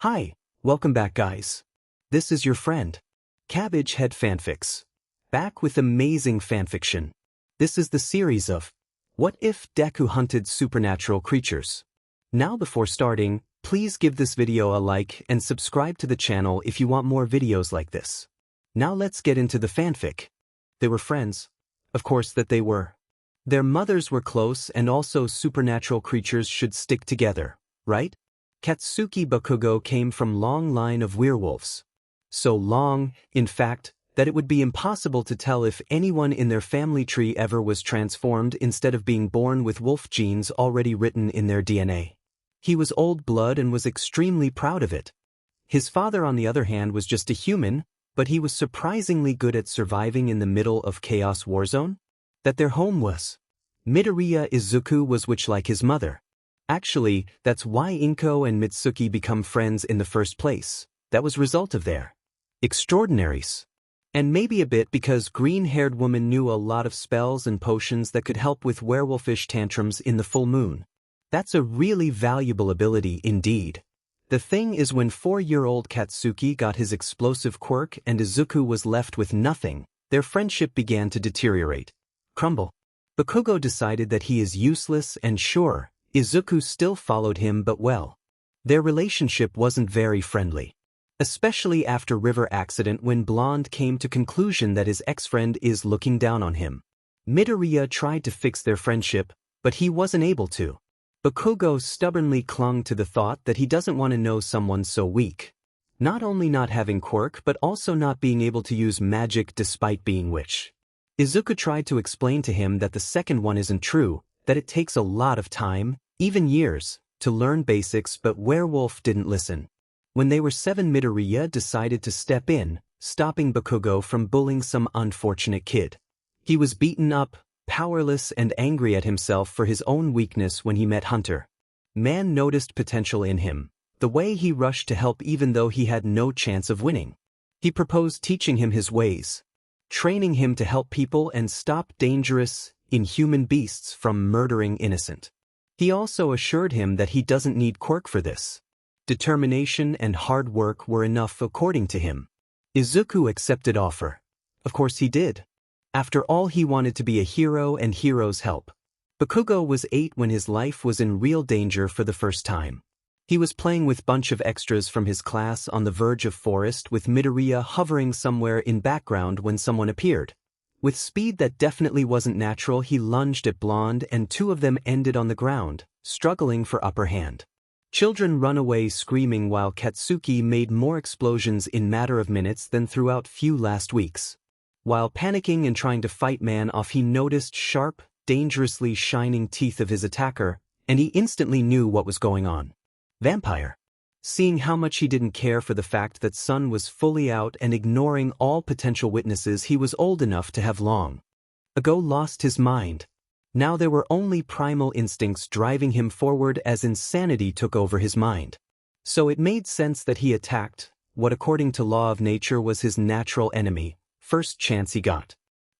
Hi, welcome back guys. This is your friend, Cabbage Head Fanfics. Back with amazing fanfiction. This is the series of What If Deku Hunted Supernatural Creatures. Now before starting, please give this video a like and subscribe to the channel if you want more videos like this. Now let's get into the fanfic. They were friends. Of course that they were. Their mothers were close and also supernatural creatures should stick together, right? Katsuki Bakugo came from long line of werewolves. So long, in fact, that it would be impossible to tell if anyone in their family tree ever was transformed instead of being born with wolf genes already written in their DNA. He was old blood and was extremely proud of it. His father on the other hand was just a human, but he was surprisingly good at surviving in the middle of Chaos Warzone. That their home was Midoriya Izuku was witch like his mother. Actually, that's why Inko and Mitsuki become friends in the first place. That was result of their extraordinaries. And maybe a bit because green-haired woman knew a lot of spells and potions that could help with werewolfish tantrums in the full moon. That's a really valuable ability indeed. The thing is when 4-year-old Katsuki got his explosive quirk and Izuku was left with nothing, their friendship began to deteriorate. Crumble. Bakugo decided that he is useless and sure, Izuku still followed him but well. Their relationship wasn't very friendly. Especially after River accident when Blonde came to conclusion that his ex-friend is looking down on him. Midoriya tried to fix their friendship, but he wasn't able to. Bakugo stubbornly clung to the thought that he doesn't want to know someone so weak. Not only not having quirk but also not being able to use magic despite being witch. Izuku tried to explain to him that the second one isn't true, that it takes a lot of time, even years, to learn basics but Werewolf didn't listen. When they were 7 Midoriya decided to step in, stopping Bakugo from bullying some unfortunate kid. He was beaten up, powerless and angry at himself for his own weakness when he met Hunter. Man noticed potential in him, the way he rushed to help even though he had no chance of winning. He proposed teaching him his ways, training him to help people and stop dangerous, inhuman beasts from murdering innocent. He also assured him that he doesn't need quirk for this. Determination and hard work were enough according to him. Izuku accepted offer. Of course he did. After all he wanted to be a hero and heroes help. Bakugo was 8 when his life was in real danger for the first time. He was playing with bunch of extras from his class on the verge of forest with Midoriya hovering somewhere in background when someone appeared. With speed that definitely wasn't natural he lunged at Blonde and 2 of them ended on the ground, struggling for upper hand. Children run away screaming while Katsuki made more explosions in matter of minutes than throughout few last weeks. While panicking and trying to fight man off he noticed sharp, dangerously shining teeth of his attacker, and he instantly knew what was going on. Vampire. Seeing how much he didn't care for the fact that Sun was fully out and ignoring all potential witnesses he was old enough to have long ago lost his mind. Now there were only primal instincts driving him forward as insanity took over his mind. So it made sense that he attacked what according to law of nature was his natural enemy, first chance he got.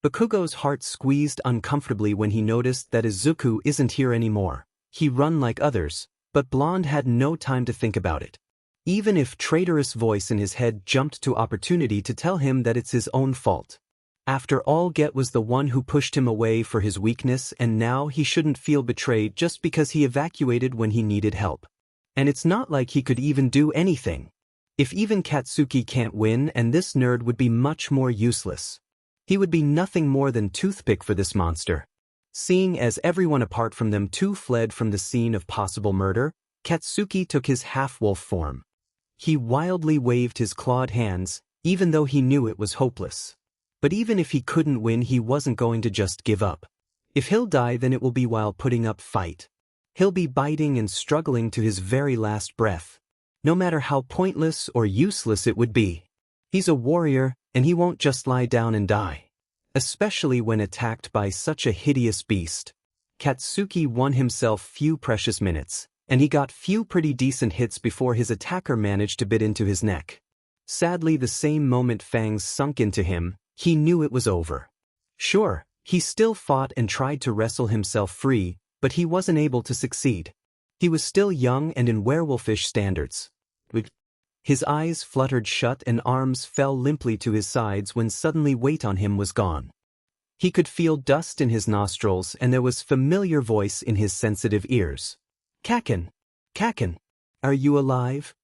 Bakugo's heart squeezed uncomfortably when he noticed that Izuku isn't here anymore. He run like others, but Blonde had no time to think about it. Even if traitorous voice in his head jumped to opportunity to tell him that it's his own fault. After all Get was the one who pushed him away for his weakness and now he shouldn't feel betrayed just because he evacuated when he needed help. And it's not like he could even do anything. If even Katsuki can't win and this nerd would be much more useless. He would be nothing more than toothpick for this monster. Seeing as everyone apart from them 2 fled from the scene of possible murder, Katsuki took his half-wolf form. He wildly waved his clawed hands, even though he knew it was hopeless. But even if he couldn't win he wasn't going to just give up. If he'll die then it will be while putting up fight. He'll be biting and struggling to his very last breath. No matter how pointless or useless it would be. He's a warrior, and he won't just lie down and die. Especially when attacked by such a hideous beast. Katsuki won himself few precious minutes, and he got few pretty decent hits before his attacker managed to bit into his neck. Sadly the same moment fangs sunk into him, he knew it was over. Sure, he still fought and tried to wrestle himself free, but he wasn't able to succeed. He was still young and in werewolfish standards. His eyes fluttered shut and arms fell limply to his sides when suddenly weight on him was gone. He could feel dust in his nostrils and there was familiar voice in his sensitive ears. Kakin! Kakin! Are you alive?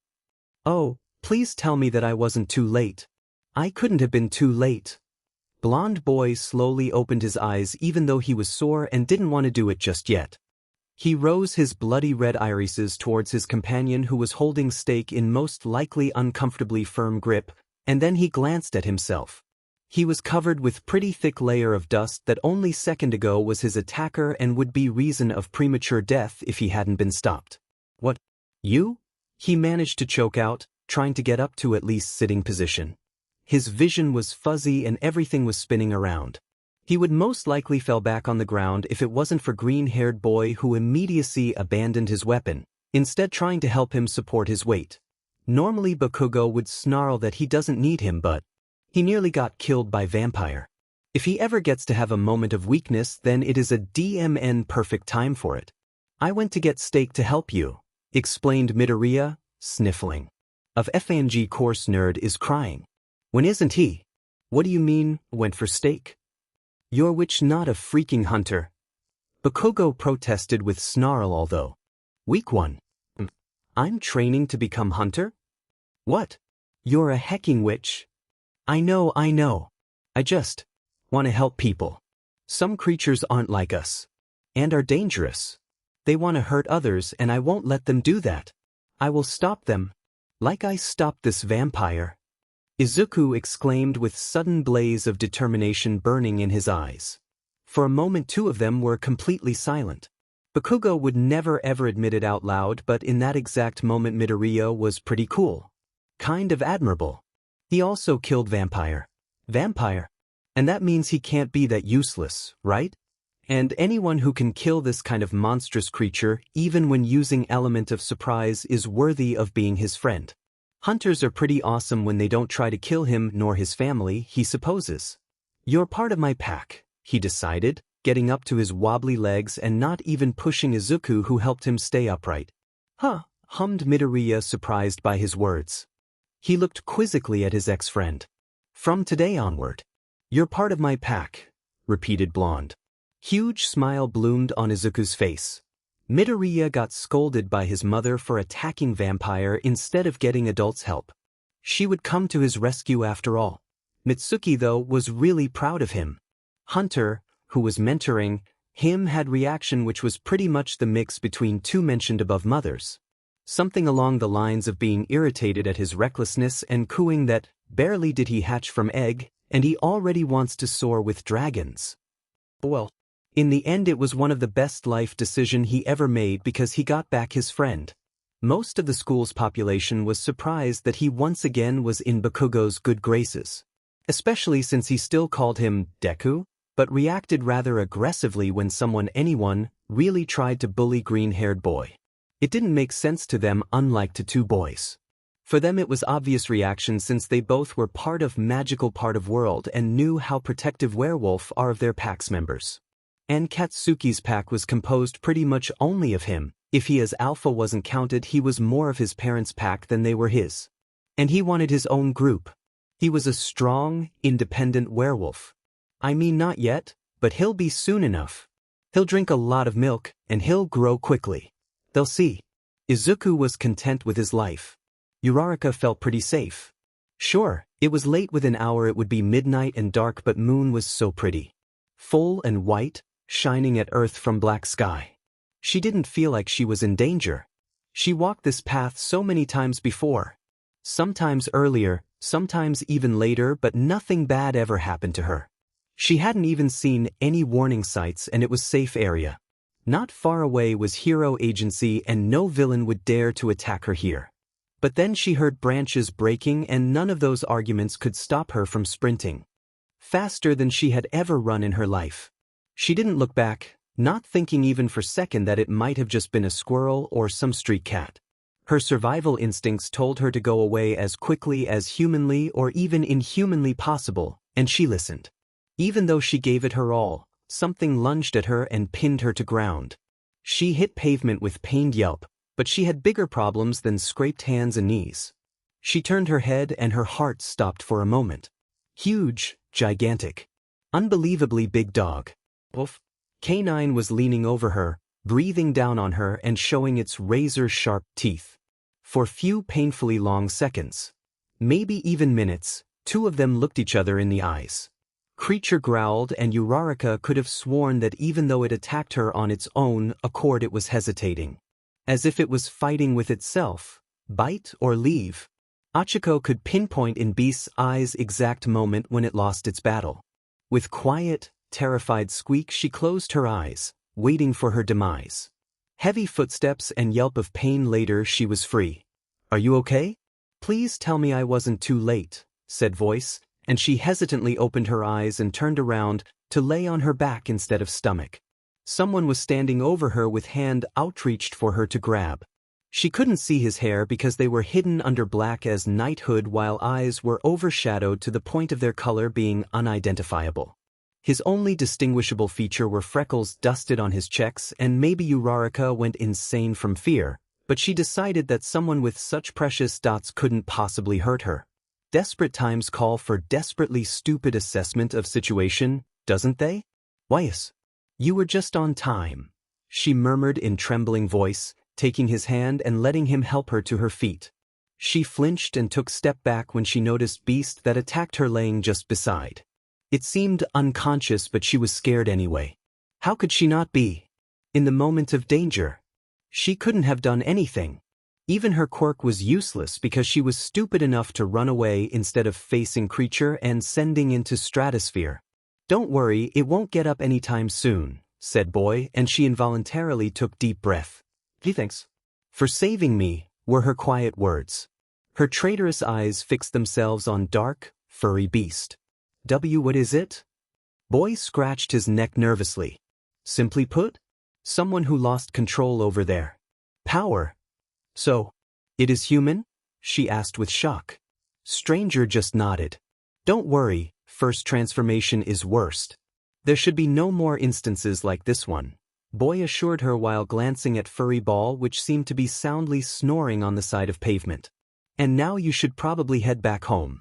Oh, please tell me that I wasn't too late. I couldn't have been too late. Blonde boy slowly opened his eyes even though he was sore and didn't want to do it just yet. He rose his bloody red irises towards his companion who was holding steak in most likely uncomfortably firm grip, and then he glanced at himself. He was covered with pretty thick layer of dust that only second ago was his attacker and would be reason of premature death if he hadn't been stopped. What? You? He managed to choke out, trying to get up to at least sitting position. His vision was fuzzy and everything was spinning around. He would most likely fell back on the ground if it wasn't for green-haired boy who immediately abandoned his weapon, instead trying to help him support his weight. Normally Bakugo would snarl that he doesn't need him but he nearly got killed by vampire. If he ever gets to have a moment of weakness then it is a DMN perfect time for it. I went to get steak to help you, explained Midoriya, sniffling. Of FNG course nerd is crying. When isn't he? What do you mean, went for steak? You're witch not a freaking hunter. Bakugo protested with snarl although. Weak one. I'm training to become hunter? What? You're a hecking witch. I know. I just want to help people. Some creatures aren't like us. And are dangerous. They want to hurt others and I won't let them do that. I will stop them. Like I stopped this vampire. Izuku exclaimed with sudden blaze of determination burning in his eyes. For a moment two of them were completely silent. Bakugo would never ever admit it out loud but in that exact moment Midoriya was pretty cool. Kind of admirable. He also killed vampire. Vampire. And that means he can't be that useless, right? And anyone who can kill this kind of monstrous creature even when using element of surprise is worthy of being his friend. Hunters are pretty awesome when they don't try to kill him nor his family, he supposes. You're part of my pack, he decided, getting up to his wobbly legs and not even pushing Izuku who helped him stay upright. Huh, hummed Midoriya surprised by his words. He looked quizzically at his ex-friend. From today onward. You're part of my pack, repeated Blonde. Huge smile bloomed on Izuku's face. Midoriya got scolded by his mother for attacking vampire instead of getting adults' help. She would come to his rescue after all. Mitsuki, though, was really proud of him. Hunter, who was mentoring him, had reaction which was pretty much the mix between two mentioned above mothers. Something along the lines of being irritated at his recklessness and cooing that barely did he hatch from egg, and he already wants to soar with dragons. Well, in the end it was one of the best life decisions he ever made because he got back his friend. Most of the school's population was surprised that he once again was in Bakugo's good graces. Especially since he still called him Deku, but reacted rather aggressively when anyone, really tried to bully green-haired boy. It didn't make sense to them unlike to two boys. For them it was obvious reaction since they both were part of magical part of world and knew how protective werewolf are of their pack's members. And Katsuki's pack was composed pretty much only of him. If he as alpha wasn't counted he was more of his parents' pack than they were his. And he wanted his own group. He was a strong, independent werewolf. I mean not yet, but he'll be soon enough. He'll drink a lot of milk, and he'll grow quickly. They'll see. Izuku was content with his life. Uraraka felt pretty safe. Sure, it was late with an hour it would be midnight and dark but moon was so pretty. Full and white, shining at earth from black sky. She didn't feel like she was in danger. She walked this path so many times before. Sometimes earlier, sometimes even later, but nothing bad ever happened to her. She hadn't even seen any warning sights and it was safe area. Not far away was hero agency and no villain would dare to attack her here. But then she heard branches breaking and none of those arguments could stop her from sprinting. Faster than she had ever run in her life. She didn't look back, not thinking even for a second that it might have just been a squirrel or some street cat. Her survival instincts told her to go away as quickly as humanly or even inhumanly possible, and she listened. Even though she gave it her all, something lunged at her and pinned her to ground. She hit pavement with pained yelp, but she had bigger problems than scraped hands and knees. She turned her head and her heart stopped for a moment. Huge, gigantic, unbelievably big dog. Wolf. Canine was leaning over her, breathing down on her and showing its razor-sharp teeth. For few painfully long seconds, maybe even minutes, two of them looked each other in the eyes. Creature growled and Uraraka could have sworn that even though it attacked her on its own accord it was hesitating. As if it was fighting with itself, bite or leave. Hachiko could pinpoint in Beast's eyes exact moment when it lost its battle. With quiet, terrified squeak she closed her eyes, waiting for her demise. Heavy footsteps and yelp of pain later she was free. "Are you okay? Please tell me I wasn't too late," said voice, and she hesitantly opened her eyes and turned around to lay on her back instead of stomach. Someone was standing over her with hand outreached for her to grab. She couldn't see his hair because they were hidden under black as knighthood while eyes were overshadowed to the point of their color being unidentifiable. His only distinguishable feature were freckles dusted on his checks and maybe Uraraka went insane from fear, but she decided that someone with such precious dots couldn't possibly hurt her. Desperate times call for desperately stupid assessment of situation, doesn't they? "Wyas, you were just on time," she murmured in trembling voice, taking his hand and letting him help her to her feet. She flinched and took step back when she noticed Beast that attacked her laying just beside. It seemed unconscious but she was scared anyway. How could she not be? In the moment of danger. She couldn't have done anything. Even her quirk was useless because she was stupid enough to run away instead of facing creature and sending into stratosphere. "Don't worry, it won't get up anytime soon," said Boy, and she involuntarily took deep breath. "Thanks for saving me," were her quiet words. Her traitorous eyes fixed themselves on dark, furry Beast. What is it?" Boy scratched his neck nervously. "Simply put, someone who lost control over their power." "So, it is human?" she asked with shock. Stranger just nodded. "Don't worry, first transformation is worst. There should be no more instances like this one," Boy assured her while glancing at Furry Ball which seemed to be soundly snoring on the side of pavement. "And now you should probably head back home."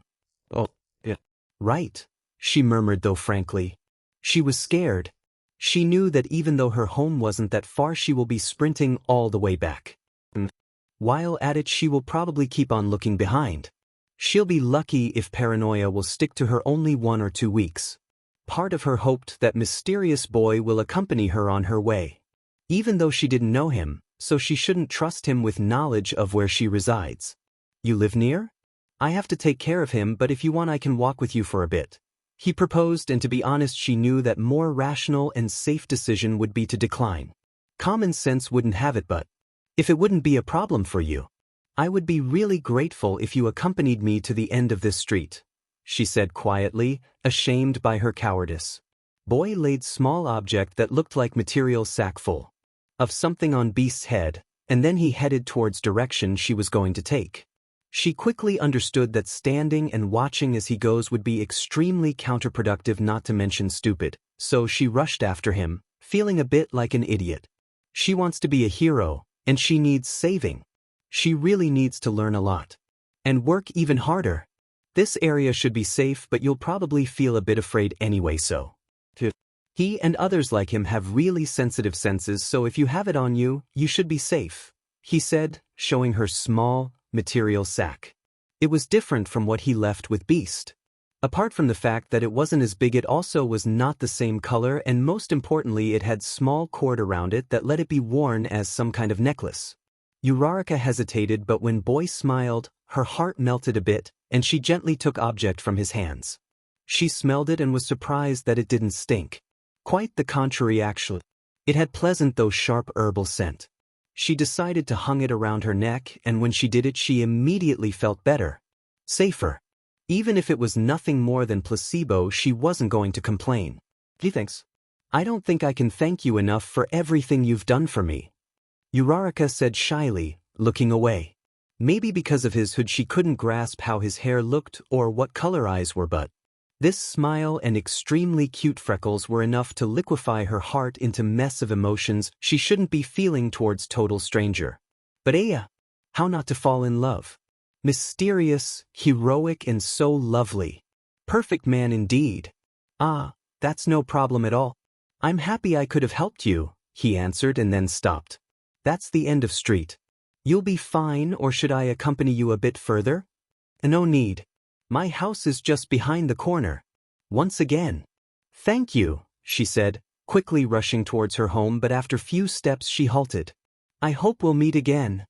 "Oh, yeah. Right," she murmured though frankly. She was scared. She knew that even though her home wasn't that far she will be sprinting all the way back. And while at it she will probably keep on looking behind. She'll be lucky if paranoia will stick to her only 1 or 2 weeks. Part of her hoped that mysterious boy will accompany her on her way. Even though she didn't know him, so she shouldn't trust him with knowledge of where she resides. "You live near? I have to take care of him but if you want I can walk with you for a bit," he proposed, and to be honest she knew that more rational and safe decision would be to decline. Common sense wouldn't have it but, "If it wouldn't be a problem for you, I would be really grateful if you accompanied me to the end of this street," she said quietly, ashamed by her cowardice. Boy laid small object that looked like material sack full of something on Beast's head, and then he headed towards direction she was going to take. She quickly understood that standing and watching as he goes would be extremely counterproductive, not to mention stupid, so she rushed after him, feeling a bit like an idiot. She wants to be a hero, and she needs saving. She really needs to learn a lot. And work even harder. This area should be safe but you'll probably feel a bit afraid anyway so. He and others like him have really sensitive senses so if you have it on you, you should be safe, he said, showing her small, material sack. It was different from what he left with Beast. Apart from the fact that it wasn't as big, it also was not the same color and most importantly it had small cord around it that let it be worn as some kind of necklace. Uraraka hesitated but when Boy smiled, her heart melted a bit, and she gently took object from his hands. She smelled it and was surprised that it didn't stink. Quite the contrary actually. It had pleasant though sharp herbal scent. She decided to hung it around her neck and when she did it she immediately felt better. Safer. Even if it was nothing more than placebo she wasn't going to complain. "Thanks. I don't think I can thank you enough for everything you've done for me," Uraraka said shyly, looking away. Maybe because of his hood she couldn't grasp how his hair looked or what color eyes were but this smile and extremely cute freckles were enough to liquefy her heart into mess of emotions she shouldn't be feeling towards total stranger. But how not to fall in love? Mysterious, heroic and so lovely. Perfect man indeed. Ah, that's no problem at all. I'm happy I could have helped you, he answered and then stopped. That's the end of street. You'll be fine, or should I accompany you a bit further? No need. My house is just behind the corner. Once again. Thank you, she said, quickly rushing towards her home, but after few steps she halted. I hope we'll meet again.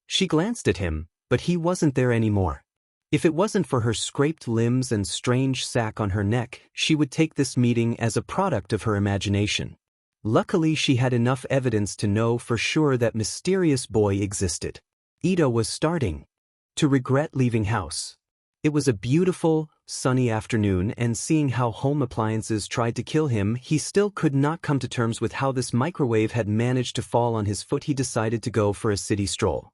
She glanced at him, but he wasn't there anymore. If it wasn't for her scraped limbs and strange sack on her neck, she would take this meeting as a product of her imagination. Luckily she had enough evidence to know for sure that mysterious boy existed. Ida was starting to regret leaving house. It was a beautiful, sunny afternoon, and seeing how home appliances tried to kill him, he still could not come to terms with how this microwave had managed to fall on his foot. He decided to go for a city stroll.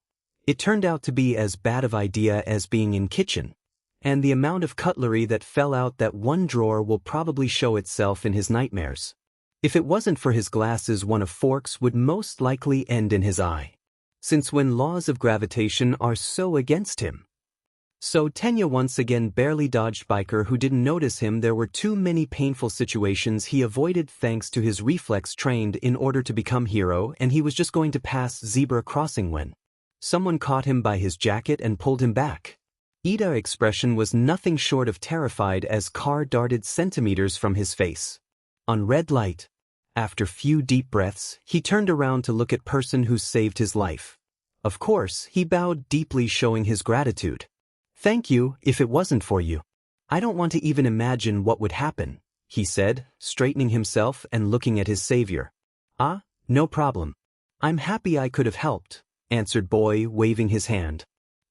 It turned out to be as bad of idea as being in kitchen. And the amount of cutlery that fell out that one drawer will probably show itself in his nightmares. If it wasn't for his glasses, one of forks would most likely end in his eye. Since when laws of gravitation are so against him. So Tenya once again barely dodged biker who didn't notice him. There were too many painful situations he avoided thanks to his reflex trained in order to become hero, and he was just going to pass zebra crossing when someone caught him by his jacket and pulled him back. Ida's expression was nothing short of terrified as car darted centimeters from his face. On red light. After few deep breaths, he turned around to look at person who saved his life. Of course, he bowed deeply, showing his gratitude. Thank you. If it wasn't for you, I don't want to even imagine what would happen, he said, straightening himself and looking at his savior. Ah, no problem. I'm happy I could have helped, answered boy, waving his hand.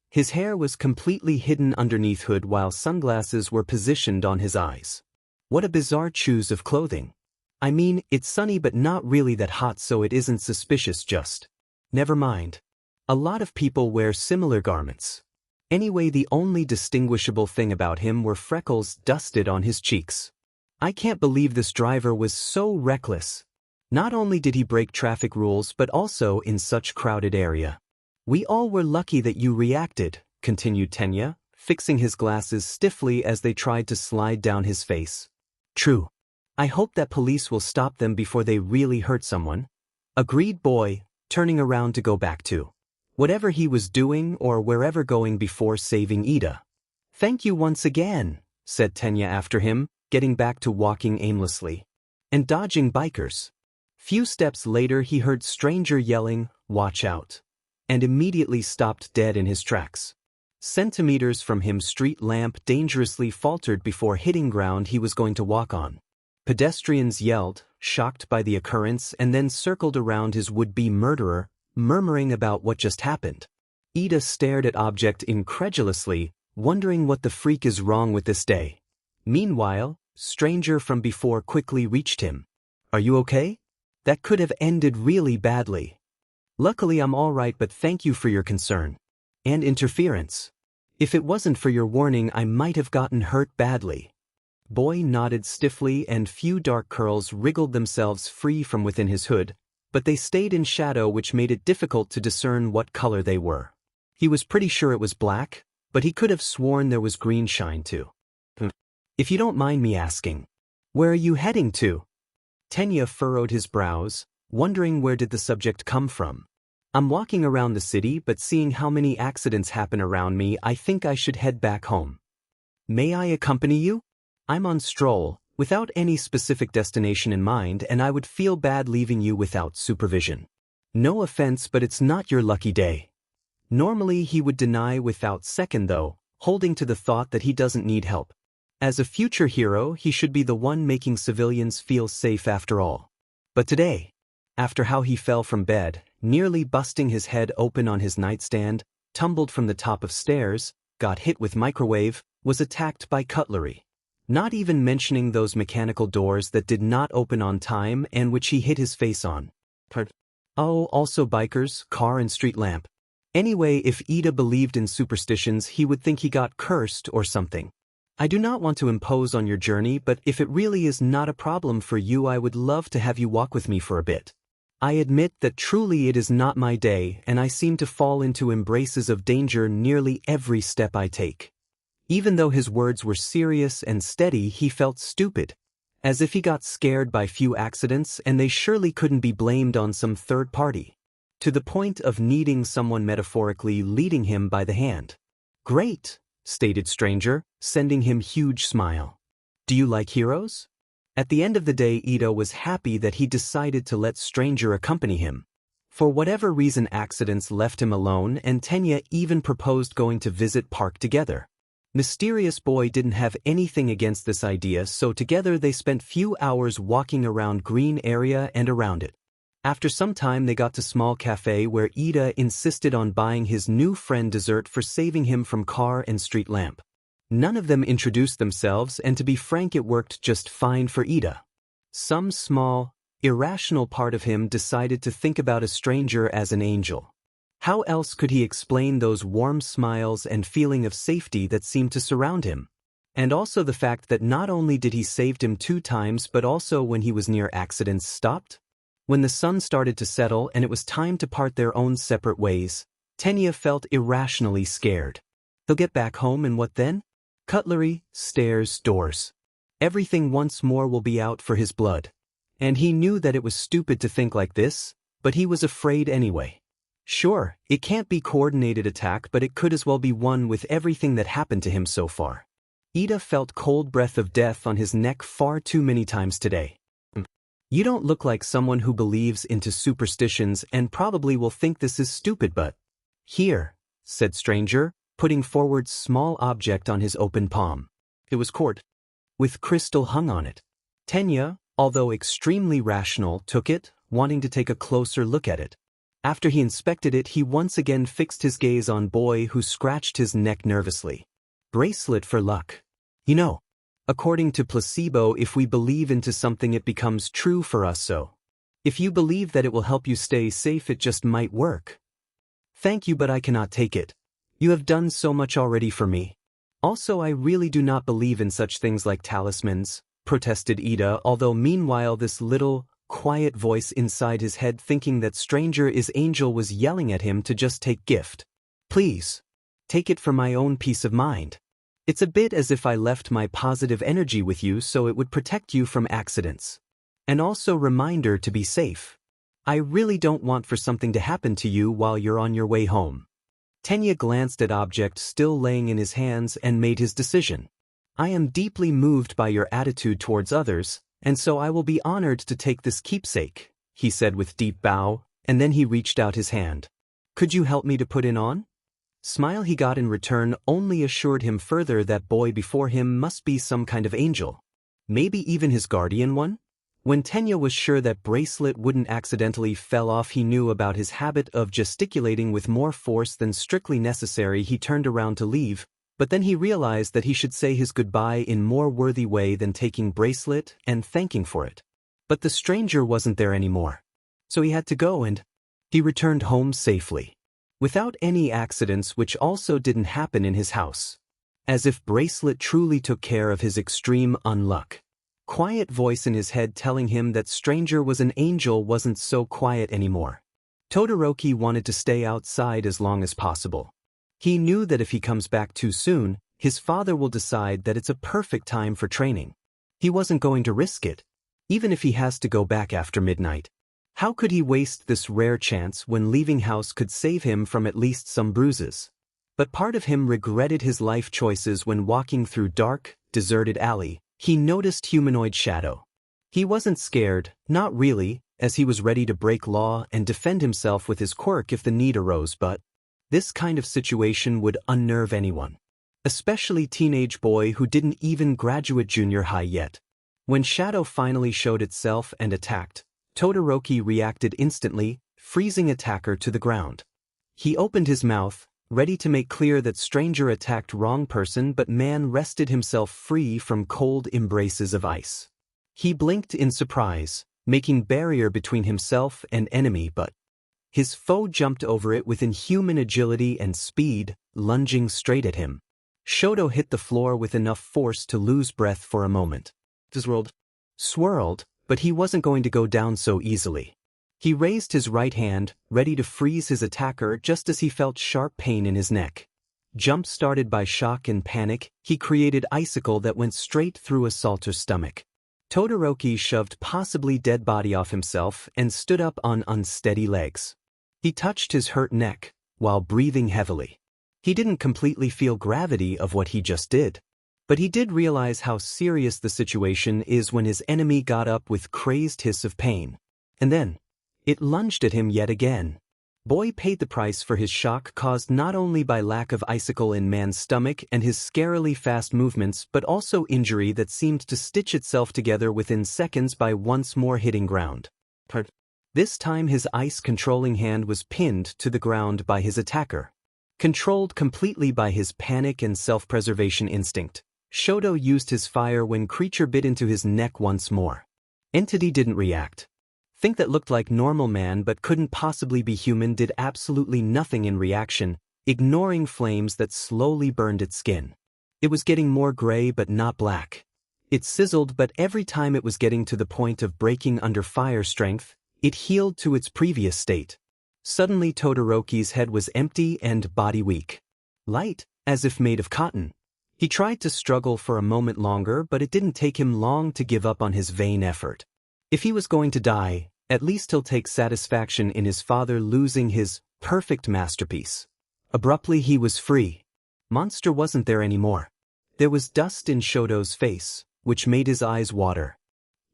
His hair was completely hidden underneath hood while sunglasses were positioned on his eyes. What a bizarre choice of clothing. I mean, it's sunny but not really that hot, so it isn't suspicious. Just never mind. A lot of people wear similar garments. Anyway, the only distinguishable thing about him were freckles dusted on his cheeks. I can't believe this driver was so reckless. Not only did he break traffic rules but also in such crowded area. We all were lucky that you reacted, continued Tenya, fixing his glasses stiffly as they tried to slide down his face. True. I hope that police will stop them before they really hurt someone. Agreed boy, turning around to go back to whatever he was doing or wherever going before saving Ida. Thank you once again, said Tenya after him, getting back to walking aimlessly and dodging bikers. Few steps later he heard stranger yelling, "Watch out," and immediately stopped dead in his tracks. Centimeters from him, street lamp dangerously faltered before hitting ground he was going to walk on. Pedestrians yelled, shocked by the occurrence, and then circled around his would-be murderer, murmuring about what just happened. Ida stared at object incredulously, wondering what the freak is wrong with this day. Meanwhile, stranger from before quickly reached him. Are you okay? That could have ended really badly. Luckily I'm all right, but thank you for your concern. And interference. If it wasn't for your warning I might have gotten hurt badly. Boy nodded stiffly and few dark curls wriggled themselves free from within his hood, but they stayed in shadow, which made it difficult to discern what color they were. He was pretty sure it was black, but he could have sworn there was green shine too. If you don't mind me asking, where are you heading to? Tenya furrowed his brows, wondering where did the subject come from. I'm walking around the city, but seeing how many accidents happen around me, I think I should head back home. May I accompany you? I'm on stroll, without any specific destination in mind, and I would feel bad leaving you without supervision. No offense, but it's not your lucky day. Normally he would deny without second though, holding to the thought that he doesn't need help. As a future hero, he should be the one making civilians feel safe after all. But today, after how he fell from bed, nearly busting his head open on his nightstand, tumbled from the top of stairs, got hit with microwave, was attacked by cutlery. Not even mentioning those mechanical doors that did not open on time and which he hit his face on. Oh, also bikers, car and street lamp. Anyway, if Ida believed in superstitions he would think he got cursed or something. I do not want to impose on your journey, but if it really is not a problem for you I would love to have you walk with me for a bit. I admit that truly it is not my day and I seem to fall into embraces of danger nearly every step I take. Even though his words were serious and steady, he felt stupid, as if he got scared by few accidents and they surely couldn't be blamed on some third party. To the point of needing someone metaphorically leading him by the hand. Great, stated Stranger, sending him huge smile. Do you like heroes? At the end of the day, Ito was happy that he decided to let Stranger accompany him. For whatever reason, accidents left him alone and Tenya even proposed going to visit Park together. Mysterious Boy didn't have anything against this idea, so together they spent few hours walking around green area and around it. After some time they got to small cafe where Ida insisted on buying his new friend dessert for saving him from car and street lamp. None of them introduced themselves, and to be frank, it worked just fine for Ida. Some small, irrational part of him decided to think about a stranger as an angel. How else could he explain those warm smiles and feeling of safety that seemed to surround him? And also the fact that not only did he save him 2 times but also when he was near accidents stopped? When the sun started to settle and it was time to part their own separate ways, Tenya felt irrationally scared. He'll get back home and what then? Cutlery, stairs, doors. Everything once more will be out for his blood. And he knew that it was stupid to think like this, but he was afraid anyway. Sure, it can't be coordinated attack, but it could as well be one with everything that happened to him so far. Ida felt cold breath of death on his neck far too many times today. You don't look like someone who believes into superstitions and probably will think this is stupid, but... Here, said Stranger, putting forward small object on his open palm. It was cord, with crystal hung on it. Tenya, although extremely rational, took it, wanting to take a closer look at it. After he inspected it, he once again fixed his gaze on Boy, who scratched his neck nervously. Bracelet for luck. You know, according to placebo, if we believe into something it becomes true for us, so. If you believe that it will help you stay safe, it just might work. Thank you, but I cannot take it. You have done so much already for me. Also, I really do not believe in such things like talismans, protested Ida, although meanwhile this little, quiet voice inside his head thinking that Stranger is angel was yelling at him to just take gift. Please. Take it for my own peace of mind. It's a bit as if I left my positive energy with you so it would protect you from accidents. And also reminder to be safe. I really don't want for something to happen to you while you're on your way home. Tenya glanced at object still laying in his hands and made his decision. I am deeply moved by your attitude towards others, and so I will be honored to take this keepsake, he said with deep bow, and then he reached out his hand. Could you help me to put it on? Smile he got in return only assured him further that Boy before him must be some kind of angel. Maybe even his guardian one? When Tenya was sure that bracelet wouldn't accidentally fell off, he knew about his habit of gesticulating with more force than strictly necessary. He turned around to leave, but then he realized that he should say his goodbye in more worthy way than taking bracelet and thanking for it. But the stranger wasn't there anymore. So he had to go, and he returned home safely. Without any accidents, which also didn't happen in his house. As if bracelet truly took care of his extreme unluck. Quiet voice in his head telling him that Stranger was an angel wasn't so quiet anymore. Todoroki wanted to stay outside as long as possible. He knew that if he comes back too soon, his father will decide that it's a perfect time for training. He wasn't going to risk it, even if he has to go back after midnight. How could he waste this rare chance when leaving house could save him from at least some bruises? But part of him regretted his life choices when walking through dark, deserted alley. He noticed humanoid shadow. He wasn't scared, not really, as he was ready to break law and defend himself with his quirk if the need arose, but this kind of situation would unnerve anyone. Especially teenage Boy who didn't even graduate junior high yet. When Shadow finally showed itself and attacked, Todoroki reacted instantly, freezing attacker to the ground. He opened his mouth, ready to make clear that Stranger attacked wrong person, but man wrested himself free from cold embraces of ice. He blinked in surprise, making barrier between himself and enemy, but his foe jumped over it with inhuman agility and speed, lunging straight at him. Shoto hit the floor with enough force to lose breath for a moment. His world swirled, but he wasn't going to go down so easily. He raised his right hand, ready to freeze his attacker just as he felt sharp pain in his neck. Jump-started by shock and panic, he created icicle that went straight through Assaulter's stomach. Todoroki shoved possibly dead body off himself and stood up on unsteady legs. He touched his hurt neck, while breathing heavily. He didn't completely feel gravity of what he just did. But he did realize how serious the situation is when his enemy got up with crazed hiss of pain. And then, it lunged at him yet again. Boy paid the price for his shock caused not only by lack of icicle in man's stomach and his scarily fast movements but also injury that seemed to stitch itself together within seconds by once more hitting ground. This time his ice-controlling hand was pinned to the ground by his attacker. Controlled completely by his panic and self-preservation instinct, Shoto used his fire when creature bit into his neck once more. Entity didn't react. Thing that looked like normal man but couldn't possibly be human did absolutely nothing in reaction, ignoring flames that slowly burned its skin. It was getting more gray but not black. It sizzled, but every time it was getting to the point of breaking under fire strength, it healed to its previous state. Suddenly Todoroki's head was empty and body weak. Light, as if made of cotton. He tried to struggle for a moment longer, but it didn't take him long to give up on his vain effort. If he was going to die, at least he'll take satisfaction in his father losing his perfect masterpiece. Abruptly he was free. Monster wasn't there anymore. There was dust in Shoto's face, which made his eyes water.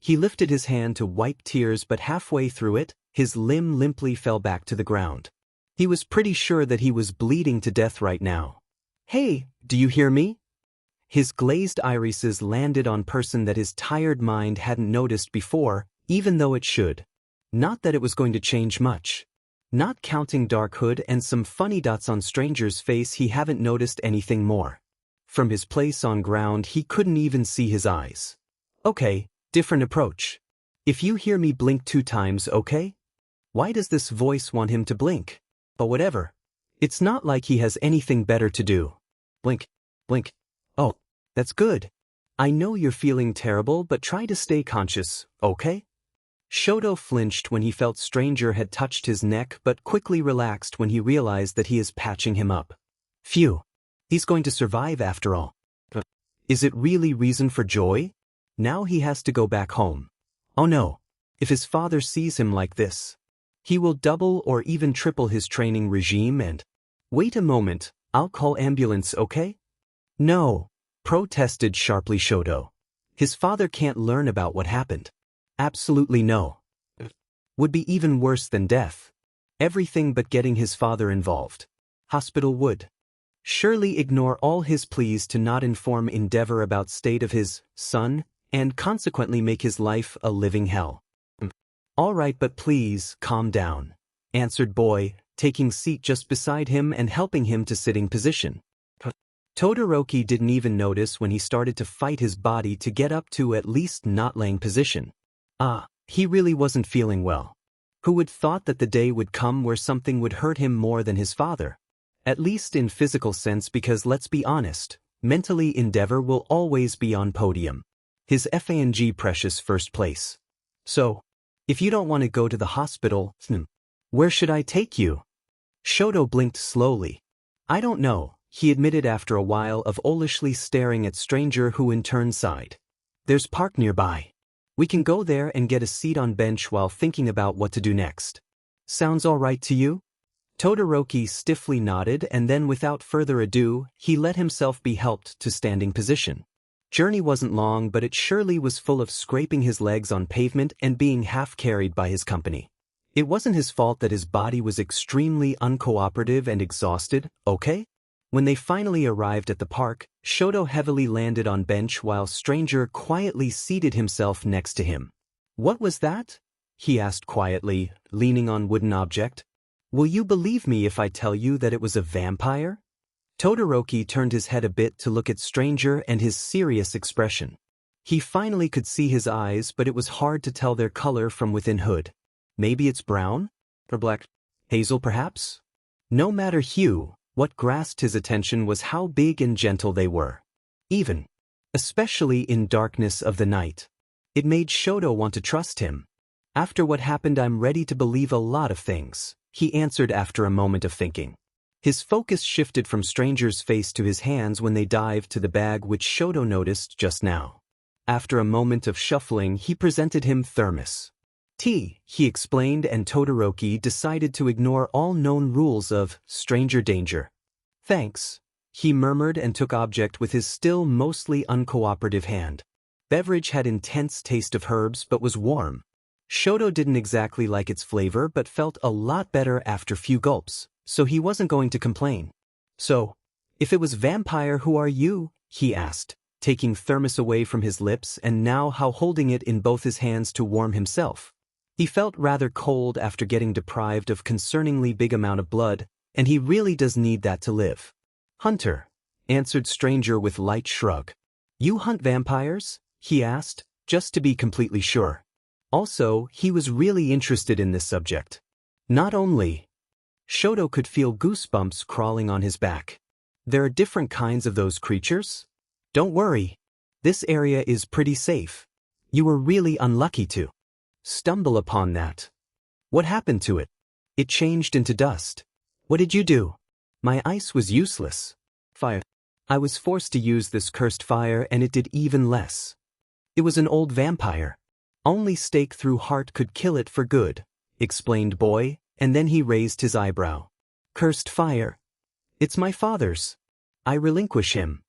He lifted his hand to wipe tears, but halfway through it, his limb limply fell back to the ground. He was pretty sure that he was bleeding to death right now. "Hey, do you hear me?" His glazed irises landed on person that his tired mind hadn't noticed before, even though it should. Not that it was going to change much. Not counting dark hood and some funny dots on stranger's face, he haven't noticed anything more. From his place on ground he couldn't even see his eyes. "Okay, different approach. If you hear me blink 2 times, okay?" Why does this voice want him to blink? But whatever. It's not like he has anything better to do. Blink. Blink. Oh, that's good. I know you're feeling terrible, but try to stay conscious, okay? Shoto flinched when he felt stranger had touched his neck but quickly relaxed when he realized that he is patching him up. Phew. He's going to survive after all. But is it really reason for joy? Now he has to go back home. Oh no. If his father sees him like this, he will double or even triple his training regime and... Wait a moment, I'll call ambulance, okay? No, protested sharply Shoto. His father can't learn about what happened. Absolutely no. Would be even worse than death. Everything but getting his father involved. Hospital would surely ignore all his pleas to not inform Endeavor about state of his son, and consequently make his life a living hell. All right, but please, calm down, answered Boy, taking seat just beside him and helping him to sitting position. Todoroki didn't even notice when he started to fight his body to get up to at least not laying position. He really wasn't feeling well. Who would thought that the day would come where something would hurt him more than his father? At least in physical sense, because let's be honest, mentally Endeavor will always be on podium. His FANG precious first place. So, if you don't want to go to the hospital, where should I take you? Shoto blinked slowly. I don't know, he admitted after a while of olishly staring at stranger, who in turn sighed. There's park nearby. We can go there and get a seat on bench while thinking about what to do next. Sounds all right to you? Todoroki stiffly nodded, and then without further ado, he let himself be helped to standing position. Journey wasn't long, but it surely was full of scraping his legs on pavement and being half carried by his company. It wasn't his fault that his body was extremely uncooperative and exhausted, okay? When they finally arrived at the park, Shoto heavily landed on bench while stranger quietly seated himself next to him. What was that? He asked quietly, leaning on wooden object. Will you believe me if I tell you that it was a vampire? Todoroki turned his head a bit to look at stranger and his serious expression. He finally could see his eyes, but it was hard to tell their color from within hood. Maybe it's brown? Or black? Hazel perhaps? No matter hue, what grasped his attention was how big and gentle they were. Even, especially in darkness of the night. It made Shoto want to trust him. After what happened, I'm ready to believe a lot of things, he answered after a moment of thinking. His focus shifted from Stranger's face to his hands when they dived to the bag which Shoto noticed just now. After a moment of shuffling, he presented him thermos. Tea, he explained, and Todoroki decided to ignore all known rules of stranger danger. Thanks, he murmured and took object with his still mostly uncooperative hand. Beverage had intense taste of herbs but was warm. Shoto didn't exactly like its flavor but felt a lot better after few gulps, so he wasn't going to complain. So, if it was vampire, who are you? He asked, taking thermos away from his lips and now holding it in both his hands to warm himself. He felt rather cold after getting deprived of concerningly big amount of blood, and he really does need that to live. Hunter, answered Stranger with light shrug. You hunt vampires? He asked, just to be completely sure. Also, he was really interested in this subject. Not only. Shoto could feel goosebumps crawling on his back. There are different kinds of those creatures? Don't worry. This area is pretty safe. You were really unlucky to stumble upon that. What happened to it? It changed into dust. What did you do? My ice was useless. Fire. I was forced to use this cursed fire and it did even less. It was an old vampire. Only stake through heart could kill it for good, explained Boy, and then he raised his eyebrow. Cursed fire. It's my father's. I relinquish him.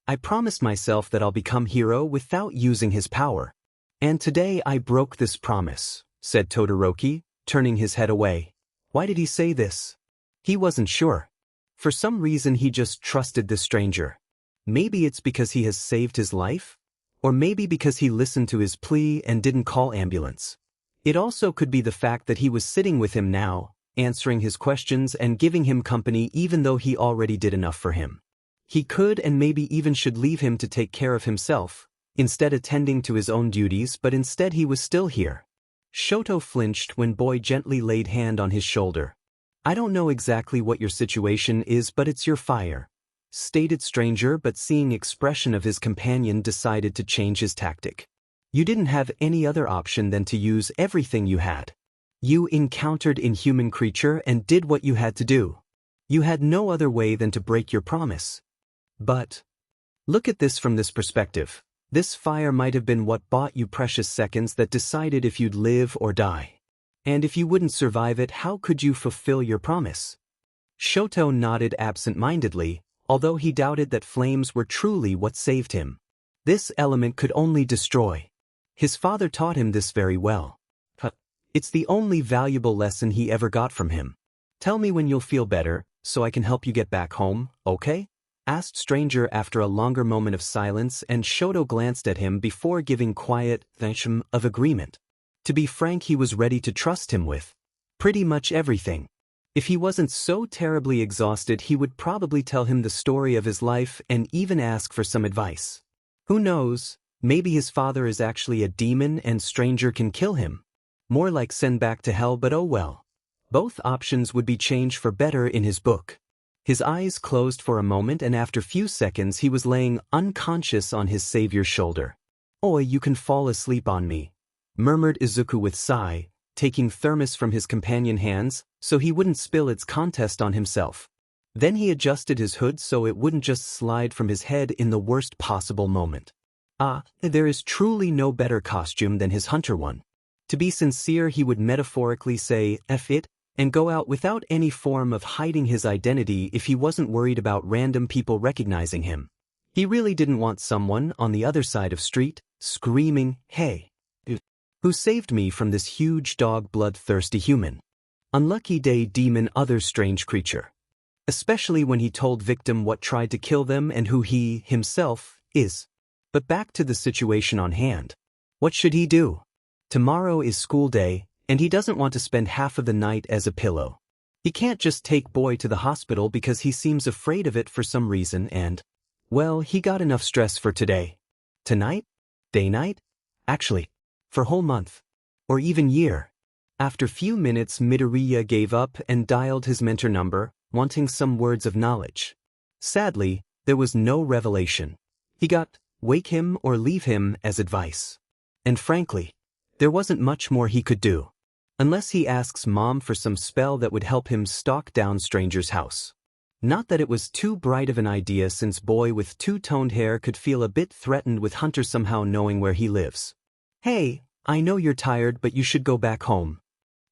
I promised myself that I'll become hero without using his power. And today I broke this promise, said Todoroki, turning his head away. Why did he say this? He wasn't sure. For some reason he just trusted this stranger. Maybe it's because he has saved his life? Or maybe because he listened to his plea and didn't call ambulance. It also could be the fact that he was sitting with him now, answering his questions and giving him company even though he already did enough for him. He could and maybe even should leave him to take care of himself, instead attending to his own duties, but instead he was still here. Shoto flinched when Boy gently laid hand on his shoulder. I don't know exactly what your situation is, but it's your fire, stated Stranger, but seeing expression of his companion decided to change his tactic. You didn't have any other option than to use everything you had. You encountered inhuman creature and did what you had to do. You had no other way than to break your promise. But look at this from this perspective. This fire might have been what bought you precious seconds that decided if you'd live or die. And if you wouldn't survive it, how could you fulfill your promise? Shoto nodded absent-mindedly, although he doubted that flames were truly what saved him. This element could only destroy. His father taught him this very well. It's the only valuable lesson he ever got from him. Tell me when you'll feel better, so I can help you get back home, okay? Asked Stranger after a longer moment of silence, and Shoto glanced at him before giving quiet thanks of agreement. To be frank, he was ready to trust him with pretty much everything. If he wasn't so terribly exhausted, he would probably tell him the story of his life and even ask for some advice. Who knows, maybe his father is actually a demon and Stranger can kill him. More like send back to hell, but oh well. Both options would be changed for better in his book. His eyes closed for a moment and after few seconds he was laying unconscious on his savior's shoulder. Oi, you can fall asleep on me, murmured Izuku with sigh, taking thermos from his companion hands so he wouldn't spill its contest on himself. Then he adjusted his hood so it wouldn't just slide from his head in the worst possible moment. There is truly no better costume than his hunter one. To be sincere, he would metaphorically say, F it, and go out without any form of hiding his identity if he wasn't worried about random people recognizing him. He really didn't want someone on the other side of street screaming, hey, who saved me from this huge dog bloodthirsty human? Unlucky day demon, other strange creature. Especially when he told victim what tried to kill them and who he, himself, is. But back to the situation on hand. What should he do? Tomorrow is school day, and he doesn't want to spend half of the night as a pillow. He can't just take Boy to the hospital because he seems afraid of it for some reason and, well, he got enough stress for today. Tonight? Day-night? Actually, for whole month. Or even year. After few minutes, Midoriya gave up and dialed his mentor number, wanting some words of knowledge. Sadly, there was no revelation. He got, wake him or leave him as advice. And frankly, There wasn't much more he could do. Unless he asks Mom for some spell that would help him stalk down Stranger's house. Not that it was too bright of an idea, since boy with two-toned hair could feel a bit threatened with Hunter somehow knowing where he lives. Hey, I know you're tired, but you should go back home.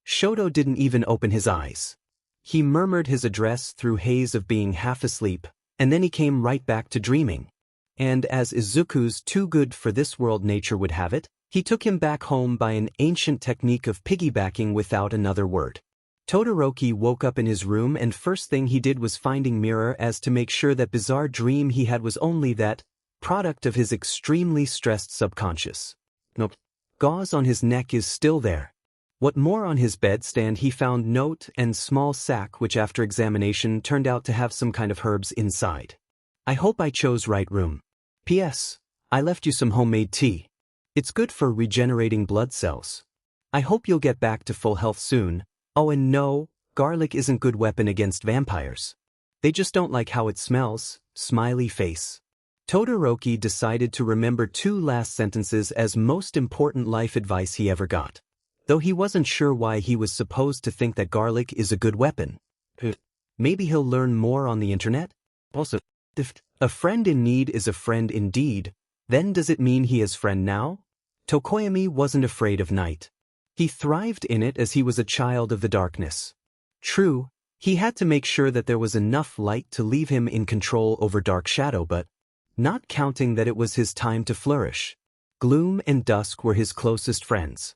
Shoto didn't even open his eyes. He murmured his address through haze of being half asleep, and then he came right back to dreaming. And as Izuku's too-good-for-this-world nature would have it, he took him back home by an ancient technique of piggybacking without another word. Todoroki woke up in his room, and first thing he did was finding mirror as to make sure that bizarre dream he had was only that product of his extremely stressed subconscious. Nope. Gauze on his neck is still there. What more, on his bedstand he found note and small sack which after examination turned out to have some kind of herbs inside. I hope I chose right room. P.S. I left you some homemade tea. It's good for regenerating blood cells. I hope you'll get back to full health soon. Oh, and no, garlic isn't good weapon against vampires. They just don't like how it smells. Smiley face. Todoroki decided to remember two last sentences as most important life advice he ever got. Though he wasn't sure why he was supposed to think that garlic is a good weapon. Maybe he'll learn more on the internet? Also, if a friend in need is a friend indeed, then does it mean he is friend now? Tokoyami wasn't afraid of night. He thrived in it as he was a child of the darkness. True, he had to make sure that there was enough light to leave him in control over dark shadow, but not counting that it was his time to flourish. Gloom and dusk were his closest friends.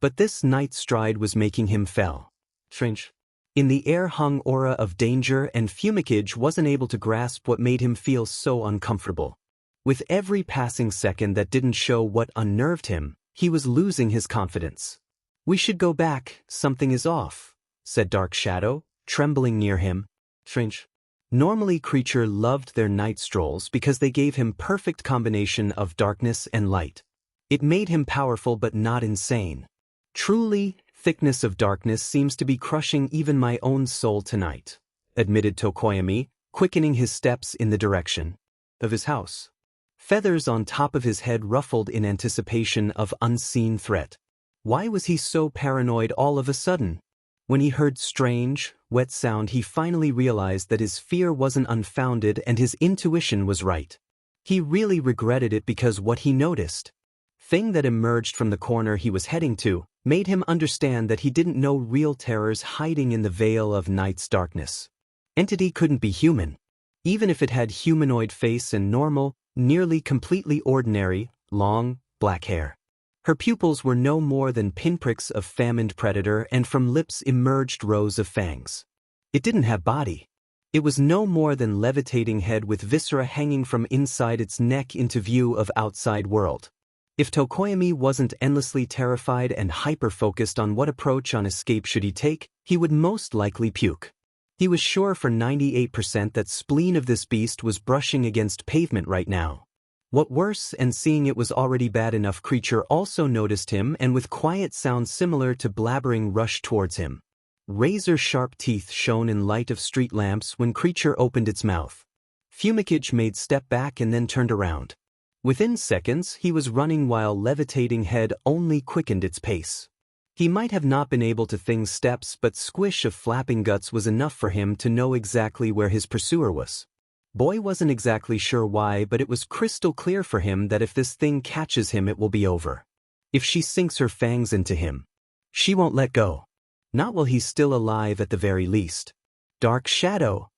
But this night stride was making him fell. Strange. In the air hung aura of danger, and Fumikage wasn't able to grasp what made him feel so uncomfortable. With every passing second that didn't show what unnerved him, he was losing his confidence. We should go back, something is off, said Dark Shadow, trembling near him. Strange. Normally creature loved their night strolls because they gave him perfect combination of darkness and light. It made him powerful but not insane. Truly, thickness of darkness seems to be crushing even my own soul tonight, admitted Tokoyami, quickening his steps in the direction of his house. Feathers on top of his head ruffled in anticipation of unseen threat. Why was he so paranoid all of a sudden? When he heard strange, wet sound, he finally realized that his fear wasn't unfounded and his intuition was right. He really regretted it because what he noticed, thing that emerged from the corner he was heading to, made him understand that he didn't know real terrors hiding in the veil of night's darkness. Entity couldn't be human. Even if it had humanoid face and normal, nearly completely ordinary, long, black hair. Her pupils were no more than pinpricks of famined predator, and from lips emerged rows of fangs. It didn't have body. It was no more than levitating head with viscera hanging from inside its neck into view of outside world. If Tokoyami wasn't endlessly terrified and hyper-focused on what approach on escape should he take, he would most likely puke. He was sure for 98% that spleen of this beast was brushing against pavement right now. What worse, and seeing it was already bad enough, creature also noticed him and with quiet sounds similar to blabbering rushed towards him. Razor-sharp teeth shone in light of street lamps when creature opened its mouth. Fumikage made step back and then turned around. Within seconds, he was running while levitating head only quickened its pace. He might have not been able to things steps, but squish of flapping guts was enough for him to know exactly where his pursuer was. Boy wasn't exactly sure why, but it was crystal clear for him that if this thing catches him it will be over. If she sinks her fangs into him, she won't let go. Not while he's still alive at the very least. Dark Shadow!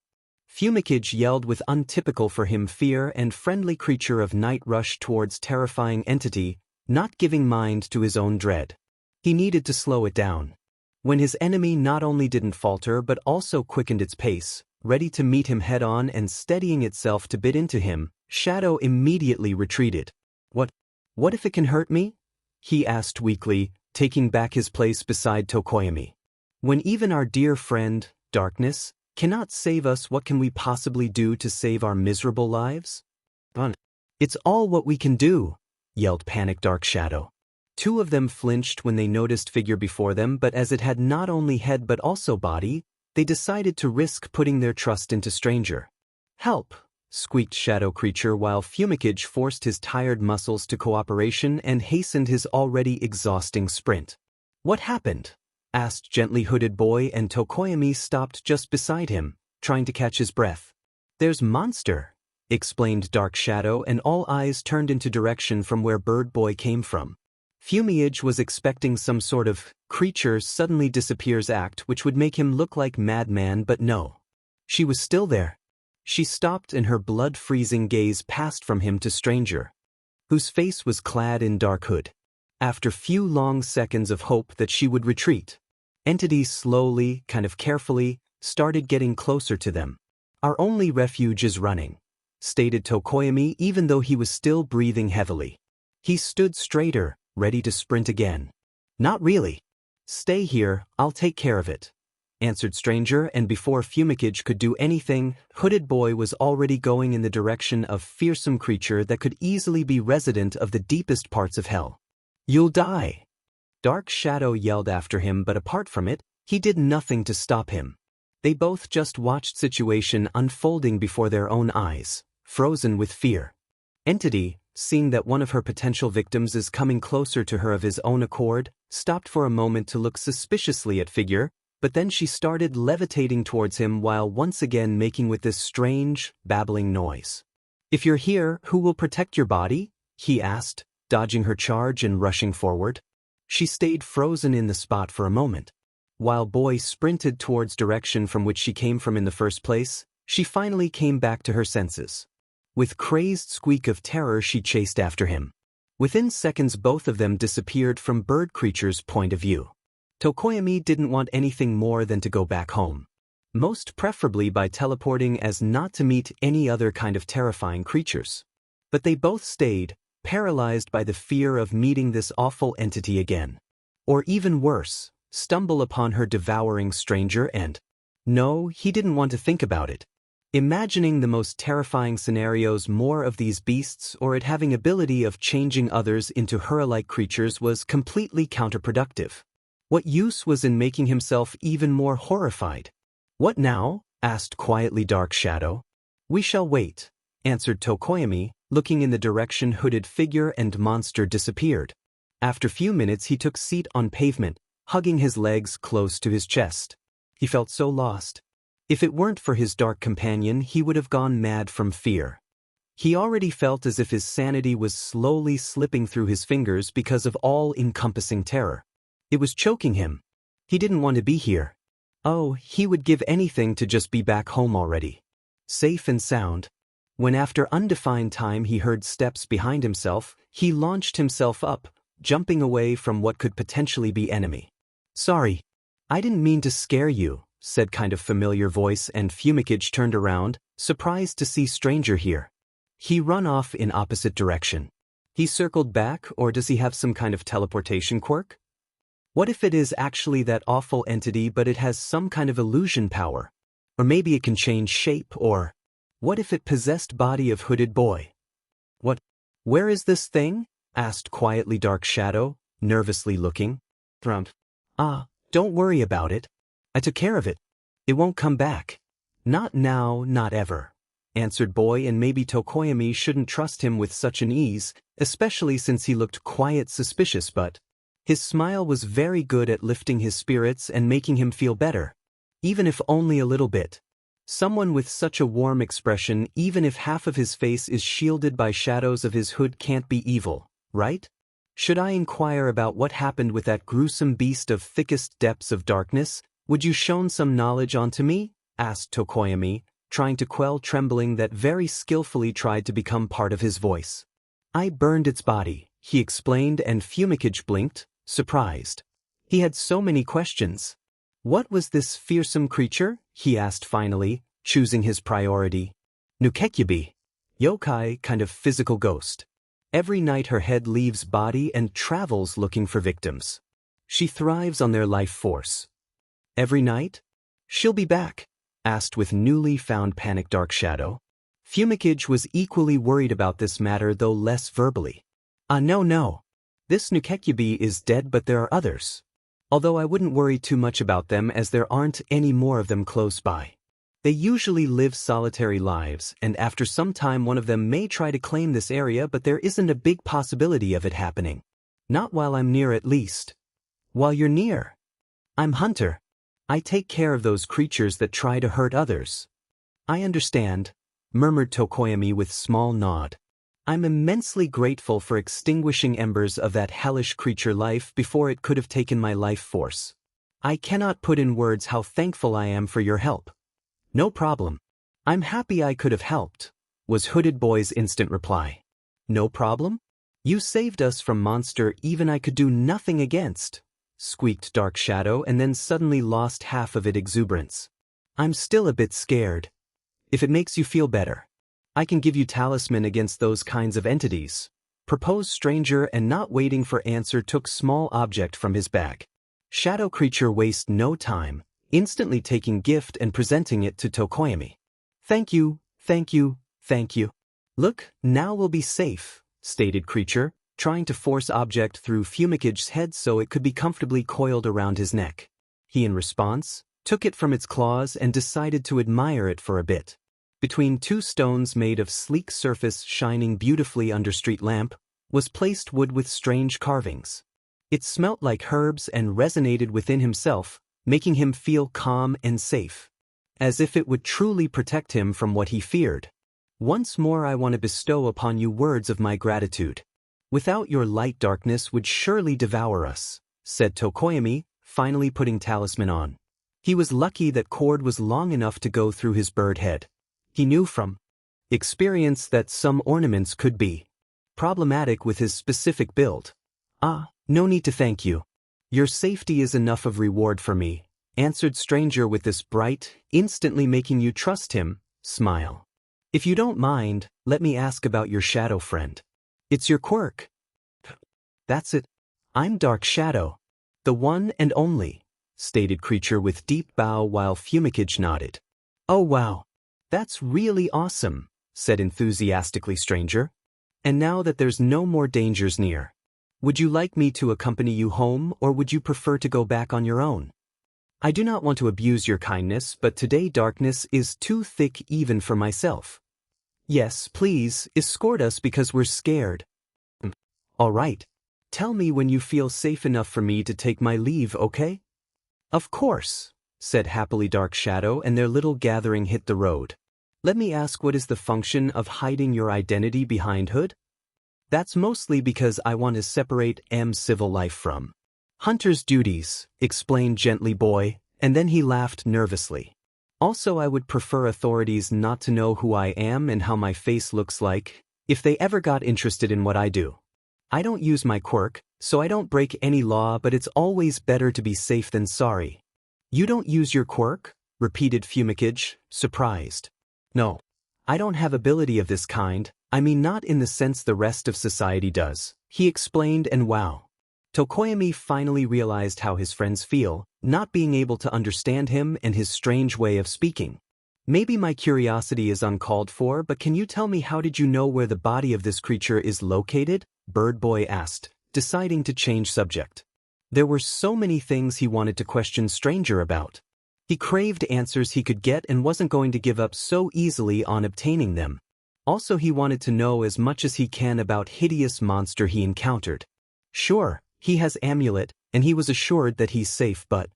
Fumikage yelled with untypical for him fear, and friendly creature of night rushed towards terrifying entity, not giving mind to his own dread. He needed to slow it down. When his enemy not only didn't falter but also quickened its pace, ready to meet him head-on and steadying itself to bit into him, Shadow immediately retreated. What if it can hurt me? He asked weakly, taking back his place beside Tokoyami. When even our dear friend, Darkness, cannot save us, what can we possibly do to save our miserable lives? It's all what we can do, yelled panicked Dark Shadow. Two of them flinched when they noticed figure before them, but as it had not only head but also body, they decided to risk putting their trust into stranger. Help! squeaked Shadow Creature while Fumikage forced his tired muscles to cooperation and hastened his already exhausting sprint. What happened? Asked Gently Hooded Boy, and Tokoyami stopped just beside him, trying to catch his breath. There's monster, explained Dark Shadow, and all eyes turned into direction from where Bird Boy came from. Fumikage was expecting some sort of creature suddenly disappears act which would make him look like Madman, but no. She was still there. She stopped and her blood-freezing gaze passed from him to Stranger, whose face was clad in dark hood. After few long seconds of hope that she would retreat, Entity slowly, kind of carefully, started getting closer to them. Our only refuge is running, stated Tokoyami even though he was still breathing heavily. He stood straighter, ready to sprint again. Not really. Stay here, I'll take care of it, answered Stranger, and before Fumikage could do anything, Hooded Boy was already going in the direction of fearsome creature that could easily be resident of the deepest parts of hell. You'll die. Dark Shadow yelled after him, but apart from it, he did nothing to stop him. They both just watched situation unfolding before their own eyes, frozen with fear. Entity, seeing that one of her potential victims is coming closer to her of his own accord, stopped for a moment to look suspiciously at Figure, but then she started levitating towards him while once again making with this strange, babbling noise. If you're here, who will protect your body? He asked, dodging her charge and rushing forward. She stayed frozen in the spot for a moment. While Boy sprinted towards direction from which she came from in the first place, she finally came back to her senses. With crazed squeak of terror she chased after him. Within seconds both of them disappeared from Bird Creature's point of view. Tokoyami didn't want anything more than to go back home. Most preferably by teleporting as not to meet any other kind of terrifying creatures. But they both stayed, paralyzed by the fear of meeting this awful entity again. Or even worse, stumble upon her devouring stranger and... No, he didn't want to think about it. Imagining the most terrifying scenarios, more of these beasts or it having ability of changing others into her-like creatures was completely counterproductive. What use was in making himself even more horrified? What now? Asked quietly Dark Shadow. We shall wait, answered Tokoyami, looking in the direction Hooded Figure and monster disappeared. After few minutes he took seat on pavement, hugging his legs close to his chest. He felt so lost. If it weren't for his dark companion, he would have gone mad from fear. He already felt as if his sanity was slowly slipping through his fingers because of all-encompassing terror. It was choking him. He didn't want to be here. Oh, he would give anything to just be back home already. Safe and sound. When after undefined time he heard steps behind himself, he launched himself up, jumping away from what could potentially be enemy. Sorry. I didn't mean to scare you, said kind of familiar voice, and Fumikage turned around, surprised to see Stranger here. He run off in opposite direction. He circled back, or does he have some kind of teleportation quirk? What if it is actually that awful entity but it has some kind of illusion power? Or maybe it can change shape, or... What if it possessed body of Hooded Boy? What? Where is this thing? Asked quietly Dark Shadow, nervously looking. Don't worry about it. I took care of it. It won't come back. Not now, not ever, answered Boy, and maybe Tokoyami shouldn't trust him with such an ease, especially since he looked quiet suspicious, but his smile was very good at lifting his spirits and making him feel better, even if only a little bit. Someone with such a warm expression, even if half of his face is shielded by shadows of his hood, can't be evil, right? Should I inquire about what happened with that gruesome beast of thickest depths of darkness? Would you shown some knowledge onto me? Asked Tokoyami, trying to quell trembling that very skillfully tried to become part of his voice. I burned its body, he explained, and Fumikage blinked, surprised. He had so many questions. What was this fearsome creature? He asked finally, choosing his priority. Nukekyubi. Yokai, kind of physical ghost. Every night her head leaves body and travels looking for victims. She thrives on their life force. Every night? She'll be back? Asked with newly found panic Dark Shadow. Fumikage was equally worried about this matter, though less verbally. No. This Nukekyubi is dead, but there are others. Although I wouldn't worry too much about them as there aren't any more of them close by. They usually live solitary lives, and after some time one of them may try to claim this area, but there isn't a big possibility of it happening. Not while I'm near, at least. While you're near. I'm Hunter. I take care of those creatures that try to hurt others. I understand, murmured Tokoyami with small nod. I'm immensely grateful for extinguishing embers of that hellish creature life before it could have taken my life force. I cannot put in words how thankful I am for your help. No problem. I'm happy I could have helped, was Hooded Boy's instant reply. No problem? You saved us from monster even I could do nothing against, squeaked Dark Shadow and then suddenly lost half of its exuberance. I'm still a bit scared. If it makes you feel better, I can give you talisman against those kinds of entities, proposed Stranger, and not waiting for answer took small object from his bag. Shadow creature waste no time, instantly taking gift and presenting it to Tokoyami. Thank you, thank you, thank you. Look, now we'll be safe, stated creature, trying to force object through Fumicage's head so it could be comfortably coiled around his neck. He, in response, took it from its claws and decided to admire it for a bit. Between two stones made of sleek surface shining beautifully under street lamp, was placed wood with strange carvings. It smelt like herbs and resonated within himself, making him feel calm and safe, as if it would truly protect him from what he feared. Once more I want to bestow upon you words of my gratitude. Without your light darkness would surely devour us, said Tokoyami, finally putting talisman on. He was lucky that cord was long enough to go through his bird head. He knew from experience that some ornaments could be problematic with his specific build. No need to thank you. Your safety is enough of reward for me, answered Stranger with this bright, instantly making you trust him, smile. If you don't mind, let me ask about your shadow friend. It's your quirk. That's it. I'm Dark Shadow. The one and only, stated creature with deep bow while Fumicage nodded. Oh wow. That's really awesome, said enthusiastically Stranger. And now that there's no more dangers near, would you like me to accompany you home or would you prefer to go back on your own? I do not want to abuse your kindness, but today darkness is too thick even for myself. Yes, please, escort us because we're scared. All right. Tell me when you feel safe enough for me to take my leave, okay? Of course, said happily Dark Shadow, and their little gathering hit the road. Let me ask, what is the function of hiding your identity behind Hood? That's mostly because I want to separate civil life from Hunter's duties, explained gently Boy, and then he laughed nervously. Also, I would prefer authorities not to know who I am and how my face looks like, if they ever got interested in what I do. I don't use my quirk, so I don't break any law, but it's always better to be safe than sorry. You don't use your quirk? Repeated Fumicage, surprised. No. I don't have ability of this kind, I mean not in the sense the rest of society does, he explained, and wow. Tokoyami finally realized how his friends feel, not being able to understand him and his strange way of speaking. Maybe my curiosity is uncalled for, but can you tell me how did you know where the body of this creature is located? Bird Boy asked, deciding to change subject. There were so many things he wanted to question Stranger about. He craved answers he could get and wasn't going to give up so easily on obtaining them. Also, he wanted to know as much as he can about hideous monster he encountered. Sure, he has amulet, and he was assured that he's safe, but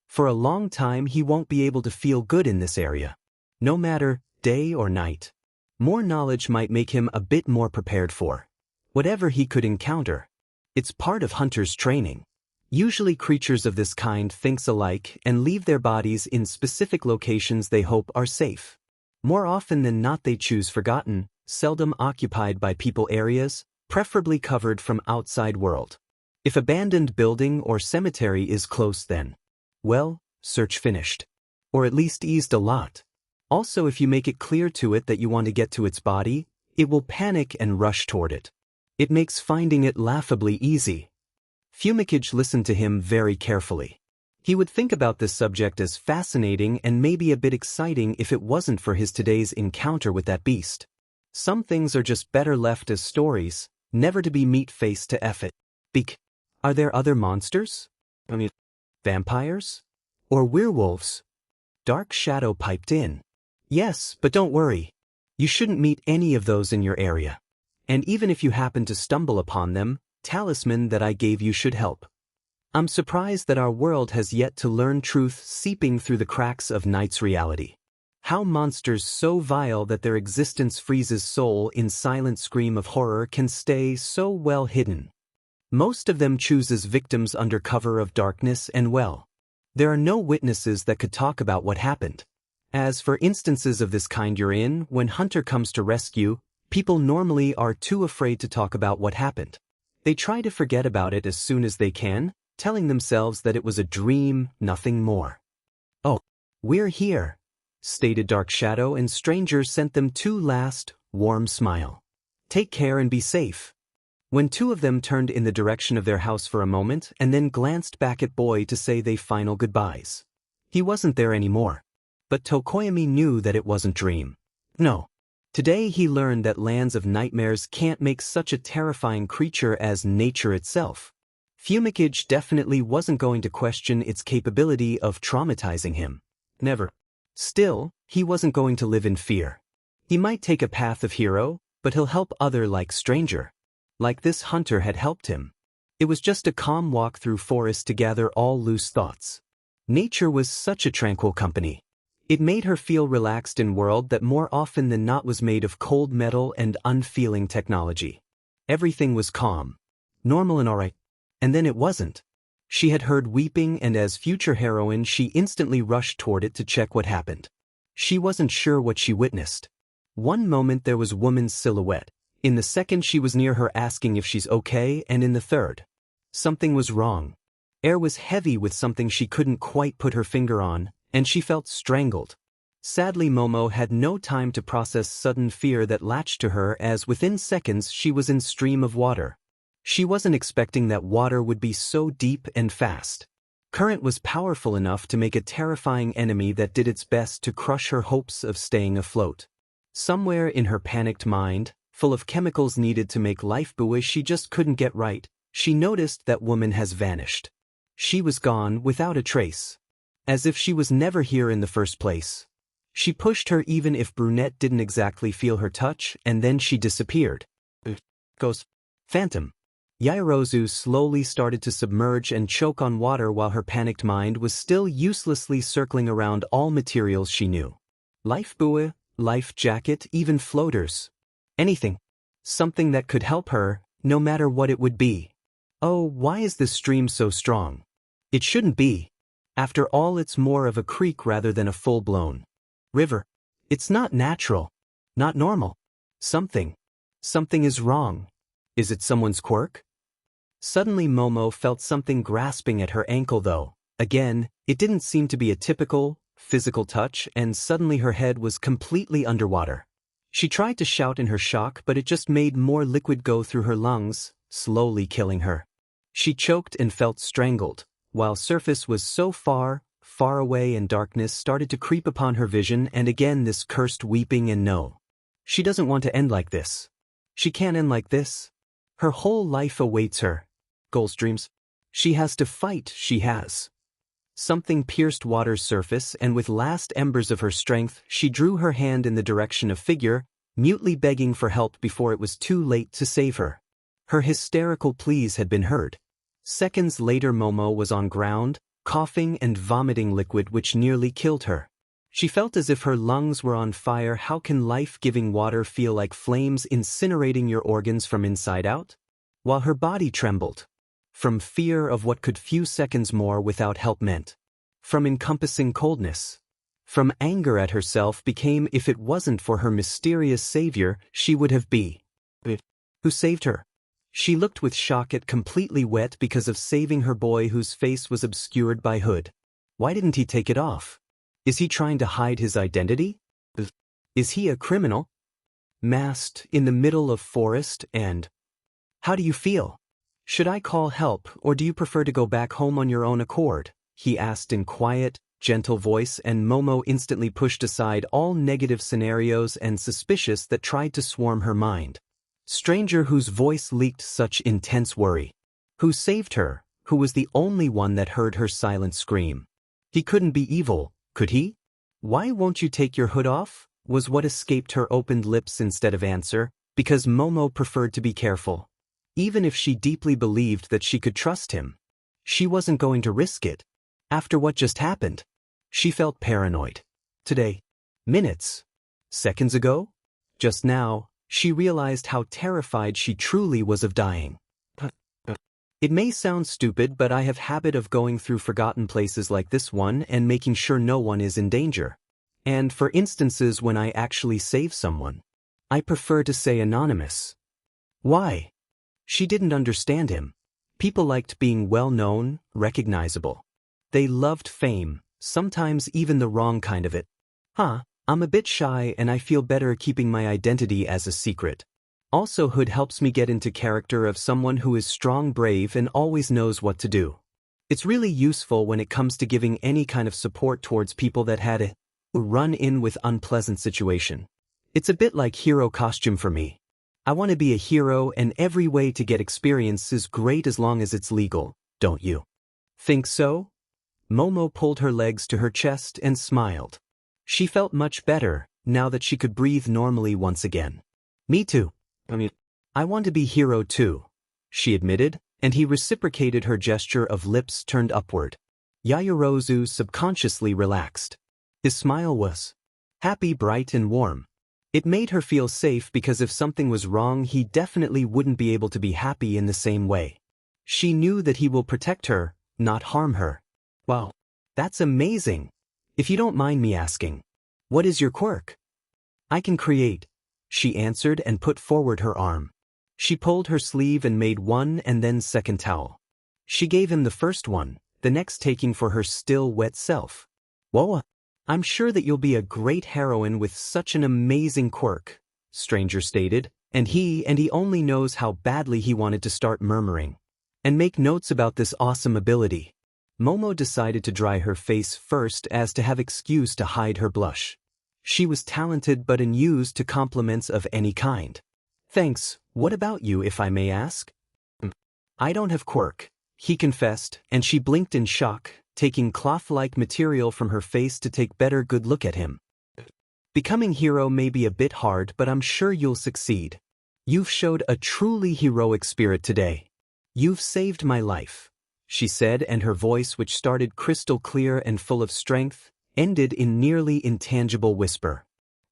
for a long time he won't be able to feel good in this area. No matter, day or night. More knowledge might make him a bit more prepared for whatever he could encounter. It's part of Hunter's training. Usually creatures of this kind think alike and leave their bodies in specific locations they hope are safe. More often than not they choose forgotten, seldom occupied by people areas, preferably covered from outside world. If abandoned building or cemetery is close, then, well, search finished. Or at least eased a lot. Also, if you make it clear to it that you want to get to its body, it will panic and rush toward it. It makes finding it laughably easy. Fumicage listened to him very carefully. He would think about this subject as fascinating and maybe a bit exciting if it wasn't for his today's encounter with that beast. Some things are just better left as stories, never to be meat face to it. Are there other monsters? Vampires? Or werewolves? Dark Shadow piped in. Yes, but don't worry. You shouldn't meet any of those in your area. And even if you happen to stumble upon them, talisman that I gave you should help. I'm surprised that our world has yet to learn truth seeping through the cracks of night's reality. How monsters so vile that their existence freezes soul in silent scream of horror can stay so well hidden. Most of them chooses victims under cover of darkness and there are no witnesses that could talk about what happened. As for instances of this kind you're in, when Hunter comes to rescue, people normally are too afraid to talk about what happened. They try to forget about it as soon as they can, telling themselves that it was a dream, nothing more. Oh, we're here, stated Dark Shadow, and Stranger sent them two last, warm smile. Take care and be safe. When two of them turned in the direction of their house for a moment and then glanced back at Boy to say their final goodbyes. He wasn't there anymore. But Tokoyami knew that it wasn't dream. No. Today he learned that lands of nightmares can't make such a terrifying creature as nature itself. Fumikage definitely wasn't going to question its capability of traumatizing him. Never. Still, he wasn't going to live in fear. He might take a path of hero, but he'll help other like Stranger. Like this Hunter had helped him. It was just a calm walk through forest to gather all loose thoughts. Nature was such a tranquil company. It made her feel relaxed in world that more often than not was made of cold metal and unfeeling technology. Everything was calm, normal and alright. And then it wasn't. She had heard weeping, and as future heroine she instantly rushed toward it to check what happened. She wasn't sure what she witnessed. One moment there was woman's silhouette. In the second she was near her asking if she's okay, and in the third, something was wrong. Air was heavy with something she couldn't quite put her finger on, and she felt strangled. Sadly, Momo had no time to process sudden fear that latched to her, as within seconds she was in stream of water. She wasn't expecting that water would be so deep and fast. Current was powerful enough to make a terrifying enemy that did its best to crush her hopes of staying afloat. Somewhere in her panicked mind, full of chemicals needed to make life buoy she just couldn't get right, she noticed that woman has vanished. She was gone without a trace. As if she was never here in the first place. She pushed her even if Brunette didn't exactly feel her touch, and then she disappeared. Goes. Phantom. Yaoyorozu slowly started to submerge and choke on water while her panicked mind was still uselessly circling around all materials she knew. Life buoy, life jacket, even floaters. Anything. Something that could help her, no matter what it would be. Oh, why is this stream so strong? It shouldn't be. After all, it's more of a creek rather than a full-blown river. It's not natural. Not normal. Something is wrong. Is it someone's quirk? Suddenly Momo felt something grasping at her ankle though. Again, it didn't seem to be a typical, physical touch, and suddenly her head was completely underwater. She tried to shout in her shock, but it just made more liquid go through her lungs, slowly killing her. She choked and felt strangled, while surface was so far, far away and darkness started to creep upon her vision, and again this cursed weeping. And no. She doesn't want to end like this. She can't end like this. Her whole life awaits her. Goals, dreams. She has to fight, she has. Something pierced water's surface, and with last embers of her strength, she drew her hand in the direction of figure, mutely begging for help before it was too late to save her. Her hysterical pleas had been heard. Seconds later Momo was on ground, coughing and vomiting liquid which nearly killed her. She felt as if her lungs were on fire. How can life-giving water feel like flames incinerating your organs from inside out? While her body trembled. From fear of what could few seconds more without help meant. From encompassing coldness. From anger at herself became if it wasn't for her mysterious savior, she would have been. Who saved her? She looked with shock at completely wet because of saving her boy whose face was obscured by hood. Why didn't he take it off? Is he trying to hide his identity? Is he a criminal? Masked in the middle of forest and... How do you feel? Should I call help, or do you prefer to go back home on your own accord? He asked in quiet, gentle voice, and Momo instantly pushed aside all negative scenarios and suspicious that tried to swarm her mind. Stranger whose voice leaked such intense worry. Who saved her, who was the only one that heard her silent scream. He couldn't be evil, could he? Why won't you take your hood off? Was what escaped her opened lips instead of answer, because Momo preferred to be careful. Even if she deeply believed that she could trust him, she wasn't going to risk it. After what just happened, she felt paranoid. Today, minutes, seconds ago, just now, she realized how terrified she truly was of dying. It may sound stupid, but I have habit of going through forgotten places like this one and making sure no one is in danger. And for instances when I actually save someone, I prefer to say anonymous. Why? She didn't understand him. People liked being well-known, recognizable. They loved fame, sometimes even the wrong kind of it. I'm a bit shy and I feel better keeping my identity as a secret. Also, hood helps me get into character of someone who is strong, brave, and always knows what to do. It's really useful when it comes to giving any kind of support towards people that had a run-in with unpleasant situation. It's a bit like hero costume for me. I want to be a hero, and every way to get experience is great as long as it's legal, don't you? Think so? Momo pulled her legs to her chest and smiled. She felt much better, now that she could breathe normally once again. Me too. I want to be hero too, she admitted, and he reciprocated her gesture of lips turned upward. Yaoyorozu subconsciously relaxed. His smile was happy, bright, and warm. It made her feel safe because if something was wrong, he definitely wouldn't be able to be happy in the same way. She knew that he will protect her, not harm her. Wow, that's amazing. If you don't mind me asking, what is your quirk? I can create, she answered and put forward her arm. She pulled her sleeve and made one and then second towel. She gave him the first one, the next taking for her still wet self. Whoa, I'm sure that you'll be a great heroine with such an amazing quirk, Stranger stated, and he only knows how badly he wanted to start murmuring and make notes about this awesome ability. Momo decided to dry her face first as to have excuse to hide her blush. She was talented but unused to compliments of any kind. Thanks, what about you if I may ask? I don't have quirk, he confessed, and she blinked in shock, taking cloth-like material from her face to take better good look at him. Becoming hero may be a bit hard, but I'm sure you'll succeed. You've showed a truly heroic spirit today. You've saved my life, she said, and her voice, which started crystal clear and full of strength, ended in nearly intangible whisper.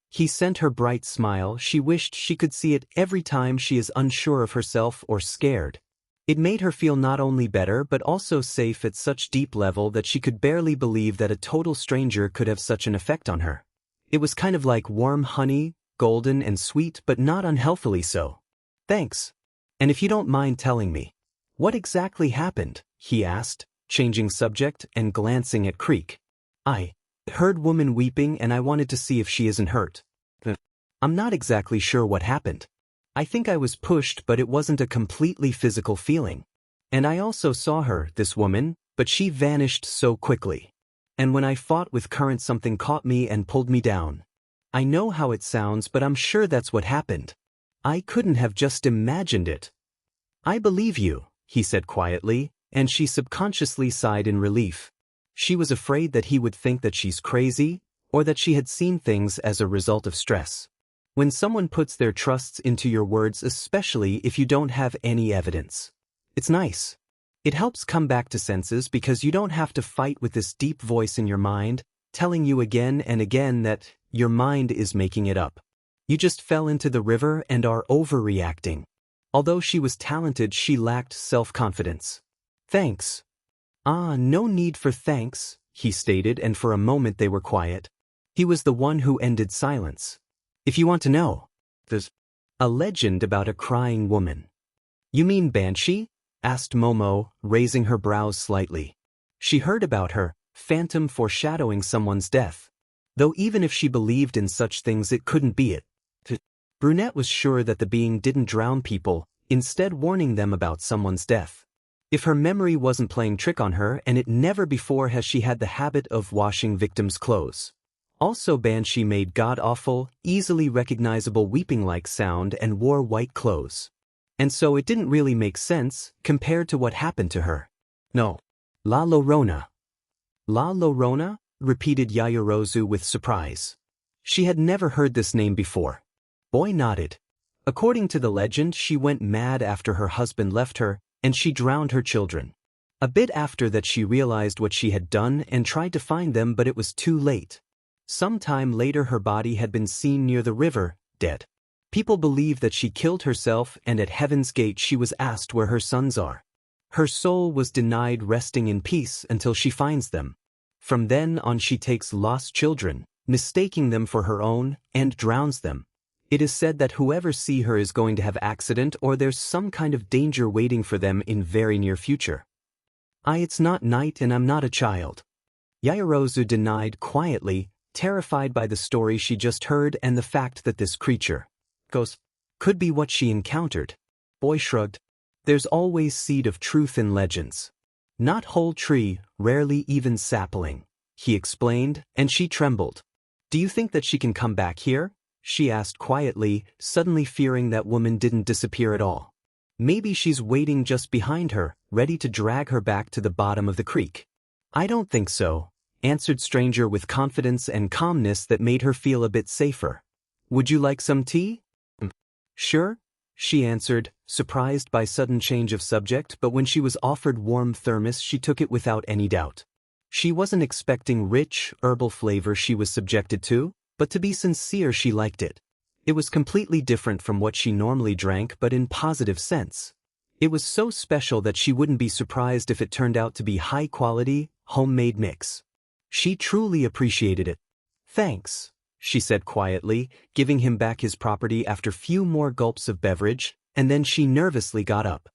He sent her bright smile. She wished she could see it every time she is unsure of herself or scared. It made her feel not only better but also safe at such deep level that she could barely believe that a total stranger could have such an effect on her. It was kind of like warm honey, golden and sweet, but not unhealthily so. Thanks. And if you don't mind telling me, what exactly happened? He asked, changing subject and glancing at Creek. I heard woman weeping and I wanted to see if she isn't hurt. I'm not exactly sure what happened. I think I was pushed, but it wasn't a completely physical feeling. And I also saw her, this woman, but she vanished so quickly. And when I fought with current, something caught me and pulled me down. I know how it sounds, but I'm sure that's what happened. I couldn't have just imagined it. I believe you, he said quietly, and she subconsciously sighed in relief. She was afraid that he would think that she's crazy, or that she had seen things as a result of stress. When someone puts their trusts into your words, especially if you don't have any evidence, it's nice. It helps come back to senses because you don't have to fight with this deep voice in your mind, telling you again and again that your mind is making it up. You just fell into the river and are overreacting. Although she was talented, she lacked self-confidence. Thanks. No need for thanks, he stated, and for a moment they were quiet. He was the one who ended silence. If you want to know, there's a legend about a crying woman. You mean Banshee? Asked Momo, raising her brows slightly. She heard about her, phantom foreshadowing someone's death. Though even if she believed in such things, it couldn't be it. Brunette was sure that the being didn't drown people, instead warning them about someone's death. If her memory wasn't playing trick on her, and it never before has she had the habit of washing victims' clothes. Also, Banshee made god-awful, easily recognizable weeping-like sound and wore white clothes. And so it didn't really make sense, compared to what happened to her. No. La Llorona. La Llorona? repeated Yayorozu with surprise. She had never heard this name before. Boy nodded. According to the legend, she went mad after her husband left her, and she drowned her children. A bit after that she realized what she had done and tried to find them, but it was too late. Some time later her body had been seen near the river, dead. People believe that she killed herself, and at Heaven's Gate she was asked where her sons are. Her soul was denied resting in peace until she finds them. From then on she takes lost children, mistaking them for her own, and drowns them. It is said that whoever see her is going to have accident or there's some kind of danger waiting for them in very near future. It's not night and I'm not a child. Yayorozu denied quietly, terrified by the story she just heard and the fact that this creature, ghost, could be what she encountered. Boy shrugged. There's always seed of truth in legends. Not whole tree, rarely even sapling, he explained, and she trembled. Do you think that she can come back here? She asked quietly, suddenly fearing that woman didn't disappear at all. Maybe she's waiting just behind her, ready to drag her back to the bottom of the creek. I don't think so, answered Stranger with confidence and calmness that made her feel a bit safer. Would you like some tea? Sure, she answered, surprised by sudden change of subject, but when she was offered warm thermos she took it without any doubt. She wasn't expecting rich, herbal flavor she was subjected to, but to be sincere she liked it. It was completely different from what she normally drank, but in positive sense. It was so special that she wouldn't be surprised if it turned out to be high-quality, homemade mix. She truly appreciated it. Thanks, she said quietly, giving him back his property after few more gulps of beverage, and then she nervously got up.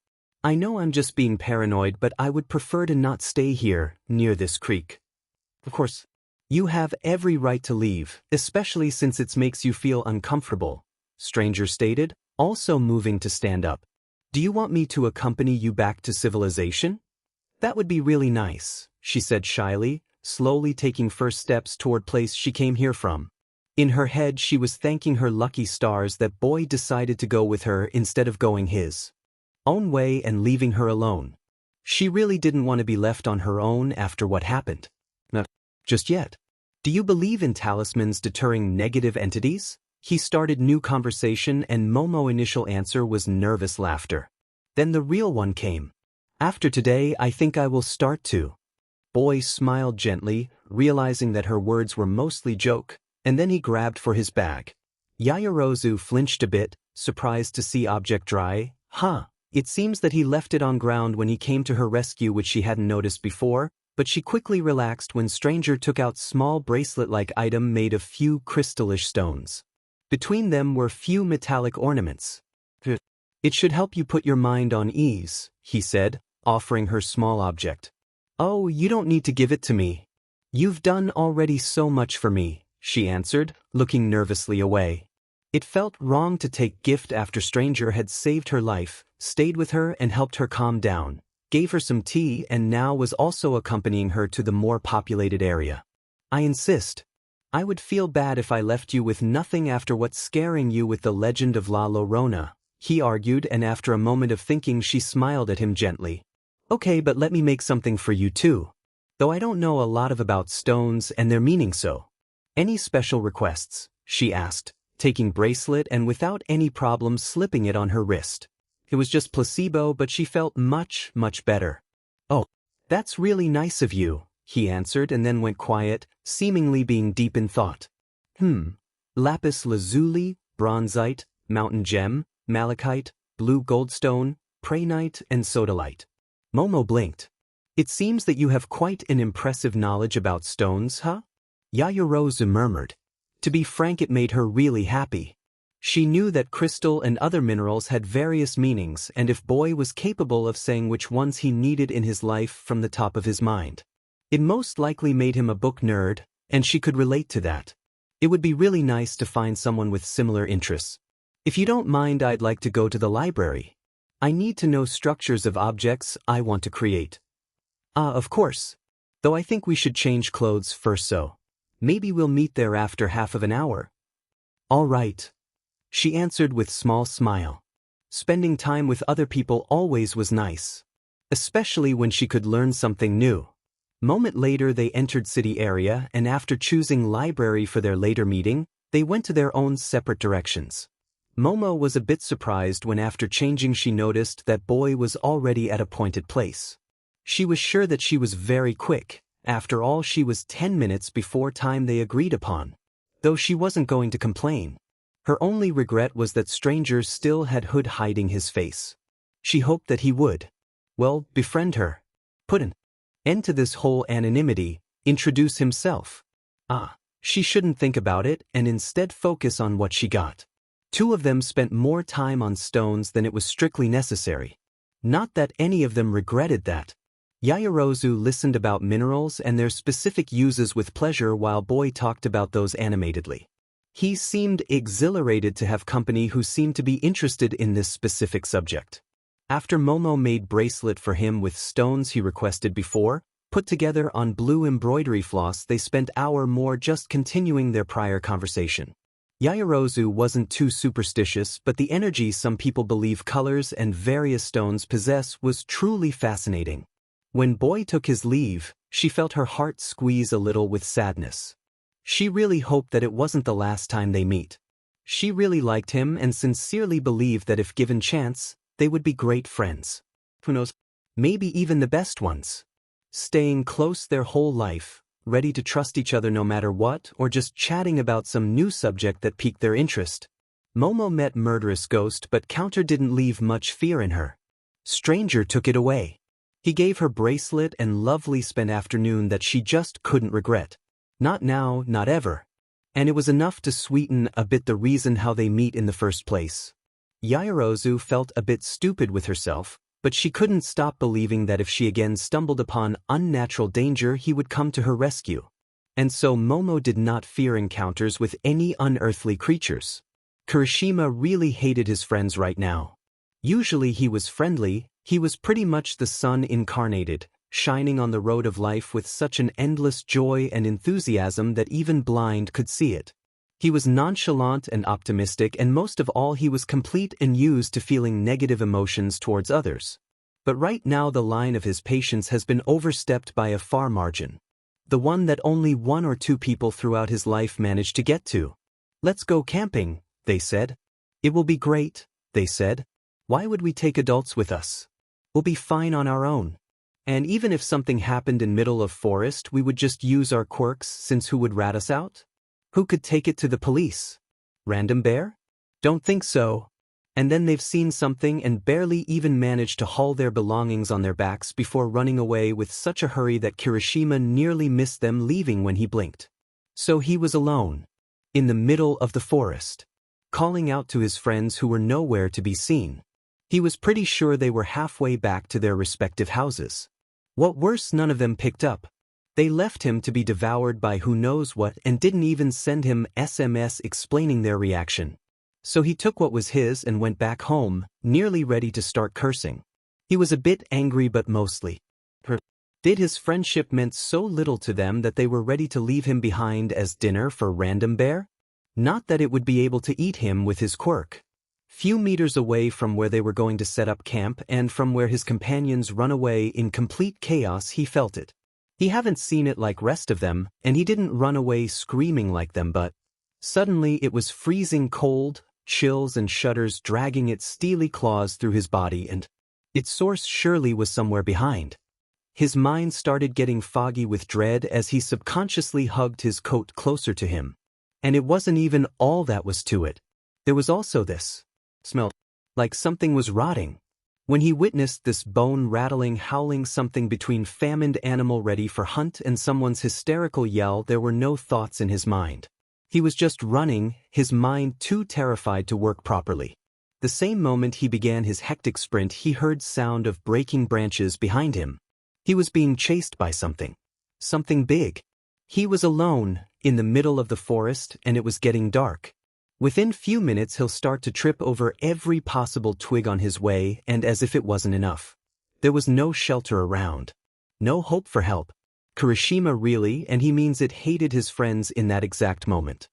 I know I'm just being paranoid, but I would prefer to not stay here, near this creek. Of course, you have every right to leave, especially since it makes you feel uncomfortable, Stranger stated, also moving to stand up. Do you want me to accompany you back to civilization? That would be really nice, she said shyly, slowly taking first steps toward place she came here from. In her head she was thanking her lucky stars that Boy decided to go with her instead of going his own way and leaving her alone. She really didn't want to be left on her own after what happened. Not just yet. Do you believe in talismans deterring negative entities? He started new conversation and Momo's initial answer was nervous laughter. Then the real one came. After today I think I will start to. Boy smiled gently, realizing that her words were mostly joke, and then he grabbed for his bag. Yayorozu flinched a bit, surprised to see object dry. It seems that he left it on ground when he came to her rescue, which she hadn't noticed before, but she quickly relaxed when Stranger took out small bracelet-like item made of few crystallish stones. Between them were few metallic ornaments. It should help you put your mind on ease, he said, offering her small object. Oh, you don't need to give it to me. You've done already so much for me, she answered, looking nervously away. It felt wrong to take gift after Stranger had saved her life, stayed with her and helped her calm down, gave her some tea and now was also accompanying her to the more populated area. I insist. I would feel bad if I left you with nothing after what's scaring you with the legend of La Llorona, he argued, and after a moment of thinking she smiled at him gently. Okay, but let me make something for you too. Though I don't know a lot about stones and their meaning, so. Any special requests? She asked, taking bracelet and without any problem slipping it on her wrist. It was just placebo, but she felt much, much better. Oh, that's really nice of you, he answered and then went quiet, seemingly being deep in thought. Lapis lazuli, bronzite, mountain gem, malachite, blue goldstone, praenite and sodalite. Momo blinked. It seems that you have quite an impressive knowledge about stones, huh? Yayorozu murmured. To be frank, it made her really happy. She knew that crystal and other minerals had various meanings, and if Boy was capable of saying which ones he needed in his life from the top of his mind, it most likely made him a book nerd, and she could relate to that. It would be really nice to find someone with similar interests. If you don't mind, I'd like to go to the library. I need to know structures of objects I want to create. Of course. Though I think we should change clothes first, so maybe we'll meet there after half of an hour. All right, she answered with small smile. Spending time with other people always was nice, especially when she could learn something new. Moment later they entered city area, and after choosing library for their later meeting, they went to their own separate directions. Momo was a bit surprised when after changing she noticed that boy was already at appointed place. She was sure that she was very quick. After all, she was 10 minutes before time they agreed upon. Though she wasn't going to complain. Her only regret was that strangers still had Hood hiding his face. She hoped that he would, well, befriend her. Put an end to this whole anonymity, introduce himself. She shouldn't think about it and instead focus on what she got. Two of them spent more time on stones than it was strictly necessary. Not that any of them regretted that. Yaoyorozu listened about minerals and their specific uses with pleasure while Boy talked about those animatedly. He seemed exhilarated to have company who seemed to be interested in this specific subject. After Momo made bracelet for him with stones he requested before, put together on blue embroidery floss, they spent hour more just continuing their prior conversation. Yaoyorozu wasn't too superstitious, but the energy some people believe colors and various stones possess was truly fascinating. When Boy took his leave, she felt her heart squeeze a little with sadness. She really hoped that it wasn't the last time they meet. She really liked him and sincerely believed that if given chance, they would be great friends. Who knows? Maybe even the best ones. Staying close their whole life, ready to trust each other no matter what, or just chatting about some new subject that piqued their interest. Momo met murderous ghost, but Counter didn't leave much fear in her. Stranger took it away. He gave her bracelet and lovely spent afternoon that she just couldn't regret. Not now, not ever. And it was enough to sweeten a bit the reason how they meet in the first place. Yaoyorozu felt a bit stupid with herself, but she couldn't stop believing that if she again stumbled upon unnatural danger he would come to her rescue. And so Momo did not fear encounters with any unearthly creatures. Kirishima really hated his friends right now. Usually he was friendly, he was pretty much the sun incarnated, shining on the road of life with such an endless joy and enthusiasm that even blind could see it. He was nonchalant and optimistic, and most of all he was complete and used to feeling negative emotions towards others. But right now the line of his patience has been overstepped by a far margin. The one that only one or two people throughout his life managed to get to. "Let's go camping," they said. "It will be great," they said. "Why would we take adults with us? We'll be fine on our own. And even if something happened in middle of forest, we would just use our quirks, since who would rat us out? Who could take it to the police? Random bear? Don't think so." And then they've seen something and barely even managed to haul their belongings on their backs before running away with such a hurry that Kirishima nearly missed them leaving when he blinked. So he was alone, in the middle of the forest, calling out to his friends who were nowhere to be seen. He was pretty sure they were halfway back to their respective houses. What worse, none of them picked up. They left him to be devoured by who knows what and didn't even send him SMS explaining their reaction. So he took what was his and went back home, nearly ready to start cursing. He was a bit angry, but mostly did his friendship meant so little to them that they were ready to leave him behind as dinner for Random Bear? Not that it would be able to eat him with his quirk. Few meters away from where they were going to set up camp and from where his companions run away in complete chaos, he felt it. He haven't seen it like rest of them, and he didn't run away screaming like them, but suddenly it was freezing cold, chills and shudders dragging its steely claws through his body, and its source surely was somewhere behind. His mind started getting foggy with dread as he subconsciously hugged his coat closer to him. And it wasn't even all that was to it. There was also this smell, like something was rotting. When he witnessed this bone-rattling, howling something between famined animal ready for hunt and someone's hysterical yell, there were no thoughts in his mind. He was just running, his mind too terrified to work properly. The same moment he began his hectic sprint, he heard sound of breaking branches behind him. He was being chased by something. Something big. He was alone, in the middle of the forest, and it was getting dark. Within few minutes he'll start to trip over every possible twig on his way, and as if it wasn't enough. There was no shelter around. No hope for help. Kirishima really, and he means it, hated his friends in that exact moment.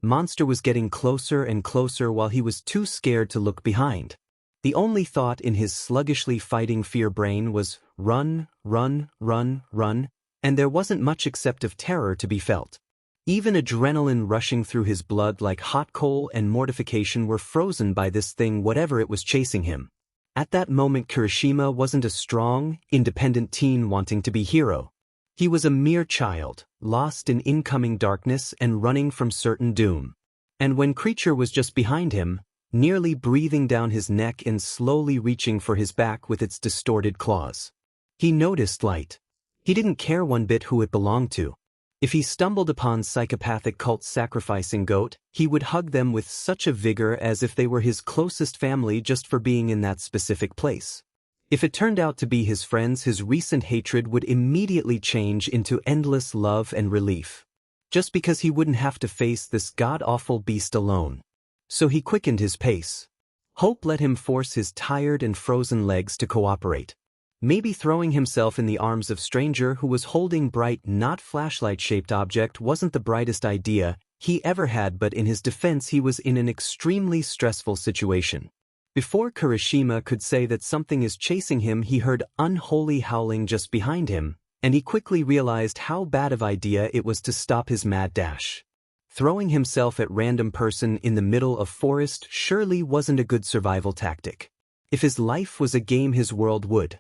Monster was getting closer and closer while he was too scared to look behind. The only thought in his sluggishly fighting fear brain was, run, run, run, run, and there wasn't much except of terror to be felt. Even adrenaline rushing through his blood like hot coal and mortification were frozen by this thing, whatever it was chasing him. At that moment, Kirishima wasn't a strong, independent teen wanting to be hero. He was a mere child, lost in incoming darkness and running from certain doom. And when Creature was just behind him, nearly breathing down his neck and slowly reaching for his back with its distorted claws, he noticed light. He didn't care one bit who it belonged to. If he stumbled upon psychopathic cults sacrificing goat, he would hug them with such a vigor as if they were his closest family just for being in that specific place. If it turned out to be his friends, his recent hatred would immediately change into endless love and relief. Just because he wouldn't have to face this god-awful beast alone. So he quickened his pace. Hope let him force his tired and frozen legs to cooperate. Maybe throwing himself in the arms of stranger who was holding bright, not flashlight-shaped object wasn't the brightest idea he ever had, but in his defense he was in an extremely stressful situation. Before Kirishima could say that something is chasing him, he heard unholy howling just behind him, and he quickly realized how bad of idea it was to stop his mad dash. Throwing himself at random person in the middle of forest surely wasn't a good survival tactic. If his life was a game, his world would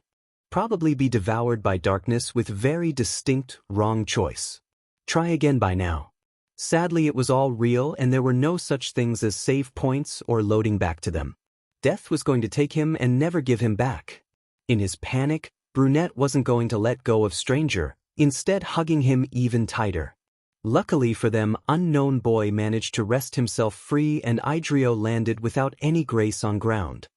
probably be devoured by darkness with very distinct, wrong choice. Try again by now. Sadly, it was all real and there were no such things as save points or loading back to them. Death was going to take him and never give him back. In his panic, Brunette wasn't going to let go of stranger, instead hugging him even tighter. Luckily for them, unknown boy managed to wrest himself free and Idrio landed without any grace on ground.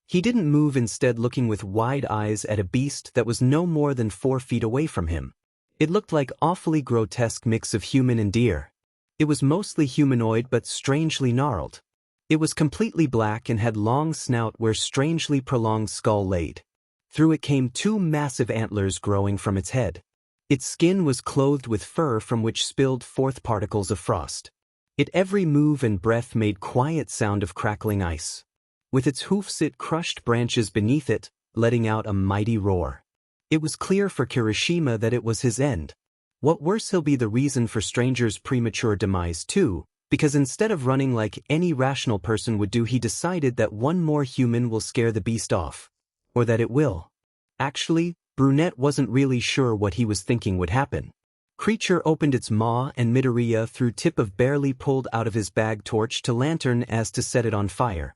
He didn't move, instead looking with wide eyes at a beast that was no more than 4 feet away from him. It looked like awfully grotesque mix of human and deer. It was mostly humanoid but strangely gnarled. It was completely black and had long snout where strangely prolonged skull laid. Through it came 2 massive antlers growing from its head. Its skin was clothed with fur from which spilled forth particles of frost. It every move and breath made quiet sound of crackling ice. With its hoofs it crushed branches beneath it, letting out a mighty roar. It was clear for Kirishima that it was his end. What worse, he'll be the reason for stranger's premature demise too, because instead of running like any rational person would do, he decided that one more human will scare the beast off. Or that it will. Actually, Brunette wasn't really sure what he was thinking would happen. Creature opened its maw and Midoriya threw tip of barely pulled out of his bag torch to lantern as to set it on fire.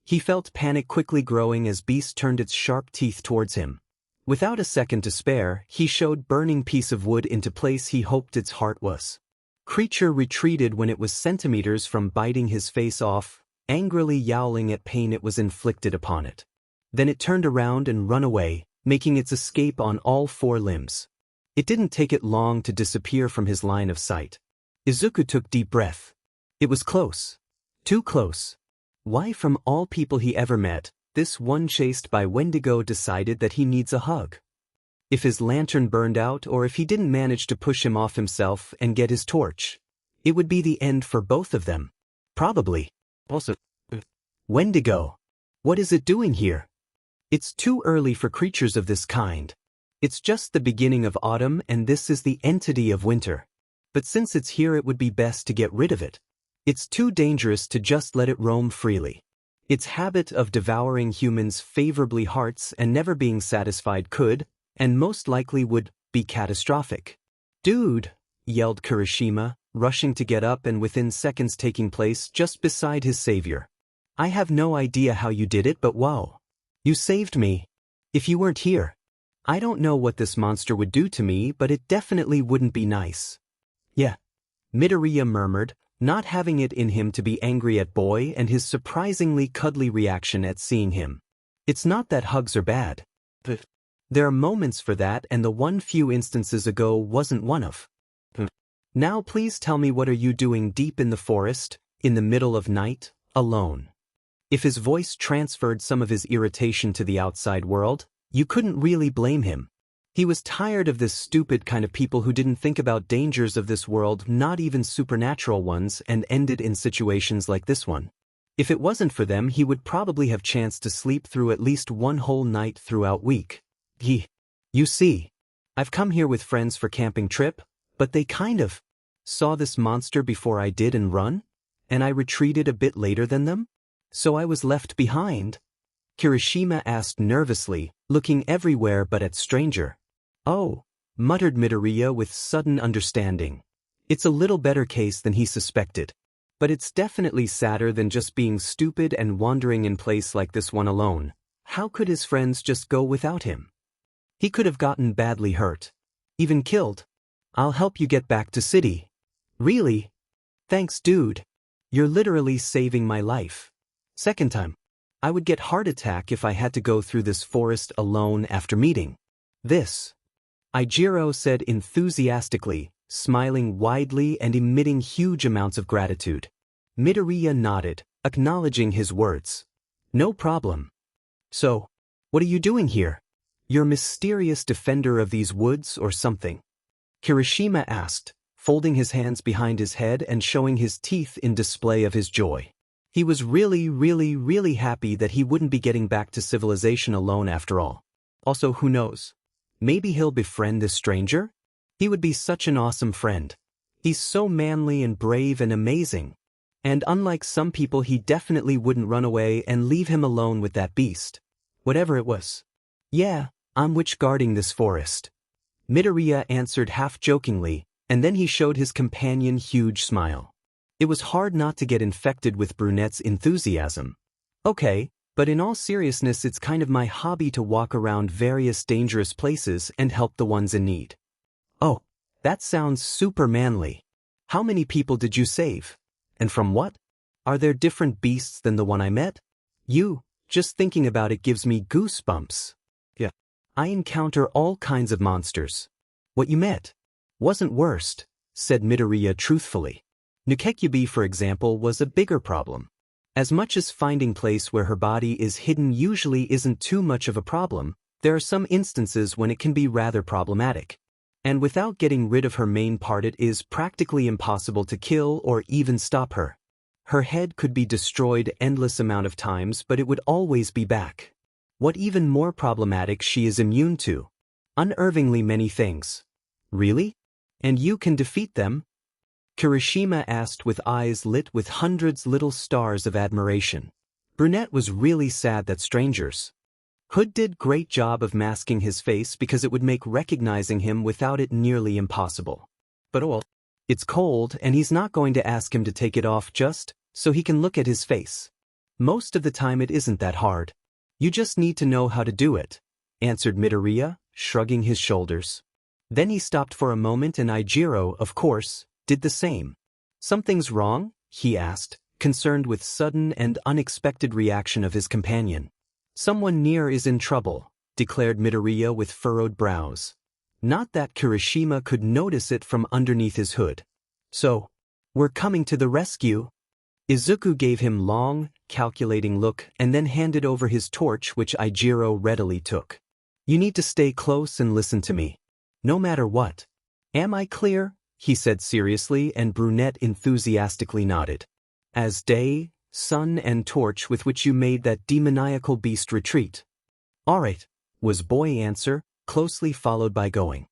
He felt panic quickly growing as beast turned its sharp teeth towards him. Without a second to spare, he showed burning piece of wood into place he hoped its heart was. Creature retreated when it was centimeters from biting his face off, angrily yowling at pain it was inflicted upon it. Then it turned around and ran away, making its escape on all 4 limbs. It didn't take it long to disappear from his line of sight. Izuku took deep breath. It was close. Too close. Why, from all people he ever met, this one chased by Wendigo decided that he needs a hug. If his lantern burned out or if he didn't manage to push him off himself and get his torch, it would be the end for both of them. Probably. Also, Wendigo. What is it doing here? It's too early for creatures of this kind. It's just the beginning of autumn and this is the entity of winter. But since it's here, it would be best to get rid of it. It's too dangerous to just let it roam freely. Its habit of devouring humans' favorably hearts and never being satisfied could, and most likely would, be catastrophic. Dude, yelled Kirishima, rushing to get up and within seconds taking place just beside his savior. I have no idea how you did it, but wow. You saved me. If you weren't here, I don't know what this monster would do to me, but it definitely wouldn't be nice. Yeah. Midoriya murmured, not having it in him to be angry at boy and his surprisingly cuddly reaction at seeing him. It's not that hugs are bad. There are moments for that, and the one few instances ago wasn't one of. Now please tell me, what are you doing deep in the forest, in the middle of night, alone? If his voice transferred some of his irritation to the outside world, you couldn't really blame him. He was tired of this stupid kind of people who didn't think about dangers of this world, not even supernatural ones, and ended in situations like this one. If it wasn't for them, he would probably have chance to sleep through at least one whole night throughout week. You see, I've come here with friends for camping trip, but they kind of saw this monster before I did and run, and I retreated a bit later than them, so I was left behind. Kirishima asked nervously, looking everywhere but at stranger. Oh, muttered Midoriya with sudden understanding. It's a little better case than he suspected. But it's definitely sadder than just being stupid and wandering in place like this one alone. How could his friends just go without him? He could have gotten badly hurt. Even killed. I'll help you get back to city. Really? Thanks, dude. You're literally saving my life. Second time. I would get heart attack if I had to go through this forest alone after meeting this. Ijiro said enthusiastically, smiling widely and emitting huge amounts of gratitude. Midoriya nodded, acknowledging his words. No problem. So, what are you doing here? You're mysterious defender of these woods or something? Kirishima asked, folding his hands behind his head and showing his teeth in display of his joy. He was really happy that he wouldn't be getting back to civilization alone after all. Also, who knows? Maybe he'll befriend this stranger? He would be such an awesome friend. He's so manly and brave and amazing. And unlike some people, he definitely wouldn't run away and leave him alone with that beast. Whatever it was. Yeah, I'm witch guarding this forest. Midoriya answered half-jokingly, and then he showed his companion huge smile. It was hard not to get infected with Brunette's enthusiasm. Okay, but in all seriousness, it's kind of my hobby to walk around various dangerous places and help the ones in need. Oh, that sounds super manly. How many people did you save? And from what? Are there different beasts than the one I met? Just thinking about it gives me goosebumps. Yeah. I encounter all kinds of monsters. What you met wasn't worst, said Midoriya truthfully. Nukekyubi, for example, was a bigger problem. As much as finding place where her body is hidden usually isn't too much of a problem, there are some instances when it can be rather problematic. And without getting rid of her main part, it is practically impossible to kill or even stop her. Her head could be destroyed endless amount of times, but it would always be back. What even more problematic, she is immune to unnervingly many things. Really? And you can defeat them? Kirishima asked with eyes lit with hundreds little stars of admiration. Brunette was really sad that strangers. Hood did great job of masking his face because it would make recognizing him without it nearly impossible. But it's cold and he's not going to ask him to take it off just so he can look at his face. Most of the time it isn't that hard. You just need to know how to do it, answered Midoriya, shrugging his shoulders. Then he stopped for a moment and Ijiro, of course, did the same. Something's wrong? He asked, concerned with sudden and unexpected reaction of his companion. Someone near is in trouble, declared Midoriya with furrowed brows. Not that Kirishima could notice it from underneath his hood. So, we're coming to the rescue. Izuku gave him long, calculating look and then handed over his torch, which Ijiro readily took. You need to stay close and listen to me. No matter what. Am I clear? He said seriously, and Brunette enthusiastically nodded. As day, sun and torch with which you made that demoniacal beast retreat. All right, was boy answer, closely followed by going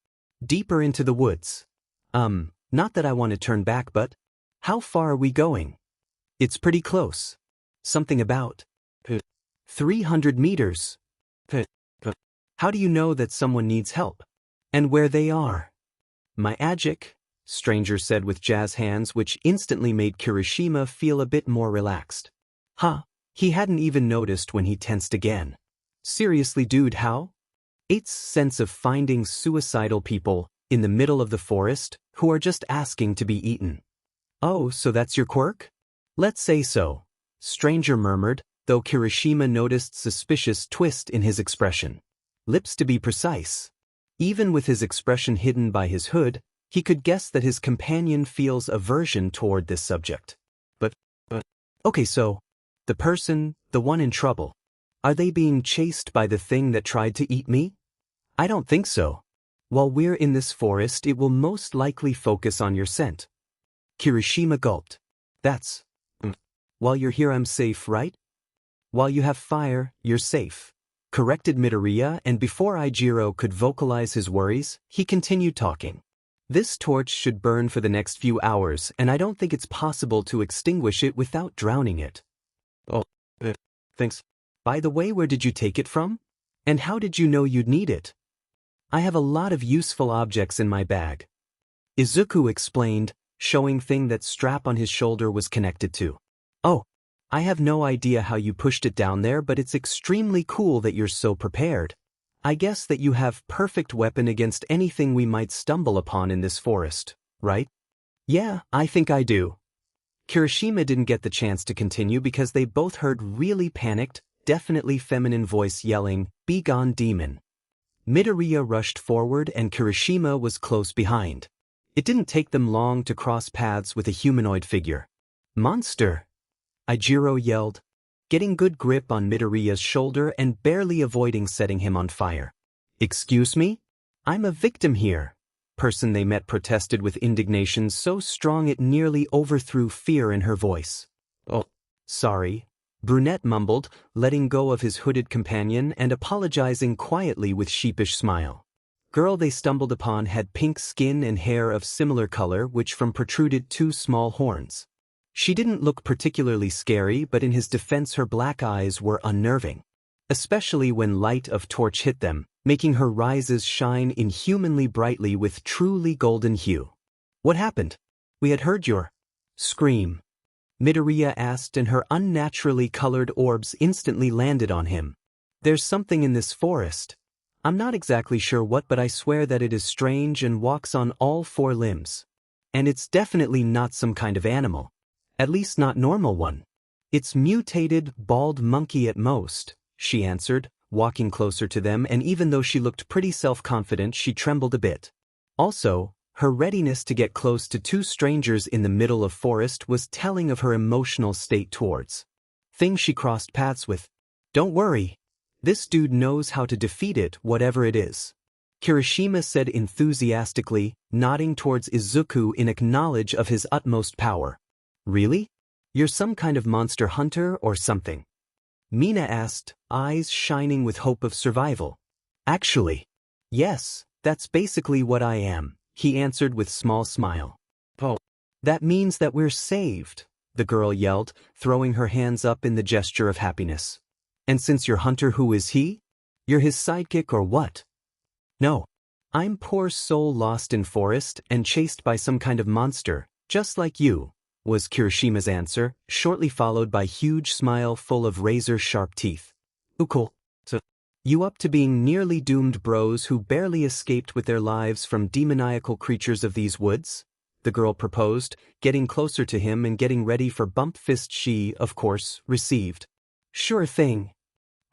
deeper into the woods. Not that I want to turn back, but how far are we going? It's pretty close. Something about 300 meters. How do you know that someone needs help? And where they are? My Ajik, stranger said with jazz hands, which instantly made Kirishima feel a bit more relaxed. He hadn't even noticed when he tensed again. Seriously, dude, how? Eight's sense of finding suicidal people in the middle of the forest who are just asking to be eaten. Oh, so that's your quirk? Let's say so, stranger murmured, though Kirishima noticed suspicious twist in his expression. Lips to be precise. Even with his expression hidden by his hood, he could guess that his companion feels aversion toward this subject. But, okay, so, the person, the one in trouble, are they being chased by the thing that tried to eat me? I don't think so. While we're in this forest, it will most likely focus on your scent. Kirishima gulped. That's While you're here I'm safe, right? While you have fire, you're safe. Corrected Midoriya, and before Ijiro could vocalize his worries, he continued talking. This torch should burn for the next few hours, and I don't think it's possible to extinguish it without drowning it. Oh, thanks. By the way, where did you take it from? And how did you know you'd need it? I have a lot of useful objects in my bag. Izuku explained, showing thing that strap on his shoulder was connected to. Oh, I have no idea how you pushed it down there, but it's extremely cool that you're so prepared. I guess that you have perfect weapon against anything we might stumble upon in this forest, right? Yeah, I think I do. Kirishima didn't get the chance to continue because they both heard really panicked, definitely feminine voice yelling, "Be gone, demon." Midoriya rushed forward and Kirishima was close behind. It didn't take them long to cross paths with a humanoid figure. "Monster!" Ijiro yelled, getting good grip on Midoriya's shoulder and barely avoiding setting him on fire. "Excuse me? I'm a victim here." Person they met protested with indignation so strong it nearly overthrew fear in her voice. "Oh, sorry," Brunette mumbled, letting go of his hooded companion and apologizing quietly with sheepish smile. Girl they stumbled upon had pink skin and hair of similar color which from protruded two small horns. She didn't look particularly scary, but in his defense her black eyes were unnerving. Especially when light of torch hit them, making her rises shine inhumanly brightly with truly golden hue. "What happened? We had heard your scream," Midoriya asked, and her unnaturally colored orbs instantly landed on him. "There's something in this forest. I'm not exactly sure what, but I swear that it is strange and walks on all four limbs. And it's definitely not some kind of animal. At least not normal one. It's mutated, bald monkey at most," she answered, walking closer to them, and even though she looked pretty self-confident, she trembled a bit. Also, her readiness to get close to two strangers in the middle of forest was telling of her emotional state towards things she crossed paths with. "Don't worry. This dude knows how to defeat it, whatever it is," Kirishima said enthusiastically, nodding towards Izuku in acknowledge of his utmost power. "Really? You're some kind of monster hunter or something?" Mina asked, eyes shining with hope of survival. "Actually, yes, that's basically what I am," he answered with small smile. "Oh, that means that we're saved," the girl yelled, throwing her hands up in the gesture of happiness. "And since you're Hunter, who is he? You're his sidekick or what?" "No, I'm poor soul lost in forest and chased by some kind of monster, just like you," was Kirishima's answer, shortly followed by huge smile full of razor-sharp teeth. "Cool. So, you up to being nearly doomed bros who barely escaped with their lives from demoniacal creatures of these woods?" the girl proposed, getting closer to him and getting ready for bump fist she, of course, received. "Sure thing."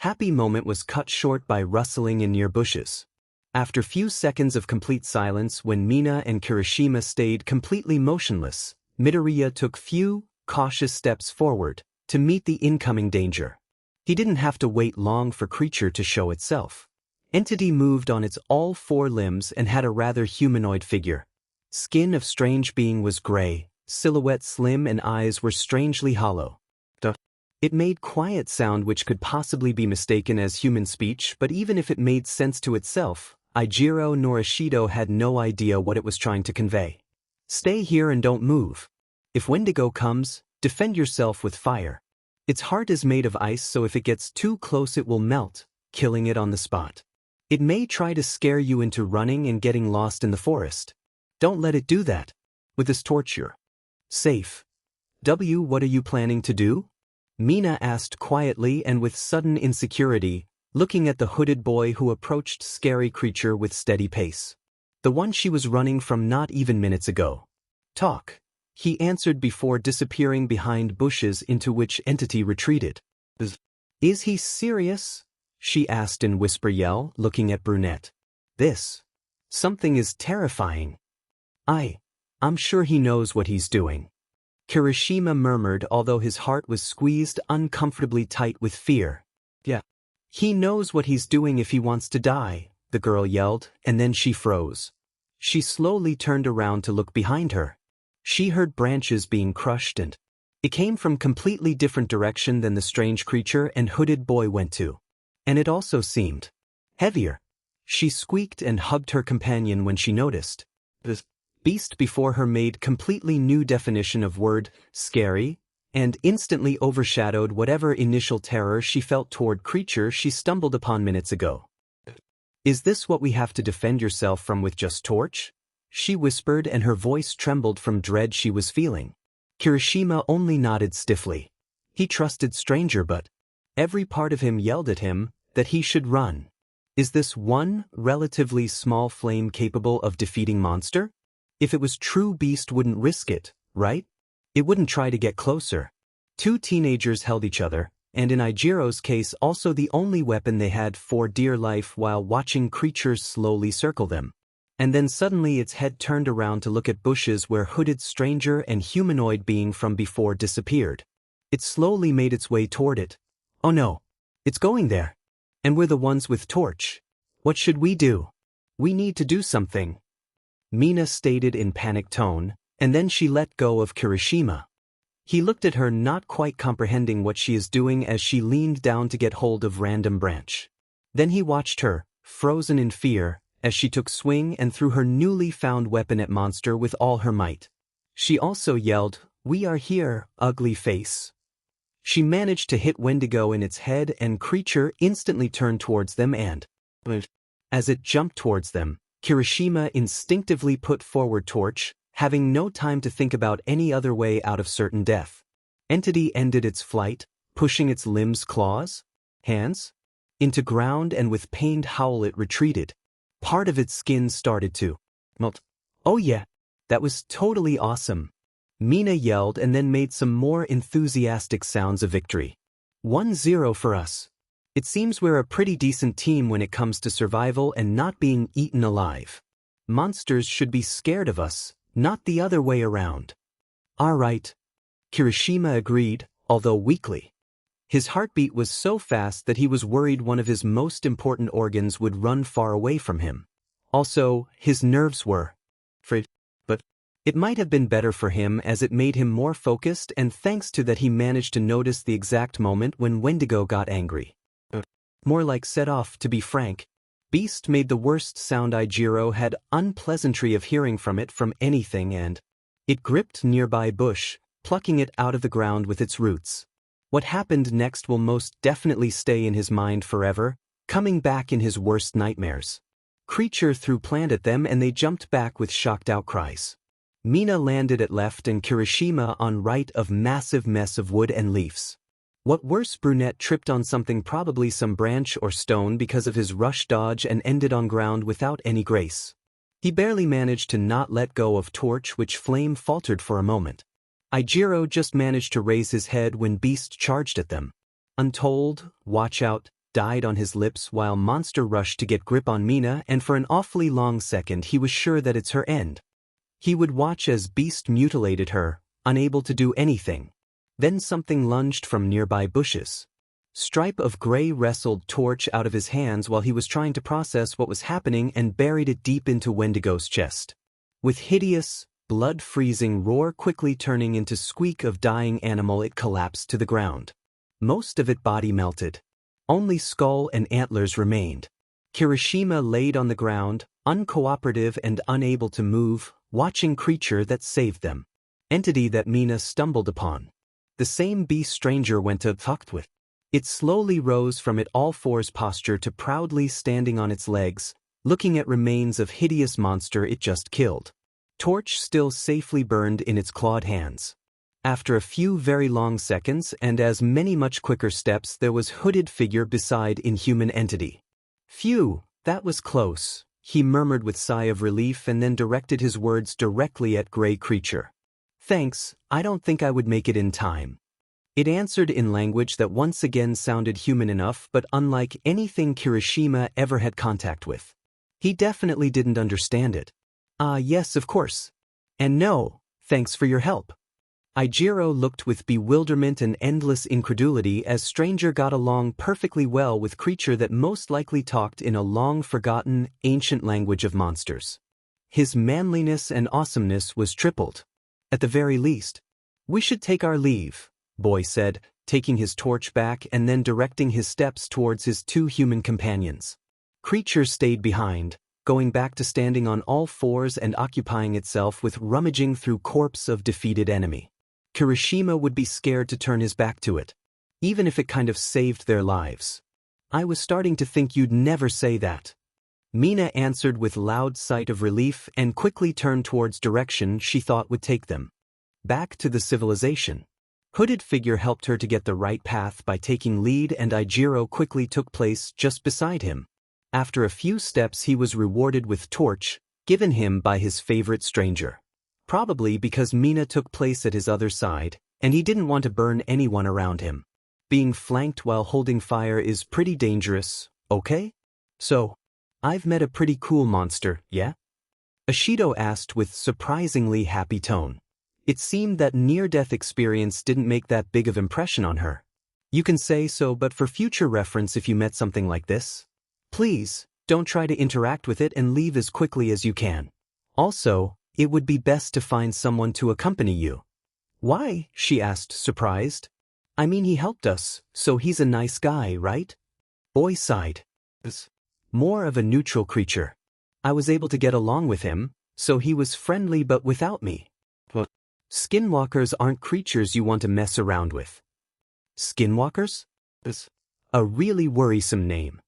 Happy moment was cut short by rustling in near bushes. After few seconds of complete silence when Mina and Kirishima stayed completely motionless, Midoriya took few, cautious steps forward to meet the incoming danger. He didn't have to wait long for creature to show itself. Entity moved on its all four limbs and had a rather humanoid figure. Skin of strange being was gray, silhouette slim and eyes were strangely hollow. It made quiet sound which could possibly be mistaken as human speech, but even if it made sense to itself, Ijiro nor Ishido had no idea what it was trying to convey. "Stay here and don't move. If Wendigo comes, defend yourself with fire. Its heart is made of ice, so if it gets too close it will melt, killing it on the spot. It may try to scare you into running and getting lost in the forest. Don't let it do that. With this torch you're safe." What are you planning to do?" Mina asked quietly and with sudden insecurity, looking at the hooded boy who approached scary creature with steady pace. The one she was running from not even minutes ago. "Talk," he answered before disappearing behind bushes into which entity retreated. Is he serious?" she asked in whisper yell, looking at Brunette. "This. Something is terrifying. I'm sure he knows what he's doing," Kirishima murmured, although his heart was squeezed uncomfortably tight with fear. "Yeah. He knows what he's doing if he wants to die," the girl yelled, and then she froze. She slowly turned around to look behind her. She heard branches being crushed and It came from completely different direction than the strange creature and hooded boy went to. And it also seemed heavier. She squeaked and hugged her companion when she noticed. The beast before her made completely new definition of word, scary, and instantly overshadowed whatever initial terror she felt toward creature she stumbled upon minutes ago. Is this what we have to defend yourself from with just torch? She whispered and her voice trembled from dread she was feeling. Kirishima only nodded stiffly. He trusted stranger but every part of him yelled at him that he should run. Is this one relatively small flame capable of defeating monster? If it was true, beast wouldn't risk it, right? It wouldn't try to get closer. Two teenagers held each other, and in Ijiro's case also the only weapon they had for dear life while watching creatures slowly circle them. And then suddenly its head turned around to look at bushes where hooded stranger and humanoid being from before disappeared. It slowly made its way toward it. Oh no. It's going there. And we're the ones with torch. What should we do? We need to do something. Mina stated in panic tone, and then she let go of Kirishima. He looked at her not quite comprehending what she is doing as she leaned down to get hold of random branch. Then he watched her, frozen in fear, as she took swing and threw her newly found weapon at monster with all her might. She also yelled, "We are here, ugly face." She managed to hit Wendigo in its head and creature instantly turned towards them and, as it jumped towards them, Kirishima instinctively put forward torch, having no time to think about any other way out of certain death. Entity ended its flight, pushing its limbs, claws, hands, into ground and with pained howl it retreated. Part of its skin started to melt. Oh yeah, that was totally awesome. Mina yelled and then made some more enthusiastic sounds of victory. 1-0 for us. It seems we're a pretty decent team when it comes to survival and not being eaten alive. Monsters should be scared of us, not the other way around. All right. Kirishima agreed, although weakly. His heartbeat was so fast that he was worried one of his most important organs would run far away from him. Also, his nerves were frayed, but it might have been better for him as it made him more focused, and thanks to that he managed to notice the exact moment when Wendigo got angry. More like set off, to be frank. Beast made the worst sound Ijiro had unpleasantry of hearing from it from anything, and it gripped nearby bush, plucking it out of the ground with its roots. What happened next will most definitely stay in his mind forever, coming back in his worst nightmares. Creature threw plant at them and they jumped back with shocked outcries. Mina landed at left and Kirishima on right of massive mess of wood and leaves. What worse, brunette tripped on something, probably some branch or stone, because of his rush dodge and ended on ground without any grace. He barely managed to not let go of torch, which flame faltered for a moment. Ijiro just managed to raise his head when Beast charged at them. Untold, watch out, died on his lips while monster rushed to get grip on Mina, and for an awfully long second he was sure that it's her end. He would watch as Beast mutilated her, unable to do anything. Then something lunged from nearby bushes. Stripe of gray wrestled torch out of his hands while he was trying to process what was happening and buried it deep into Wendigo's chest. With hideous, blood-freezing roar quickly turning into squeak of dying animal, it collapsed to the ground. Most of it body melted. Only skull and antlers remained. Kirishima laid on the ground, uncooperative and unable to move, watching creature that saved them. Entity that Mina stumbled upon. The same beast stranger went to fucked with. It slowly rose from it all fours posture to proudly standing on its legs, looking at remains of hideous monster it just killed. Torch still safely burned in its clawed hands. After a few very long seconds and as many much quicker steps, there was hooded figure beside inhuman entity. Phew, that was close, he murmured with sigh of relief and then directed his words directly at gray creature. Thanks, I don't think I would make it in time. It answered in language that once again sounded human enough but unlike anything Kirishima ever had contact with. He definitely didn't understand it. Yes, of course. And no, thanks for your help. Ijiro looked with bewilderment and endless incredulity as stranger got along perfectly well with creature that most likely talked in a long-forgotten, ancient language of monsters. His manliness and awesomeness was tripled. At the very least, We should take our leave, Boy said, taking his torch back and then directing his steps towards his two human companions. Creature stayed behind, going back to standing on all fours and occupying itself with rummaging through corpse of defeated enemy. Kirishima would be scared to turn his back to it, even if it kind of saved their lives. I was starting to think you'd never say that. Mina answered with loud sigh of relief and quickly turned towards direction she thought would take them. Back to the civilization. Hooded figure helped her to get the right path by taking lead, and Ijiro quickly took place just beside him. After a few steps he was rewarded with torch, given him by his favorite stranger. Probably because Mina took place at his other side, and he didn't want to burn anyone around him. Being flanked while holding fire is pretty dangerous, okay? So, I've met a pretty cool monster, yeah? Ashido asked with surprisingly happy tone. It seemed that near-death experience didn't make that big of impression on her. You can say so, but for future reference, if you met something like this, please, don't try to interact with it and leave as quickly as you can. Also, it would be best to find someone to accompany you. Why? She asked, surprised. I mean, he helped us, so he's a nice guy, right? Boy sighed. More of a neutral creature. I was able to get along with him, so he was friendly but without me. What? Skinwalkers aren't creatures you want to mess around with. Skinwalkers? A really worrisome name.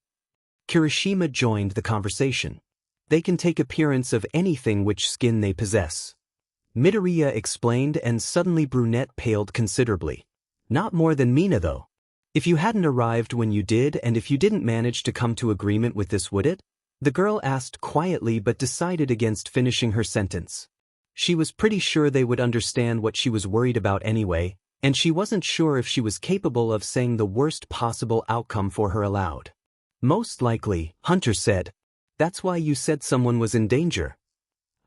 Kirishima joined the conversation. They can take appearance of anything which skin they possess. Midoriya explained, and suddenly Brunette paled considerably. Not more than Mina though. If you hadn't arrived when you did, and if you didn't manage to come to agreement with this, would it? The girl asked quietly but decided against finishing her sentence. She was pretty sure they would understand what she was worried about anyway, and she wasn't sure if she was capable of saying the worst possible outcome for her aloud. Most likely, Hunter said. That's why you said someone was in danger.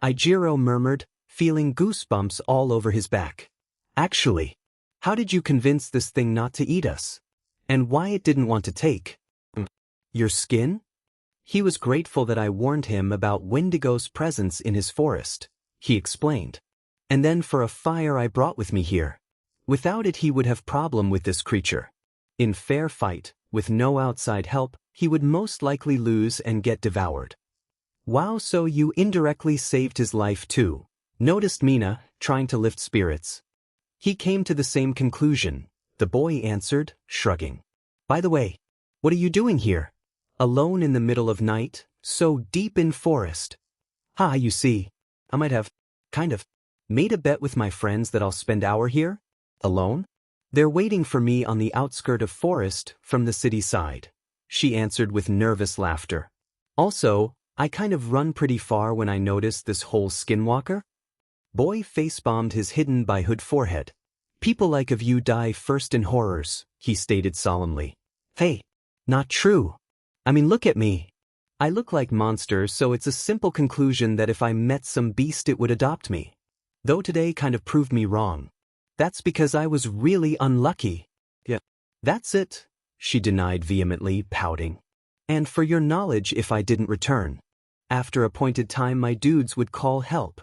Ijiro murmured, feeling goosebumps all over his back. Actually, how did you convince this thing not to eat us? And why it didn't want to take your skin? He was grateful that I warned him about Wendigo's presence in his forest, he explained. And then for a fire I brought with me here. Without it he would have problem with this creature. In fair fight, with no outside help, he would most likely lose and get devoured. Wow, so you indirectly saved his life too, noticed Mina, trying to lift spirits. He came to the same conclusion, the boy answered, shrugging. By the way, what are you doing here? Alone in the middle of night, so deep in forest. You see, I might have, made a bet with my friends that I'll spend hour here, alone. They're waiting for me on the outskirt of forest from the city side, she answered with nervous laughter. Also, I kind of run pretty far when I notice this whole skinwalker. Boy face-bombed his hidden by hood forehead. People like of you die first in horrors, he stated solemnly. Hey, not true. I mean, look at me. I look like monsters, so it's a simple conclusion that if I met some beast it would adopt me. Though today kind of proved me wrong. That's because I was really unlucky. Yeah. That's it, she denied vehemently, pouting. And for your knowledge, if I didn't return, after appointed time my dudes would call help.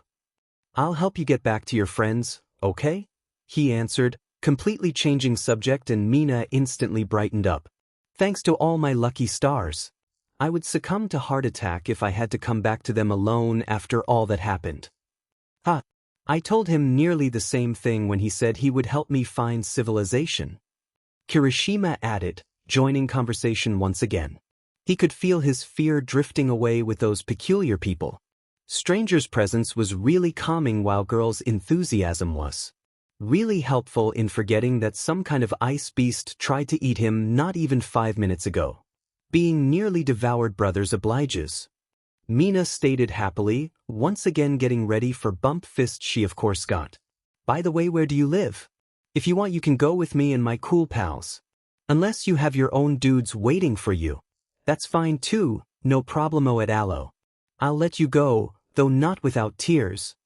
I'll help you get back to your friends, okay? He answered, completely changing subject, and Mina instantly brightened up. Thanks to all my lucky stars. I would succumb to heart attack if I had to come back to them alone after all that happened. I told him nearly the same thing when he said he would help me find civilization. Kirishima added, joining conversation once again. He could feel his fear drifting away with those peculiar people. Stranger's presence was really calming while girl's enthusiasm was really helpful in forgetting that some kind of ice beast tried to eat him not even 5 minutes ago. Being nearly devoured brothers obliges. Mina stated happily, once again getting ready for bump fist she of course got. By the way, where do you live? If you want you can go with me and my cool pals. Unless you have your own dudes waiting for you. That's fine too, no problemo at allo. I'll let you go, though not without tears.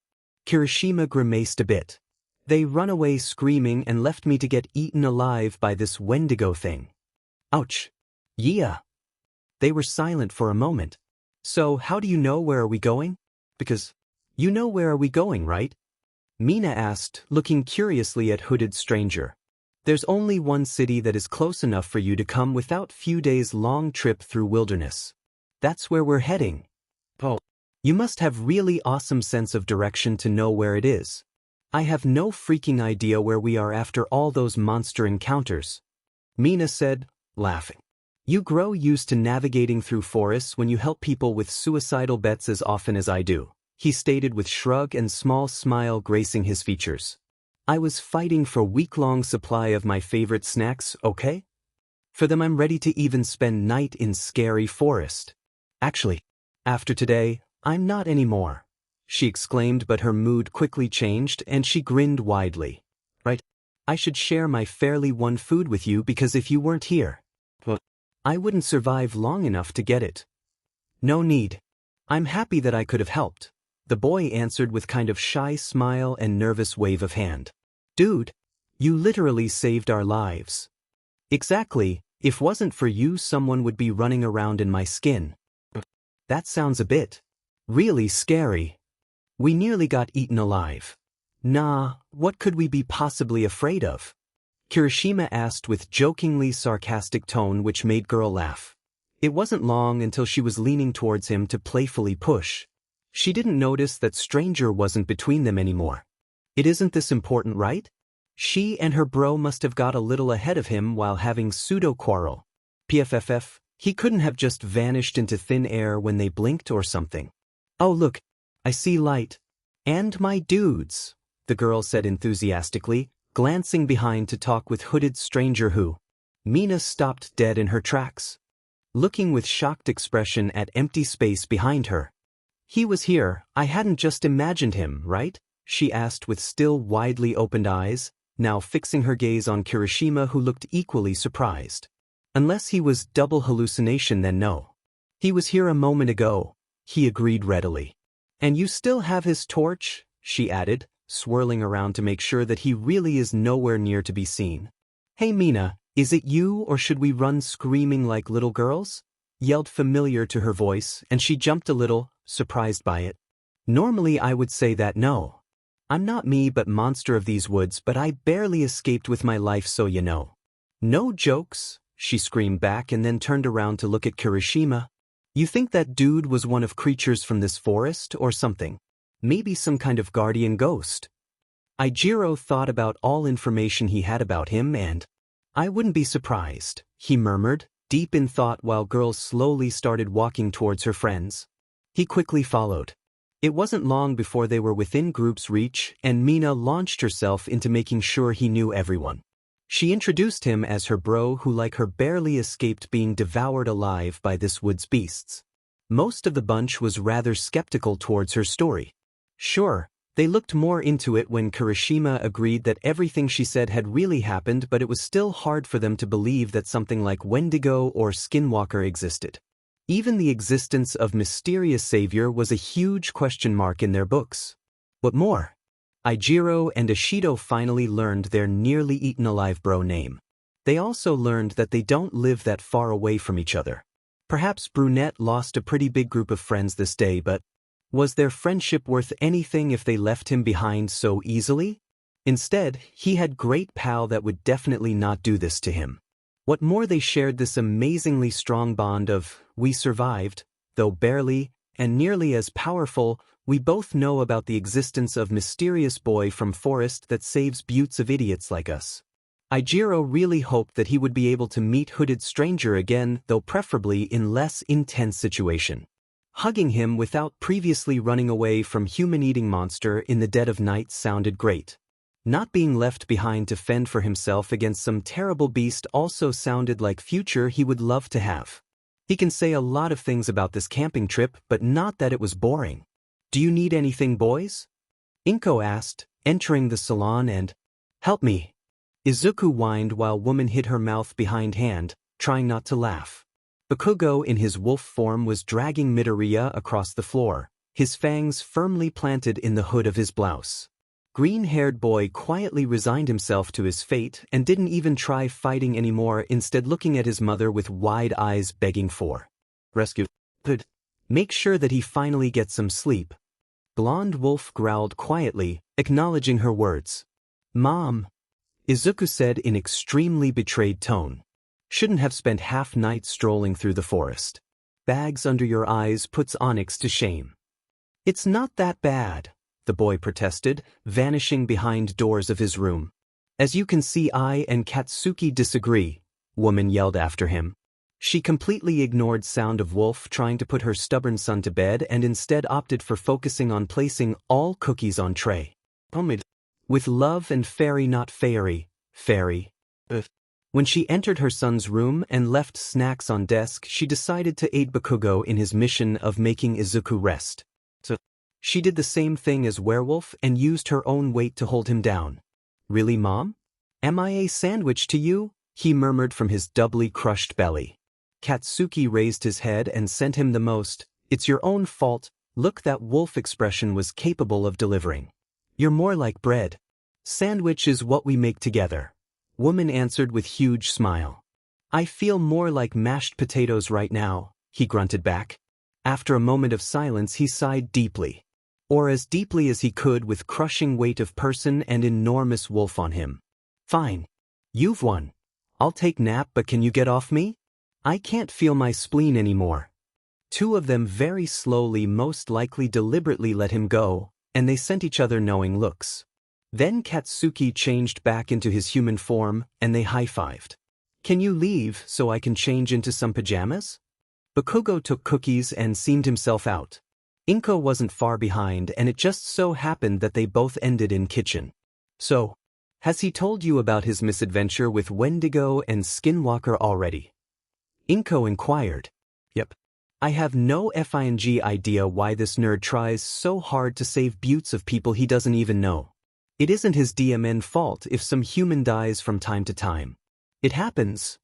Kirishima grimaced a bit. They run away screaming and left me to get eaten alive by this Wendigo thing. Ouch. Yeah. They were silent for a moment. So how do you know where are we going? Because you know where are we going, right? Mina asked, looking curiously at hooded stranger. There's only one city that is close enough for you to come without few days long trip through wilderness. That's where we're heading. Oh. You must have really awesome sense of direction to know where it is. I have no freaking idea where we are after all those monster encounters. Mina said, laughing. You grow used to navigating through forests when you help people with suicidal bets as often as I do, he stated with shrug and small smile gracing his features. I was fighting for week-long supply of my favorite snacks, okay? For them I'm ready to even spend night in scary forest. Actually, after today, I'm not anymore, she exclaimed, but her mood quickly changed and she grinned widely. Right? I should share my fairly one food with you because if you weren't here, I wouldn't survive long enough to get it. No need. I'm happy that I could have helped, the boy answered with kind of shy smile and nervous wave of hand. Dude, you literally saved our lives. Exactly, if wasn't for you someone would be running around in my skin. That sounds a bit really scary. We nearly got eaten alive. Nah, what could we be possibly afraid of? Kirishima asked with jokingly sarcastic tone which made girl laugh. It wasn't long until she was leaning towards him to playfully push. She didn't notice that stranger wasn't between them anymore. It isn't this important, right? She and her bro must have got a little ahead of him while having pseudo-quarrel. PFFF, he couldn't have just vanished into thin air when they blinked or something. Oh look, I see light. And my dudes, the girl said enthusiastically, glancing behind to talk with hooded stranger who. Mina stopped dead in her tracks, looking with shocked expression at empty space behind her. He was here, I hadn't just imagined him, right? She asked with still widely opened eyes, now fixing her gaze on Kirishima who looked equally surprised. Unless he was double hallucination then no. He was here a moment ago, he agreed readily. And you still have his torch? She added, swirling around to make sure that he really is nowhere near to be seen. Hey Mina, is it you or should we run screaming like little girls? Yelled familiar to her voice and she jumped a little, surprised by it. Normally I would say that no. I'm not me but monster of these woods but I barely escaped with my life so you know. No jokes, she screamed back and then turned around to look at Kirishima. You think that dude was one of creatures from this forest or something? Maybe some kind of guardian ghost. Ijiro thought about all information he had about him and I wouldn't be surprised, he murmured, deep in thought while girls slowly started walking towards her friends. He quickly followed. It wasn't long before they were within group's reach and Mina launched herself into making sure he knew everyone. She introduced him as her bro who like her barely escaped being devoured alive by this wood's beasts. Most of the bunch was rather skeptical towards her story. Sure, they looked more into it when Kirishima agreed that everything she said had really happened but it was still hard for them to believe that something like Wendigo or Skinwalker existed. Even the existence of mysterious savior was a huge question mark in their books. What more? Ijiro and Ishido finally learned their nearly eaten alive bro name. They also learned that they don't live that far away from each other. Perhaps Brunette lost a pretty big group of friends this day but was their friendship worth anything if they left him behind so easily? Instead, he had great pal that would definitely not do this to him. What more they shared this amazingly strong bond of, we survived, though barely, and nearly as powerful, we both know about the existence of mysterious boy from forest that saves buttes of idiots like us. Ijiro really hoped that he would be able to meet hooded stranger again, though preferably in less intense situation. Hugging him without previously running away from human-eating monster in the dead of night sounded great. Not being left behind to fend for himself against some terrible beast also sounded like future he would love to have. He can say a lot of things about this camping trip but not that it was boring. Do you need anything boys? Inko asked, entering the salon and, help me. Izuku whined while woman hid her mouth behind hand, trying not to laugh. Bakugo in his wolf form was dragging Midoriya across the floor, his fangs firmly planted in the hood of his blouse. Green-haired boy quietly resigned himself to his fate and didn't even try fighting anymore, instead looking at his mother with wide eyes begging for rescue. Make sure that he finally gets some sleep. Blonde Wolf growled quietly, acknowledging her words. Mom, Izuku said in extremely betrayed tone. Shouldn't have spent half night strolling through the forest. Bags under your eyes puts Onyx to shame. It's not that bad, the boy protested, vanishing behind doors of his room. As you can see, I and Katsuki disagree, woman yelled after him. She completely ignored sound of Wolf trying to put her stubborn son to bed and instead opted for focusing on placing all cookies on tray. With love and fairy, not fairy, fairy. When she entered her son's room and left snacks on desk, she decided to aid Bakugo in his mission of making Izuku rest. So, she did the same thing as Werewolf and used her own weight to hold him down. Really, Mom? Am I a sandwich to you? He murmured from his doubly crushed belly. Katsuki raised his head and sent him the most, "It's your own fault," look that Wolf expression was capable of delivering. You're more like bread. Sandwich is what we make together. Woman answered with huge smile. I feel more like mashed potatoes right now, he grunted back. After a moment of silence he sighed deeply. Or as deeply as he could with crushing weight of person and enormous wolf on him. Fine. You've won. I'll take nap, but can you get off me? I can't feel my spleen anymore. Two of them very slowly, most likely deliberately, let him go, and they sent each other knowing looks. Then Katsuki changed back into his human form, and they high-fived. Can you leave so I can change into some pajamas? Bakugo took cookies and seamed himself out. Inko wasn't far behind, and it just so happened that they both ended in kitchen. So, has he told you about his misadventure with Wendigo and Skinwalker already? Inko inquired. Yep. I have no f**king idea why this nerd tries so hard to save buttes of people he doesn't even know. It isn't his DMN fault if some human dies from time to time. It happens.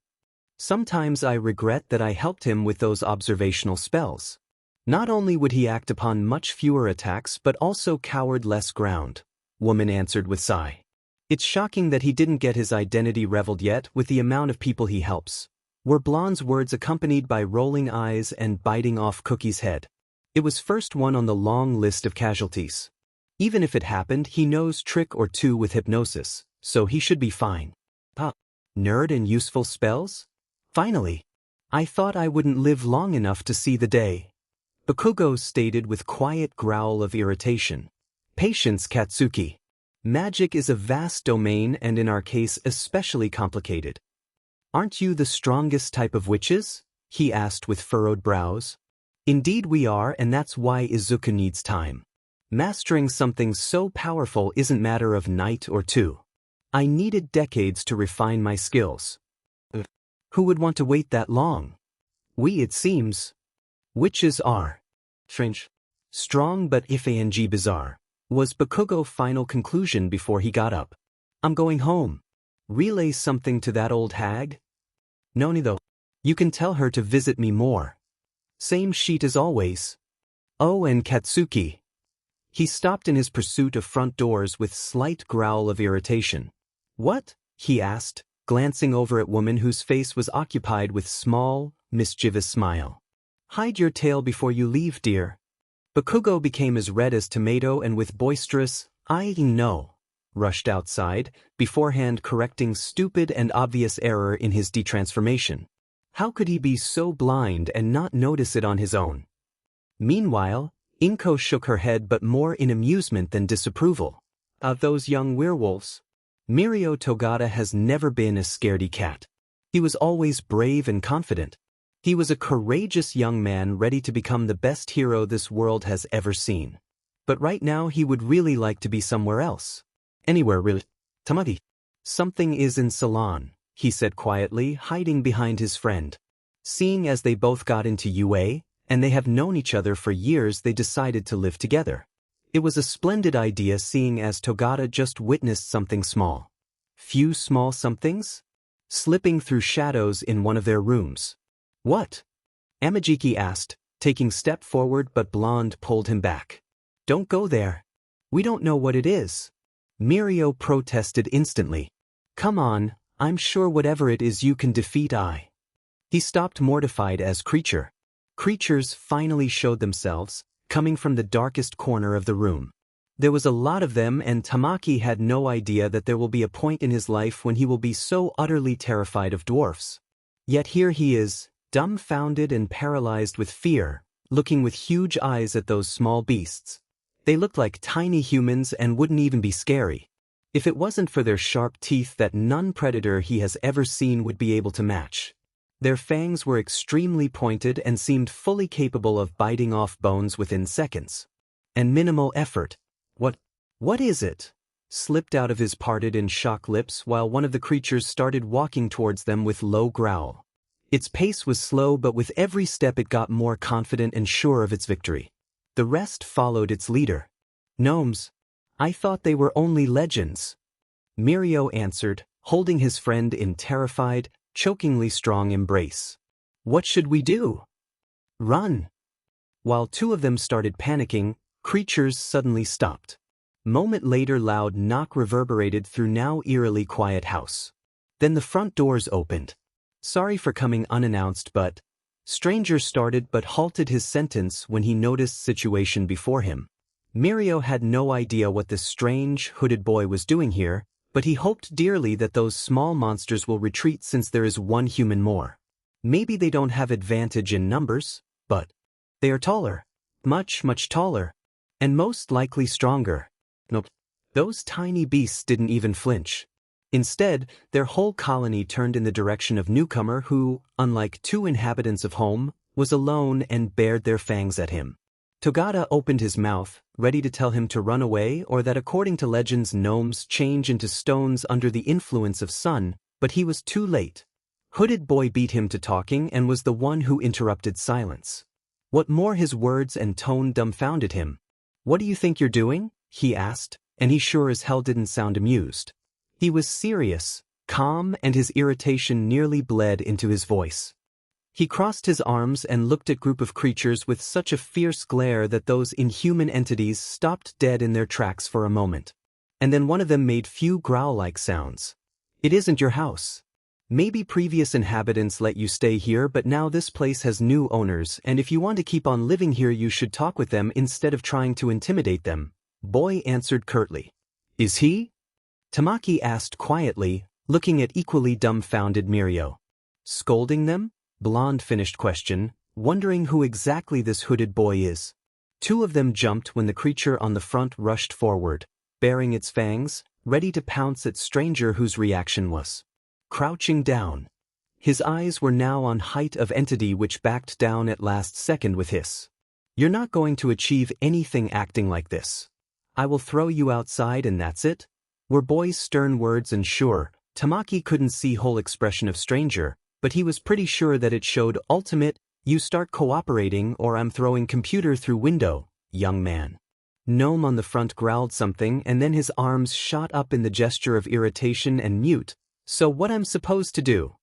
Sometimes I regret that I helped him with those observational spells. Not only would he act upon much fewer attacks but also cowered less ground, woman answered with sigh. It's shocking that he didn't get his identity revealed yet with the amount of people he helps. Were Blonde's words accompanied by rolling eyes and biting off Cookie's head. It was first one on the long list of casualties. Even if it happened, he knows trick or two with hypnosis, so he should be fine. Nerd and useful spells? Finally. I thought I wouldn't live long enough to see the day. Bakugo stated with quiet growl of irritation. Patience, Katsuki. Magic is a vast domain and in our case especially complicated. Aren't you the strongest type of witches? He asked with furrowed brows. Indeed we are, and that's why Izuku needs time. Mastering something so powerful isn't matter of night or two. I needed decades to refine my skills. Who would want to wait that long? We, it seems. Witches are strange, strong but if-ang bizarre, was Bakugo's final conclusion before he got up. I'm going home. Relay something to that old hag? Noni though. You can tell her to visit me more. Same sheet as always. Oh, and Katsuki. He stopped in his pursuit of front doors with slight growl of irritation. What? He asked, glancing over at woman whose face was occupied with small, mischievous smile. Hide your tail before you leave, dear. Bakugo became as red as tomato and with boisterous, I know, rushed outside, beforehand correcting stupid and obvious error in his detransformation. How could he be so blind and not notice it on his own? Meanwhile, Inko shook her head but more in amusement than disapproval. Those young werewolves. Mirio Togata has never been a scaredy cat. He was always brave and confident. He was a courageous young man ready to become the best hero this world has ever seen. But right now he would really like to be somewhere else. Anywhere really. Tamagi. Something is in salon, he said quietly, hiding behind his friend. Seeing as they both got into UA, and they have known each other for years, they decided to live together. It was a splendid idea seeing as Togata just witnessed something small. Few small somethings? Slipping through shadows in one of their rooms. What? Amajiki asked, taking step forward but Blonde pulled him back. Don't go there. We don't know what it is. Mirio protested instantly. Come on, I'm sure whatever it is you can defeat I. He stopped mortified as creatures finally showed themselves, coming from the darkest corner of the room. There was a lot of them, and Tamaki had no idea that there will be a point in his life when he will be so utterly terrified of dwarfs. Yet here he is, dumbfounded and paralyzed with fear, looking with huge eyes at those small beasts. They looked like tiny humans and wouldn't even be scary. If it wasn't for their sharp teeth that none predator he has ever seen would be able to match. Their fangs were extremely pointed and seemed fully capable of biting off bones within seconds. And minimal effort. What is it? Slipped out of his parted in shock lips while one of the creatures started walking towards them with low growl. Its pace was slow, but with every step it got more confident and sure of its victory. The rest followed its leader. Gnomes. I thought they were only legends. Mirio answered, holding his friend in terrified, chokingly strong embrace. What should we do? Run. While two of them started panicking, creatures suddenly stopped. Moment later, loud knock reverberated through now eerily quiet house. Then the front doors opened. Sorry for coming unannounced, but... Stranger started but halted his sentence when he noticed situation before him. Mirio had no idea what this strange, hooded boy was doing here, but he hoped dearly that those small monsters will retreat since there is one human more. Maybe they don't have advantage in numbers, but they are taller. Much, much taller. And most likely stronger. Nope. Those tiny beasts didn't even flinch. Instead, their whole colony turned in the direction of newcomer who, unlike two inhabitants of home, was alone and bared their fangs at him. Togata opened his mouth, ready to tell him to run away or that according to legends gnomes change into stones under the influence of sun, but he was too late. Hooded boy beat him to talking and was the one who interrupted silence. What more, his words and tone dumbfounded him. What do you think you're doing? He asked, and he sure as hell didn't sound amused. He was serious, calm, and his irritation nearly bled into his voice. He crossed his arms and looked at group of creatures with such a fierce glare that those inhuman entities stopped dead in their tracks for a moment. And then one of them made few growl-like sounds. It isn't your house. Maybe previous inhabitants let you stay here, but now this place has new owners, and if you want to keep on living here you should talk with them instead of trying to intimidate them. Boy answered curtly. Is he? Tamaki asked quietly, looking at equally dumbfounded Mirio. Scolding them? Blonde finished question, wondering who exactly this hooded boy is. Two of them jumped when the creature on the front rushed forward, baring its fangs, ready to pounce at stranger whose reaction was crouching down. His eyes were now on height of entity which backed down at last second with hiss. You're not going to achieve anything acting like this. I will throw you outside and that's it? Were boy's stern words, and sure, Tamaki couldn't see whole expression of stranger, but he was pretty sure that it showed ultimate, you start cooperating or I'm throwing computer through window, young man. Gnome on the front growled something and then his arms shot up in the gesture of irritation and mute. So what I'm supposed to do?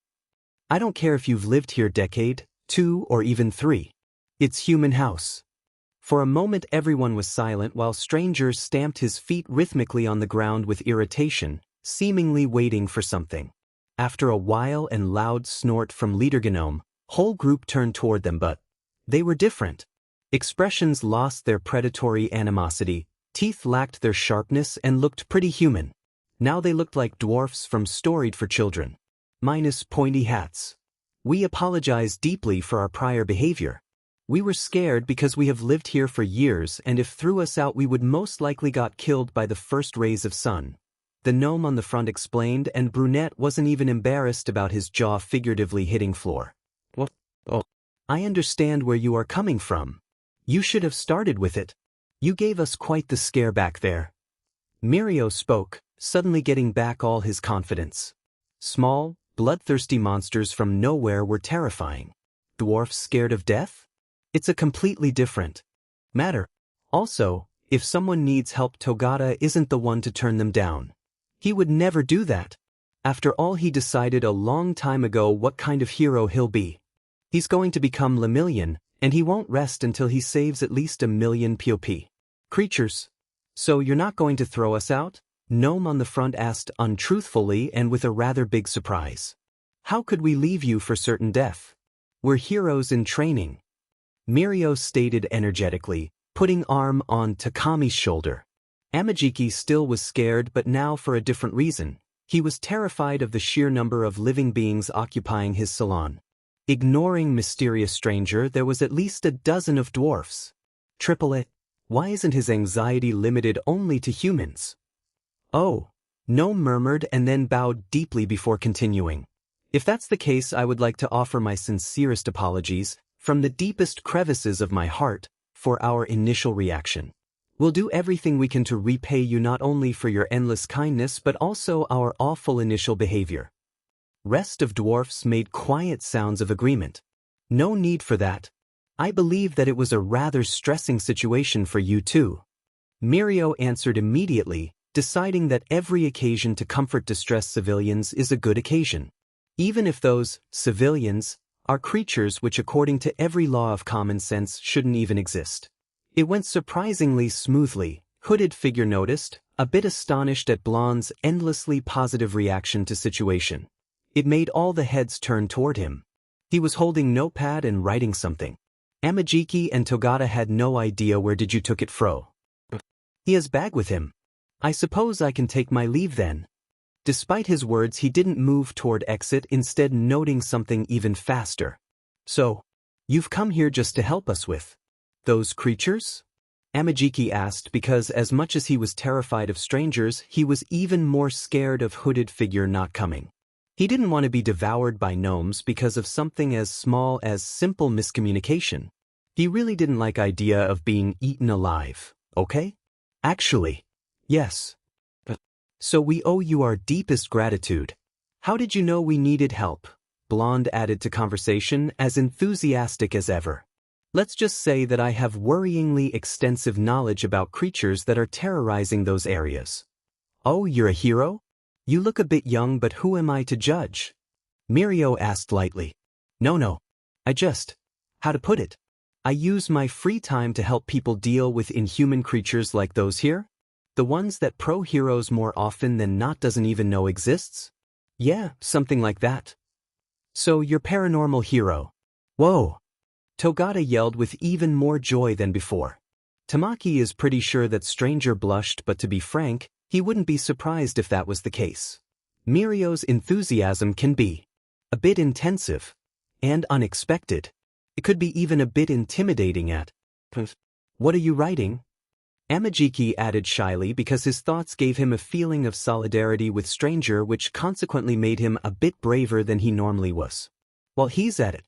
I don't care if you've lived here decade, 2 or even 3. It's human house. For a moment everyone was silent while stranger stamped his feet rhythmically on the ground with irritation, seemingly waiting for something. After a while and loud snort from leader Gnome, whole group turned toward them, but they were different. Expressions lost their predatory animosity, teeth lacked their sharpness and looked pretty human. Now they looked like dwarfs from Storied for Children. Minus pointy hats. We apologize deeply for our prior behavior. We were scared because we have lived here for years and if threw us out we would most likely got killed by the first rays of sun. The gnome on the front explained, and Brunette wasn't even embarrassed about his jaw figuratively hitting floor. Oh, I understand where you are coming from. You should have started with it. You gave us quite the scare back there. Mirio spoke, suddenly getting back all his confidence. Small, bloodthirsty monsters from nowhere were terrifying. Dwarfs scared of death? It's a completely different matter. Also, if someone needs help, Togata isn't the one to turn them down. He would never do that. After all, he decided a long time ago what kind of hero he'll be. He's going to become Lemillion, and he won't rest until he saves at least 1 million POP creatures. So you're not going to throw us out? Gnome on the front asked untruthfully and with a rather big surprise. How could we leave you for certain death? We're heroes in training. Mirio stated energetically, putting arm on Takami's shoulder. Amajiki still was scared, but now for a different reason. He was terrified of the sheer number of living beings occupying his salon. Ignoring mysterious stranger, there was at least a dozen of dwarfs. Triple it. Why isn't his anxiety limited only to humans? Oh. No, murmured and then bowed deeply before continuing. If that's the case, I would like to offer my sincerest apologies, from the deepest crevices of my heart, for our initial reaction. We'll do everything we can to repay you not only for your endless kindness but also our awful initial behavior. Rest of dwarfs made quiet sounds of agreement. No need for that. I believe that it was a rather stressing situation for you too. Mirio answered immediately, deciding that every occasion to comfort distressed civilians is a good occasion. Even if those civilians are creatures which according to every law of common sense shouldn't even exist. It went surprisingly smoothly, hooded figure noticed, a bit astonished at Blonde's endlessly positive reaction to situation. It made all the heads turn toward him. He was holding notepad and writing something. Amajiki and Togata had no idea where did you took it fro. He has bag with him. I suppose I can take my leave then. Despite his words, he didn't move toward exit, instead noting something even faster. So, you've come here just to help us with those creatures? Amajiki asked because as much as he was terrified of strangers, he was even more scared of hooded figure not coming. He didn't want to be devoured by gnomes because of something as small as simple miscommunication. He really didn't like idea of being eaten alive, okay? Actually, yes. So we owe you our deepest gratitude. How did you know we needed help? Blonde added to conversation, as enthusiastic as ever. Let's just say that I have worryingly extensive knowledge about creatures that are terrorizing those areas. Oh, you're a hero? You look a bit young, but who am I to judge? Mirio asked lightly. No. How to put it? I use my free time to help people deal with inhuman creatures like those here? The ones that pro-heroes more often than not doesn't even know exists? Yeah, something like that. So you're paranormal hero. Whoa! Togata yelled with even more joy than before. Tamaki is pretty sure that stranger blushed, but to be frank, he wouldn't be surprised if that was the case. Mirio's enthusiasm can be a bit intensive and unexpected. It could be even a bit intimidating at. What are you writing? Amajiki added shyly because his thoughts gave him a feeling of solidarity with stranger, which consequently made him a bit braver than he normally was. While he's at it,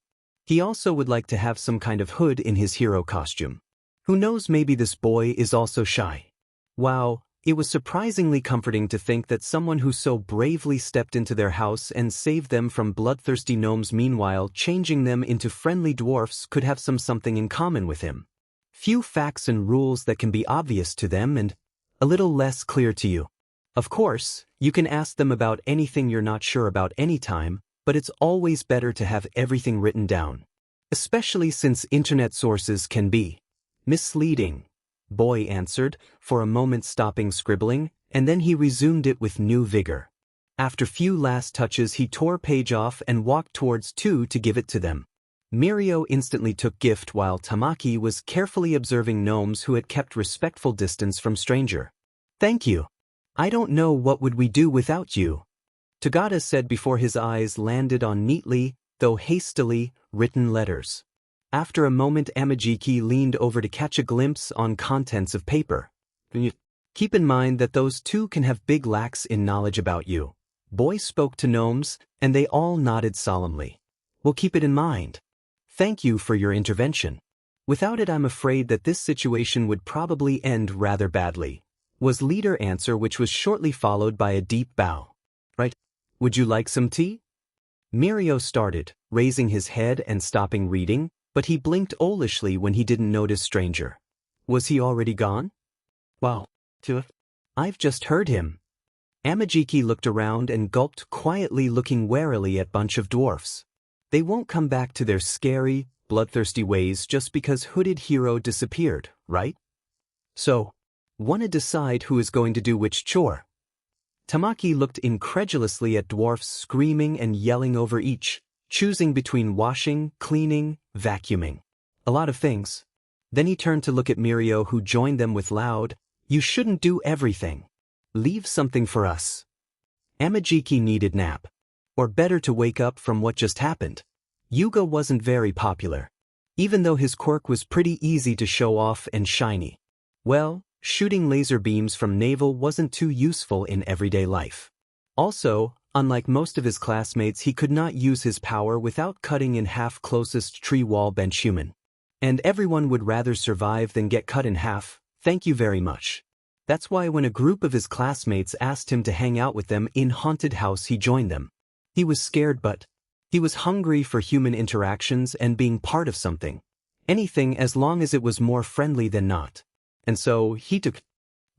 he also would like to have some kind of hood in his hero costume. Who knows, maybe this boy is also shy. Wow, it was surprisingly comforting to think that someone who so bravely stepped into their house and saved them from bloodthirsty gnomes, meanwhile changing them into friendly dwarfs, could have something in common with him. Few facts and rules that can be obvious to them and a little less clear to you. Of course, you can ask them about anything you're not sure about anytime, but it's always better to have everything written down. Especially since internet sources can be misleading. Boy answered, for a moment stopping scribbling, and then he resumed it with new vigor. After few last touches, he tore page off and walked towards two to give it to them. Mirio instantly took gift while Tamaki was carefully observing gnomes who had kept respectful distance from stranger. Thank you. I don't know what would we do without you. Togata said before his eyes landed on neatly, though hastily, written letters. After a moment, Amajiki leaned over to catch a glimpse on contents of paper. Keep in mind that those two can have big lacks in knowledge about you. Boy spoke to gnomes, and they all nodded solemnly. We'll keep it in mind. Thank you for your intervention. Without it, I'm afraid that this situation would probably end rather badly, was leader answer, which was shortly followed by a deep bow. Right. Would you like some tea? Mirio started, raising his head and stopping reading, but he blinked owlishly when he didn't notice stranger. Was he already gone? Wow. I've just heard him. Amajiki looked around and gulped quietly, looking warily at bunch of dwarfs. They won't come back to their scary, bloodthirsty ways just because hooded hero disappeared, right? So, wanna decide who is going to do which chore? Tamaki looked incredulously at dwarfs screaming and yelling over each, choosing between washing, cleaning, vacuuming. A lot of things. Then he turned to look at Mirio, who joined them with loud, "You shouldn't do everything. Leave something for us." Amajiki needed nap. Or better, to wake up from what just happened. Yuga wasn't very popular. Even though his quirk was pretty easy to show off and shiny. Well, shooting laser beams from navel wasn't too useful in everyday life. Also, unlike most of his classmates, he could not use his power without cutting in half closest tree wall bench human. And everyone would rather survive than get cut in half, thank you very much. That's why when a group of his classmates asked him to hang out with them in haunted house, he joined them. He was scared, but he was hungry for human interactions and being part of something. Anything, as long as it was more friendly than not. And so, he took a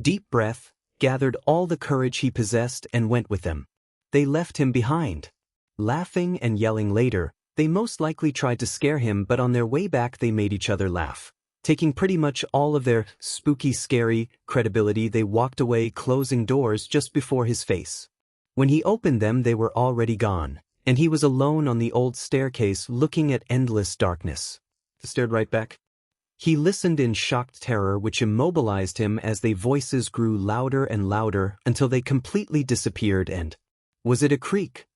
deep breath, gathered all the courage he possessed and went with them. They left him behind. Laughing and yelling later, they most likely tried to scare him, but on their way back they made each other laugh. Taking pretty much all of their spooky, scary credibility, they walked away, closing doors just before his face. When he opened them, they were already gone, and he was alone on the old staircase looking at endless darkness. He stared right back. He listened in shocked terror, which immobilized him as their voices grew louder and louder until they completely disappeared. And was it a creak?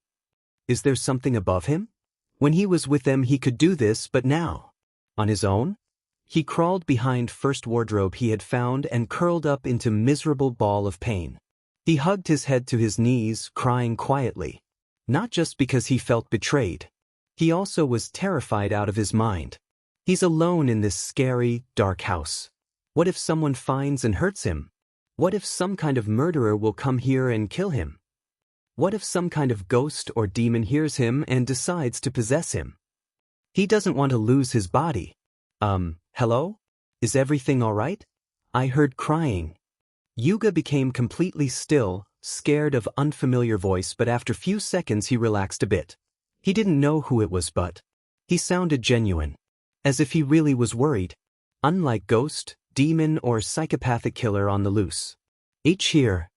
Is there something above him? When he was with them he could do this, but now, on his own? He crawled behind first wardrobe he had found and curled up into miserable ball of pain. He hugged his head to his knees, crying quietly. Not just because he felt betrayed. He also was terrified out of his mind. He's alone in this scary, dark house. What if someone finds and hurts him? What if some kind of murderer will come here and kill him? What if some kind of ghost or demon hears him and decides to possess him? He doesn't want to lose his body. Hello? Is everything all right? I heard crying. Yuga became completely still, scared of unfamiliar voice, but after few seconds he relaxed a bit. He didn't know who it was, but he sounded genuine. As if he really was worried. Unlike ghost, demon, or psychopathic killer on the loose. Here.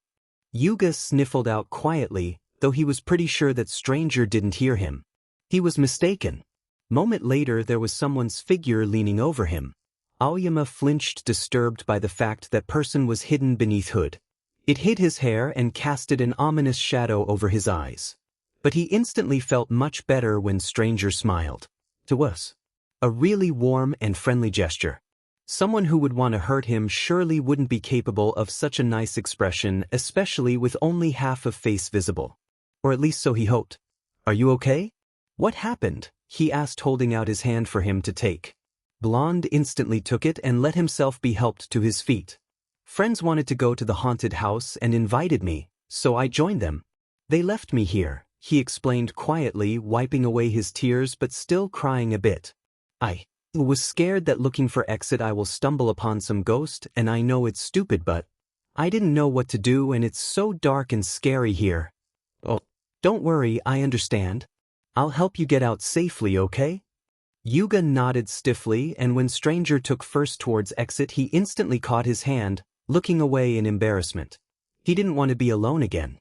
Yuga sniffled out quietly, though he was pretty sure that stranger didn't hear him. He was mistaken. Moment later there was someone's figure leaning over him. Aoyama flinched, disturbed by the fact that person was hidden beneath hood. It hid his hair and casted an ominous shadow over his eyes. But he instantly felt much better when stranger smiled. To us. A really warm and friendly gesture. Someone who would want to hurt him surely wouldn't be capable of such a nice expression, especially with only half of face visible. Or at least so he hoped. Are you okay? What happened? He asked, holding out his hand for him to take. Blonde instantly took it and let himself be helped to his feet. Friends wanted to go to the haunted house and invited me, so I joined them. They left me here, he explained quietly, wiping away his tears but still crying a bit. I was scared that looking for exit I will stumble upon some ghost, and I know it's stupid, but I didn't know what to do, and it's so dark and scary here. Oh, don't worry, I understand. I'll help you get out safely, okay? Yuga nodded stiffly, and when stranger took first towards exit he instantly caught his hand, looking away in embarrassment. He didn't want to be alone again.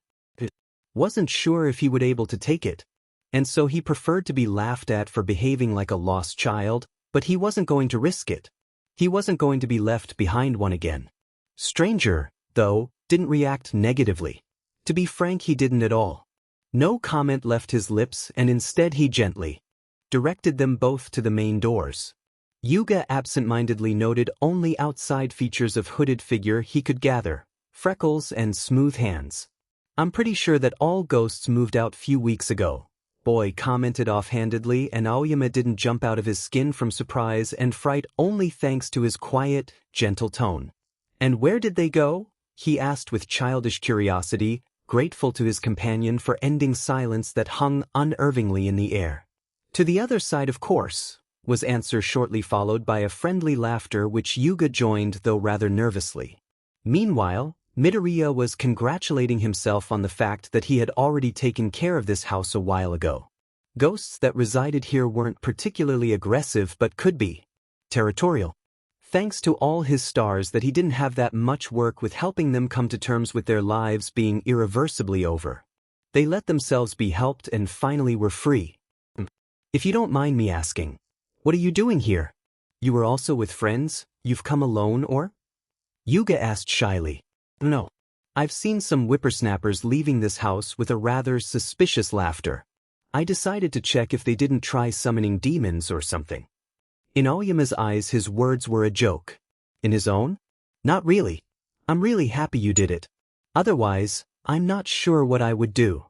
Wasn't sure if he would able to take it. And so he preferred to be laughed at for behaving like a lost child, but he wasn't going to risk it. He wasn't going to be left behind one again. Stranger, though, didn't react negatively. To be frank, he didn't at all. No comment left his lips, and instead he gently directed them both to the main doors. Yuga absent-mindedly noted only outside features of hooded figure he could gather, freckles and smooth hands. I'm pretty sure that all ghosts moved out few weeks ago. Boy commented offhandedly, and Aoyama didn't jump out of his skin from surprise and fright only thanks to his quiet, gentle tone. And where did they go? He asked with childish curiosity, grateful to his companion for ending silence that hung unnervingly in the air. To the other side, of course, was answer, shortly followed by a friendly laughter which Yuga joined, though rather nervously. Meanwhile, Midoriya was congratulating himself on the fact that he had already taken care of this house a while ago. Ghosts that resided here weren't particularly aggressive but could be territorial. Thanks to all his stars that he didn't have that much work with helping them come to terms with their lives being irreversibly over. They let themselves be helped and finally were free. If you don't mind me asking, what are you doing here? You were also with friends? You've come alone or? Yuga asked shyly. No. I've seen some whippersnappers leaving this house with a rather suspicious laughter. I decided to check if they didn't try summoning demons or something. In Aoyama's eyes his words were a joke. In his own? Not really. I'm really happy you did it. Otherwise, I'm not sure what I would do.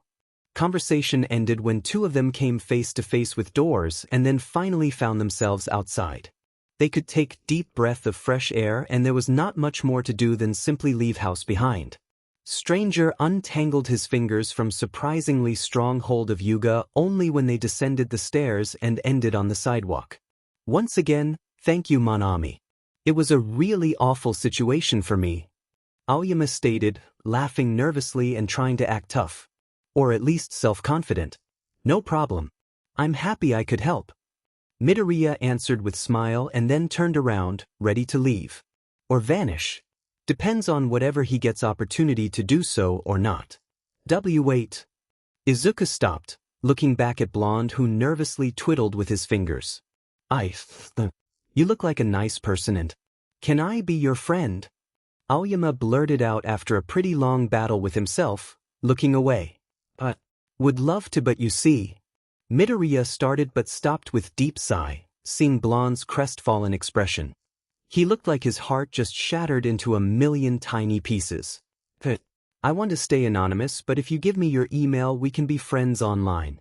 Conversation ended when two of them came face to face with doors and then finally found themselves outside. They could take deep breath of fresh air and there was not much more to do than simply leave house behind. Stranger untangled his fingers from surprisingly strong hold of Yuga only when they descended the stairs and ended on the sidewalk. Once again, thank you Manami. It was a really awful situation for me. Aoyama stated, laughing nervously and trying to act tough. Or at least self-confident. No problem. I'm happy I could help. Midoriya answered with smile and then turned around, ready to leave. Or vanish. Depends on whatever he gets opportunity to do so or not. Wait. Izuku stopped, looking back at Blonde who nervously twiddled with his fingers. You look like a nice person and... Can I be your friend? Aoyama blurted out after a pretty long battle with himself, looking away. Would love to but you see. Midoriya started but stopped with deep sigh, seeing Blonde's crestfallen expression. He looked like his heart just shattered into a million tiny pieces. I want to stay anonymous, but if you give me your email we can be friends online.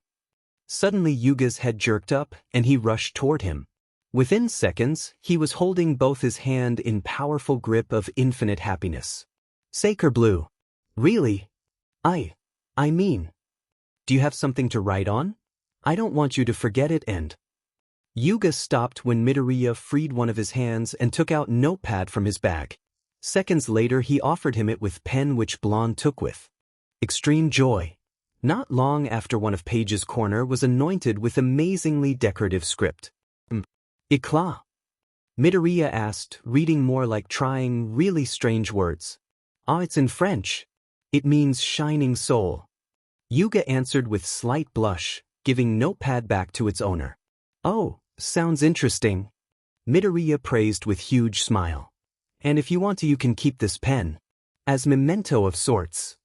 Suddenly Yuga's head jerked up and he rushed toward him. Within seconds, he was holding both his hand in powerful grip of infinite happiness. Sacred Blue. Really? I mean. Do you have something to write on? I don't want you to forget it and... Yuga stopped when Midoriya freed one of his hands and took out notepad from his bag. Seconds later he offered him it with pen which Blonde took with extreme joy. Not long after one of Page's corner was anointed with amazingly decorative script. Eclat? Midoriya asked, reading more like trying really strange words. It's in French. It means shining soul. Yuga answered with slight blush, giving notepad back to its owner. Oh, sounds interesting. Midoriya praised with huge smile. And if you want to you can keep this pen. As memento of sorts.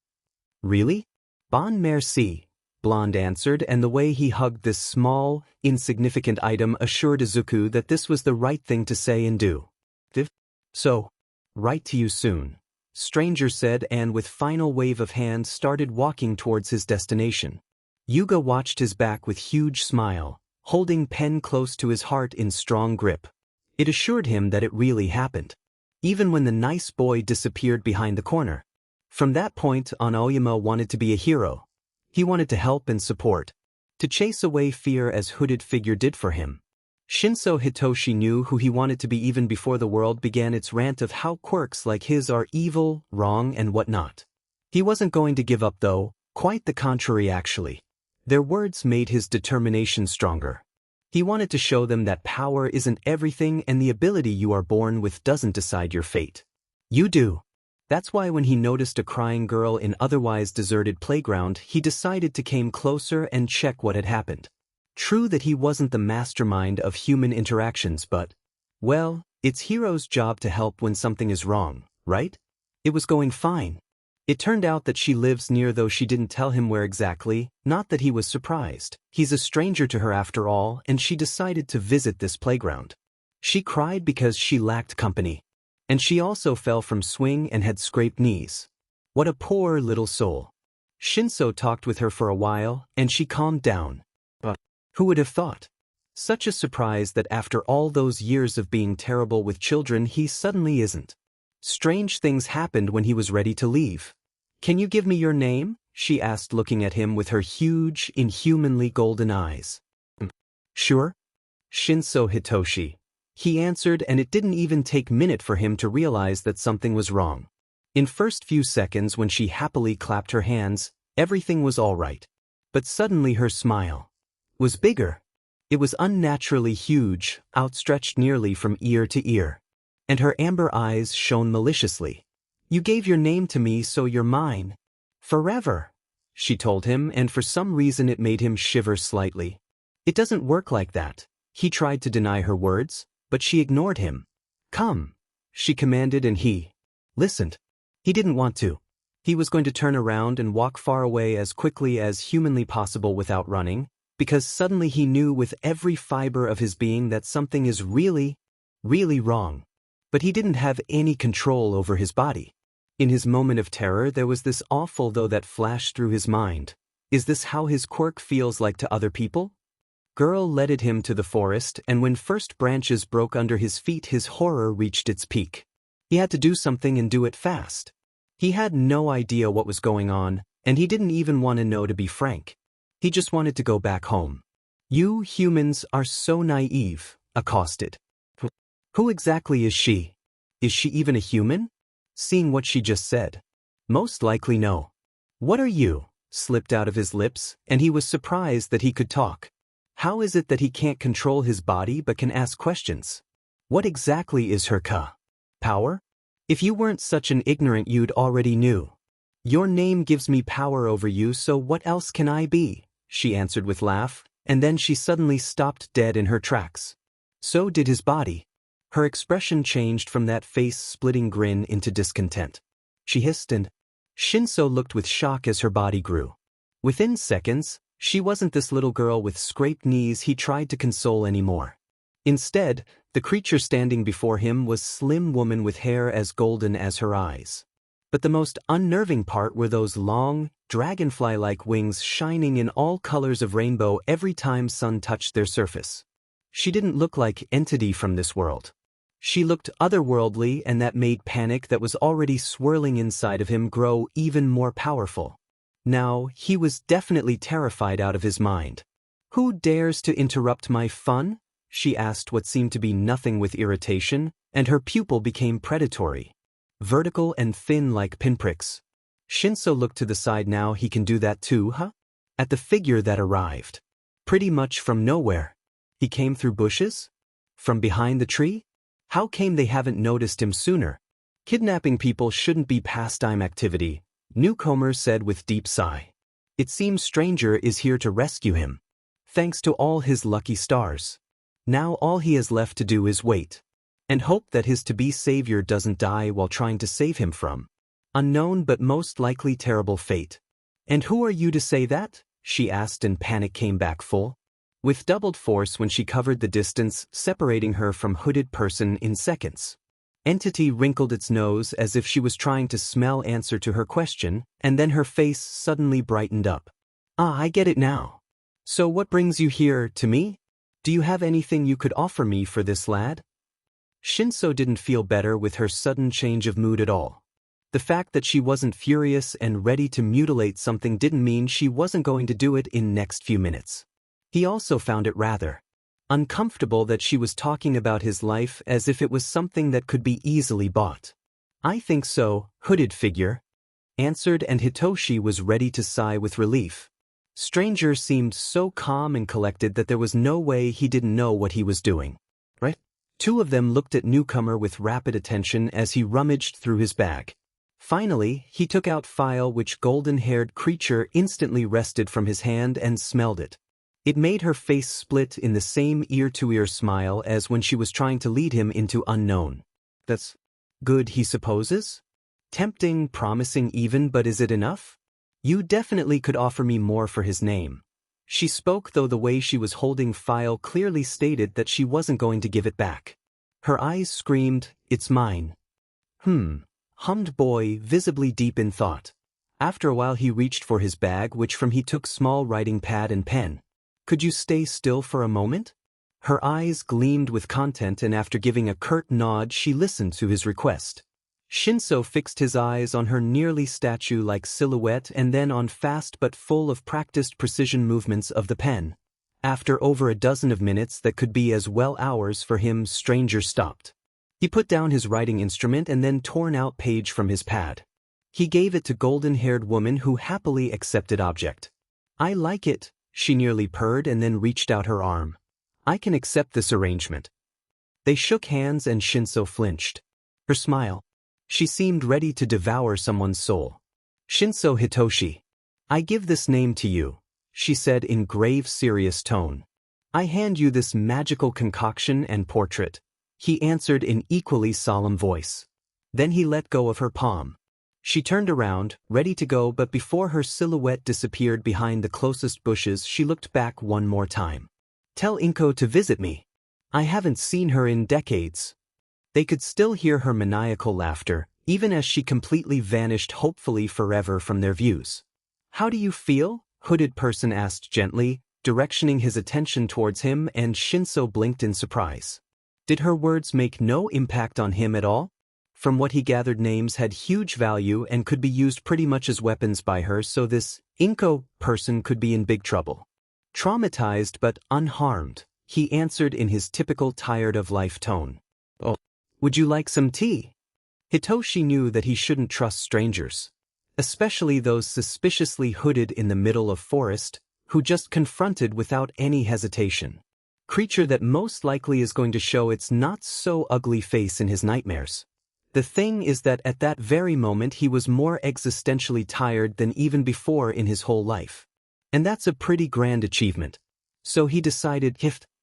Really? Bon merci, Blonde answered and the way he hugged this small, insignificant item assured Izuku that this was the right thing to say and do. So, write to you soon. Stranger said and with final wave of hand started walking towards his destination. Yuga watched his back with huge smile, holding pen close to his heart in strong grip. It assured him that it really happened. Even when the nice boy disappeared behind the corner. From that point on Aoyama wanted to be a hero. He wanted to help and support. To chase away fear as hooded figure did for him. Shinso Hitoshi knew who he wanted to be even before the world began its rant of how quirks like his are evil, wrong and whatnot. He wasn't going to give up though, quite the contrary actually. Their words made his determination stronger. He wanted to show them that power isn't everything and the ability you are born with doesn't decide your fate. You do. That's why when he noticed a crying girl in otherwise deserted playground, he decided to come closer and check what had happened. True that he wasn't the mastermind of human interactions but, well, it's hero's job to help when something is wrong, right? It was going fine. It turned out that she lives near though she didn't tell him where exactly, not that he was surprised. He's a stranger to her after all and she decided to visit this playground. She cried because she lacked company. And she also fell from swing and had scraped knees. What a poor little soul. Shinso talked with her for a while and she calmed down. But who would have thought? Such a surprise that after all those years of being terrible with children he suddenly isn't. Strange things happened when he was ready to leave. Can you give me your name? She asked looking at him with her huge, inhumanly golden eyes. Sure. Shinso Hitoshi. He answered and it didn't even take a minute for him to realize that something was wrong. In first few seconds when she happily clapped her hands, everything was all right. But suddenly her smile was bigger. It was unnaturally huge, outstretched nearly from ear to ear. And her amber eyes shone maliciously. You gave your name to me so you're mine. Forever, she told him and for some reason it made him shiver slightly. It doesn't work like that. He tried to deny her words, but she ignored him. Come, she commanded, and he listened. He didn't want to. He was going to turn around and walk far away as quickly as humanly possible without running, because suddenly he knew with every fiber of his being that something is really, really wrong. But he didn't have any control over his body. In his moment of terror, there was this awful though that flashed through his mind. Is this how his quirk feels like to other people? Girl led him to the forest, and when first branches broke under his feet, his horror reached its peak. He had to do something and do it fast. He had no idea what was going on, and he didn't even want to know, to be frank. He just wanted to go back home. You humans are so naive, accosted. Who exactly is she? Is she even a human? Seeing what she just said. Most likely no. What are you? Slipped out of his lips, and he was surprised that he could talk. How is it that he can't control his body but can ask questions? What exactly is her power? If you weren't such an ignorant, you'd already knew. Your name gives me power over you, so what else can I be? She answered with laugh, and then she suddenly stopped dead in her tracks. So did his body. Her expression changed from that face-splitting grin into discontent. She hissed, and Shinso looked with shock as her body grew. Within seconds, she wasn't this little girl with scraped knees he tried to console anymore. Instead, the creature standing before him was a slim woman with hair as golden as her eyes. But the most unnerving part were those long, dragonfly-like wings shining in all colors of rainbow every time sun touched their surface. She didn't look like entity from this world. She looked otherworldly, and that made panic that was already swirling inside of him grow even more powerful. Now, he was definitely terrified out of his mind. Who dares to interrupt my fun? She asked what seemed to be nothing with irritation, and her pupil became predatory. Vertical and thin like pinpricks. Shinso looked to the side. Now he can do that too, huh? At the figure that arrived. Pretty much from nowhere. He came through bushes? From behind the tree? How came they haven't noticed him sooner? Kidnapping people shouldn't be pastime activity, newcomer said with deep sigh. It seems stranger is here to rescue him. Thanks to all his lucky stars. Now all he has left to do is wait. And hope that his to-be savior doesn't die while trying to save him from unknown but most likely terrible fate. And who are you to say that? She asked, and panic came back full. With doubled force when she covered the distance separating her from hooded person in seconds. Entity wrinkled its nose as if she was trying to smell answer to her question, and then her face suddenly brightened up. Ah, I get it now. So what brings you here, to me? Do you have anything you could offer me for this lad? Shinso didn't feel better with her sudden change of mood at all. The fact that she wasn't furious and ready to mutilate something didn't mean she wasn't going to do it in next few minutes. He also found it rather uncomfortable that she was talking about his life as if it was something that could be easily bought. I think so, hooded figure answered, and Hitoshi was ready to sigh with relief. Stranger seemed so calm and collected that there was no way he didn't know what he was doing. Right? Two of them looked at newcomer with rapid attention as he rummaged through his bag. Finally, he took out file which golden-haired creature instantly wrested from his hand and smelled it. It made her face split in the same ear-to-ear smile as when she was trying to lead him into unknown. That's good, he supposes? Tempting, promising even, but is it enough? You definitely could offer me more for his name. She spoke, though the way she was holding file clearly stated that she wasn't going to give it back. Her eyes screamed, "It's mine." Hummed boy, visibly deep in thought. After a while he reached for his bag, which from he took small writing pad and pen. Could you stay still for a moment? Her eyes gleamed with content, and after giving a curt nod she listened to his request. Shinso fixed his eyes on her nearly statue-like silhouette and then on fast but full of practiced precision movements of the pen. After over a dozen of minutes that could be as well hours for him, stranger stopped. He put down his writing instrument and then torn out page from his pad. He gave it to golden-haired woman who happily accepted object. I like it, she nearly purred and then reached out her arm. I can accept this arrangement. They shook hands and Shinso flinched. Her smile. She seemed ready to devour someone's soul. Shinso Hitoshi. I give this name to you, she said in grave serious tone. I hand you this magical concoction and portrait. he answered in equally solemn voice. Then he let go of her palm. She turned around, ready to go, but before her silhouette disappeared behind the closest bushes, she looked back one more time. Tell Inko to visit me. I haven't seen her in decades. They could still hear her maniacal laughter, even as she completely vanished, hopefully forever, from their views. How do you feel? Hooded person asked gently, directioning his attention towards him, and Shinso blinked in surprise. Did her words make no impact on him at all? From what he gathered, names had huge value and could be used pretty much as weapons by her, so this Inko person could be in big trouble. Traumatized but unharmed, he answered in his typical tired-of-life tone. Oh, would you like some tea? Hitoshi knew that he shouldn't trust strangers, especially those suspiciously hooded in the middle of forest, who just confronted without any hesitation. Creature that most likely is going to show its not-so-ugly face in his nightmares. The thing is that at that very moment he was more existentially tired than even before in his whole life. And that's a pretty grand achievement. So he decided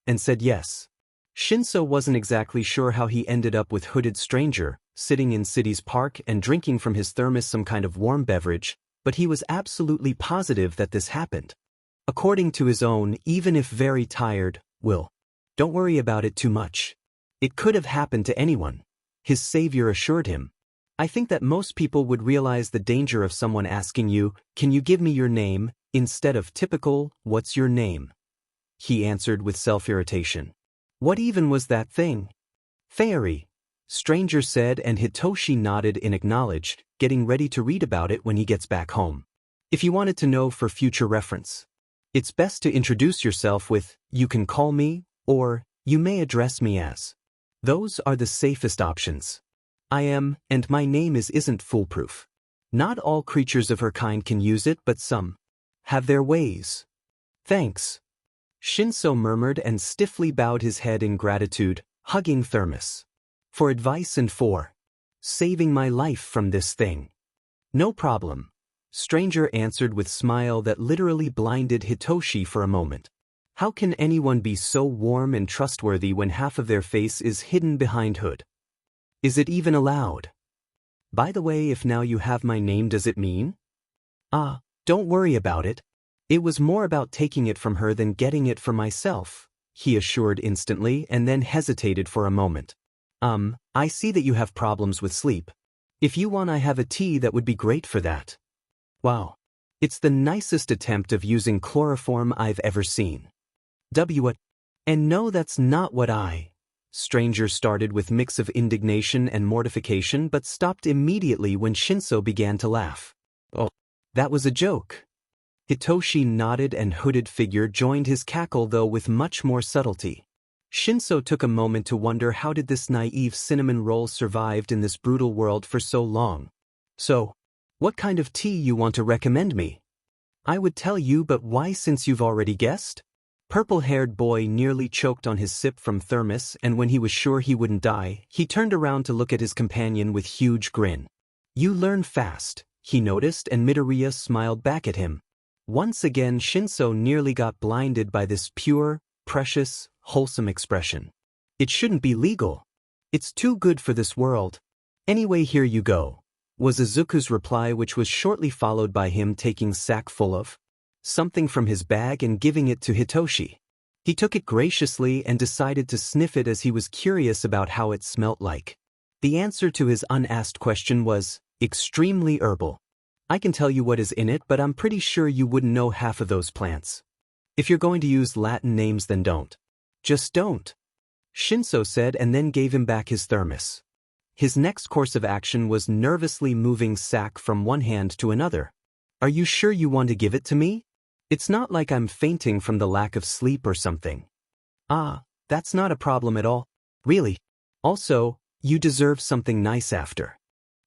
and said yes. Shinso wasn't exactly sure how he ended up with hooded stranger, sitting in city's park and drinking from his thermos some kind of warm beverage, but he was absolutely positive that this happened. According to his own, even if very tired, don't worry about it too much. It could have happened to anyone. His savior assured him. I think that most people would realize the danger of someone asking you, "Can you give me your name?" instead of typical, "What's your name?" He answered with self-irritation. What even was that thing? Fairy, stranger said, and Hitoshi nodded in acknowledgement, getting ready to read about it when he gets back home. If you wanted to know for future reference, it's best to introduce yourself with, "You can call me," or, "You may address me as." Those are the safest options. I am, and my name isn't foolproof. Not all creatures of her kind can use it, but some have their ways. Thanks. Shinso murmured and stiffly bowed his head in gratitude, hugging thermos. For advice and for saving my life from this thing. No problem. Stranger answered with smile that literally blinded Hitoshi for a moment. How can anyone be so warm and trustworthy when half of their face is hidden behind hood? Is it even allowed? By the way, if now you have my name, does it mean? Don't worry about it. It was more about taking it from her than getting it for myself, he assured instantly, and then hesitated for a moment. I see that you have problems with sleep. If you want, I have a tea that would be great for that. Wow. It's the nicest attempt of using chloroform I've ever seen. What? And no, that's not what Stranger started with mix of indignation and mortification, but stopped immediately when Shinso began to laugh. Oh, that was a joke. Hitoshi nodded and hooded figure joined his cackle, though with much more subtlety. Shinso took a moment to wonder how did this naive cinnamon roll survived in this brutal world for so long. So, what kind of tea you want to recommend me? I would tell you, but why, since you've already guessed? Purple-haired boy nearly choked on his sip from thermos, and when he was sure he wouldn't die, he turned around to look at his companion with huge grin. You learn fast, he noticed, and Midoriya smiled back at him. Once again Shinso nearly got blinded by this pure, precious, wholesome expression. It shouldn't be legal. It's too good for this world. Anyway, here you go, was Izuku's reply, which was shortly followed by him taking sack full of something from his bag and giving it to Hitoshi. He took it graciously and decided to sniff it as he was curious about how it smelt like. The answer to his unasked question was, extremely herbal. I can tell you what is in it, but I'm pretty sure you wouldn't know half of those plants. If you're going to use Latin names, then don't. Just don't. Shinso said, and then gave him back his thermos. His next course of action was nervously moving sack from one hand to another. Are you sure you want to give it to me? It's not like I'm fainting from the lack of sleep or something. That's not a problem at all. Really. Also, you deserve something nice after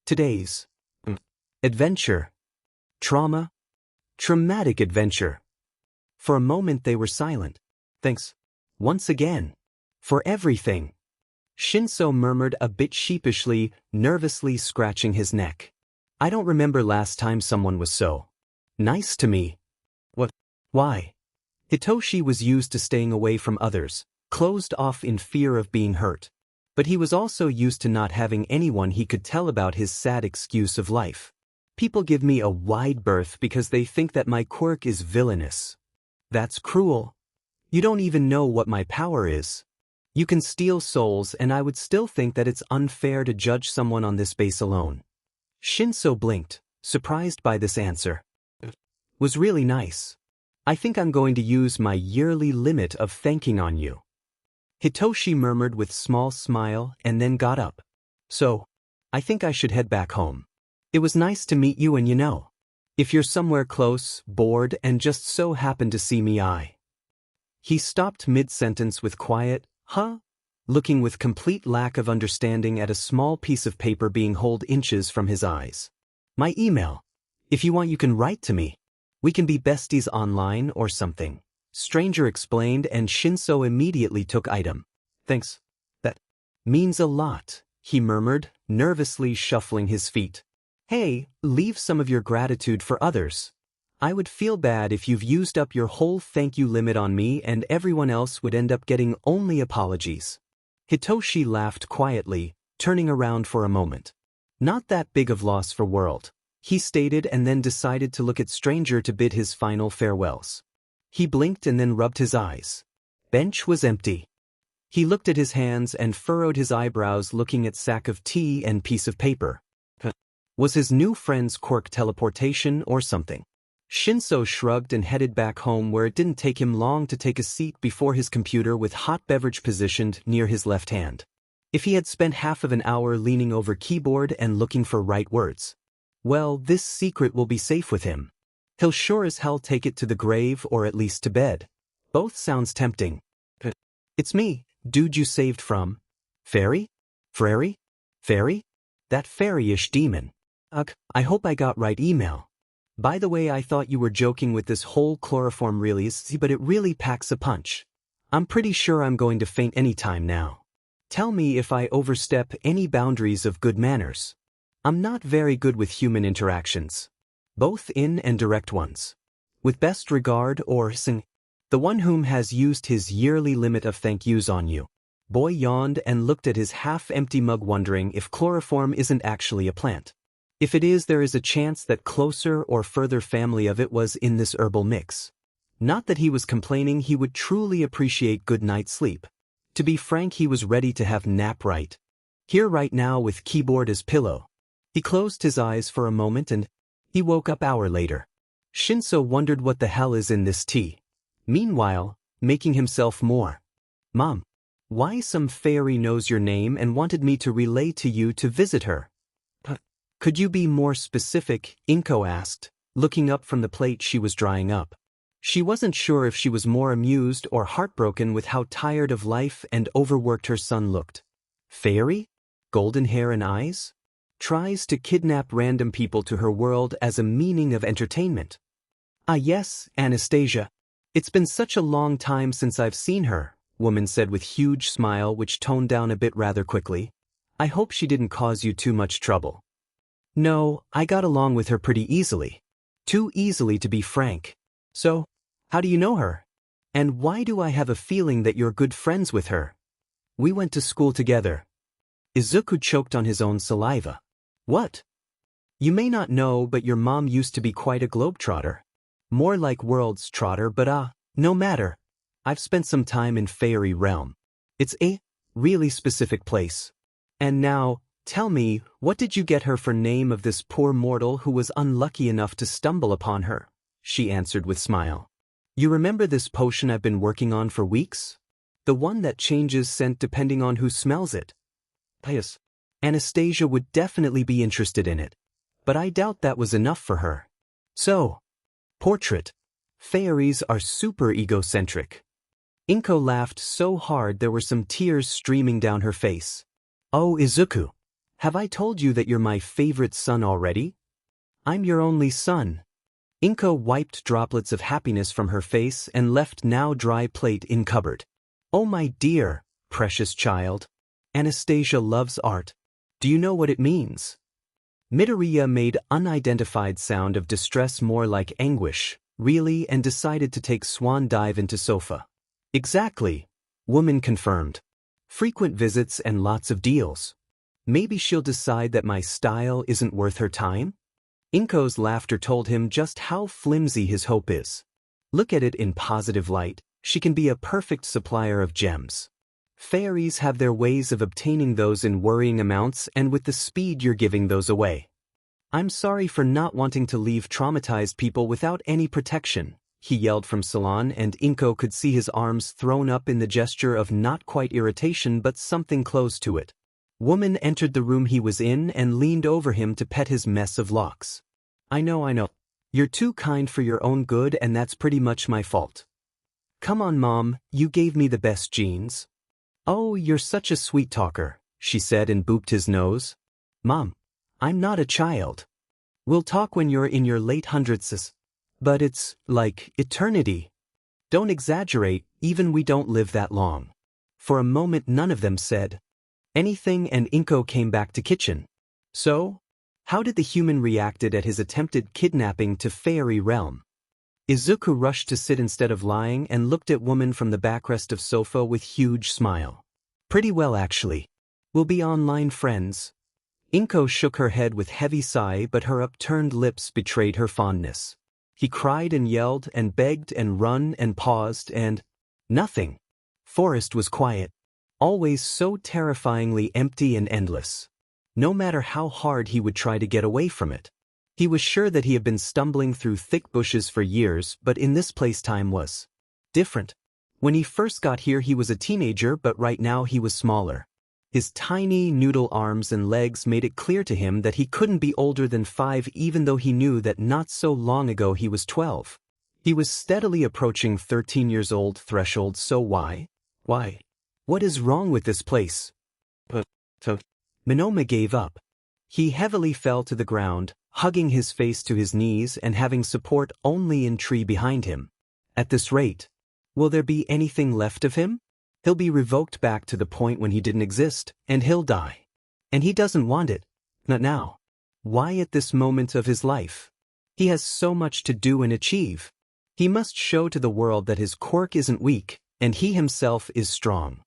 today's adventure. Traumatic adventure. For a moment they were silent. Thanks. Once again. For everything. Shinso murmured a bit sheepishly, nervously scratching his neck. I don't remember last time someone was so nice to me. What? Why? Hitoshi was used to staying away from others, closed off in fear of being hurt. But he was also used to not having anyone he could tell about his sad excuse of life. People give me a wide berth because they think that my quirk is villainous. That's cruel. You don't even know what my power is. You can steal souls, and I would still think that it's unfair to judge someone on this base alone. Shinso blinked, surprised by this answer. Was really nice. I think I'm going to use my yearly limit of thanking on you. Hitoshi murmured with small smile and then got up. So, I think I should head back home. It was nice to meet you, and if you're somewhere close, bored, and just so happen to see me, He stopped mid-sentence with quiet, looking with complete lack of understanding at a small piece of paper being held inches from his eyes. My email. If you want, you can write to me. We can be besties online or something. Stranger explained, and Shinso immediately took item. Thanks. That means a lot, he murmured, nervously shuffling his feet. Hey, leave some of your gratitude for others. I would feel bad if you've used up your whole thank you limit on me and everyone else would end up getting only apologies. Hitoshi laughed quietly, turning around for a moment. Not that big of loss for world, he stated, and then decided to look at Stranger to bid his final farewells. He blinked and then rubbed his eyes. Bench was empty. He looked at his hands and furrowed his eyebrows, looking at sack of tea and piece of paper. Was his new friend's quirk teleportation or something? Shinso shrugged and headed back home, where it didn't take him long to take a seat before his computer with hot beverage positioned near his left hand. If he had spent half of an hour leaning over keyboard and looking for right words, well, this secret will be safe with him. He'll sure as hell take it to the grave, or at least to bed. Both sounds tempting. It's me, dude you saved from. Fairy? Frary? Fairy? That fairy-ish demon. Ugh, I hope I got right email. By the way, I thought you were joking with this whole chloroform release, but it really packs a punch. I'm pretty sure I'm going to faint any time now. Tell me if I overstep any boundaries of good manners. I'm not very good with human interactions. Both in and direct ones. With best regard, or sing, the one whom has used his yearly limit of thank yous on you. Boy yawned and looked at his half-empty mug, wondering if chloroform isn't actually a plant. If it is, there is a chance that closer or further family of it was in this herbal mix. Not that he was complaining, he would truly appreciate good night's sleep. To be frank, he was ready to have nap right here right now with keyboard as pillow. He closed his eyes for a moment and he woke up hour later. Shinso wondered what the hell is in this tea. Meanwhile, making himself more. Mom, why some fairy knows your name and wanted me to relay to you to visit her? Could you be more specific? Inko asked, looking up from the plate she was drying up. She wasn't sure if she was more amused or heartbroken with how tired of life and overworked her son looked. Fairy? Golden hair and eyes? Tries to kidnap random people to her world as a meaning of entertainment. Ah yes, Anastasia. It's been such a long time since I've seen her, woman said with huge smile, which toned down a bit rather quickly. I hope she didn't cause you too much trouble. No, I got along with her pretty easily. Too easily, to be frank. So, how do you know her? And why do I have a feeling that you're good friends with her? We went to school together. Izuku choked on his own saliva. What? You may not know, but your mom used to be quite a globetrotter. More like world's trotter, but no matter. I've spent some time in Fairy Realm. It's a really specific place. And now, tell me, what did you get her for name of this poor mortal who was unlucky enough to stumble upon her? She answered with smile. You remember this potion I've been working on for weeks? The one that changes scent depending on who smells it. Yes. Anastasia would definitely be interested in it. But I doubt that was enough for her. So, portrait. Fairies are super egocentric. Inko laughed so hard there were some tears streaming down her face. Oh, Izuku. Have I told you that you're my favorite son already? I'm your only son. Inko wiped droplets of happiness from her face and left now dry plate in cupboard. Oh my dear, precious child. Anastasia loves art. Do you know what it means? Midoriya made unidentified sound of distress, more like anguish, really, and decided to take swan dive into sofa. Exactly, woman confirmed. Frequent visits and lots of deals. Maybe she'll decide that my style isn't worth her time? Inko's laughter told him just how flimsy his hope is. Look at it in positive light, she can be a perfect supplier of gems. Fairies have their ways of obtaining those in worrying amounts and with the speed you're giving those away. I'm sorry for not wanting to leave traumatized people without any protection, he yelled from salon, and Inko could see his arms thrown up in the gesture of not quite irritation but something close to it. Woman entered the room he was in and leaned over him to pet his mess of locks. I know. You're too kind for your own good, and that's pretty much my fault. Come on, Mom, you gave me the best genes. Oh, you're such a sweet talker, she said and booped his nose. Mom, I'm not a child. We'll talk when you're in your late hundreds. But it's, like, eternity. Don't exaggerate, even we don't live that long. For a moment none of them said anything, and Inko came back to kitchen. So? How did the human reacted at his attempted kidnapping to fairy realm? Izuku rushed to sit instead of lying and looked at woman from the backrest of sofa with huge smile. Pretty well actually. We'll be online friends. Inko shook her head with heavy sigh, but her upturned lips betrayed her fondness. He cried and yelled and begged and run and paused and nothing. Forest was quiet. Always so terrifyingly empty and endless. No matter how hard he would try to get away from it. He was sure that he had been stumbling through thick bushes for years, but in this place time was different. When he first got here he was a teenager, but right now he was smaller. His tiny noodle arms and legs made it clear to him that he couldn't be older than 5, even though he knew that not so long ago he was 12. He was steadily approaching 13 years old threshold, so why? What is wrong with this place? Minoma gave up. He heavily fell to the ground, hugging his face to his knees and having support only in tree behind him. At this rate, will there be anything left of him? He'll be revoked back to the point when he didn't exist, and he'll die. And he doesn't want it. Not now. Why at this moment of his life? He has so much to do and achieve. He must show to the world that his quirk isn't weak, and he himself is strong.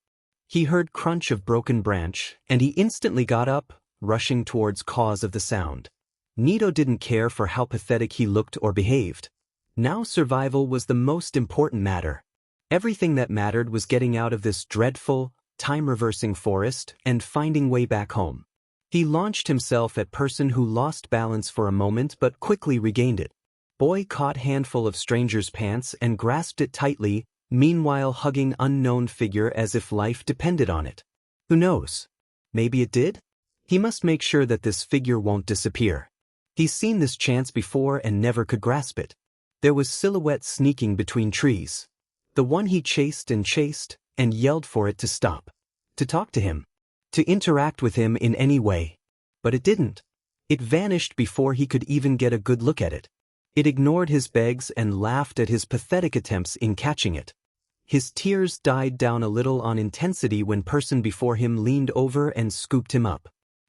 He heard crunch of broken branch, and he instantly got up, rushing towards cause of the sound. Nito didn't care for how pathetic he looked or behaved. Now survival was the most important matter. Everything that mattered was getting out of this dreadful, time-reversing forest and finding way back home. He launched himself at person who lost balance for a moment but quickly regained it. Boy caught handful of stranger's pants and grasped it tightly, meanwhile hugging unknown figure as if life depended on it. Who knows? Maybe it did? He must make sure that this figure won't disappear. He's seen this chance before and never could grasp it. There was silhouette sneaking between trees. The one he chased and yelled for it to stop. To talk to him. To interact with him in any way. But it didn't. It vanished before he could even get a good look at it. It ignored his begs and laughed at his pathetic attempts in catching it. His tears died down a little on intensity when person before him leaned over and scooped him up.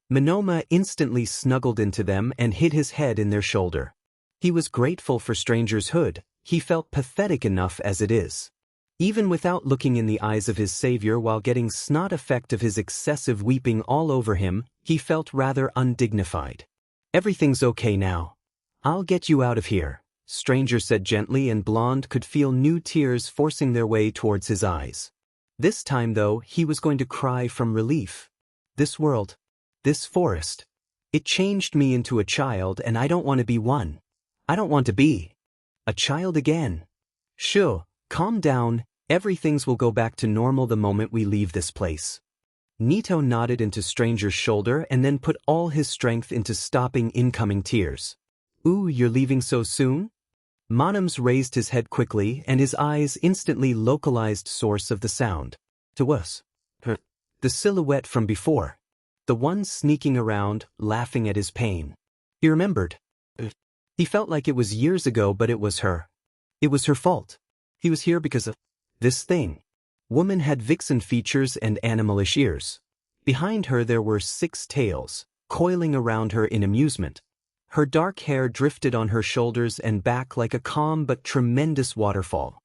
Minoma instantly snuggled into them and hid his head in their shoulder. He was grateful for stranger's hood. He felt pathetic enough as it is. Even without looking in the eyes of his savior while getting snot effect of his excessive weeping all over him, he felt rather undignified. Everything's okay now. I'll get you out of here, stranger said gently, and Blonde could feel new tears forcing their way towards his eyes. This time though, he was going to cry from relief. This world, this forest, it changed me into a child, and I don't want to be one. I don't want to be a child again. Sure, calm down, everything will go back to normal the moment we leave this place. Nito nodded into stranger's shoulder and then put all his strength into stopping incoming tears. Ooh, you're leaving so soon? Monums raised his head quickly and his eyes instantly localized source of the sound. To us. The silhouette from before. The one sneaking around, laughing at his pain. He remembered. He felt like it was years ago, but it was her. It was her fault. He was here because of this thing. Woman had vixen features and animalish ears. Behind her there were 6 tails, coiling around her in amusement. Her dark hair drifted on her shoulders and back like a calm but tremendous waterfall.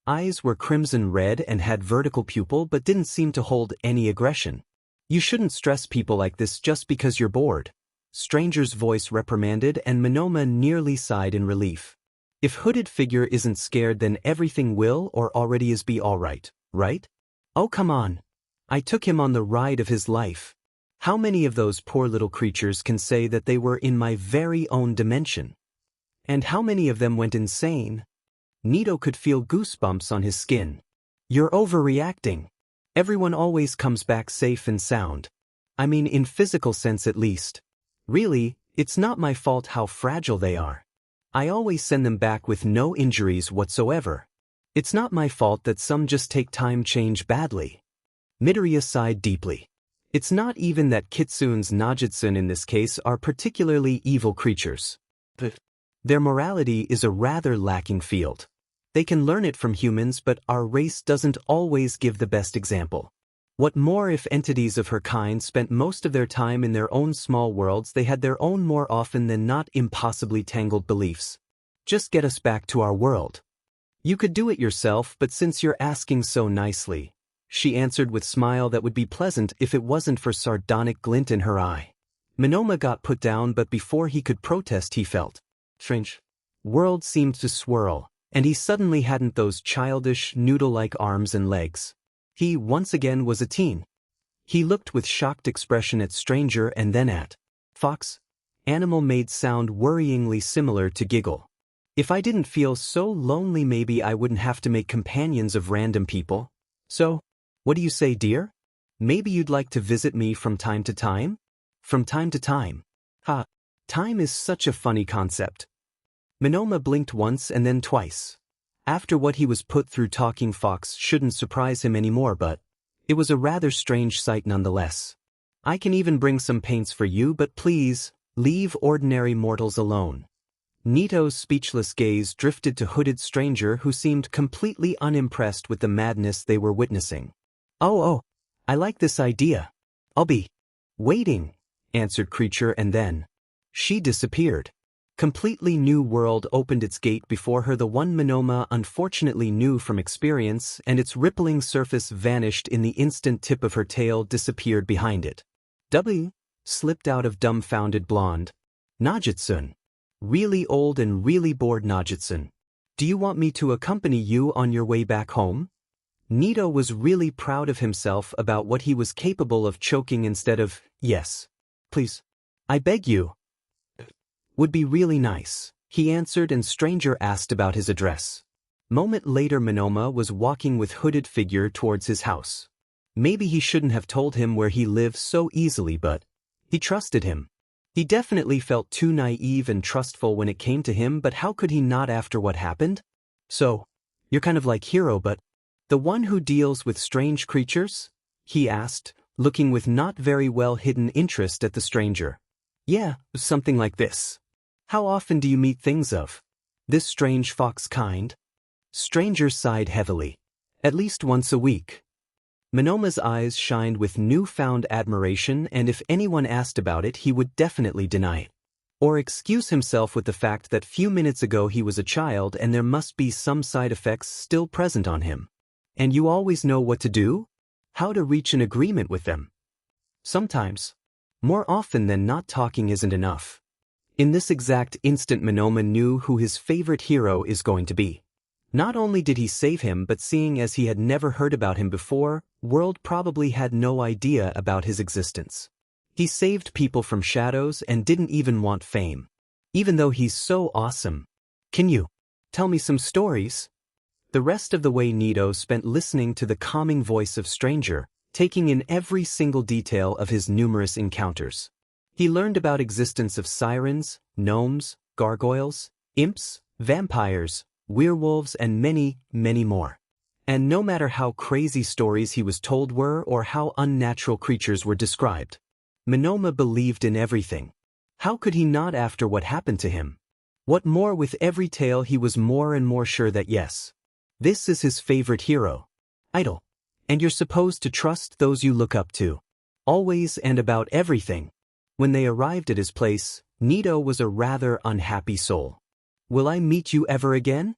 Eyes were crimson red and had vertical pupil but didn't seem to hold any aggression. You shouldn't stress people like this just because you're bored. Stranger's voice reprimanded and Monoma nearly sighed in relief. If hooded figure isn't scared then everything will or already is be alright, right? Oh come on. I took him on the ride of his life. How many of those poor little creatures can say that they were in my very own dimension? And how many of them went insane? Nito could feel goosebumps on his skin. You're overreacting. Everyone always comes back safe and sound. I mean in physical sense at least. Really, it's not my fault how fragile they are. I always send them back with no injuries whatsoever. It's not my fault that some just take time change badly. Midoriya sighed deeply. It's not even that Kitsune's Najutsun in this case are particularly evil creatures. Their morality is a rather lacking field. They can learn it from humans but our race doesn't always give the best example. What more if entities of her kind spent most of their time in their own small worlds they had their own more often than not impossibly tangled beliefs. Just get us back to our world. You could do it yourself but since you're asking so nicely, she answered with smile that would be pleasant if it wasn't for sardonic glint in her eye. Monoma got put down but before he could protest he felt strange. World seemed to swirl, and he suddenly hadn't those childish, noodle-like arms and legs. He once again was a teen. He looked with shocked expression at Stranger and then at Fox. Animal made sound worryingly similar to giggle. If I didn't feel so lonely maybe I wouldn't have to make companions of random people. So, what do you say dear? Maybe you'd like to visit me from time to time? From time to time. Ha. Time is such a funny concept. Monoma blinked once and then twice. After what he was put through talking Fox shouldn't surprise him anymore but it was a rather strange sight nonetheless. I can even bring some paints for you but please, leave ordinary mortals alone. Nito's speechless gaze drifted to hooded Stranger who seemed completely unimpressed with the madness they were witnessing. Oh, I like this idea. I'll be waiting, answered creature and then she disappeared. Completely new world opened its gate before her the one Monoma unfortunately knew from experience and its rippling surface vanished in the instant tip of her tail disappeared behind it. W slipped out of dumbfounded blonde. Najutsun. Really old and really bored Najutsun. Do you want me to accompany you on your way back home? Nito was really proud of himself about what he was capable of choking instead of, yes. Please. I beg you. Would be really nice, he answered and Stranger asked about his address. Moment later Monoma was walking with hooded figure towards his house. Maybe he shouldn't have told him where he lived so easily but he trusted him. He definitely felt too naive and trustful when it came to him but how could he not after what happened? So, you're kind of like Hero but the one who deals with strange creatures? He asked, looking with not very well hidden interest at the Stranger. Yeah, something like this. How often do you meet things of this strange fox kind? Stranger sighed heavily. At least once a week. Monoma's eyes shined with newfound admiration and if anyone asked about it he would definitely deny it. Or excuse himself with the fact that few minutes ago he was a child and there must be some side effects still present on him. And you always know what to do? How to reach an agreement with them. Sometimes. More often than not talking isn't enough. In this exact instant Monoma knew who his favorite hero is going to be. Not only did he save him but seeing as he had never heard about him before, world probably had no idea about his existence. He saved people from shadows and didn't even want fame. Even though he's so awesome. Can you tell me some stories? The rest of the way Nito spent listening to the calming voice of Stranger, taking in every single detail of his numerous encounters. He learned about existence of sirens, gnomes, gargoyles, imps, vampires, werewolves and many, many more. And no matter how crazy stories he was told were or how unnatural creatures were described, Monoma believed in everything. How could he not after what happened to him? What more with every tale he was more and more sure that yes. This is his favorite hero. Idol. And you're supposed to trust those you look up to. Always and about everything. When they arrived at his place, Nito was a rather unhappy soul. Will I meet you ever again?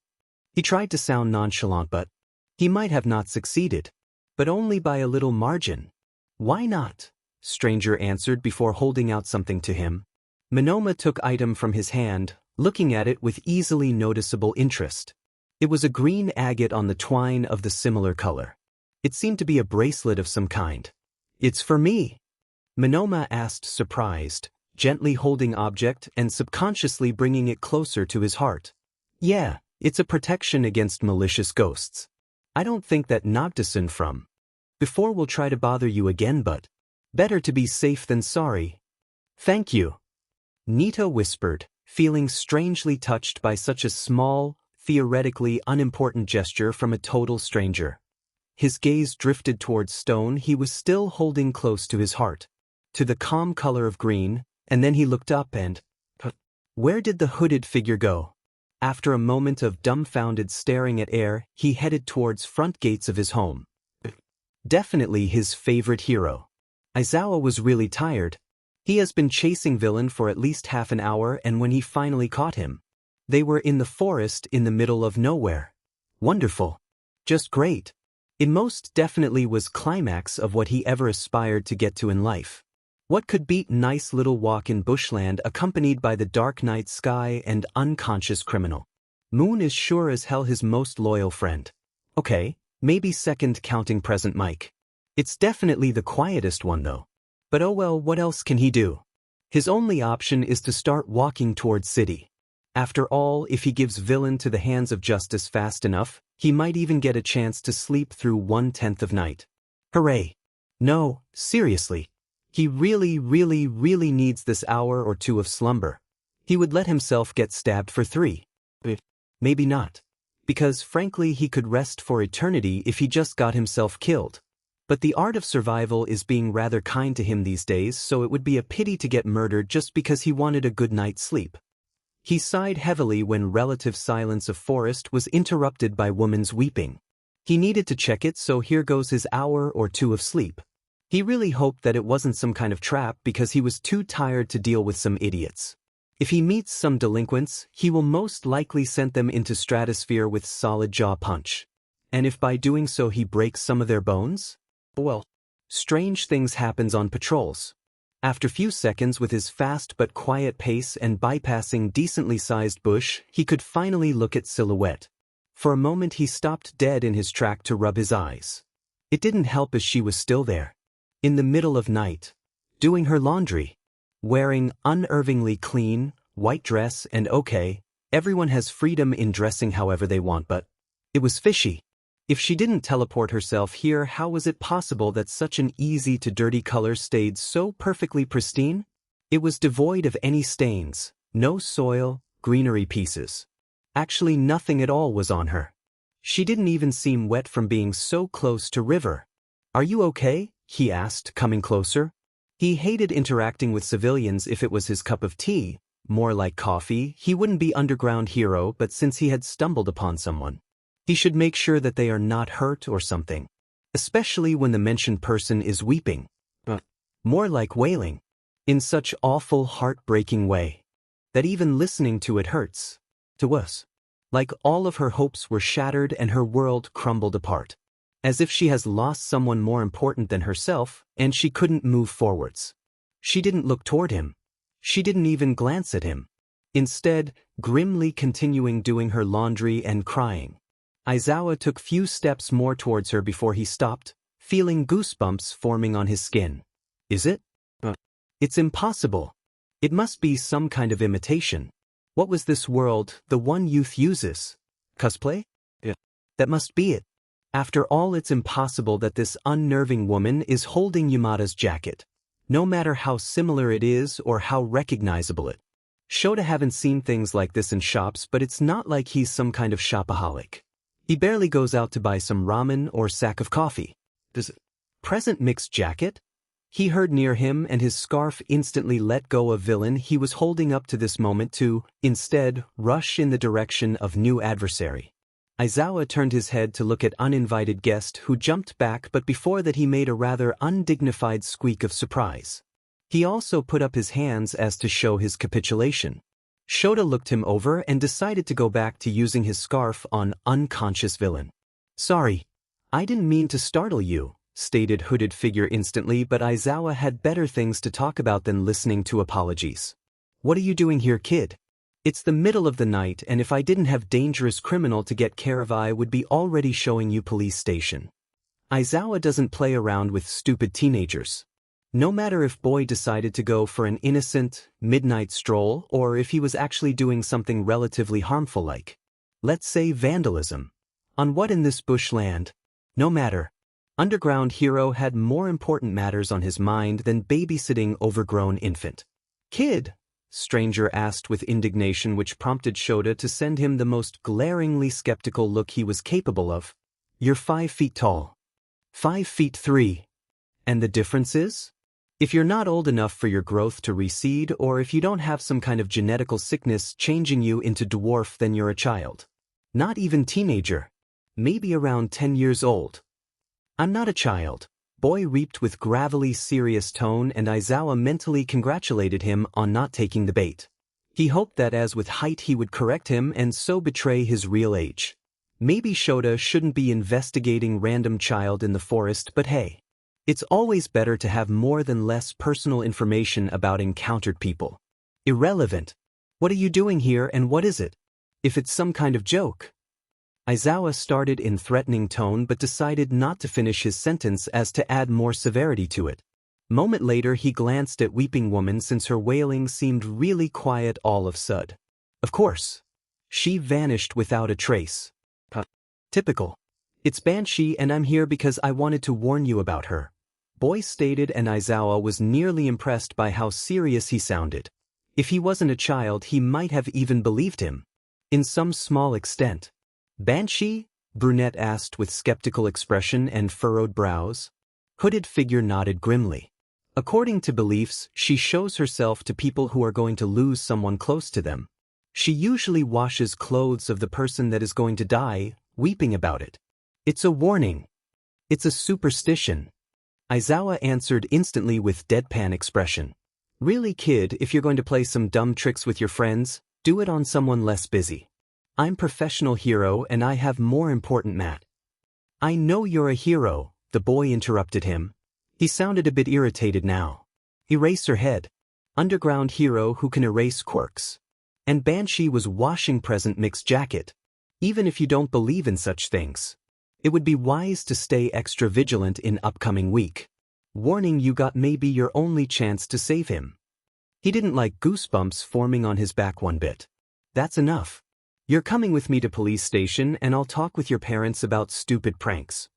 He tried to sound nonchalant but He might have not succeeded, but only by a little margin. Why not? Stranger answered before holding out something to him. Monoma took item from his hand, looking at it with easily noticeable interest. It was a green agate on the twine of the similar color. It seemed to be a bracelet of some kind. It's for me? Monoma asked, surprised, gently holding object and subconsciously bringing it closer to his heart. Yeah, it's a protection against malicious ghosts. I don't think that Nagdasun from before will try to bother you again, but better to be safe than sorry. Thank you. Nita whispered, feeling strangely touched by such a small, theoretically unimportant gesture from a total stranger. His gaze drifted towards stone he was still holding close to his heart, to the calm color of green, and then he looked up and, where did the hooded figure go? After a moment of dumbfounded staring at air, he headed towards front gates of his home. Definitely his favorite hero. Aizawa was really tired. He has been chasing villain for at least half an hour, and when he finally caught him, they were in the forest in the middle of nowhere. Wonderful. Just great. It most definitely was climax of what he ever aspired to get to in life. What could beat nice little walk in bushland accompanied by the dark night sky and unconscious criminal? Moon is sure as hell his most loyal friend. Okay, maybe second counting present Mike. It's definitely the quietest one though. But oh well, what else can he do? His only option is to start walking towards city. After all, if he gives villain to the hands of justice fast enough, he might even get a chance to sleep through 1/10 of night. Hooray. No, seriously. He really needs this hour or two of slumber. He would let himself get stabbed for 3. Maybe not. Because frankly he could rest for eternity if he just got himself killed. But the art of survival is being rather kind to him these days, so it would be a pity to get murdered just because he wanted a good night's sleep. He sighed heavily when relative silence of forest was interrupted by woman's weeping. He needed to check it, so here goes his hour or two of sleep. He really hoped that it wasn't some kind of trap because he was too tired to deal with some idiots. If he meets some delinquents, he will most likely send them into stratosphere with solid jaw punch. And if by doing so he breaks some of their bones? Well, strange things happens on patrols. After few seconds with his fast but quiet pace and bypassing decently sized bush, he could finally look at silhouette. For a moment he stopped dead in his track to rub his eyes. It didn't help as she was still there. In the middle of night. Doing her laundry. Wearing unnervingly clean, white dress and okay, everyone has freedom in dressing however they want, but it was fishy. If she didn't teleport herself here, how was it possible that such an easy to dirty color stayed so perfectly pristine? It was devoid of any stains, no soil, greenery pieces. Actually nothing at all was on her. She didn't even seem wet from being so close to river. Are you okay? He asked, coming closer. He hated interacting with civilians if it was his cup of tea, more like coffee. He wouldn't be underground hero, but since he had stumbled upon someone, he should make sure that they are not hurt or something. Especially when the mentioned person is weeping. More like wailing. In such awful heartbreaking way. That even listening to it hurts. To us. Like all of her hopes were shattered and her world crumbled apart. As if she has lost someone more important than herself, and she couldn't move forwards. She didn't look toward him. She didn't even glance at him. Instead, grimly continuing doing her laundry and crying. Aizawa took few steps more towards her before he stopped, feeling goosebumps forming on his skin. Is it? It's impossible. It must be some kind of imitation. What was this world, the one youth uses? Cosplay? Yeah. That must be it. After all, it's impossible that this unnerving woman is holding Yamada's jacket. No matter how similar it is or how recognizable it. Shota haven't seen things like this in shops, but it's not like he's some kind of shopaholic. He barely goes out to buy some ramen or sack of coffee. Does present mixed jacket? He heard near him, and his scarf instantly let go of villain he was holding up to this moment to, instead, rush in the direction of new adversary. Aizawa turned his head to look at uninvited guest who jumped back, but before that he made a rather undignified squeak of surprise. He also put up his hands as to show his capitulation. Shota looked him over and decided to go back to using his scarf on unconscious villain. Sorry. I didn't mean to startle you, stated hooded figure instantly, but Aizawa had better things to talk about than listening to apologies. What are you doing here, kid? It's the middle of the night, and if I didn't have dangerous criminal to get care of, I would be already showing you police station. Aizawa doesn't play around with stupid teenagers. No matter if boy decided to go for an innocent, midnight stroll or if he was actually doing something relatively harmful like, let's say, vandalism. On what in this bush land? No matter. Underground hero had more important matters on his mind than babysitting overgrown infant. Kid? Stranger asked with indignation, which prompted Shota to send him the most glaringly skeptical look he was capable of. You're 5 feet tall. 5'3". And the difference is? If you're not old enough for your growth to recede, or if you don't have some kind of genetical sickness changing you into dwarf, then you're a child. Not even teenager. Maybe around 10 years old. I'm not a child, boy reaped with gravelly serious tone, and Aizawa mentally congratulated him on not taking the bait. He hoped that as with height he would correct him and so betray his real age. Maybe Shota shouldn't be investigating random child in the forest, but hey. It's always better to have more than less personal information about encountered people. Irrelevant. What are you doing here and what is it? If it's some kind of joke. Aizawa started in threatening tone but decided not to finish his sentence as to add more severity to it. Moment later he glanced at weeping woman since her wailing seemed really quiet all of sud. Of course. She vanished without a trace. Typical. It's Banshee and I'm here because I wanted to warn you about her. Boy stated, and Aizawa was nearly impressed by how serious he sounded. If he wasn't a child he might have even believed him. In some small extent. Banshee? Brunette asked with skeptical expression and furrowed brows. Hooded figure nodded grimly. According to beliefs, she shows herself to people who are going to lose someone close to them. She usually washes clothes of the person that is going to die, weeping about it. It's a warning. It's a superstition. Aizawa answered instantly with deadpan expression. Really, kid, if you're going to play some dumb tricks with your friends, do it on someone less busy. I'm professional hero and I have more important mat. I know you're a hero, the boy interrupted him. He sounded a bit irritated now. Eraser head. Underground hero who can erase quirks. And Banshee was washing present mixed jacket. Even if you don't believe in such things. It would be wise to stay extra vigilant in upcoming week. Warning, you got may be your only chance to save him. He didn't like goosebumps forming on his back one bit. That's enough. You're coming with me to police station and I'll talk with your parents about stupid pranks.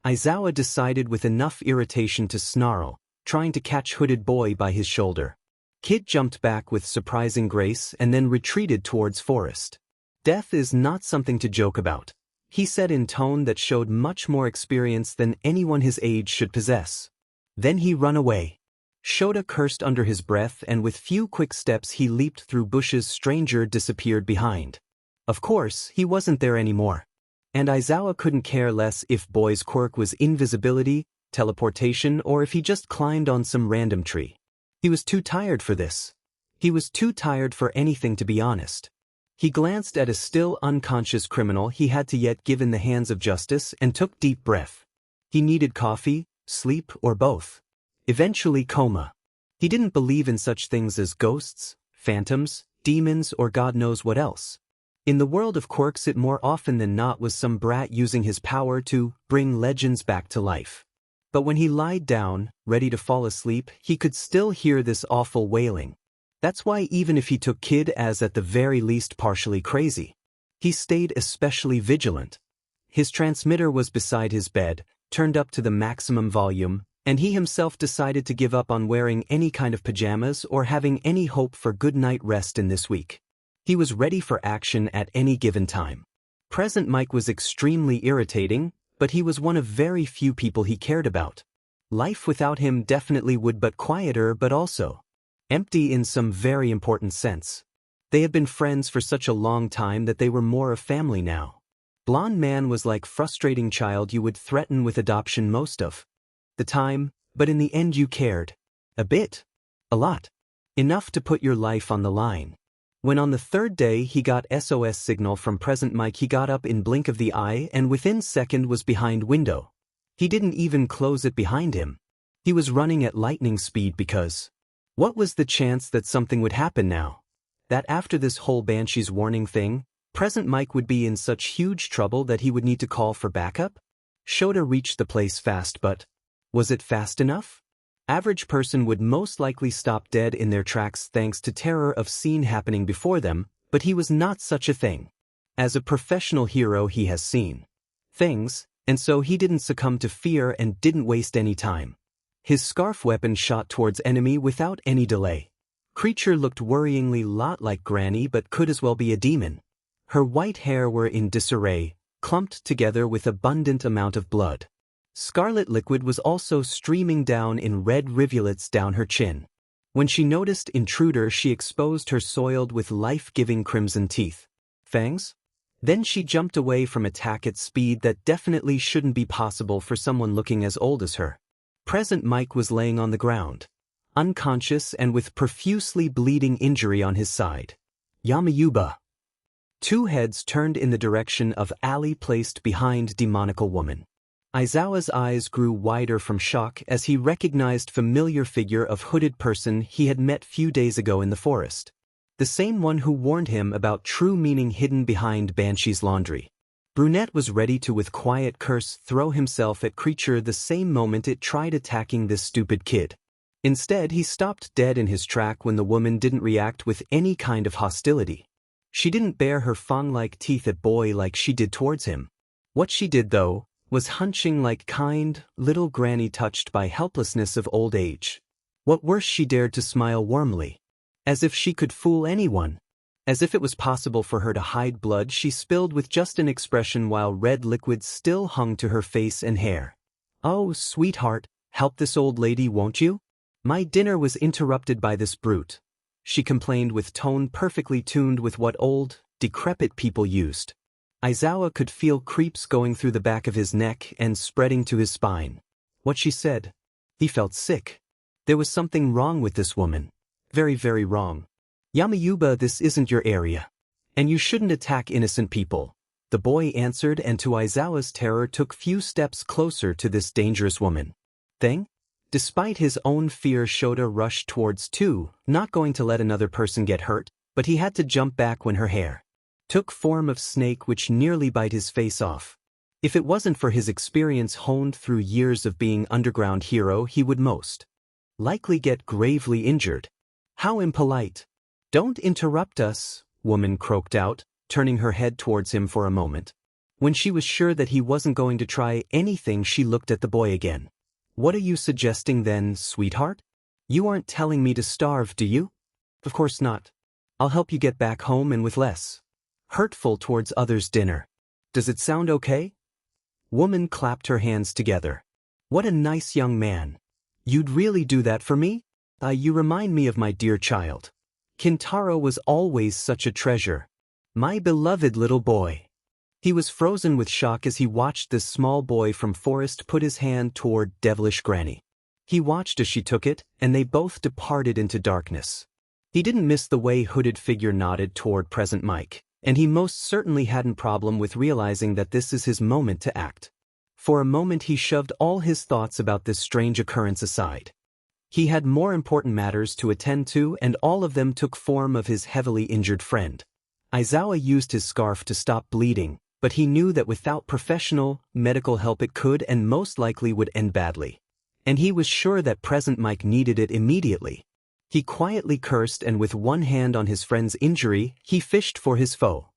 Aizawa decided with enough irritation to snarl, trying to catch hooded boy by his shoulder. Kid jumped back with surprising grace and then retreated towards forest. Death is not something to joke about, he said in tone that showed much more experience than anyone his age should possess. Then he run away. Shota cursed under his breath and with few quick steps he leaped through bushes. Stranger disappeared behind. Of course, he wasn't there anymore. And Aizawa couldn't care less if boy's quirk was invisibility, teleportation, or if he just climbed on some random tree. He was too tired for this. He was too tired for anything, to be honest. He glanced at a still unconscious criminal he had to yet give in the hands of justice and took deep breath. He needed coffee, sleep, or both. Eventually coma. He didn't believe in such things as ghosts, phantoms, demons, or God knows what else. In the world of quirks, it more often than not was some brat using his power to bring legends back to life. But when he lied down, ready to fall asleep, he could still hear this awful wailing. That's why even if he took kid as at the very least partially crazy, he stayed especially vigilant. His transmitter was beside his bed, turned up to the maximum volume, and he himself decided to give up on wearing any kind of pajamas or having any hope for good night rest in this week. He was ready for action at any given time. Present Mike was extremely irritating, but he was one of very few people he cared about. Life without him definitely would, but quieter, but also empty in some very important sense. They had been friends for such a long time that they were more a family now. Blonde man was like frustrating child you would threaten with adoption most of the time, but in the end you cared. A bit. A lot. Enough to put your life on the line. When on the third day he got SOS signal from Present Mike, he got up in blink of the eye and within second was behind window. He didn't even close it behind him. He was running at lightning speed because what was the chance that something would happen now? That after this whole Banshee's warning thing, Present Mike would be in such huge trouble that he would need to call for backup? Shota reached the place fast, but was it fast enough? Average person would most likely stop dead in their tracks thanks to terror of scene happening before them, but he was not such a thing. As a professional hero, he has seen things, and so he didn't succumb to fear and didn't waste any time. His scarf weapon shot towards enemy without any delay. Creature looked worryingly lot like Granny but could as well be a demon. Her white hair were in disarray, clumped together with abundant amount of blood. Scarlet liquid was also streaming down in red rivulets down her chin. When she noticed intruder, she exposed her soiled with life-giving crimson teeth. Fangs? Then she jumped away from attack at speed that definitely shouldn't be possible for someone looking as old as her. Present Mike was laying on the ground, unconscious and with profusely bleeding injury on his side. Yamayuba. Two heads turned in the direction of alley placed behind demonical woman. Aizawa's eyes grew wider from shock as he recognized familiar figure of hooded person he had met few days ago in the forest. The same one who warned him about true meaning hidden behind Banshee's laundry. Brunette was ready to with quiet curse throw himself at creature the same moment it tried attacking this stupid kid. Instead, he stopped dead in his track when the woman didn't react with any kind of hostility. She didn't bare her fang-like teeth at boy like she did towards him. What she did, though, was hunching like kind, little granny touched by helplessness of old age. What worse, she dared to smile warmly. As if she could fool anyone. As if it was possible for her to hide blood she spilled with just an expression while red liquid still hung to her face and hair. "Oh, sweetheart, help this old lady, won't you? My dinner was interrupted by this brute," she complained with tone perfectly tuned with what old, decrepit people used. Aizawa could feel creeps going through the back of his neck and spreading to his spine. What she said. He felt sick. There was something wrong with this woman. Very, very wrong. "Yamayuba, this isn't your area. And you shouldn't attack innocent people," the boy answered, and to Aizawa's terror took few steps closer to this dangerous woman. Thing? Despite his own fear, Shota rushed towards too, not going to let another person get hurt, but he had to jump back when her hair took form of snake which nearly bite his face off. If it wasn't for his experience honed through years of being underground hero, he would most likely get gravely injured. How impolite. "Don't interrupt us," woman croaked out, turning her head towards him for a moment. When she was sure that he wasn't going to try anything, she looked at the boy again. "What are you suggesting then, sweetheart? You aren't telling me to starve, do you?" "Of course not. I'll help you get back home and with less hurtful towards others dinner. Does it sound okay?" Woman clapped her hands together. "What a nice young man. You'd really do that for me? You remind me of my dear child. Kintaro was always such a treasure. My beloved little boy." He was frozen with shock as he watched this small boy from forest put his hand toward devilish Granny. He watched as she took it, and they both departed into darkness. He didn't miss the way hooded figure nodded toward Present Mike, and he most certainly hadn't problem with realizing that this is his moment to act. For a moment he shoved all his thoughts about this strange occurrence aside. He had more important matters to attend to, and all of them took form of his heavily injured friend. Aizawa used his scarf to stop bleeding, but he knew that without professional, medical help it could and most likely would end badly. And he was sure that Present Mike needed it immediately. He quietly cursed, and with one hand on his friend's injury, he fished for his foe.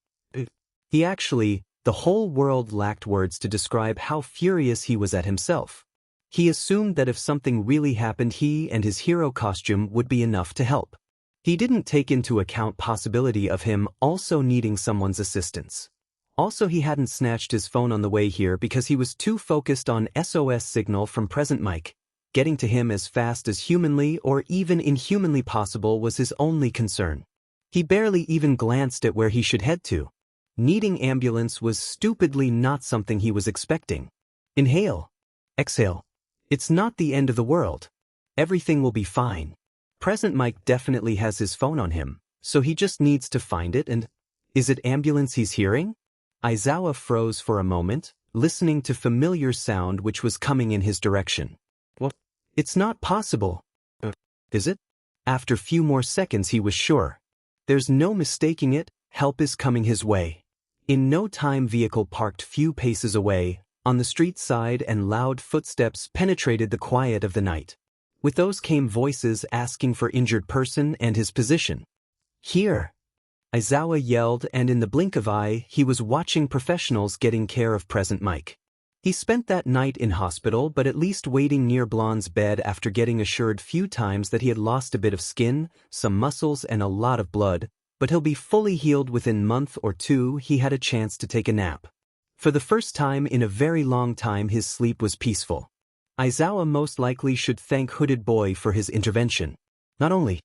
The whole world lacked words to describe how furious he was at himself. He assumed that if something really happened, he and his hero costume would be enough to help. He didn't take into account possibility of him also needing someone's assistance. Also, he hadn't snatched his phone on the way here because he was too focused on SOS signal from Present Mike. Getting to him as fast as humanly or even inhumanly possible was his only concern. He barely even glanced at where he should head to. Needing ambulance was stupidly not something he was expecting. Inhale. Exhale. It's not the end of the world. Everything will be fine. Present Mike definitely has his phone on him, So he just needs to find it and… Is it ambulance he's hearing? Izawa froze for a moment, listening to familiar sound which was coming in his direction. What? It's not possible. Is it? After few more seconds he was sure. There's no mistaking it, help is coming his way. In no time vehicle parked few paces away, on the street side, and loud footsteps penetrated the quiet of the night. With those came voices asking for injured person and his position. Here! Izawa yelled, and in the blink of eye he was watching professionals getting care of present Mike. He spent that night in hospital, but at least waiting near Blonde's bed after getting assured few times that he had lost a bit of skin, some muscles and a lot of blood, but he'll be fully healed within month or two. He had a chance to take a nap. For the first time in a very long time his sleep was peaceful. Izawa most likely should thank Hooded Boy for his intervention. Not only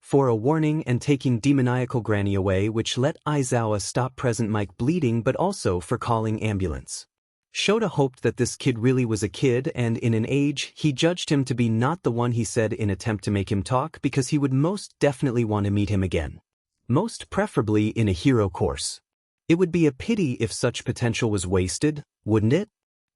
for a warning and taking demoniacal Granny away, which let Izawa stop present Mike bleeding, but also for calling ambulance. Shota hoped that this kid really was a kid, and in an age he judged him to be not the one he said in attempt to make him talk, because he would most definitely want to meet him again. Most preferably in a hero course. It would be a pity if such potential was wasted, wouldn't it?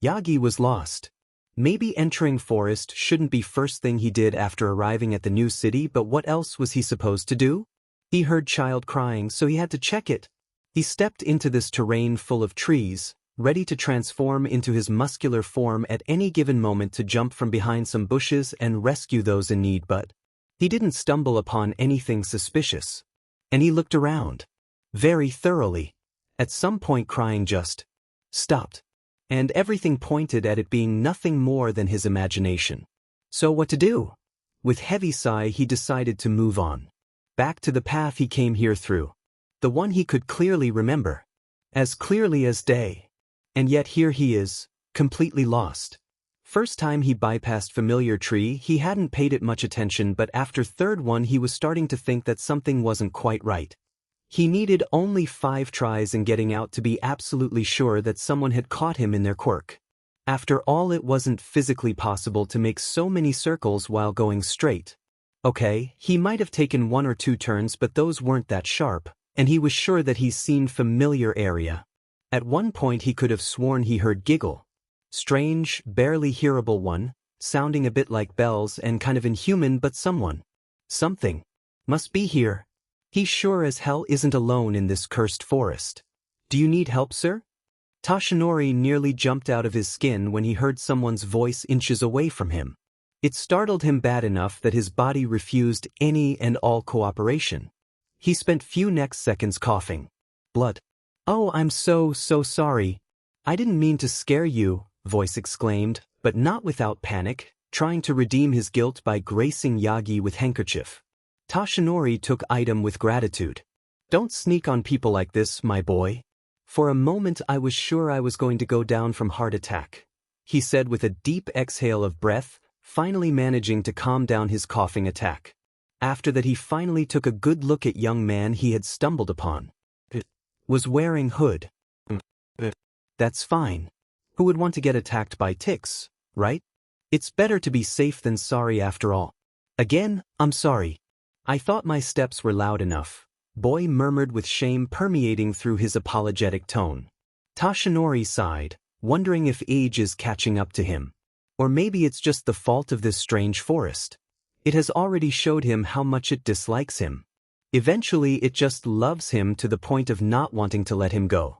Yagi was lost. Maybe entering forest shouldn't be first thing he did after arriving at the new city, but what else was he supposed to do? He heard child crying, so he had to check it. He stepped into this terrain full of trees, ready to transform into his muscular form at any given moment to jump from behind some bushes and rescue those in need, but he didn't stumble upon anything suspicious. And he looked around. Very thoroughly. At some point crying just stopped. And everything pointed at it being nothing more than his imagination. So what to do? With heavy sigh he decided to move on. Back to the path he came here through. The one he could clearly remember. As clearly as day. And yet here he is, completely lost. First time he bypassed familiar tree he hadn't paid it much attention, but after third one he was starting to think that something wasn't quite right. He needed only 5 tries in getting out to be absolutely sure that someone had caught him in their quirk. After all, it wasn't physically possible to make so many circles while going straight. Okay, he might have taken 1 or 2 turns, but those weren't that sharp, and he was sure that he's seen familiar area. At one point he could have sworn he heard giggle. Strange, barely hearable one, sounding a bit like bells and kind of inhuman, but someone. Something. Must be here. He sure as hell isn't alone in this cursed forest. Do you need help, sir? Toshinori nearly jumped out of his skin when he heard someone's voice inches away from him. It startled him bad enough that his body refused any and all cooperation. He spent few next seconds coughing. Blood. Oh, I'm so sorry. I didn't mean to scare you, voice exclaimed, but not without panic, trying to redeem his guilt by gracing Yagi with handkerchief. Toshinori took item with gratitude. Don't sneak on people like this, my boy. For a moment I was sure I was going to go down from heart attack, he said with a deep exhale of breath, finally managing to calm down his coughing attack. After that he finally took a good look at young man he had stumbled upon. It was wearing hood. That's fine. Who would want to get attacked by ticks, right? It's better to be safe than sorry after all. Again, I'm sorry. I thought my steps were loud enough, boy murmured with shame permeating through his apologetic tone. Toshinori sighed, wondering if age is catching up to him. Or maybe it's just the fault of this strange forest. It has already showed him how much it dislikes him. Eventually it just loves him to the point of not wanting to let him go.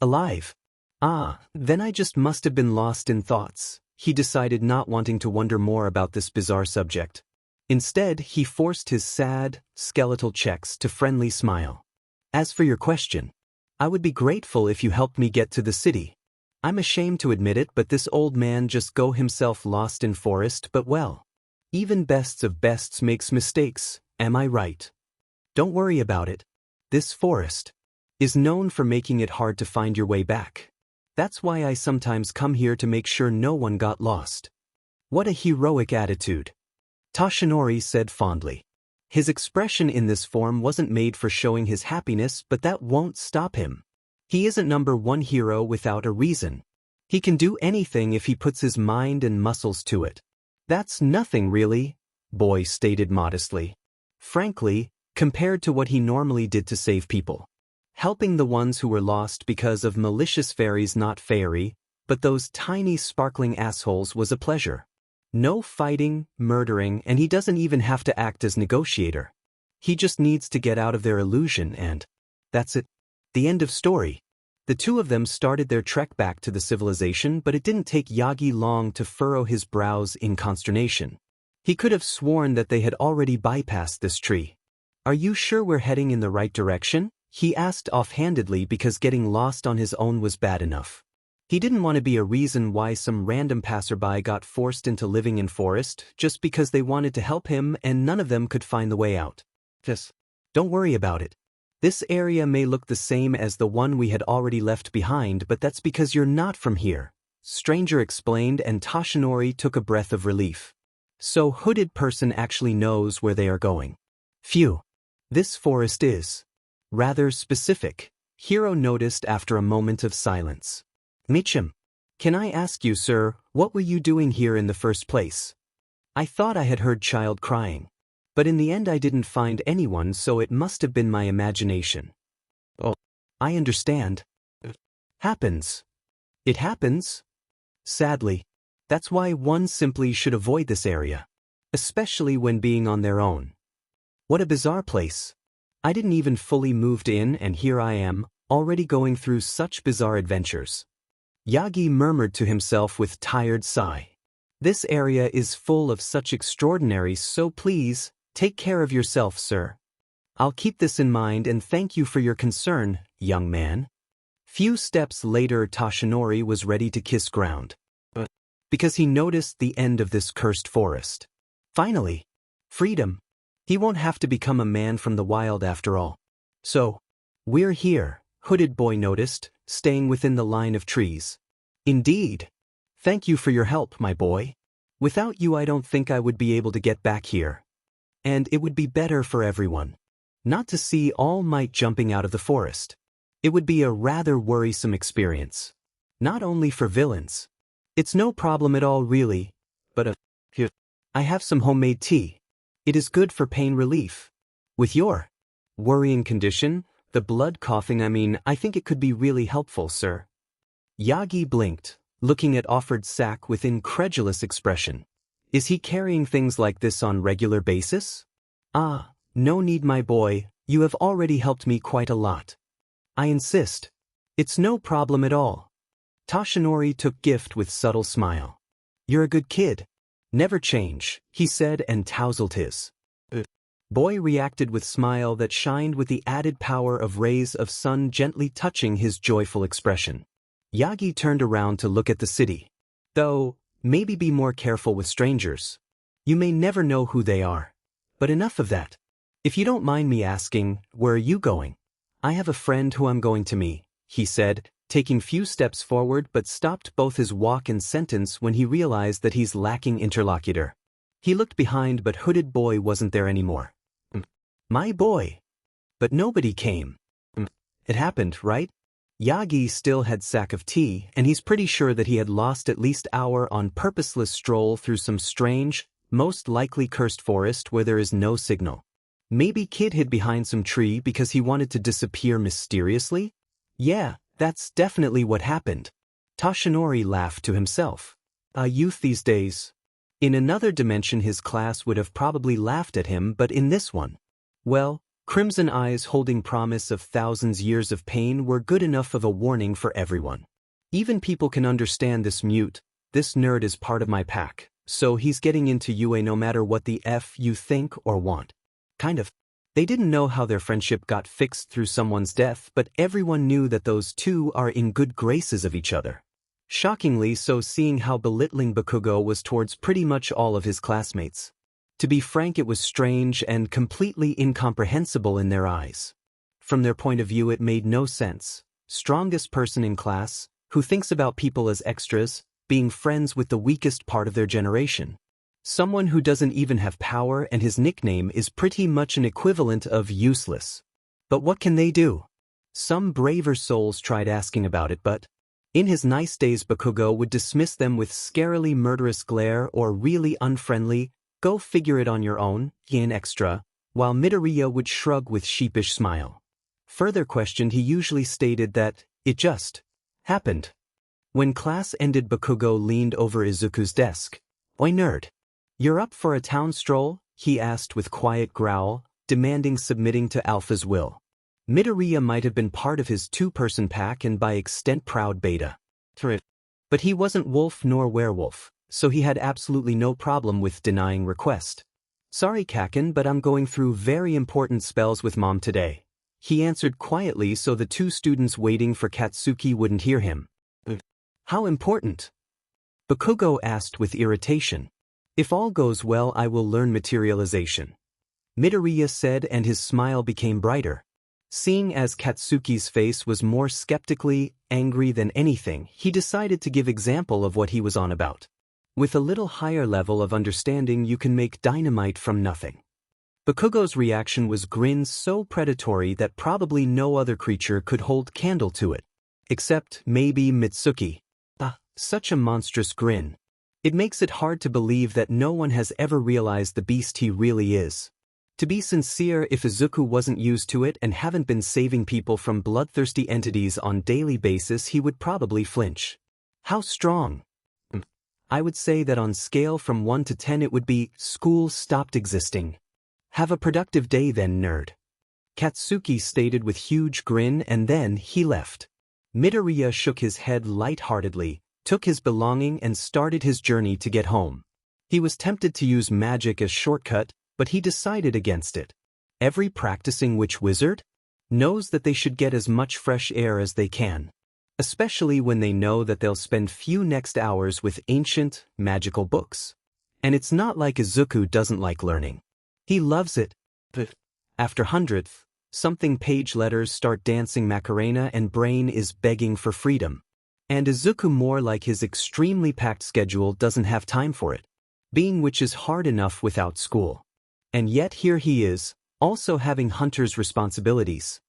Alive. Ah, then I just must have been lost in thoughts, he decided, not wanting to wonder more about this bizarre subject. Instead, he forced his sad, skeletal checks to friendly smile. As for your question, I would be grateful if you helped me get to the city. I'm ashamed to admit it, but this old man just go himself lost in forest, but well. Even bests of bests makes mistakes, am I right? Don't worry about it. This forest is known for making it hard to find your way back. That's why I sometimes come here to make sure no one got lost. What a heroic attitude. Toshinori said fondly. His expression in this form wasn't made for showing his happiness, but that won't stop him. He isn't number 1 hero without a reason. He can do anything if he puts his mind and muscles to it. That's nothing really, boy stated modestly. Frankly, compared to what he normally did to save people. Helping the ones who were lost because of malicious fairies not fairy, but those tiny sparkling assholes was a pleasure. No fighting, murdering, and he doesn't even have to act as negotiator. He just needs to get out of their illusion and that's it. The end of story. The two of them started their trek back to the civilization, but it didn't take Yagi long to furrow his brows in consternation. He could have sworn that they had already bypassed this tree. "Are you sure we're heading in the right direction?" he asked offhandedly because getting lost on his own was bad enough. He didn't want to be a reason why some random passerby got forced into living in forest just because they wanted to help him and none of them could find the way out. Just don't worry about it. This area may look the same as the one we had already left behind, but that's because you're not from here, Stranger explained, and Toshinori took a breath of relief. So hooded person actually knows where they are going. Phew. This forest is rather specific, Hiro noticed after a moment of silence. Michim, can I ask you, sir, what were you doing here in the first place? I thought I had heard child crying. But in the end I didn't find anyone, so it must have been my imagination. Oh, I understand. Happens. It happens. Sadly. That's why one simply should avoid this area. Especially when being on their own. What a bizarre place. I didn't even fully moved in and here I am, already going through such bizarre adventures. Yagi murmured to himself with tired sigh. This area is full of such extraordinary, so please, take care of yourself, sir. I'll keep this in mind and thank you for your concern, young man. Few steps later Toshinori was ready to kiss ground. Because he noticed the end of this cursed forest. Finally. Freedom. He won't have to become a man from the wild after all. So, we're here, hooded boy noticed, staying within the line of trees. Indeed. Thank you for your help, my boy. Without you I don't think I would be able to get back here. And it would be better for everyone. Not to see All Might jumping out of the forest. It would be a rather worrisome experience. Not only for villains. It's no problem at all really, but here, I have some homemade tea. It is good for pain relief. With your worrying condition, the blood coughing, I think it could be really helpful, sir. Yagi blinked, looking at offered sack with incredulous expression. Is he carrying things like this on regular basis? Ah, no need, my boy, you have already helped me quite a lot. I insist. It's no problem at all. Toshinori took gift with subtle smile. You're a good kid. Never change, he said and tousled his. Boy reacted with smile that shined with the added power of rays of sun gently touching his joyful expression. Yagi turned around to look at the city. Though, maybe be more careful with strangers. You may never know who they are. But enough of that. If you don't mind me asking, where are you going? I have a friend who I'm going to meet, he said, taking few steps forward but stopped both his walk and sentence when he realized that he's lacking interlocutor. He looked behind but hooded boy wasn't there anymore. My boy. But nobody came. It happened, right? Yagi still had sack of tea, and he's pretty sure that he had lost at least hour on purposeless stroll through some strange, most likely cursed forest where there is no signal. Maybe kid hid behind some tree because he wanted to disappear mysteriously? Yeah, that's definitely what happened. Toshinori laughed to himself. A youth these days. In another dimension his class would have probably laughed at him, but in this one, well, crimson eyes holding promise of thousands years of pain were good enough of a warning for everyone. Even people can understand this mute, this nerd is part of my pack, so he's getting into UA no matter what the F you think or want. Kind of. They didn't know how their friendship got fixed through someone's death, but everyone knew that those two are in good graces of each other. Shockingly so, seeing how belittling Bakugo was towards pretty much all of his classmates. To be frank, it was strange and completely incomprehensible in their eyes. From their point of view it made no sense. Strongest person in class, who thinks about people as extras, being friends with the weakest part of their generation. Someone who doesn't even have power and his nickname is pretty much an equivalent of useless. But what can they do? Some braver souls tried asking about it, but in his nice days Bakugo would dismiss them with scarily murderous glare or really unfriendly, go figure it on your own, yin extra, while Midoriya would shrug with sheepish smile. Further questioned, he usually stated that it just happened. When class ended, Bakugo leaned over Izuku's desk. "Oi nerd. You're up for a town stroll?" he asked with quiet growl, demanding submitting to Alpha's will. Midoriya might have been part of his two-person pack and by extent proud beta. But he wasn't wolf nor werewolf, so he had absolutely no problem with denying request. "Sorry Kaken, but I'm going through very important spells with Mom today," he answered quietly so the two students waiting for Katsuki wouldn't hear him. "How important?" Bakugo asked with irritation. "If all goes well, I will learn materialization," Midoriya said, and his smile became brighter. Seeing as Katsuki's face was more skeptically angry than anything, he decided to give example of what he was on about. "With a little higher level of understanding, you can make dynamite from nothing." Bakugo's reaction was grin so predatory that probably no other creature could hold candle to it. Except maybe Mitsuki. Such a monstrous grin. It makes it hard to believe that no one has ever realized the beast he really is. To be sincere, if Izuku wasn't used to it and haven't been saving people from bloodthirsty entities on daily basis, he would probably flinch. How strong? I would say that on scale from 1 to 10 it would be, school stopped existing. Have a productive day then, nerd. Katsuki stated with huge grin, and then he left. Midoriya shook his head lightheartedly, took his belonging and started his journey to get home. He was tempted to use magic as shortcut, but he decided against it. Every practicing witch wizard knows that they should get as much fresh air as they can, especially when they know that they'll spend few next hours with ancient, magical books. And it's not like Izuku doesn't like learning. He loves it. But after 100th, something page letters start dancing Macarena and brain is begging for freedom. And Izuku, more like his extremely packed schedule, doesn't have time for it. Being witch is hard enough without school. And yet here he is, also having Hunter's responsibilities.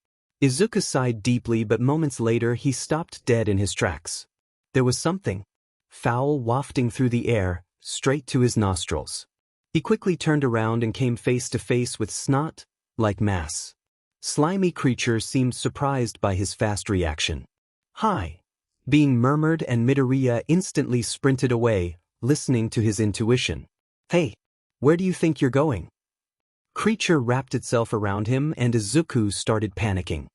Izuku sighed deeply, but moments later he stopped dead in his tracks. There was something foul wafting through the air, straight to his nostrils. He quickly turned around and came face to face with snot, like mass. Slimy creature seemed surprised by his fast reaction. "Hi," being murmured, and Midoriya instantly sprinted away, listening to his intuition. "Hey, where do you think you're going?" Creature wrapped itself around him and Izuku started panicking.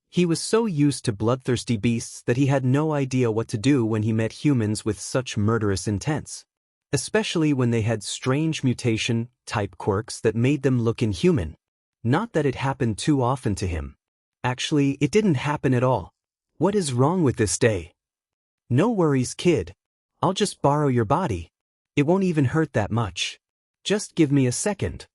He was so used to bloodthirsty beasts that he had no idea what to do when he met humans with such murderous intents. Especially when they had strange mutation-type quirks that made them look inhuman. Not that it happened too often to him. Actually, it didn't happen at all. What is wrong with this day? "No worries, kid. I'll just borrow your body. It won't even hurt that much. Just give me a second."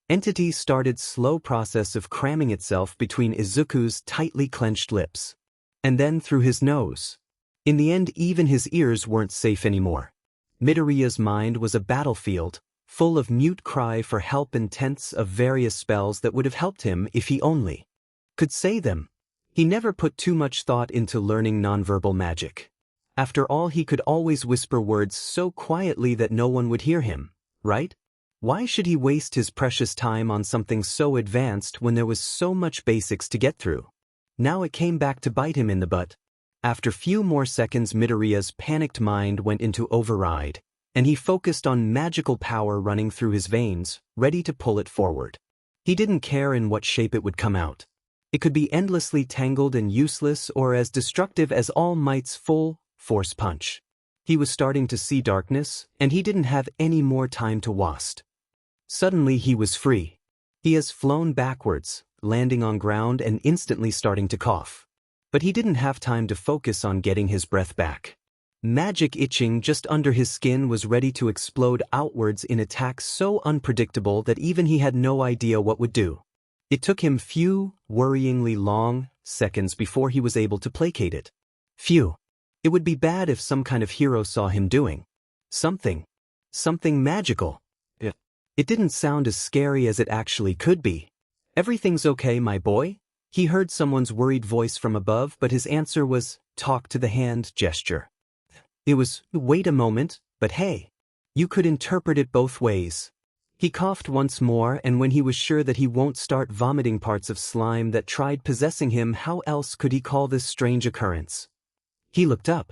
Entity started slow process of cramming itself between Izuku's tightly clenched lips. And then through his nose. In the end, even his ears weren't safe anymore. Midoriya's mind was a battlefield, full of mute cry for help and tents of various spells that would have helped him if he only could say them. He never put too much thought into learning nonverbal magic. After all, he could always whisper words so quietly that no one would hear him, right? Why should he waste his precious time on something so advanced when there was so much basics to get through? Now it came back to bite him in the butt. After few more seconds, Midoriya's panicked mind went into override, and he focused on magical power running through his veins, ready to pull it forward. He didn't care in what shape it would come out. It could be endlessly tangled and useless, or as destructive as All Might's full force punch. He was starting to see darkness, and he didn't have any more time to waste. Suddenly he was free. He has flown backwards, landing on ground and instantly starting to cough. But he didn't have time to focus on getting his breath back. Magic itching just under his skin was ready to explode outwards in attacks so unpredictable that even he had no idea what would do. It took him few, worryingly long, seconds before he was able to placate it. Phew. It would be bad if some kind of hero saw him doing something magical. It didn't sound as scary as it actually could be. "Everything's okay, my boy?" He heard someone's worried voice from above, but his answer was, "Talk to the hand" gesture. It was, "Wait a moment, but hey." You could interpret it both ways. He coughed once more, and when he was sure that he won't start vomiting parts of slime that tried possessing him, how else could he call this strange occurrence? He looked up.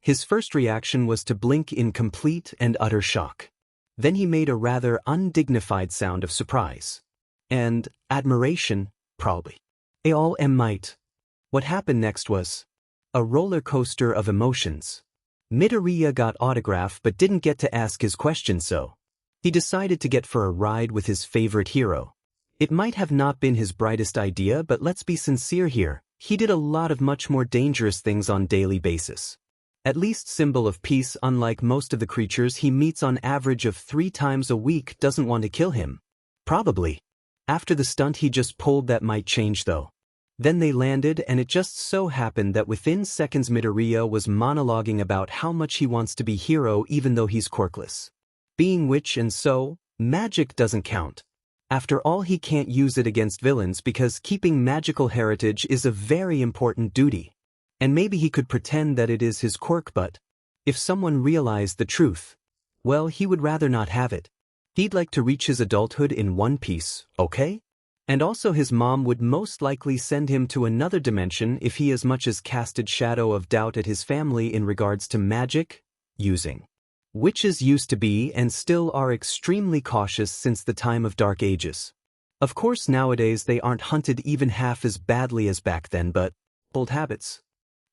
His first reaction was to blink in complete and utter shock. Then he made a rather undignified sound of surprise. And admiration, probably. All might. What happened next was a roller coaster of emotions. Midoriya got autograph but didn't get to ask his question, so he decided to get for a ride with his favorite hero. It might have not been his brightest idea, but let's be sincere here. He did a lot of much more dangerous things on daily basis. At least Symbol of Peace, unlike most of the creatures he meets on average of 3 times a week, doesn't want to kill him. Probably. After the stunt he just pulled that might change though. Then they landed, and it just so happened that within seconds Midoriya was monologuing about how much he wants to be hero even though he's quirkless. Being witch and so, magic doesn't count. After all, he can't use it against villains because keeping magical heritage is a very important duty. And maybe he could pretend that it is his quirk, but if someone realized the truth, well, he would rather not have it. He'd like to reach his adulthood in one piece, okay? And also his mom would most likely send him to another dimension if he as much as casted shadow of doubt at his family in regards to magic using. Witches used to be and still are extremely cautious since the time of Dark Ages. Of course nowadays they aren't hunted even half as badly as back then, but old habits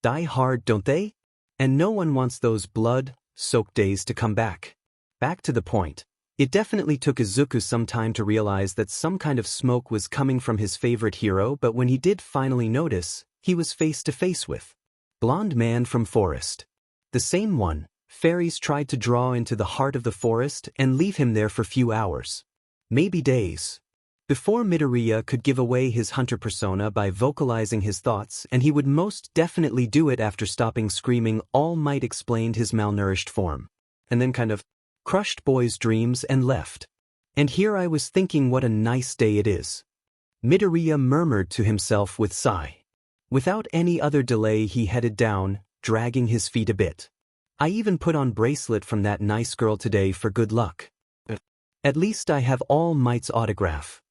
die hard, don't they? And no one wants those blood-soaked days to come back. Back to the point. It definitely took Izuku some time to realize that some kind of smoke was coming from his favorite hero, but when he did finally notice, he was face to face with blonde man from forest. The same one. Fairies tried to draw into the heart of the forest and leave him there for few hours. Maybe days. Before Midoriya could give away his hunter persona by vocalizing his thoughts, and he would most definitely do it after stopping screaming, All Might explained his malnourished form. And then kind of crushed boys' dreams and left. And here I was thinking what a nice day it is. Midoriya murmured to himself with sigh. Without any other delay he headed down, dragging his feet a bit. I even put on bracelet from that nice girl today for good luck. At least I have All Might's autograph.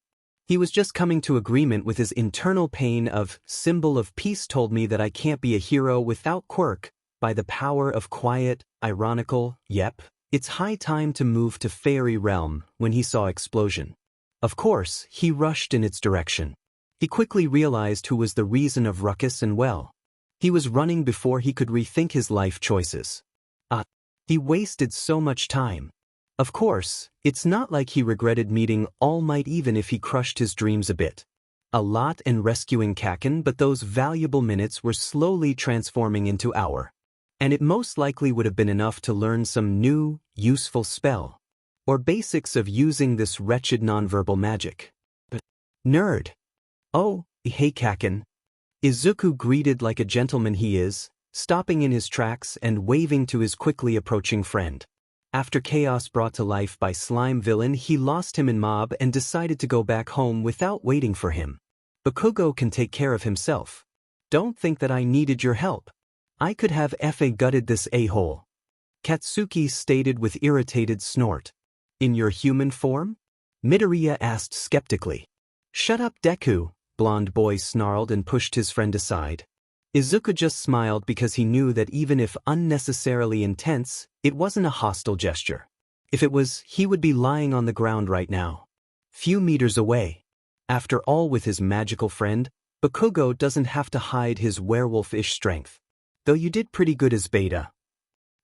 He was just coming to agreement with his internal pain of Symbol of Peace told me that I can't be a hero without quirk, by the power of quiet, ironical, yep. It's high time to move to Fairy Realm when he saw explosion. Of course, he rushed in its direction. He quickly realized who was the reason of ruckus and well. He was running before he could rethink his life choices. He wasted so much time. Of course, it's not like he regretted meeting All Might even if he crushed his dreams a bit. A lot and rescuing Kaken, but those valuable minutes were slowly transforming into hour. And it most likely would have been enough to learn some new, useful spell. Or basics of using this wretched nonverbal magic. Nerd. Oh, hey Kaken. Izuku greeted like a gentleman he is, stopping in his tracks and waving to his quickly approaching friend. After chaos brought to life by slime villain, he lost him in mob and decided to go back home without waiting for him. Bakugo can take care of himself. Don't think that I needed your help. I could have gutted this a-hole. Katsuki stated with irritated snort. In your human form? Midoriya asked skeptically. Shut up, Deku, blonde boy snarled and pushed his friend aside. Izuku just smiled because he knew that even if unnecessarily intense, it wasn't a hostile gesture. If it was, he would be lying on the ground right now. Few meters away. After all, with his magical friend, Bakugo doesn't have to hide his werewolf-ish strength. Though you did pretty good as beta.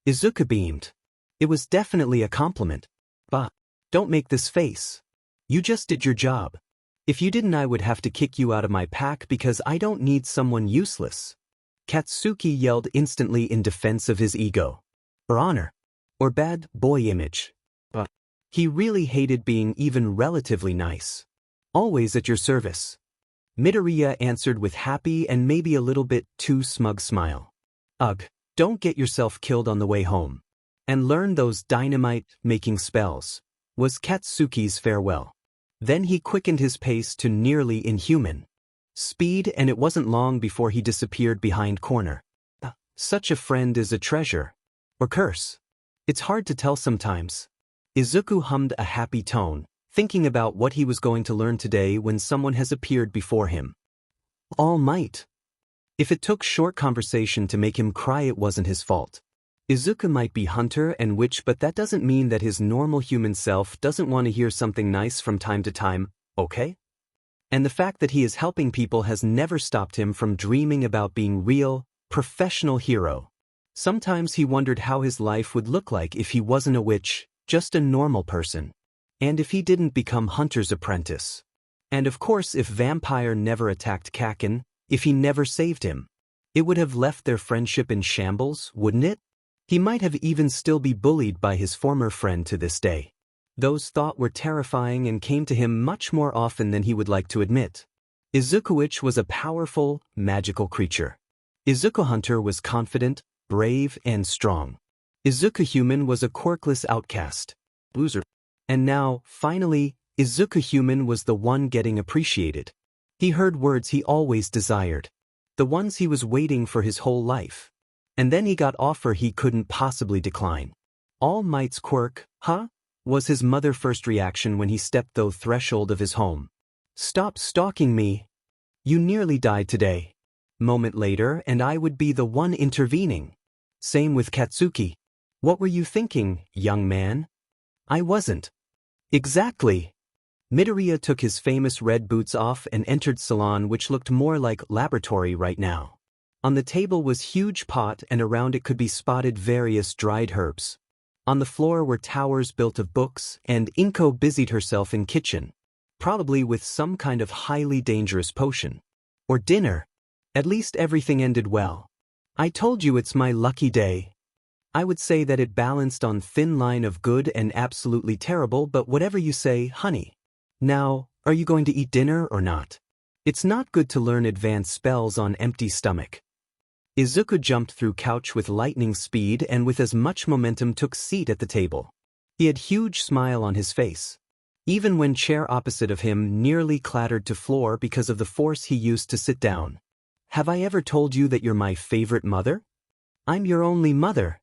Izuku beamed. It was definitely a compliment. Bah, don't make this face. You just did your job. If you didn't, I would have to kick you out of my pack because I don't need someone useless. Katsuki yelled instantly in defense of his ego. Or honor. Or bad boy image. But he really hated being even relatively nice. Always at your service. Midoriya answered with happy and maybe a little bit too smug smile. Ugh, don't get yourself killed on the way home. And learn those dynamite-making spells, was Katsuki's farewell. Then he quickened his pace to nearly inhuman speed, and it wasn't long before he disappeared behind corner. Such a friend is a treasure. Or curse. It's hard to tell sometimes. Izuku hummed a happy tone, thinking about what he was going to learn today when someone has appeared before him. All Might. If it took short conversation to make him cry, it wasn't his fault. Izuku might be Hunter and Witch, but that doesn't mean that his normal human self doesn't want to hear something nice from time to time, okay? And the fact that he is helping people has never stopped him from dreaming about being real, professional hero. Sometimes he wondered how his life would look like if he wasn't a witch, just a normal person. And if he didn't become Hunter's apprentice. And of course, if Vampire never attacked Kakin, if he never saved him. It would have left their friendship in shambles, wouldn't it? He might have even still be bullied by his former friend to this day. Those thoughts were terrifying and came to him much more often than he would like to admit. Izuku Witch was a powerful, magical creature. Izuku Hunter was confident, brave, and strong. Izuku Human was a quirkless outcast. Loser. And now, finally, Izuku Human was the one getting appreciated. He heard words he always desired. The ones he was waiting for his whole life. And then he got offer he couldn't possibly decline. All Might's quirk, huh? Was his mother's first reaction when he stepped the threshold of his home. Stop stalking me. You nearly died today. Moment later, and I would be the one intervening. Same with Katsuki. What were you thinking, young man? I wasn't. Exactly. Midoriya took his famous red boots off and entered salon, which looked more like laboratory right now. On the table was huge pot, and around it could be spotted various dried herbs. On the floor were towers built of books, and Inko busied herself in kitchen. Probably with some kind of highly dangerous potion. Or dinner. At least everything ended well. I told you it's my lucky day. I would say that it balanced on thin line of good and absolutely terrible, but whatever you say, honey. Now, are you going to eat dinner or not? It's not good to learn advanced spells on empty stomach. Izuku jumped through couch with lightning speed and with as much momentum took seat at the table. He had huge smile on his face. Even when chair opposite of him nearly clattered to floor because of the force he used to sit down. Have I ever told you that you're my favorite mother? I'm your only mother.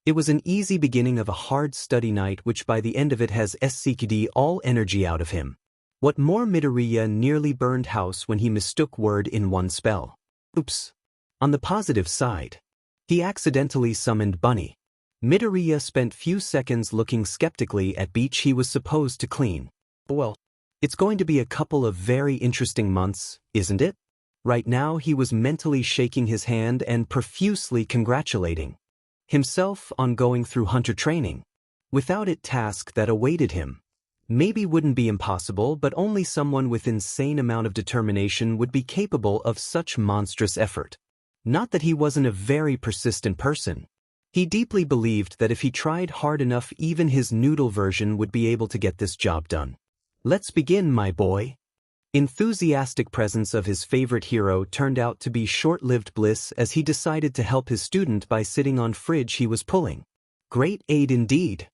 It was an easy beginning of a hard study night, which by the end of it has SCKD all energy out of him. What more, Midoriya nearly burned house when he mistook word in one spell. Oops. On the positive side, he accidentally summoned Bunny. Midoriya spent few seconds looking skeptically at beach he was supposed to clean. Well, it's going to be a couple of very interesting months, isn't it? Right now he was mentally shaking his hand and profusely congratulating himself on going through hunter training. Without it, task that awaited him. Maybe wouldn't be impossible, but only someone with insane amount of determination would be capable of such monstrous effort. Not that he wasn't a very persistent person. He deeply believed that if he tried hard enough, even his noodle version would be able to get this job done. Let's begin, my boy. Enthusiastic presence of his favorite hero turned out to be short-lived bliss as he decided to help his student by sitting on fridge he was pulling. Great aid indeed.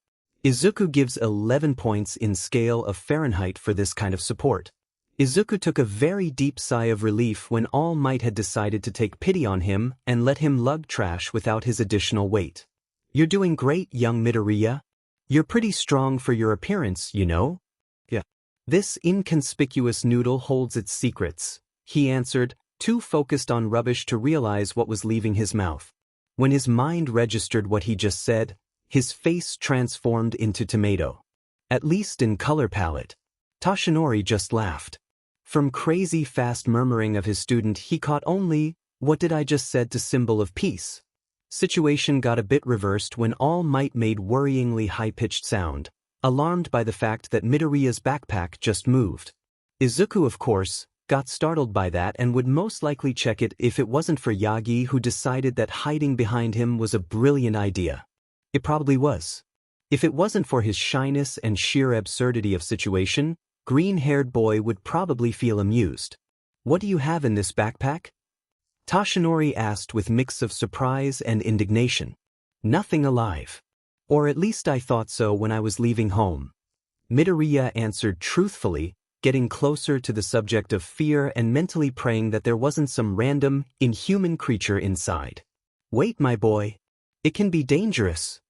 Izuku gives 11 points in scale of Fahrenheit for this kind of support. Izuku took a very deep sigh of relief when All Might had decided to take pity on him and let him lug trash without his additional weight. You're doing great, young Midoriya. You're pretty strong for your appearance, you know? Yeah. This inconspicuous noodle holds its secrets, he answered, too focused on rubbish to realize what was leaving his mouth. When his mind registered what he just said, his face transformed into tomato. At least in color palette. Toshinori just laughed. From crazy fast murmuring of his student he caught only, "What did I just said?" to symbol of peace. Situation got a bit reversed when All Might made worryingly high-pitched sound, alarmed by the fact that Midoriya's backpack just moved. Izuku, of course, got startled by that and would most likely check it if it wasn't for Yagi, who decided that hiding behind him was a brilliant idea. It probably was. If it wasn't for his shyness and sheer absurdity of situation, green-haired boy would probably feel amused. What do you have in this backpack? Toshinori asked with mix of surprise and indignation. Nothing alive. Or at least I thought so when I was leaving home. Midoriya answered truthfully, getting closer to the subject of fear and mentally praying that there wasn't some random, inhuman creature inside. Wait, my boy. It can be dangerous.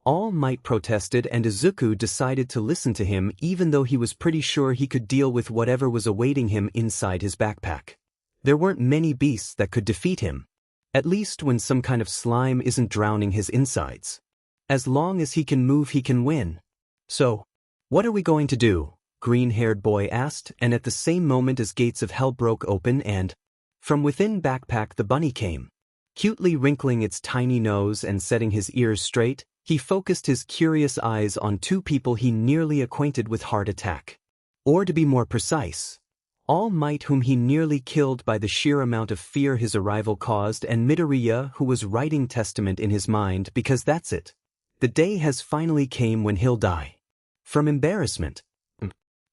All Might protested and Izuku decided to listen to him even though he was pretty sure he could deal with whatever was awaiting him inside his backpack. There weren't many beasts that could defeat him. At least when some kind of slime isn't drowning his insides. As long as he can move, he can win. So, what are we going to do? Green-haired boy asked, and at the same moment as gates of hell broke open and, from within backpack the bunny came. Cutely wrinkling its tiny nose and setting his ears straight, he focused his curious eyes on two people he nearly acquainted with heart attack. Or to be more precise, All Might, whom he nearly killed by the sheer amount of fear his arrival caused, and Midoriya, who was writing testament in his mind because that's it. The day has finally came when he'll die. From embarrassment.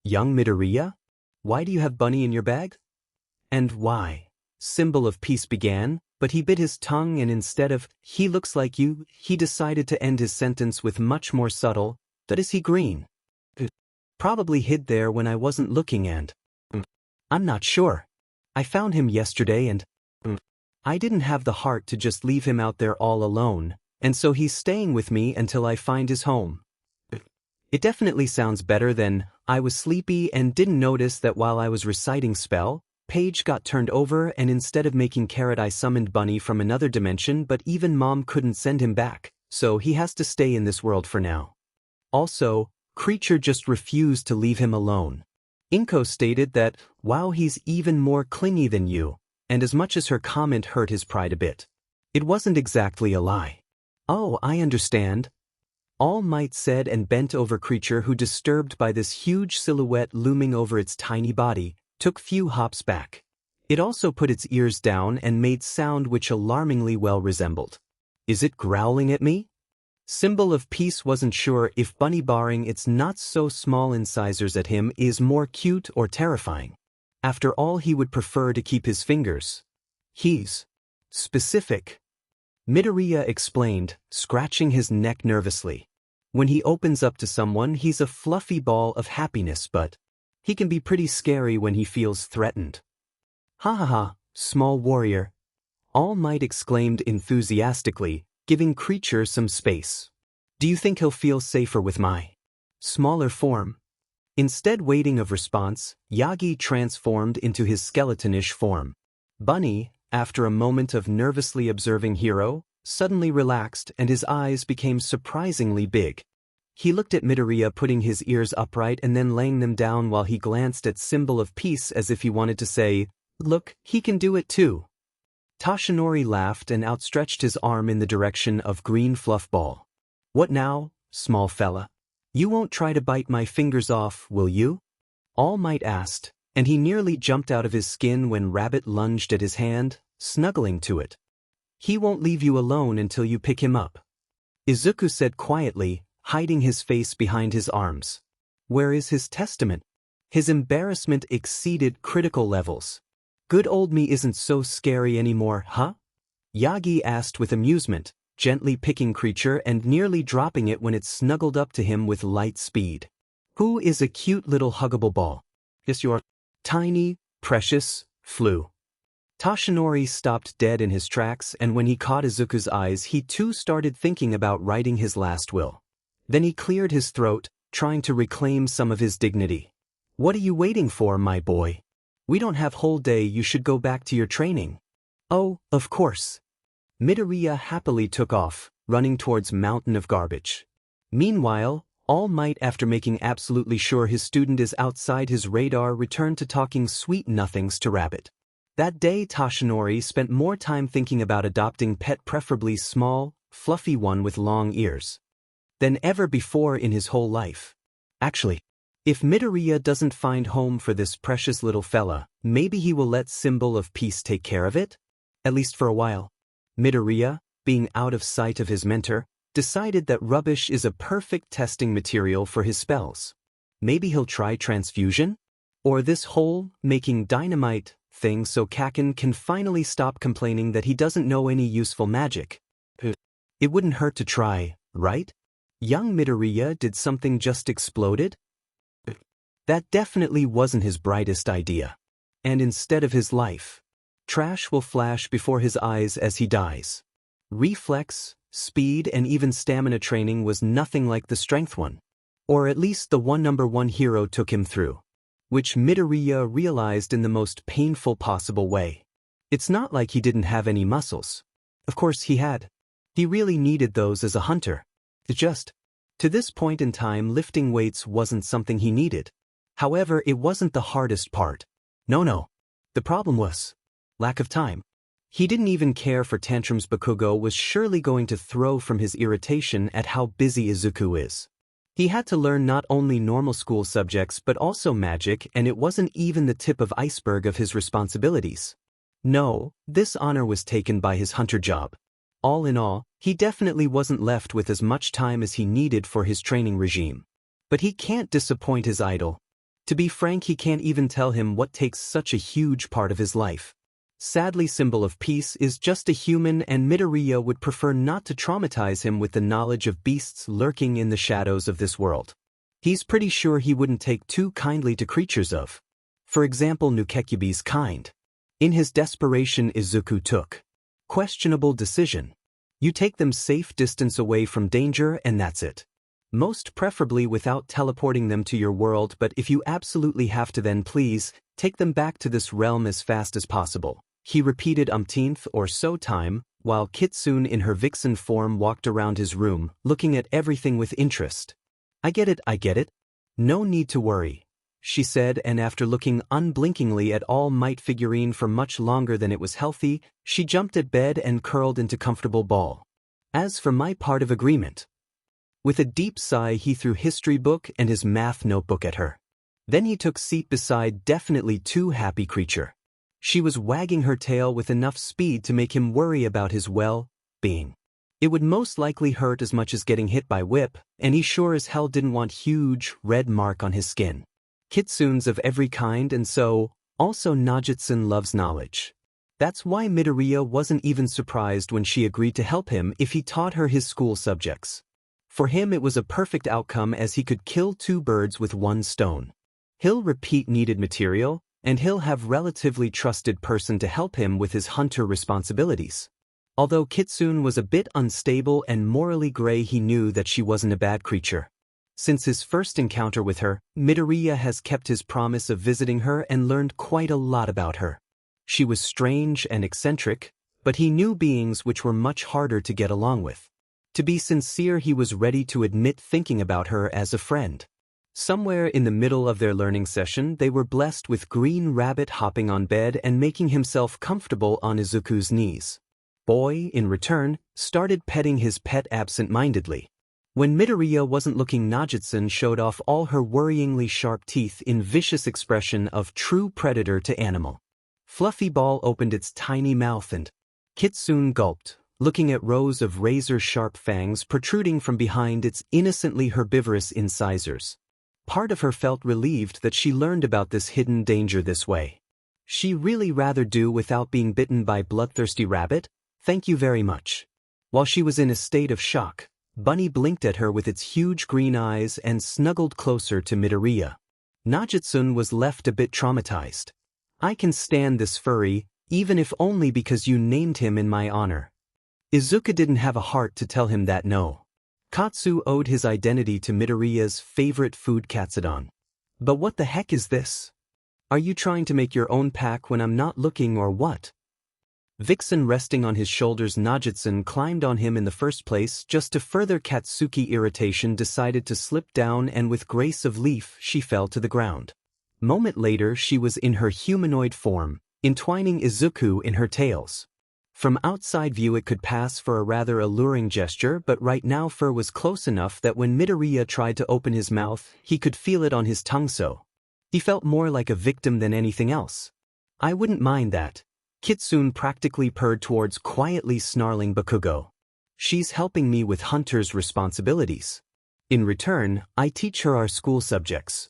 Young Midoriya? Why do you have bunny in your bag? And why? Symbol of Peace began, but he bit his tongue and instead of, he looks like you, he decided to end his sentence with much more subtle, that is he green? Probably hid there when I wasn't looking and, I'm not sure. I found him yesterday and, I didn't have the heart to just leave him out there all alone, and so he's staying with me until I find his home. It definitely sounds better than, I was sleepy and didn't notice that while I was reciting spell, page got turned over and instead of making carrot I summoned bunny from another dimension, but even mom couldn't send him back, so he has to stay in this world for now. Also, creature just refused to leave him alone. Inko stated that, wow, he's even more clingy than you, and as much as her comment hurt his pride a bit, it wasn't exactly a lie. Oh, I understand. All Might said and bent over creature who, disturbed by this huge silhouette looming over its tiny body, took few hops back. It also put its ears down and made sound which alarmingly well resembled. Is it growling at me? Symbol of Peace wasn't sure if bunny barring its not-so-small incisors at him is more cute or terrifying. After all, he would prefer to keep his fingers. He's specific. Midoriya explained, scratching his neck nervously. When he opens up to someone, he's a fluffy ball of happiness, but he can be pretty scary when he feels threatened. Ha ha ha, small warrior. All Might exclaimed enthusiastically, giving creature some space. Do you think he'll feel safer with my smaller form? Instead, waiting of response, Yagi transformed into his skeletonish form. Bunny, after a moment of nervously observing Hero, suddenly relaxed and his eyes became surprisingly big. He looked at Midoriya putting his ears upright and then laying them down while he glanced at Symbol of Peace as if he wanted to say, look, he can do it too. Toshinori laughed and outstretched his arm in the direction of Green Fluff Ball. What now, small fella? You won't try to bite my fingers off, will you? All Might asked, and he nearly jumped out of his skin when Rabbit lunged at his hand, snuggling to it. He won't leave you alone until you pick him up. Izuku said quietly, hiding his face behind his arms. Where is his testament? His embarrassment exceeded critical levels. Good old me isn't so scary anymore, huh? Yagi asked with amusement, gently picking creature and nearly dropping it when it snuggled up to him with light speed. Who is a cute little huggable ball? Yes, you're tiny, precious, flew. Toshinori stopped dead in his tracks, and when he caught Izuku's eyes, he too started thinking about writing his last will. Then he cleared his throat, trying to reclaim some of his dignity. What are you waiting for, my boy? We don't have whole day, you should go back to your training. Oh, of course. Midoriya happily took off, running towards mountain of garbage. Meanwhile, All Might, after making absolutely sure his student is outside his radar, returned to talking sweet nothings to Rabbit. That day Toshinori spent more time thinking about adopting pet, preferably small, fluffy one with long ears, than ever before in his whole life. Actually, if Midoriya doesn't find home for this precious little fella, maybe he will let Symbol of Peace take care of it? At least for a while. Midoriya, being out of sight of his mentor, decided that rubbish is a perfect testing material for his spells. Maybe he'll try transfusion? Or this whole making dynamite thing so Kaken can finally stop complaining that he doesn't know any useful magic. It wouldn't hurt to try, right? Young Midoriya did something just exploded? That definitely wasn't his brightest idea. And instead of his life, trash will flash before his eyes as he dies. Reflex, speed and even stamina training was nothing like the strength one. Or at least the #1 hero took him through. Which Midoriya realized in the most painful possible way. It's not like he didn't have any muscles. Of course he had. He really needed those as a hunter. To this point in time, lifting weights wasn't something he needed. However, it wasn't the hardest part. No. The problem was lack of time. He didn't even care for tantrums Bakugo was surely going to throw from his irritation at how busy Izuku is. He had to learn not only normal school subjects but also magic, and it wasn't even the tip of iceberg of his responsibilities. No, this honor was taken by his hunter job. All in all, he definitely wasn't left with as much time as he needed for his training regime. But he can't disappoint his idol. To be frank, he can't even tell him what takes such a huge part of his life. Sadly, Symbol of Peace is just a human, and Midoriya would prefer not to traumatize him with the knowledge of beasts lurking in the shadows of this world. He's pretty sure he wouldn't take too kindly to creatures of, for example, Nukekyubi's kind. In his desperation, Izuku took questionable decision. You take them safe distance away from danger and that's it. Most preferably without teleporting them to your world, but if you absolutely have to, then please, take them back to this realm as fast as possible. He repeated umpteenth or so time, while Kitsune in her vixen form walked around his room, looking at everything with interest. I get it. No need to worry, she said, and after looking unblinkingly at All Might figurine for much longer than it was healthy, she jumped at bed and curled into comfortable ball. As for my part of agreement. With a deep sigh, he threw history book and his math notebook at her. Then he took seat beside definitely too happy creature. She was wagging her tail with enough speed to make him worry about his well-being. It would most likely hurt as much as getting hit by whip, and he sure as hell didn't want huge, red mark on his skin. Kitsunes of every kind, and so, also Najutsun loves knowledge. That's why Midoriya wasn't even surprised when she agreed to help him if he taught her his school subjects. For him it was a perfect outcome, as he could kill two birds with one stone. He'll repeat needed material, and he'll have relatively trusted person to help him with his hunter responsibilities. Although Kitsune was a bit unstable and morally gray, he knew that she wasn't a bad creature. Since his first encounter with her, Midoriya has kept his promise of visiting her and learned quite a lot about her. She was strange and eccentric, but he knew beings which were much harder to get along with. To be sincere, he was ready to admit thinking about her as a friend. Somewhere in the middle of their learning session, they were blessed with Green Rabbit hopping on bed and making himself comfortable on Izuku's knees. Boy, in return, started petting his pet absent-mindedly. When Midoriya wasn't looking, Najutsun showed off all her worryingly sharp teeth in vicious expression of true predator to animal. Fluffy Ball opened its tiny mouth and Kitsune gulped, looking at rows of razor-sharp fangs protruding from behind its innocently herbivorous incisors. Part of her felt relieved that she learned about this hidden danger this way. She really rather do without being bitten by bloodthirsty rabbit, thank you very much. While she was in a state of shock, Bunny blinked at her with its huge green eyes and snuggled closer to Midoriya. Najutsun was left a bit traumatized. I can stand this furry, even if only because you named him in my honor. Izuku didn't have a heart to tell him that no. Katsu owed his identity to Midoriya's favorite food katsudon. But what the heck is this? Are you trying to make your own pack when I'm not looking, or what? Vixen resting on his shoulders, Najutsun climbed on him in the first place just to further Katsuki irritation, decided to slip down, and with grace of leaf she fell to the ground. Moment later she was in her humanoid form, entwining Izuku in her tails. From outside view it could pass for a rather alluring gesture, but right now Fur was close enough that when Midoriya tried to open his mouth, he could feel it on his tongue, so he felt more like a victim than anything else. I wouldn't mind that. Kitsune practically purred towards quietly snarling Bakugo. She's helping me with Hunter's responsibilities. In return, I teach her our school subjects.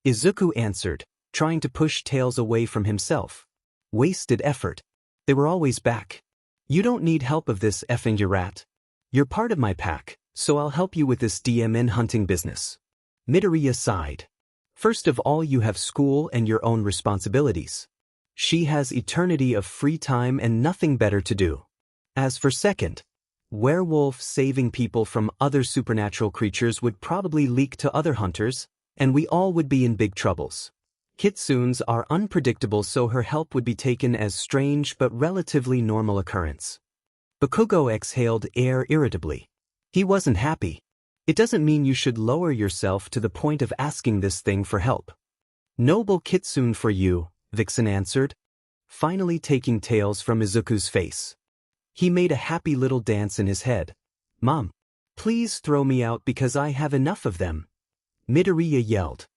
Izuku answered, trying to push Tails away from himself. Wasted effort. They were always back. You don't need help of this effing rat. You're part of my pack, so I'll help you with this DMN hunting business. Midoriya sighed. First of all, you have school and your own responsibilities. She has eternity of free time and nothing better to do. As for second, Werewolf saving people from other supernatural creatures would probably leak to other hunters, and we all would be in big troubles. Kitsunes are unpredictable, so her help would be taken as strange but relatively normal occurrence. Bakugo exhaled air irritably. He wasn't happy. It doesn't mean you should lower yourself to the point of asking this thing for help. Noble Kitsune for you, Vixen answered, finally taking tails from Izuku's face. He made a happy little dance in his head. Mom, please throw me out because I have enough of them. Midoriya yelled.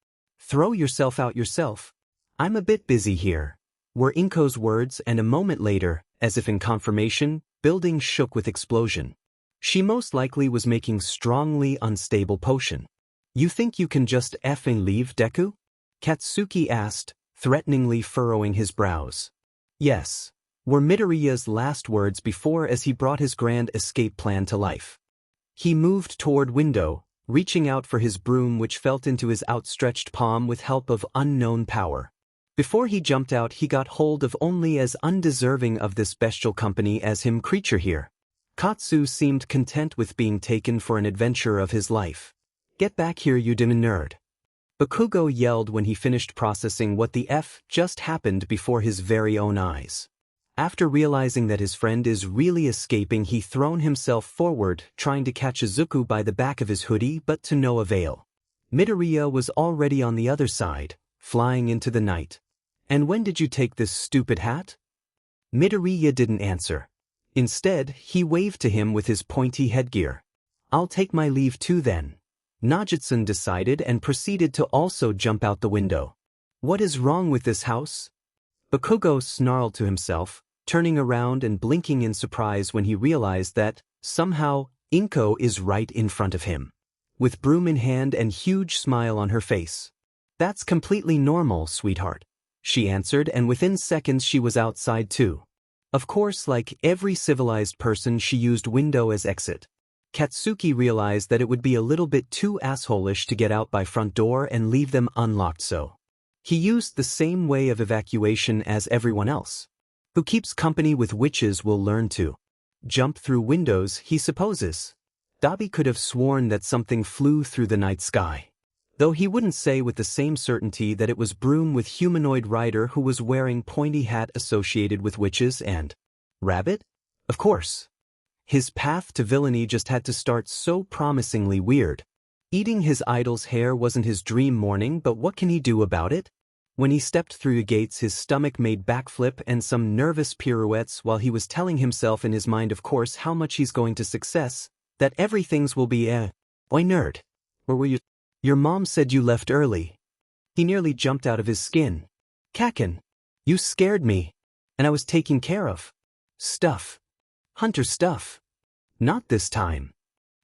Throw yourself out yourself. I'm a bit busy here, were Inko's words, and a moment later, as if in confirmation, building shook with explosion. She most likely was making strongly unstable potion. You think you can just effing leave, Deku? Katsuki asked, threateningly furrowing his brows. Yes, were Midoriya's last words before as he brought his grand escape plan to life. He moved toward window, reaching out for his broom, which fell into his outstretched palm with help of unknown power. Before he jumped out, he got hold of only as undeserving of this bestial company as him creature here. Katsu seemed content with being taken for an adventure of his life. Get back here, you dim nerd. Bakugo yelled when he finished processing what the F just happened before his very own eyes. After realizing that his friend is really escaping, he thrown himself forward, trying to catch Izuku by the back of his hoodie, but to no avail. Midoriya was already on the other side, flying into the night. And when did you take this stupid hat? Midoriya didn't answer. Instead, he waved to him with his pointy headgear. I'll take my leave too then. Najitsun decided and proceeded to also jump out the window. What is wrong with this house? Bakugo snarled to himself, turning around and blinking in surprise when he realized that, somehow, Inko is right in front of him, with broom in hand and huge smile on her face. That's completely normal, sweetheart, she answered, and within seconds she was outside too. Of course, like every civilized person, she used window as exit. Katsuki realized that it would be a little bit too assholish to get out by front door and leave them unlocked, so he used the same way of evacuation as everyone else. Who keeps company with witches will learn to jump through windows, he supposes. Dabi could have sworn that something flew through the night sky, though he wouldn't say with the same certainty that it was Broom with humanoid rider who was wearing pointy hat associated with witches and rabbit? Of course. His path to villainy just had to start so promisingly weird. Eating his idol's hair wasn't his dream morning, but what can he do about it? When he stepped through the gates, his stomach made backflip and some nervous pirouettes while he was telling himself in his mind, of course, how much he's going to success, that everything's will be Why nerd? Where were you? Your mom said you left early. He nearly jumped out of his skin. Kakin, you scared me. And I was taking care of stuff. Hunter stuff. Not this time.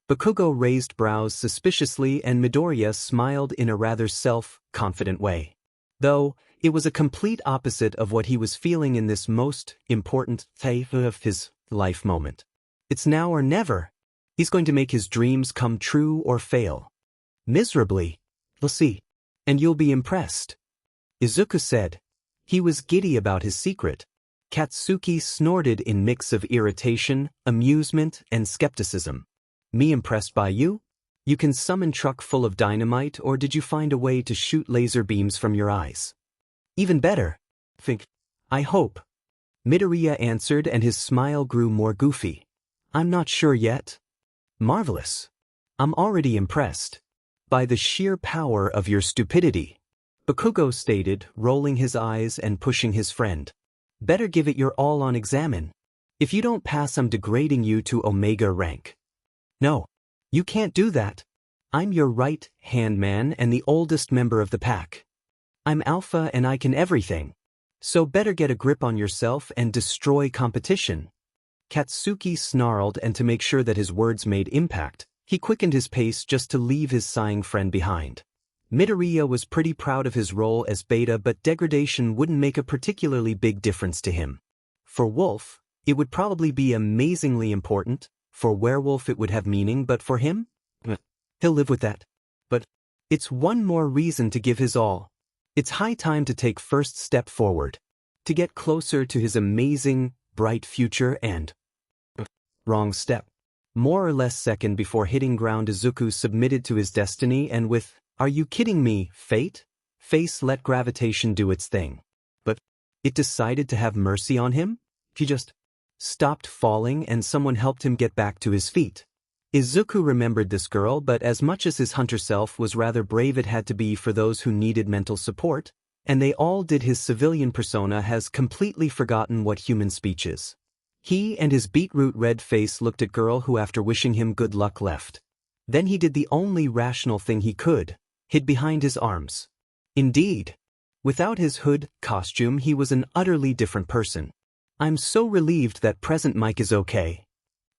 Bakugo raised brows suspiciously and Midoriya smiled in a rather self-confident way. Though, it was a complete opposite of what he was feeling in this most important phase of his life moment. It's now or never. He's going to make his dreams come true or fail. Miserably. We'll see. And you'll be impressed. Izuku said. He was giddy about his secret. Katsuki snorted in mix of irritation, amusement, and skepticism. Me impressed by you? You can summon truck full of dynamite, or did you find a way to shoot laser beams from your eyes? Even better. I hope. Midoriya answered and his smile grew more goofy. I'm not sure yet. Marvelous. I'm already impressed. By the sheer power of your stupidity. Bakugo stated, rolling his eyes and pushing his friend. Better give it your all on examine. If you don't pass, I'm degrading you to Omega rank. No. You can't do that. I'm your right-hand man and the oldest member of the pack. I'm Alpha and I can everything. So better get a grip on yourself and destroy competition. Katsuki snarled, and to make sure that his words made impact, he quickened his pace just to leave his sighing friend behind. Midoriya was pretty proud of his role as Beta, but degradation wouldn't make a particularly big difference to him. For Wolf, it would probably be amazingly important. For Werewolf it would have meaning, but for him? He'll live with that. But it's one more reason to give his all. It's high time to take first step forward. To get closer to his amazing, bright future and... Wrong step. More or less second before hitting ground, Izuku submitted to his destiny and with, "Are you kidding me, fate?" face let gravitation do its thing. But it decided to have mercy on him? He just stopped falling and someone helped him get back to his feet. Izuku remembered this girl, but as much as his hunter self was rather brave, it had to be for those who needed mental support, and they all did. His civilian persona has completely forgotten what human speech is. He and his beetroot red face looked at girl who, after wishing him good luck, left. Then he did the only rational thing he could, hid behind his arms. Indeed, without his hood costume he was an utterly different person. "I'm so relieved that present Mike is okay,"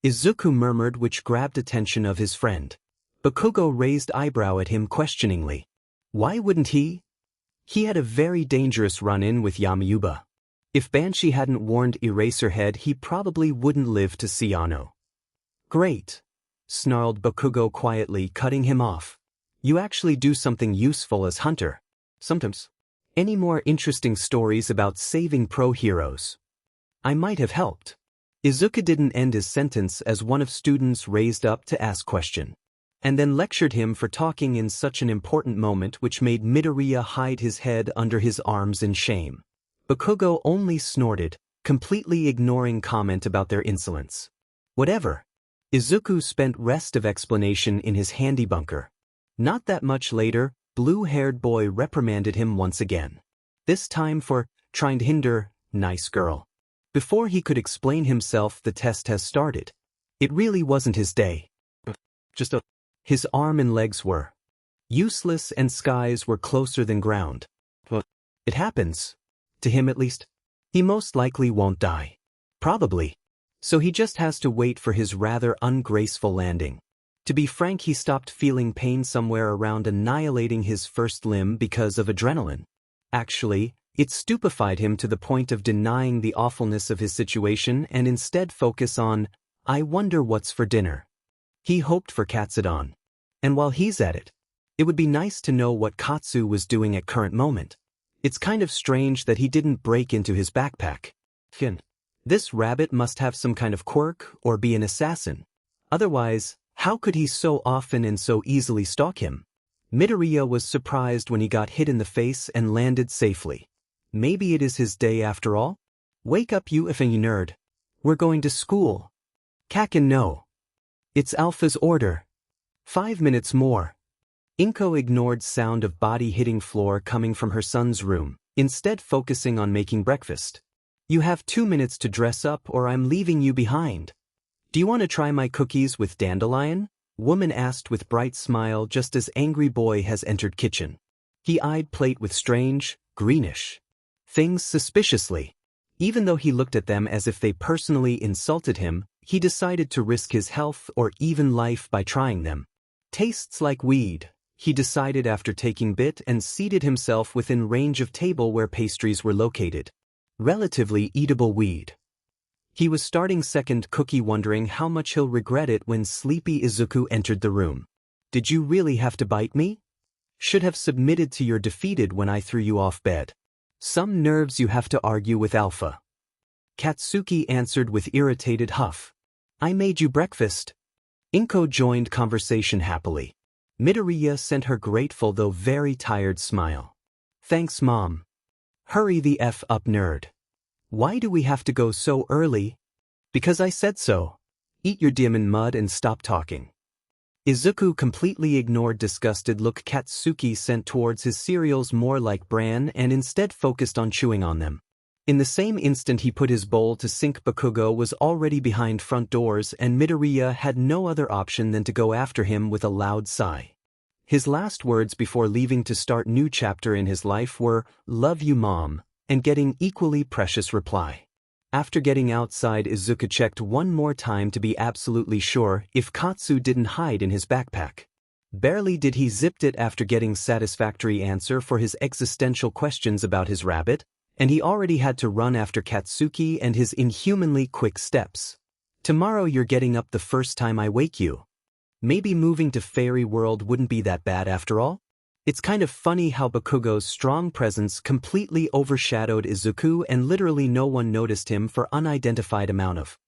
Izuku murmured, which grabbed attention of his friend. Bakugo raised eyebrow at him questioningly. Why wouldn't he? He had a very dangerous run-in with Yamayuba. If Banshee hadn't warned Eraserhead, he probably wouldn't live to see Ano. "Great," snarled Bakugo quietly, cutting him off. "You actually do something useful as hunter. Sometimes. Any more interesting stories about saving pro-heroes? I might have helped." Izuku didn't end his sentence as one of students raised up to ask question, and then lectured him for talking in such an important moment, which made Midoriya hide his head under his arms in shame. Bakugo only snorted, completely ignoring comment about their insolence. Whatever. Izuku spent rest of explanation in his handy bunker. Not that much later, blue-haired boy reprimanded him once again. This time for trying to hinder nice girl. Before he could explain himself, the test has started. It really wasn't his day. His arm and legs were useless and skies were closer than ground. It happens. To him at least. He most likely won't die. Probably. So he just has to wait for his rather ungraceful landing. To be frank, he stopped feeling pain somewhere around annihilating his first limb because of adrenaline. Actually, it stupefied him to the point of denying the awfulness of his situation and instead focus on, "I wonder what's for dinner." He hoped for Katsudon. And while he's at it, it would be nice to know what Katsu was doing at current moment. It's kind of strange that he didn't break into his backpack. This rabbit must have some kind of quirk or be an assassin. Otherwise, how could he so often and so easily stalk him? Midoriya was surprised when he got hit in the face and landed safely. Maybe it is his day after all? "Wake up, you effing nerd. We're going to school." Kakin, no. It's Alpha's order. 5 minutes more. Inko ignored sound of body hitting floor coming from her son's room, instead focusing on making breakfast. "You have 2 minutes to dress up or I'm leaving you behind." "Do you want to try my cookies with dandelion?" Woman asked with bright smile just as angry boy has entered kitchen. He eyed plate with strange, greenish things suspiciously. Even though he looked at them as if they personally insulted him, he decided to risk his health or even life by trying them. "Tastes like weed," he decided after taking bit and seated himself within range of table where pastries were located. Relatively eatable weed. He was starting second cookie, wondering how much he'll regret it when sleepy Izuku entered the room. "Did you really have to bite me? Should have submitted to your defeated when I threw you off bed. Some nerves you have to argue with Alpha." Katsuki answered with irritated huff. "I made you breakfast." Inko joined conversation happily. Midoriya sent her grateful though very tired smile. "Thanks, Mom." "Hurry the F up, nerd. Why do we have to go so early?" "Because I said so. Eat your diamond mud and stop talking." Izuku completely ignored disgusted look Katsuki sent towards his cereals, more like bran, and instead focused on chewing on them. In the same instant he put his bowl to sink, Bakugo was already behind front doors and Midoriya had no other option than to go after him with a loud sigh. His last words before leaving to start new chapter in his life were, "Love you, Mom," and getting equally precious reply. After getting outside, Izuku checked one more time to be absolutely sure if Katsu didn't hide in his backpack. Barely did he zipped it after getting satisfactory answer for his existential questions about his rabbit, and he already had to run after Katsuki and his inhumanly quick steps. "Tomorrow you're getting up the first time I wake you. Maybe moving to Fairy World wouldn't be that bad after all?" It's kind of funny how Bakugo's strong presence completely overshadowed Izuku and literally no one noticed him for unidentified amount of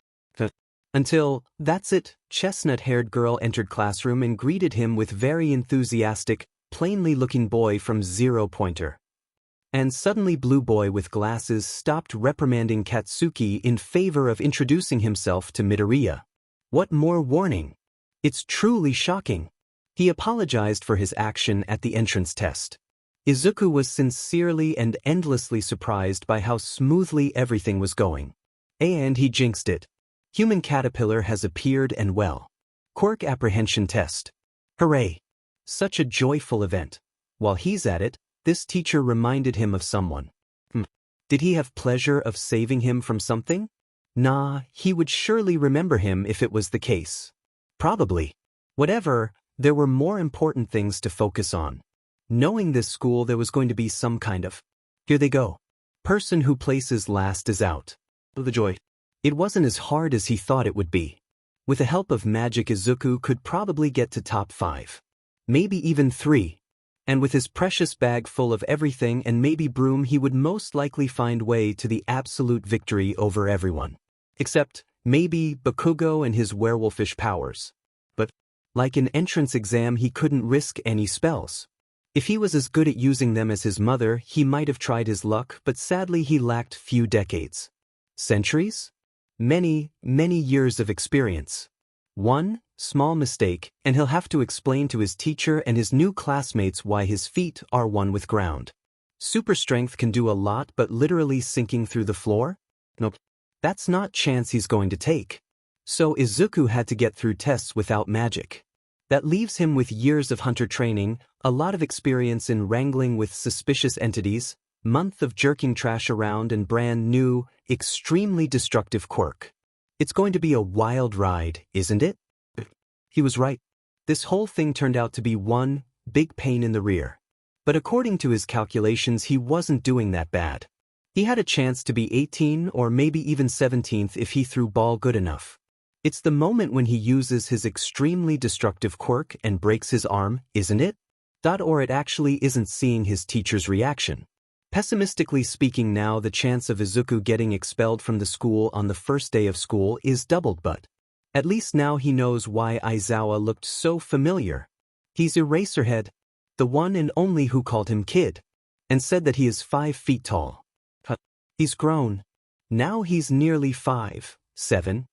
Until, that's it, chestnut-haired girl entered classroom and greeted him with very enthusiastic, plainly-looking boy from zero-pointer. And suddenly blue boy with glasses stopped reprimanding Katsuki in favor of introducing himself to Midoriya. What more warning? It's truly shocking. He apologized for his action at the entrance test. Izuku was sincerely and endlessly surprised by how smoothly everything was going. And he jinxed it. Human caterpillar has appeared and well. Quirk apprehension test. Hooray! Such a joyful event. While he's at it, this teacher reminded him of someone. Did he have pleasure of saving him from something? Nah, he would surely remember him if it was the case. Probably. Whatever, there were more important things to focus on. Knowing this school, there was going to be some kind of, here they go. Person who places last is out. The joy. It wasn't as hard as he thought it would be. With the help of magic, Izuku could probably get to top 5. Maybe even 3. And with his precious bag full of everything and maybe broom, he would most likely find way to the absolute victory over everyone. Except, maybe, Bakugo and his werewolfish powers. But, like an entrance exam, he couldn't risk any spells. If he was as good at using them as his mother, he might have tried his luck, but sadly he lacked few decades. Centuries? Many, many years of experience. One small mistake, and he'll have to explain to his teacher and his new classmates why his feet are one with ground. Super strength can do a lot, but literally sinking through the floor? Nope. That's not chance he's going to take. So Izuku had to get through tests without magic. That leaves him with years of hunter training, a lot of experience in wrangling with suspicious entities, month of jerking trash around and brand new, extremely destructive quirk. It's going to be a wild ride, isn't it? He was right. This whole thing turned out to be one big pain in the rear. But according to his calculations, he wasn't doing that bad. He had a chance to be 18 or maybe even 17th if he threw ball good enough. It's the moment when he uses his extremely destructive quirk and breaks his arm, isn't it? Or it actually isn't seeing his teacher's reaction. Pessimistically speaking, now the chance of Izuku getting expelled from the school on the first day of school is doubled, but at least now he knows why Aizawa looked so familiar. He's Eraserhead, the one and only who called him kid, and said that he is 5 feet tall. He's grown. Now he's nearly 5'7".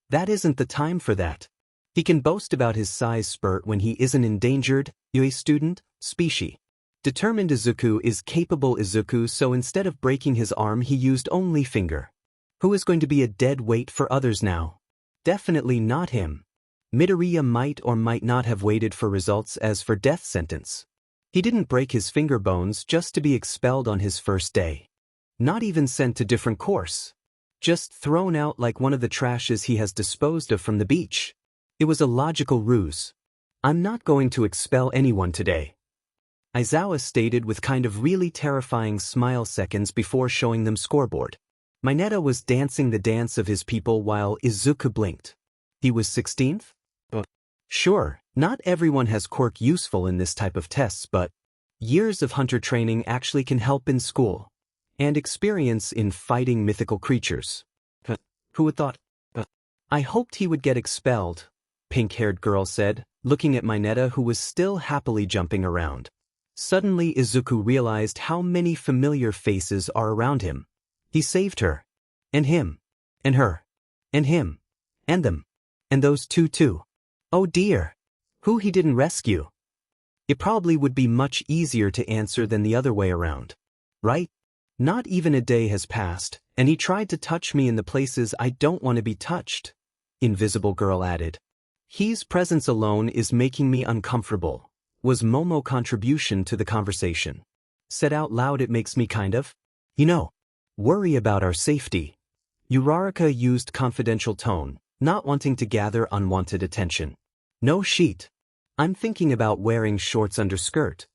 That isn't the time for that. He can boast about his size spurt when he isn't endangered, a student, species. Determined Izuku is capable Izuku, so instead of breaking his arm he used only finger. Who is going to be a dead weight for others now? Definitely not him. Midoriya might or might not have waited for results as for death sentence. He didn't break his finger bones just to be expelled on his first day. Not even sent to different course. Just thrown out like one of the trashes he has disposed of from the beach. It was a logical ruse. I'm not going to expel anyone today, Aizawa stated with kind of really terrifying smile seconds before showing them scoreboard. Mineta was dancing the dance of his people while Izuku blinked. He was 16th? Sure, not everyone has quirk useful in this type of tests, but years of hunter training actually can help in school. And experience in fighting mythical creatures. Who would thought? I hoped he would get expelled, pink-haired girl said, looking at Mineta, who was still happily jumping around. Suddenly Izuku realized how many familiar faces are around him. He saved her. And him. And her. And him. And them. And those two too. Oh dear. Who he didn't rescue? It probably would be much easier to answer than the other way around. Right? Not even a day has passed, and he tried to touch me in the places I don't want to be touched, Invisible Girl added. His presence alone is making me uncomfortable, was Momo's contribution to the conversation. Said out loud, it makes me kind of, worry about our safety. Uraraka used confidential tone, not wanting to gather unwanted attention. No sheet. I'm thinking about wearing shorts under skirt.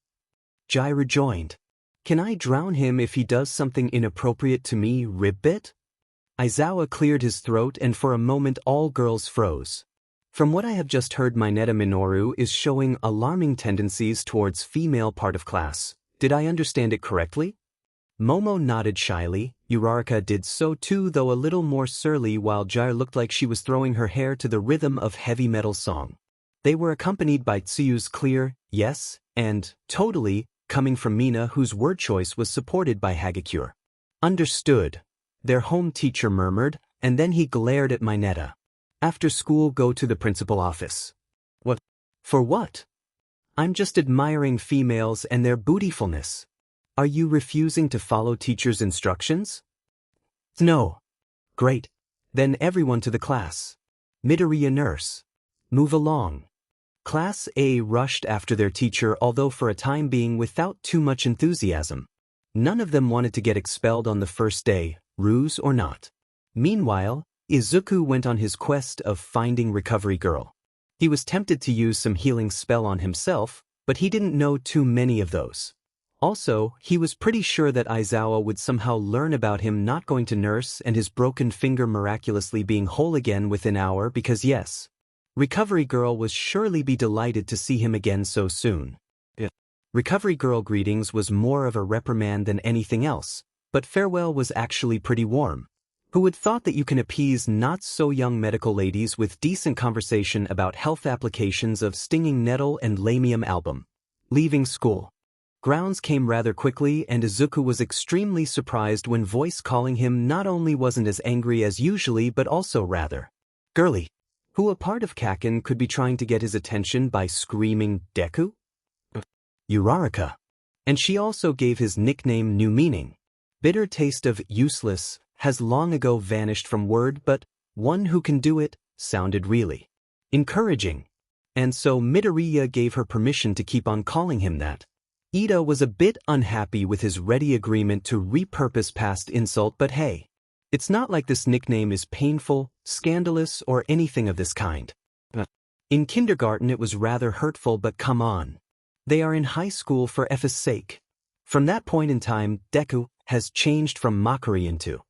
Jai rejoined. Can I drown him if he does something inappropriate to me, ribbit? Aizawa cleared his throat and for a moment all girls froze. From what I have just heard, Mineta Minoru is showing alarming tendencies towards female part of class. Did I understand it correctly? Momo nodded shyly, Uraraka did so too, though a little more surly, while Jair looked like she was throwing her hair to the rhythm of heavy metal song. They were accompanied by Tsuyu's clear, yes, and totally, coming from Mina, whose word choice was supported by Hagakure. Understood, their home teacher murmured, and then he glared at Mineta. After school, go to the principal office. What? For what? I'm just admiring females and their bootyfulness. Are you refusing to follow teacher's instructions? No. Great. Then everyone to the class. Midoriya nurse. Move along. Class A rushed after their teacher, although for a time being without too much enthusiasm. None of them wanted to get expelled on the first day, ruse or not. Meanwhile, Izuku went on his quest of finding Recovery Girl. He was tempted to use some healing spell on himself, but he didn't know too many of those. Also, he was pretty sure that Aizawa would somehow learn about him not going to nurse and his broken finger miraculously being whole again within an hour, because yes, Recovery Girl would surely be delighted to see him again so soon. Recovery Girl greetings was more of a reprimand than anything else, but farewell was actually pretty warm. Who would thought that you can appease not-so-young medical ladies with decent conversation about health applications of stinging nettle and lamium album? Leaving school grounds came rather quickly, and Izuku was extremely surprised when voice calling him not only wasn't as angry as usually but also rather girly. Who a part of Kaken could be trying to get his attention by screaming Deku? Uraraka. And she also gave his nickname new meaning. Bitter taste of useless has long ago vanished from word, but one who can do it sounded really encouraging. And so Midoriya gave her permission to keep on calling him that. Ida was a bit unhappy with his ready agreement to repurpose past insult, but hey, it's not like this nickname is painful, scandalous, or anything of this kind. In kindergarten it was rather hurtful, but come on. They are in high school for F's sake. From that point in time, Deku has changed from mockery into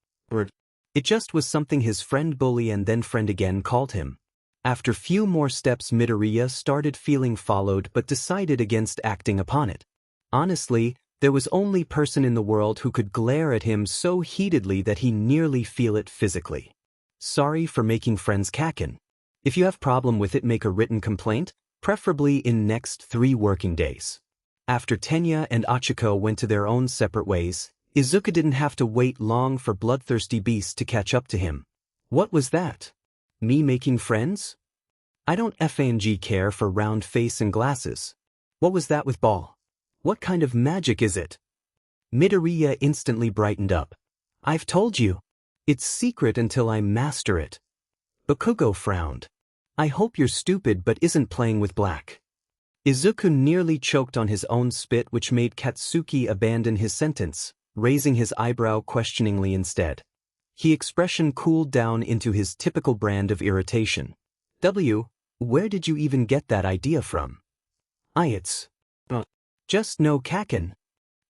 it just was something his friend bully and then friend again called him. After few more steps, Midoriya started feeling followed but decided against acting upon it. Honestly, there was only person in the world who could glare at him so heatedly that he nearly feel it physically. Sorry for making friends, Kaken. If you have problem with it, make a written complaint, preferably in next 3 working days. After Tenya and Achiko went to their own separate ways, Izuku didn't have to wait long for bloodthirsty beasts to catch up to him. What was that? Me making friends? I don't FNG care for round face and glasses. What was that with ball? What kind of magic is it? Midoriya instantly brightened up. I've told you. It's secret until I master it. Bakugo frowned. I hope you're stupid but isn't playing with black. Izuku nearly choked on his own spit, which made Katsuki abandon his sentence, raising his eyebrow questioningly instead. His expression cooled down into his typical brand of irritation. Where did you even get that idea from? It's just no, Kaken.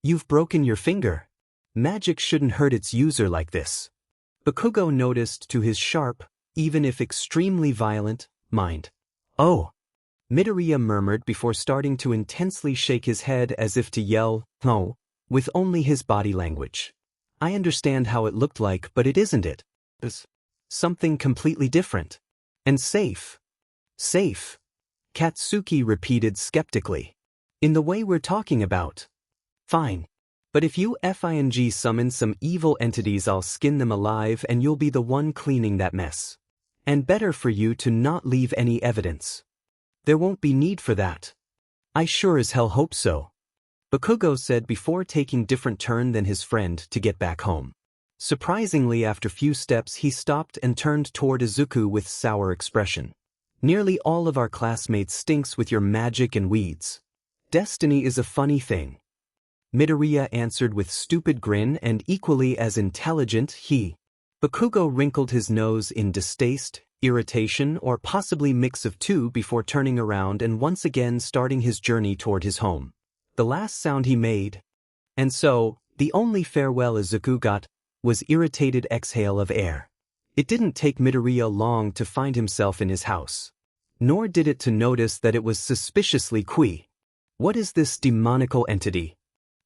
You've broken your finger. Magic shouldn't hurt its user like this. Bakugo noticed to his sharp, even if extremely violent, mind. Oh. Midoriya murmured before starting to intensely shake his head as if to yell, no, with only his body language. I understand how it looked like, but it isn't it. It's something completely different. And safe. Safe. Katsuki repeated skeptically. In the way we're talking about. Fine. But if you FING summon some evil entities, I'll skin them alive and you'll be the one cleaning that mess. And better for you to not leave any evidence. There won't be need for that. I sure as hell hope so. Bakugo said before taking different turn than his friend to get back home. Surprisingly, after few steps he stopped and turned toward Izuku with sour expression. Nearly all of our classmates stinks with your magic and weeds. Destiny is a funny thing. Midoriya answered with stupid grin, and equally as intelligent he. Bakugo wrinkled his nose in distaste, irritation, or possibly mix of two before turning around and once again starting his journey toward his home. The last sound he made. And so, the only farewell Izuku got was irritated exhale of air. It didn't take Midoriya long to find himself in his house. Nor did it to notice that it was suspiciously qui. What is this demonical entity?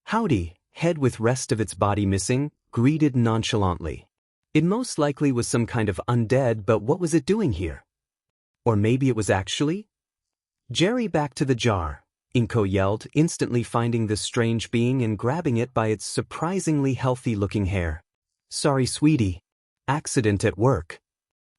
Howdy, head with rest of its body missing, greeted nonchalantly. It most likely was some kind of undead, but what was it doing here? Or maybe it was actually? Jerry, back to the jar, Inko yelled, instantly finding this strange being and grabbing it by its surprisingly healthy-looking hair. Sorry, sweetie. Accident at work.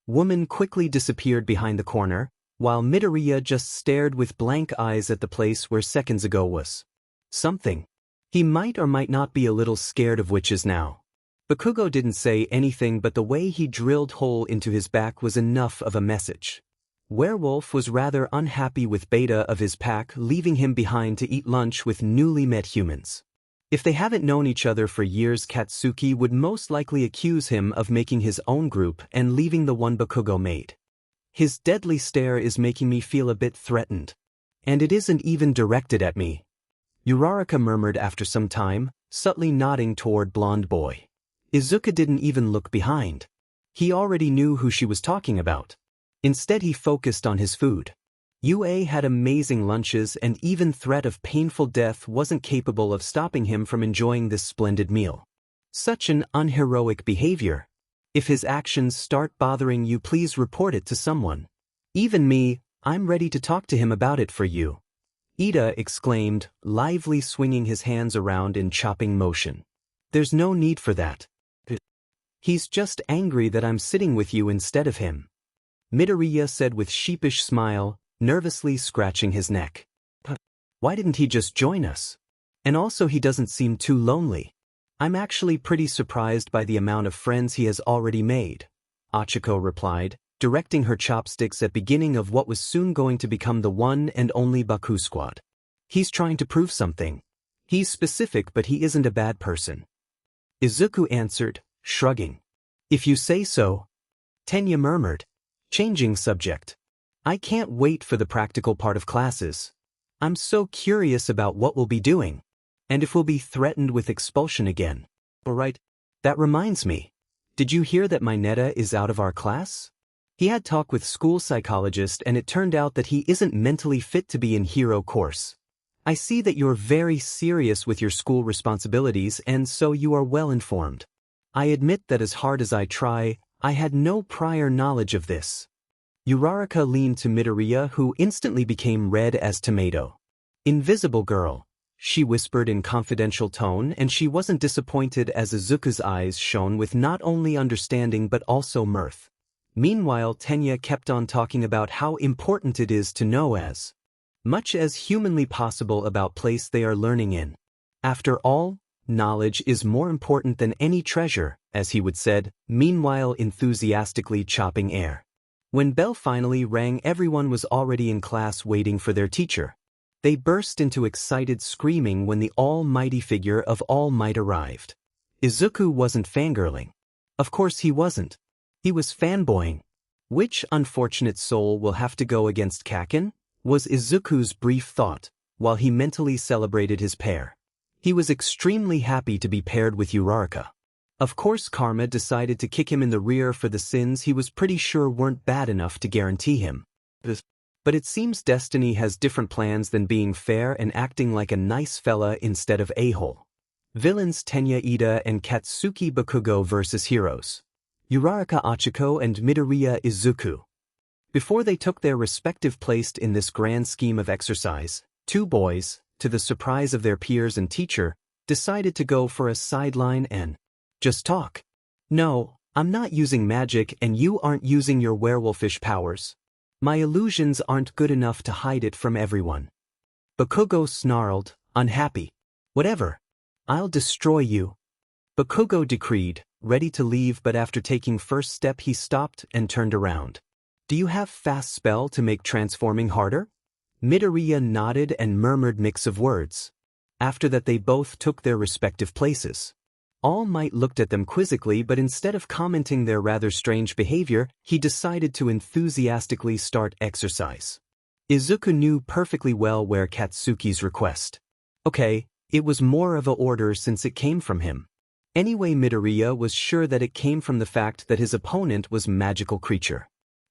Woman quickly disappeared behind the corner, while Midoriya just stared with blank eyes at the place where seconds ago was something. He might or might not be a little scared of witches now. Bakugo didn't say anything, but the way he drilled hole into his back was enough of a message. Werewolf was rather unhappy with Beta of his pack leaving him behind to eat lunch with newly met humans. If they haven't known each other for years, Katsuki would most likely accuse him of making his own group and leaving the one Bakugo made. His deadly stare is making me feel a bit threatened. And it isn't even directed at me. Uraraka murmured after some time, subtly nodding toward blonde boy. Izuku didn't even look behind. He already knew who she was talking about. Instead he focused on his food. UA had amazing lunches, and even threat of painful death wasn't capable of stopping him from enjoying this splendid meal. Such an unheroic behavior. If his actions start bothering you, please report it to someone. Even me, I'm ready to talk to him about it for you. Ida exclaimed, lively swinging his hands around in chopping motion. There's no need for that. He's just angry that I'm sitting with you instead of him. Midoriya said with sheepish smile, nervously scratching his neck. Why didn't he just join us? And also, he doesn't seem too lonely. I'm actually pretty surprised by the amount of friends he has already made, Achiko replied, directing her chopsticks at beginning of what was soon going to become the one and only Baku squad. He's trying to prove something. He's specific, but he isn't a bad person. Izuku answered, shrugging. If you say so. Tenya murmured, changing subject. I can't wait for the practical part of classes. I'm so curious about what we'll be doing. And if we'll be threatened with expulsion again. Alright, that reminds me. Did you hear that Mineta is out of our class? He had talk with school psychologist, and it turned out that he isn't mentally fit to be in hero course. I see that you're very serious with your school responsibilities, and so you are well informed. I admit that as hard as I try, I had no prior knowledge of this. Uraraka leaned to Midoriya, who instantly became red as tomato. Invisible girl, she whispered in confidential tone, and she wasn't disappointed as Izuku's eyes shone with not only understanding but also mirth. Meanwhile, Tenya kept on talking about how important it is to know as much as humanly possible about place they are learning in. After all, knowledge is more important than any treasure, as he would said, meanwhile enthusiastically chopping air. When bell finally rang, everyone was already in class waiting for their teacher. They burst into excited screaming when the almighty figure of All Might arrived. Izuku wasn't fangirling. Of course he wasn't. He was fanboying. Which unfortunate soul will have to go against Kaken? Was Izuku's brief thought, while he mentally celebrated his pair. He was extremely happy to be paired with Uraraka. Of course Karma decided to kick him in the rear for the sins he was pretty sure weren't bad enough to guarantee him. But it seems destiny has different plans than being fair and acting like a nice fella instead of a-hole. Villains Tenya Ida and Katsuki Bakugo versus heroes. Uraraka Achiko and Midoriya Izuku. Before they took their respective place in this grand scheme of exercise, two boys, to the surprise of their peers and teacher, decided to go for a sideline and just talk. No, I'm not using magic and you aren't using your werewolfish powers. My illusions aren't good enough to hide it from everyone. Bakugo snarled, unhappy. Whatever. I'll destroy you. Bakugo decreed, ready to leave, but after taking first step he stopped and turned around. Do you have fast spell to make transforming harder? Midoriya nodded and murmured mix of words. After that they both took their respective places. All Might looked at them quizzically, but instead of commenting their rather strange behavior, he decided to enthusiastically start exercise. Izuku knew perfectly well where Katsuki's request. Okay, it was more of a order since it came from him. Anyway, Midoriya was sure that it came from the fact that his opponent was magical creature.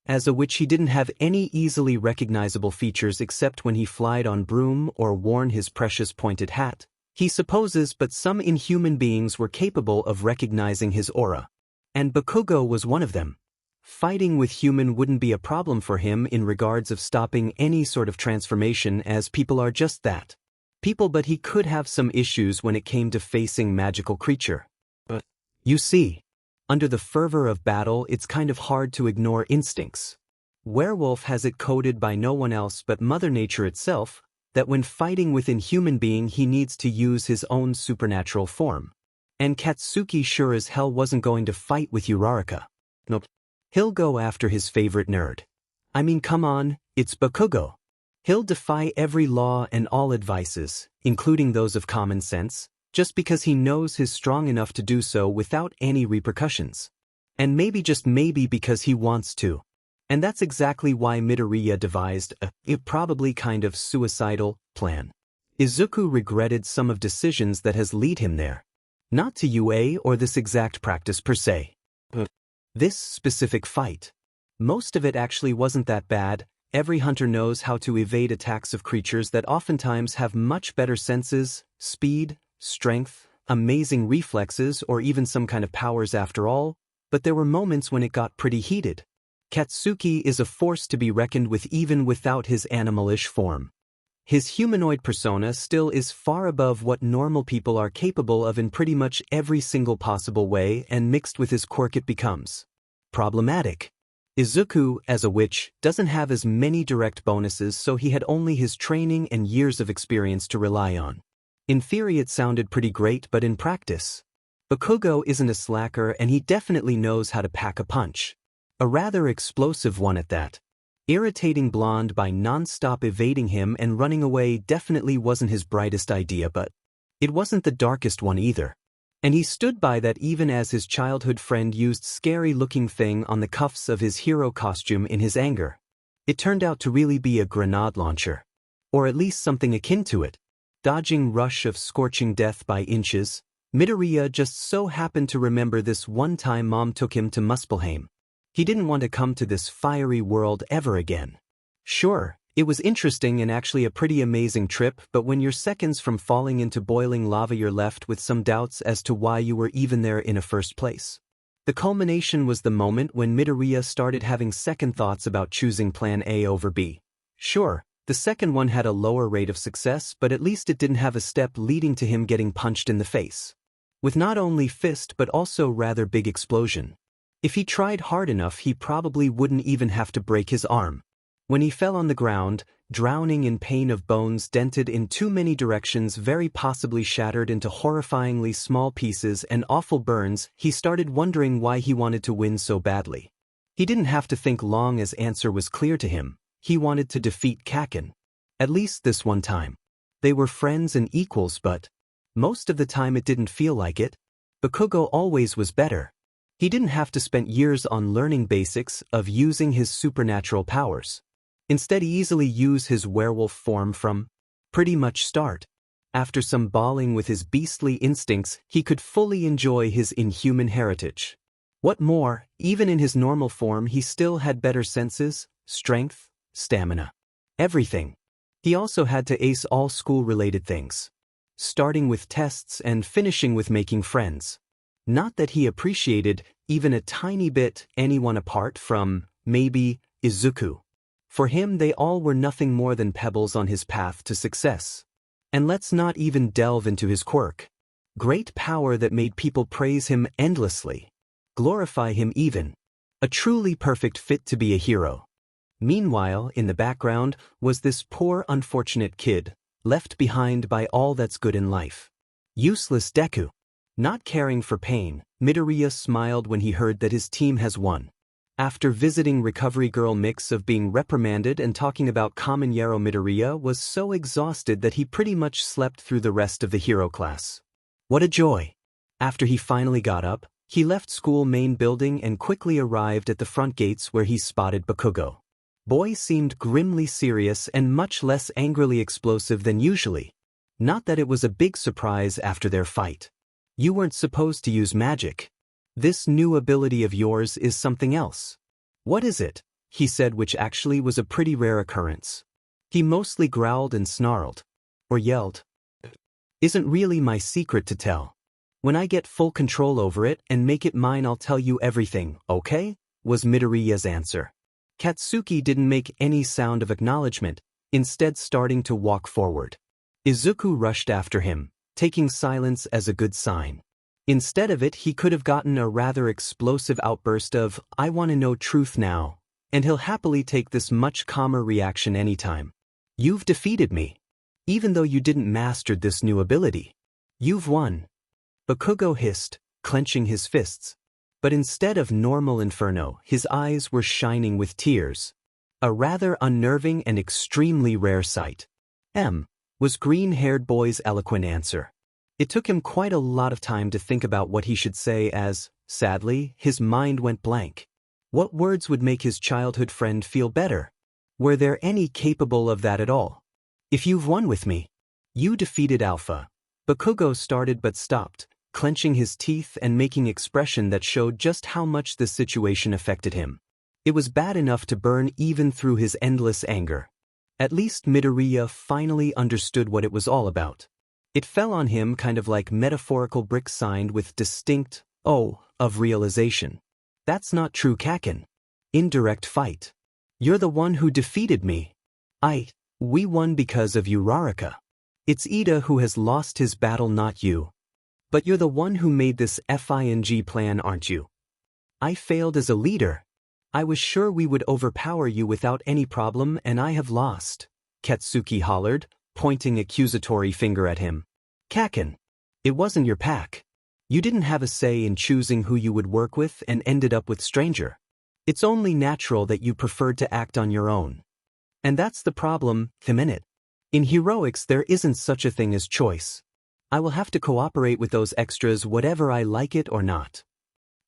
As a witch he didn't have any easily recognizable features except when he flied on broom or worn his precious pointed hat. He supposes, but some inhuman beings were capable of recognizing his aura. And Bakugo was one of them. Fighting with human wouldn't be a problem for him in regards of stopping any sort of transformation, as people are just that. People, but he could have some issues when it came to facing magical creature. But you see, under the fervor of battle, it's kind of hard to ignore instincts. Werewolf has it coded by no one else but Mother Nature itself, that when fighting with inhuman being he needs to use his own supernatural form. And Katsuki sure as hell wasn't going to fight with Uraraka. Nope. He'll go after his favorite nerd. I mean, come on, it's Bakugo. He'll defy every law and all advices, including those of common sense, just because he knows he's strong enough to do so without any repercussions. And maybe, just maybe, because he wants to. And that's exactly why Midoriya devised a probably kind of suicidal plan. Izuku regretted some of decisions that has led him there. Not to UA or this exact practice per se. But this specific fight. Most of it actually wasn't that bad. Every hunter knows how to evade attacks of creatures that oftentimes have much better senses, speed, strength, amazing reflexes, or even some kind of powers after all, but there were moments when it got pretty heated. Katsuki is a force to be reckoned with even without his animalish form. His humanoid persona still is far above what normal people are capable of in pretty much every single possible way, and mixed with his quirk it becomes problematic. Izuku, as a witch, doesn't have as many direct bonuses, so he had only his training and years of experience to rely on. In theory it sounded pretty great, but in practice, Bakugo isn't a slacker and he definitely knows how to pack a punch. A rather explosive one at that. Irritating blonde by non-stop evading him and running away definitely wasn't his brightest idea, but it wasn't the darkest one either. And he stood by that even as his childhood friend used scary-looking thing on the cuffs of his hero costume in his anger. It turned out to really be a grenade launcher. Or at least something akin to it. Dodging rush of scorching death by inches, Midoriya just so happened to remember this one time Mom took him to Muspelheim. He didn't want to come to this fiery world ever again. Sure, it was interesting and actually a pretty amazing trip, but when you're seconds from falling into boiling lava you're left with some doubts as to why you were even there in the first place. The culmination was the moment when Midoriya started having second thoughts about choosing plan A over B. Sure, the second one had a lower rate of success, but at least it didn't have a step leading to him getting punched in the face. With not only fist but also rather big explosion. If he tried hard enough he probably wouldn't even have to break his arm. When he fell on the ground, drowning in pain of bones dented in too many directions, very possibly shattered into horrifyingly small pieces and awful burns, he started wondering why he wanted to win so badly. He didn't have to think long as answer was clear to him. He wanted to defeat Kaken. At least this one time. They were friends and equals, but most of the time it didn't feel like it. Bakugo always was better. He didn't have to spend years on learning basics of using his supernatural powers. Instead he easily used his werewolf form from pretty much start. After some bawling with his beastly instincts, he could fully enjoy his inhuman heritage. What more, even in his normal form he still had better senses, strength, stamina. Everything. He also had to ace all school-related things. Starting with tests and finishing with making friends. Not that he appreciated, even a tiny bit, anyone apart from, maybe, Izuku. For him they all were nothing more than pebbles on his path to success. And let's not even delve into his quirk. Great power that made people praise him endlessly. Glorify him even. A truly perfect fit to be a hero. Meanwhile, in the background, was this poor unfortunate kid, left behind by all that's good in life. Useless Deku. Not caring for pain, Midoriya smiled when he heard that his team has won. After visiting Recovery Girl mix of being reprimanded and talking about common Yaro, Midoriya was so exhausted that he pretty much slept through the rest of the hero class. What a joy! After he finally got up, he left school main building and quickly arrived at the front gates where he spotted Bakugo. Boy seemed grimly serious and much less angrily explosive than usually. Not that it was a big surprise after their fight. You weren't supposed to use magic. This new ability of yours is something else. What is it? He said, which actually was a pretty rare occurrence. He mostly growled and snarled. Or yelled. isn't really my secret to tell. When I get full control over it and make it mine, I'll tell you everything, okay? Was Midoriya's answer. Katsuki didn't make any sound of acknowledgement, instead starting to walk forward. Izuku rushed after him, taking silence as a good sign. Instead of it, he could have gotten a rather explosive outburst of, "I want to know truth now," and he'll happily take this much calmer reaction anytime. "You've defeated me. Even though you didn't master this new ability. You've won." Bakugo hissed, clenching his fists. But instead of normal inferno, his eyes were shining with tears. A rather unnerving and extremely rare sight. Was green-haired boy's eloquent answer. It took him quite a lot of time to think about what he should say as, sadly, his mind went blank. What words would make his childhood friend feel better? Were there any capable of that at all? "If you've won with me. You defeated Alpha." Bakugo started but stopped, clenching his teeth and making expression that showed just how much the situation affected him. It was bad enough to burn even through his endless anger. At least Midoriya finally understood what it was all about. It fell on him kind of like metaphorical bricks signed with distinct, of realization. That's not true, Kaken. Indirect fight. You're the one who defeated me. We won because of you, Raraka. It's Ida who has lost his battle, not you. But you're the one who made this FING plan, aren't you? I failed as a leader. I was sure we would overpower you without any problem, and I have lost. Katsuki hollered, pointing accusatory finger at him. Kaken. It wasn't your pack. You didn't have a say in choosing who you would work with and ended up with stranger. It's only natural that you preferred to act on your own. And that's the problem, Theminute. In heroics there isn't such a thing as choice. I will have to cooperate with those extras whatever I like it or not.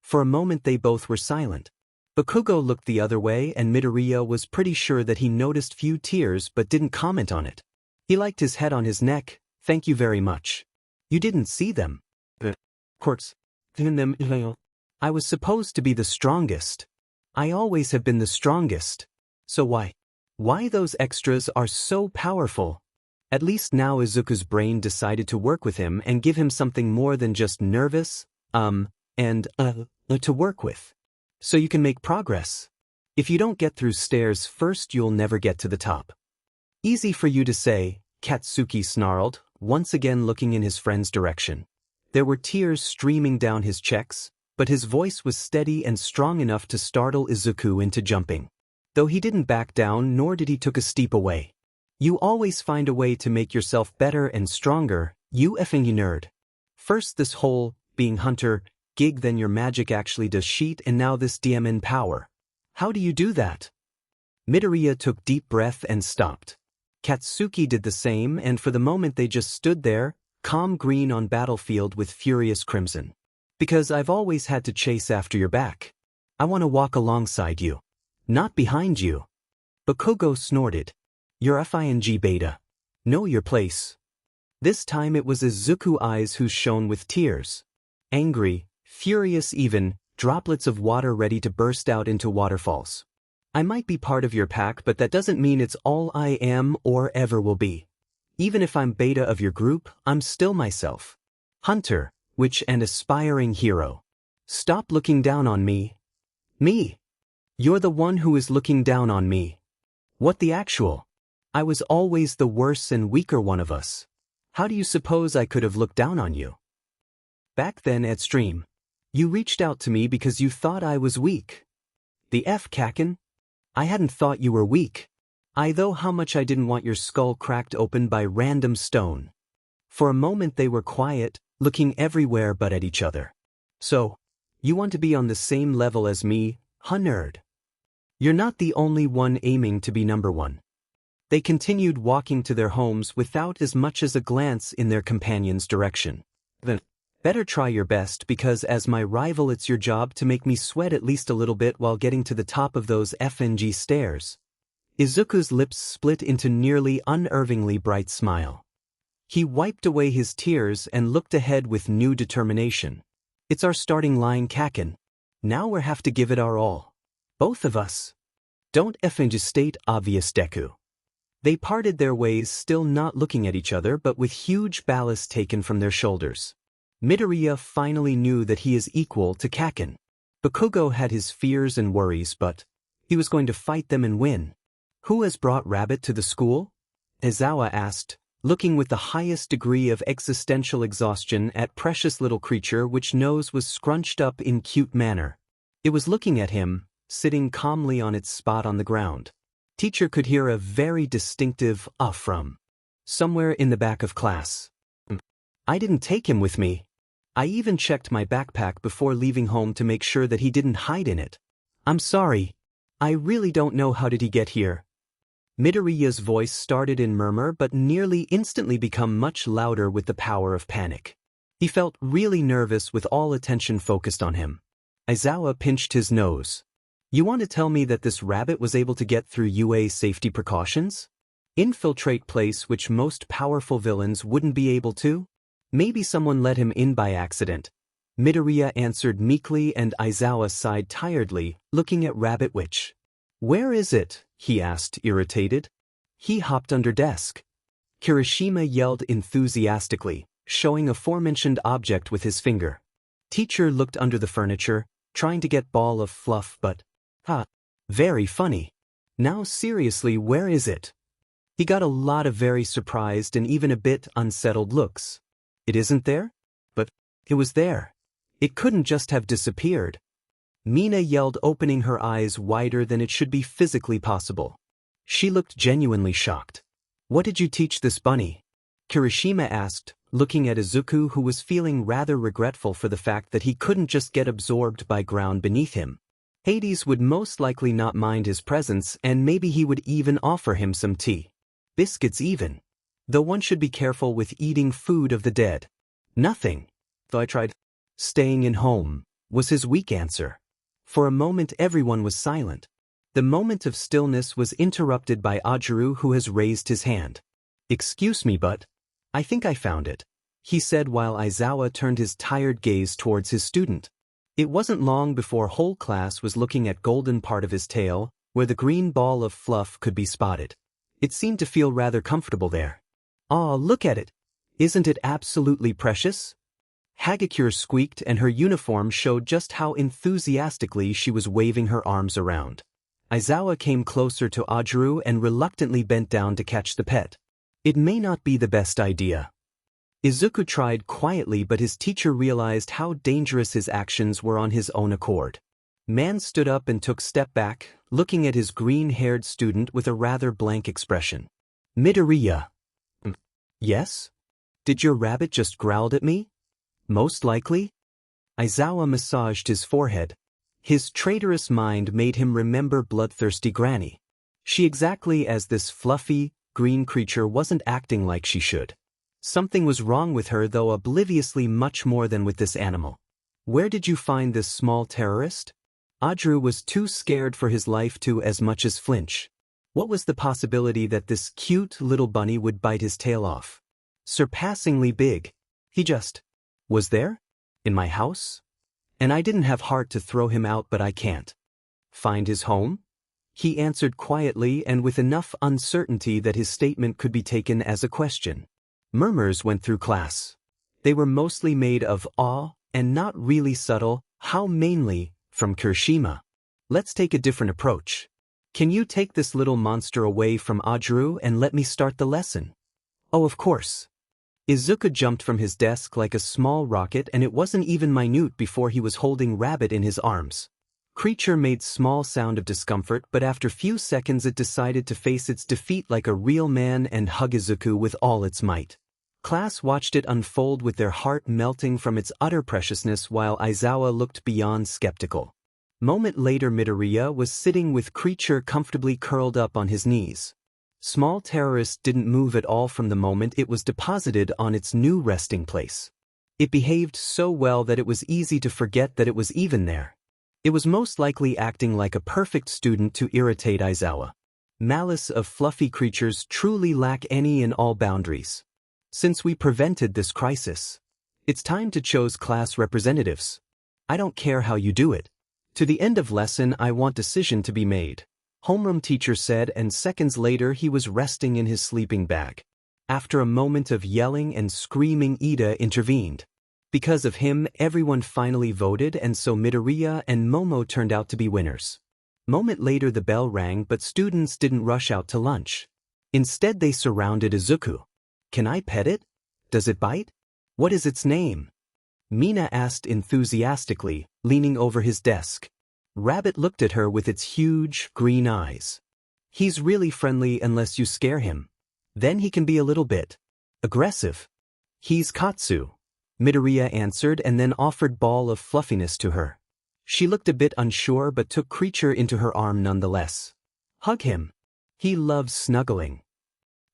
For a moment they both were silent. Bakugo looked the other way and Midoriya was pretty sure that he noticed few tears but didn't comment on it. He liked his head on his neck. Thank you very much. You didn't see them. Of course. I was supposed to be the strongest. I always have been the strongest. So why? Why those extras are so powerful? At least now Izuku's brain decided to work with him and give him something more than just nervous, to work with. So you can make progress. If you don't get through stairs first, you'll never get to the top. Easy for you to say, Katsuki snarled, once again looking in his friend's direction. There were tears streaming down his cheeks, but his voice was steady and strong enough to startle Izuku into jumping. Though he didn't back down, nor did he took a steep away. You always find a way to make yourself better and stronger, you effing nerd. First this whole, being Hunter, gig, then your magic actually does sheet, and now this DMN power. How do you do that? Midoriya took deep breath and stopped. Katsuki did the same, and for the moment they just stood there, calm green on battlefield with furious crimson. Because I've always had to chase after your back. I want to walk alongside you. Not behind you. Bakugo snorted. You're FING beta. Know your place. This time it was Izuku eyes who shone with tears. Angry, furious even, droplets of water ready to burst out into waterfalls. I might be part of your pack, but that doesn't mean it's all I am or ever will be. Even if I'm beta of your group, I'm still myself. Hunter, witch and aspiring hero. Stop looking down on me. Me. You're the one who is looking down on me. What the actual? I was always the worse and weaker one of us. How do you suppose I could have looked down on you? Back then at stream. You reached out to me because you thought I was weak. The F, Kaken? I hadn't thought you were weak. Though how much I didn't want your skull cracked open by random stone. For a moment they were quiet, looking everywhere but at each other. So, you want to be on the same level as me, huh, nerd? You're not the only one aiming to be number one. They continued walking to their homes without as much as a glance in their companion's direction. Then, better try your best, because as my rival it's your job to make me sweat at least a little bit while getting to the top of those FNG stairs. Izuku's lips split into nearly unnervingly bright smile. He wiped away his tears and looked ahead with new determination. It's our starting line, Kaken. Now we have to give it our all. Both of us. Don't effing just state obvious, Deku. They parted their ways, still not looking at each other but with huge ballast taken from their shoulders. Midoriya finally knew that he is equal to Kaken. Bakugo had his fears and worries, but he was going to fight them and win. Who has brought Rabbit to the school? Aizawa asked, looking with the highest degree of existential exhaustion at precious little creature which nose was scrunched up in cute manner. It was looking at him, sitting calmly on its spot on the ground. Teacher could hear a very distinctive from somewhere in the back of class. I didn't take him with me. I even checked my backpack before leaving home to make sure that he didn't hide in it. I'm sorry. I really don't know how did he get here. Midoriya's voice started in murmur but nearly instantly become much louder with the power of panic. He felt really nervous with all attention focused on him. Aizawa pinched his nose. You want to tell me that this rabbit was able to get through UA's safety precautions? Infiltrate place which most powerful villains wouldn't be able to? Maybe someone let him in by accident. Midoriya answered meekly and Aizawa sighed tiredly, looking at Rabbit Witch. Where is it? He asked, irritated. He hopped under desk. Kirishima yelled enthusiastically, showing aforementioned object with his finger. Teacher looked under the furniture, trying to get ball of fluff but, very funny. Now seriously, where is it? He got a lot of very surprised and even a bit unsettled looks. It isn't there? But it was there. It couldn't just have disappeared. Mina yelled, opening her eyes wider than it should be physically possible. She looked genuinely shocked. What did you teach this bunny? Kirishima asked, looking at Izuku, who was feeling rather regretful for the fact that he couldn't just get absorbed by ground beneath him. Hades would most likely not mind his presence, and maybe he would even offer him some tea. Biscuits even. Though one should be careful with eating food of the dead. Nothing. Though I tried. Staying in home, was his weak answer. For a moment everyone was silent. The moment of stillness was interrupted by Ajiru, who has raised his hand. Excuse me, but I think I found it, he said while Aizawa turned his tired gaze towards his student. It wasn't long before whole class was looking at golden part of his tail, where the green ball of fluff could be spotted. It seemed to feel rather comfortable there. Aw, look at it. Isn't it absolutely precious? Hagakure squeaked, and her uniform showed just how enthusiastically she was waving her arms around. Aizawa came closer to Ajiru and reluctantly bent down to catch the pet. It may not be the best idea. Izuku tried quietly, but his teacher realized how dangerous his actions were on his own accord. Man stood up and took step back, looking at his green-haired student with a rather blank expression. Midoriya. Yes? Did your rabbit just growled at me? Most likely. Aizawa massaged his forehead. His traitorous mind made him remember bloodthirsty Granny. She exactly as this fluffy, green creature wasn't acting like she should. Something was wrong with her, though obliviously much more than with this animal. Where did you find this small terrorist? Ajiru was too scared for his life to as much as flinch. What was the possibility that this cute little bunny would bite his tail off? Surpassingly big. He just was there? In my house? And I didn't have heart to throw him out, but I can't. Find his home? He answered quietly and with enough uncertainty that his statement could be taken as a question. Murmurs went through class. They were mostly made of awe and not really subtle, how mainly, from Kirishima. Let's take a different approach. Can you take this little monster away from Ajiru and let me start the lesson? Oh, of course. Izuku jumped from his desk like a small rocket, and it wasn't even minute before he was holding Rabbit in his arms. Creature made small sound of discomfort, but after few seconds it decided to face its defeat like a real man and hug Izuku with all its might. Class watched it unfold with their heart melting from its utter preciousness while Aizawa looked beyond skeptical. Moment later Midoriya was sitting with Creature comfortably curled up on his knees. Small terrorist didn't move at all from the moment it was deposited on its new resting place. It behaved so well that it was easy to forget that it was even there. It was most likely acting like a perfect student to irritate Aizawa. Malice of fluffy creatures truly lack any and all boundaries. Since we prevented this crisis, it's time to choose class representatives. I don't care how you do it. To the end of lesson I want decision to be made. Homeroom teacher said, and seconds later he was resting in his sleeping bag. After a moment of yelling and screaming, Ida intervened. Because of him, everyone finally voted, and so Midoriya and Momo turned out to be winners. Moment later the bell rang, but students didn't rush out to lunch. Instead they surrounded Izuku. "Can I pet it? Does it bite? What is its name?" Mina asked enthusiastically, leaning over his desk. Rabbit looked at her with its huge, green eyes. "He's really friendly unless you scare him. Then he can be a little bit aggressive." "He's Katsu," Midoriya answered and then offered ball of fluffiness to her. She looked a bit unsure but took creature into her arm nonetheless. "Hug him. He loves snuggling."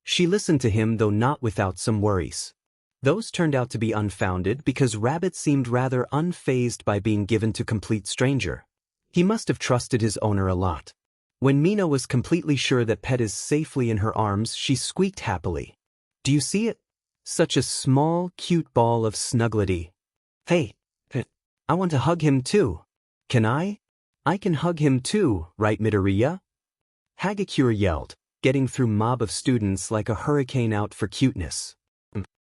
She listened to him, though not without some worries. Those turned out to be unfounded because Rabbit seemed rather unfazed by being given to complete stranger. He must have trusted his owner a lot. When Mina was completely sure that Pet is safely in her arms, she squeaked happily. "Do you see it? Such a small, cute ball of snugglity. Hey, Pet, I want to hug him too. Can I? I can hug him too, right, Midoriya?" Hagakure yelled, getting through mob of students like a hurricane out for cuteness.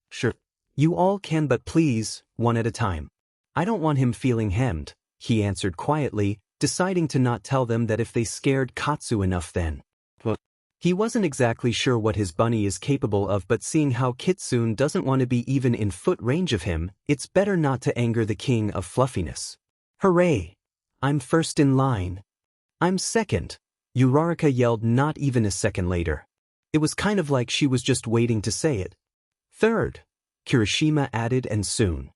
"Sure. You all can, but please, one at a time. I don't want him feeling hemmed," he answered quietly, deciding to not tell them that if they scared Katsu enough then. Well, he wasn't exactly sure what his bunny is capable of, but seeing how Kitsune doesn't want to be even in foot range of him, it's better not to anger the king of fluffiness. "Hooray! I'm first in line." "I'm second," Uraraka yelled not even a second later. It was kind of like she was just waiting to say it. "Third," Kirishima added, and soon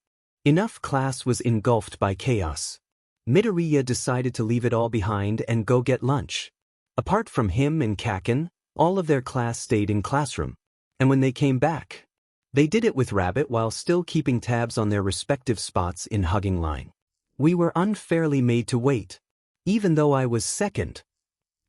enough class was engulfed by chaos. Midoriya decided to leave it all behind and go get lunch. Apart from him and Kaken, all of their class stayed in classroom. And when they came back, they did it with Rabbit while still keeping tabs on their respective spots in hugging line. "We were unfairly made to wait. Even though I was second,"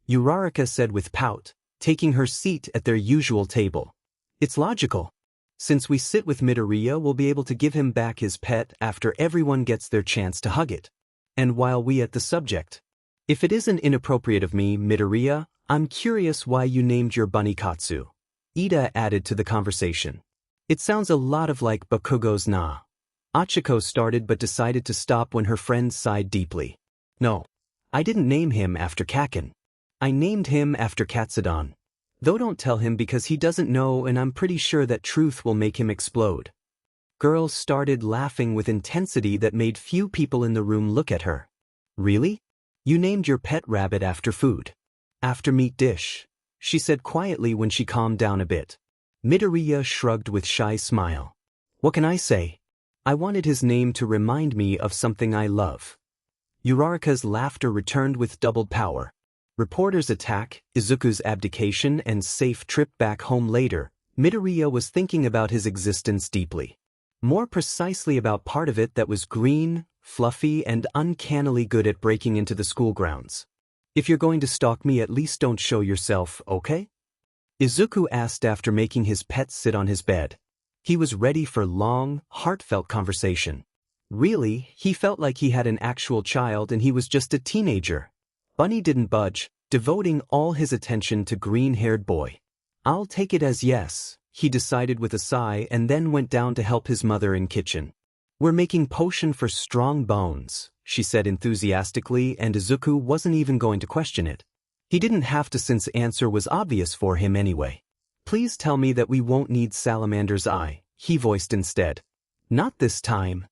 Uraraka said with pout, taking her seat at their usual table. "It's logical. Since we sit with Midoriya, we'll be able to give him back his pet after everyone gets their chance to hug it. And while we at the subject, if it isn't inappropriate of me, Midoriya, I'm curious why you named your bunny Katsu." Ida added to the conversation. "It sounds a lot of like Bakugo's Na." Achiko started but decided to stop when her friend sighed deeply. "No, I didn't name him after Kaken. I named him after Katsudon. Though don't tell him because he doesn't know, and I'm pretty sure that truth will make him explode." Girls started laughing with intensity that made few people in the room look at her. "Really? You named your pet rabbit after food? After meat dish?" she said quietly when she calmed down a bit. Midoriya shrugged with shy smile. "What can I say? I wanted his name to remind me of something I love." Uraraka's laughter returned with doubled power. Reporters' attack, Izuku's abdication, and safe trip back home later, Midoriya was thinking about his existence deeply. More precisely about part of it that was green, fluffy, and uncannily good at breaking into the school grounds. "If you're going to stalk me, at least don't show yourself, okay?" Izuku asked after making his pet sit on his bed. He was ready for long, heartfelt conversation. Really, he felt like he had an actual child and he was just a teenager. Bunny didn't budge, devoting all his attention to green-haired boy. "I'll take it as yes," he decided with a sigh, and then went down to help his mother in kitchen. "We're making potion for strong bones," she said enthusiastically, and Izuku wasn't even going to question it. He didn't have to since answer was obvious for him anyway. "Please tell me that we won't need Salamander's eye," he voiced instead. "Not this time,"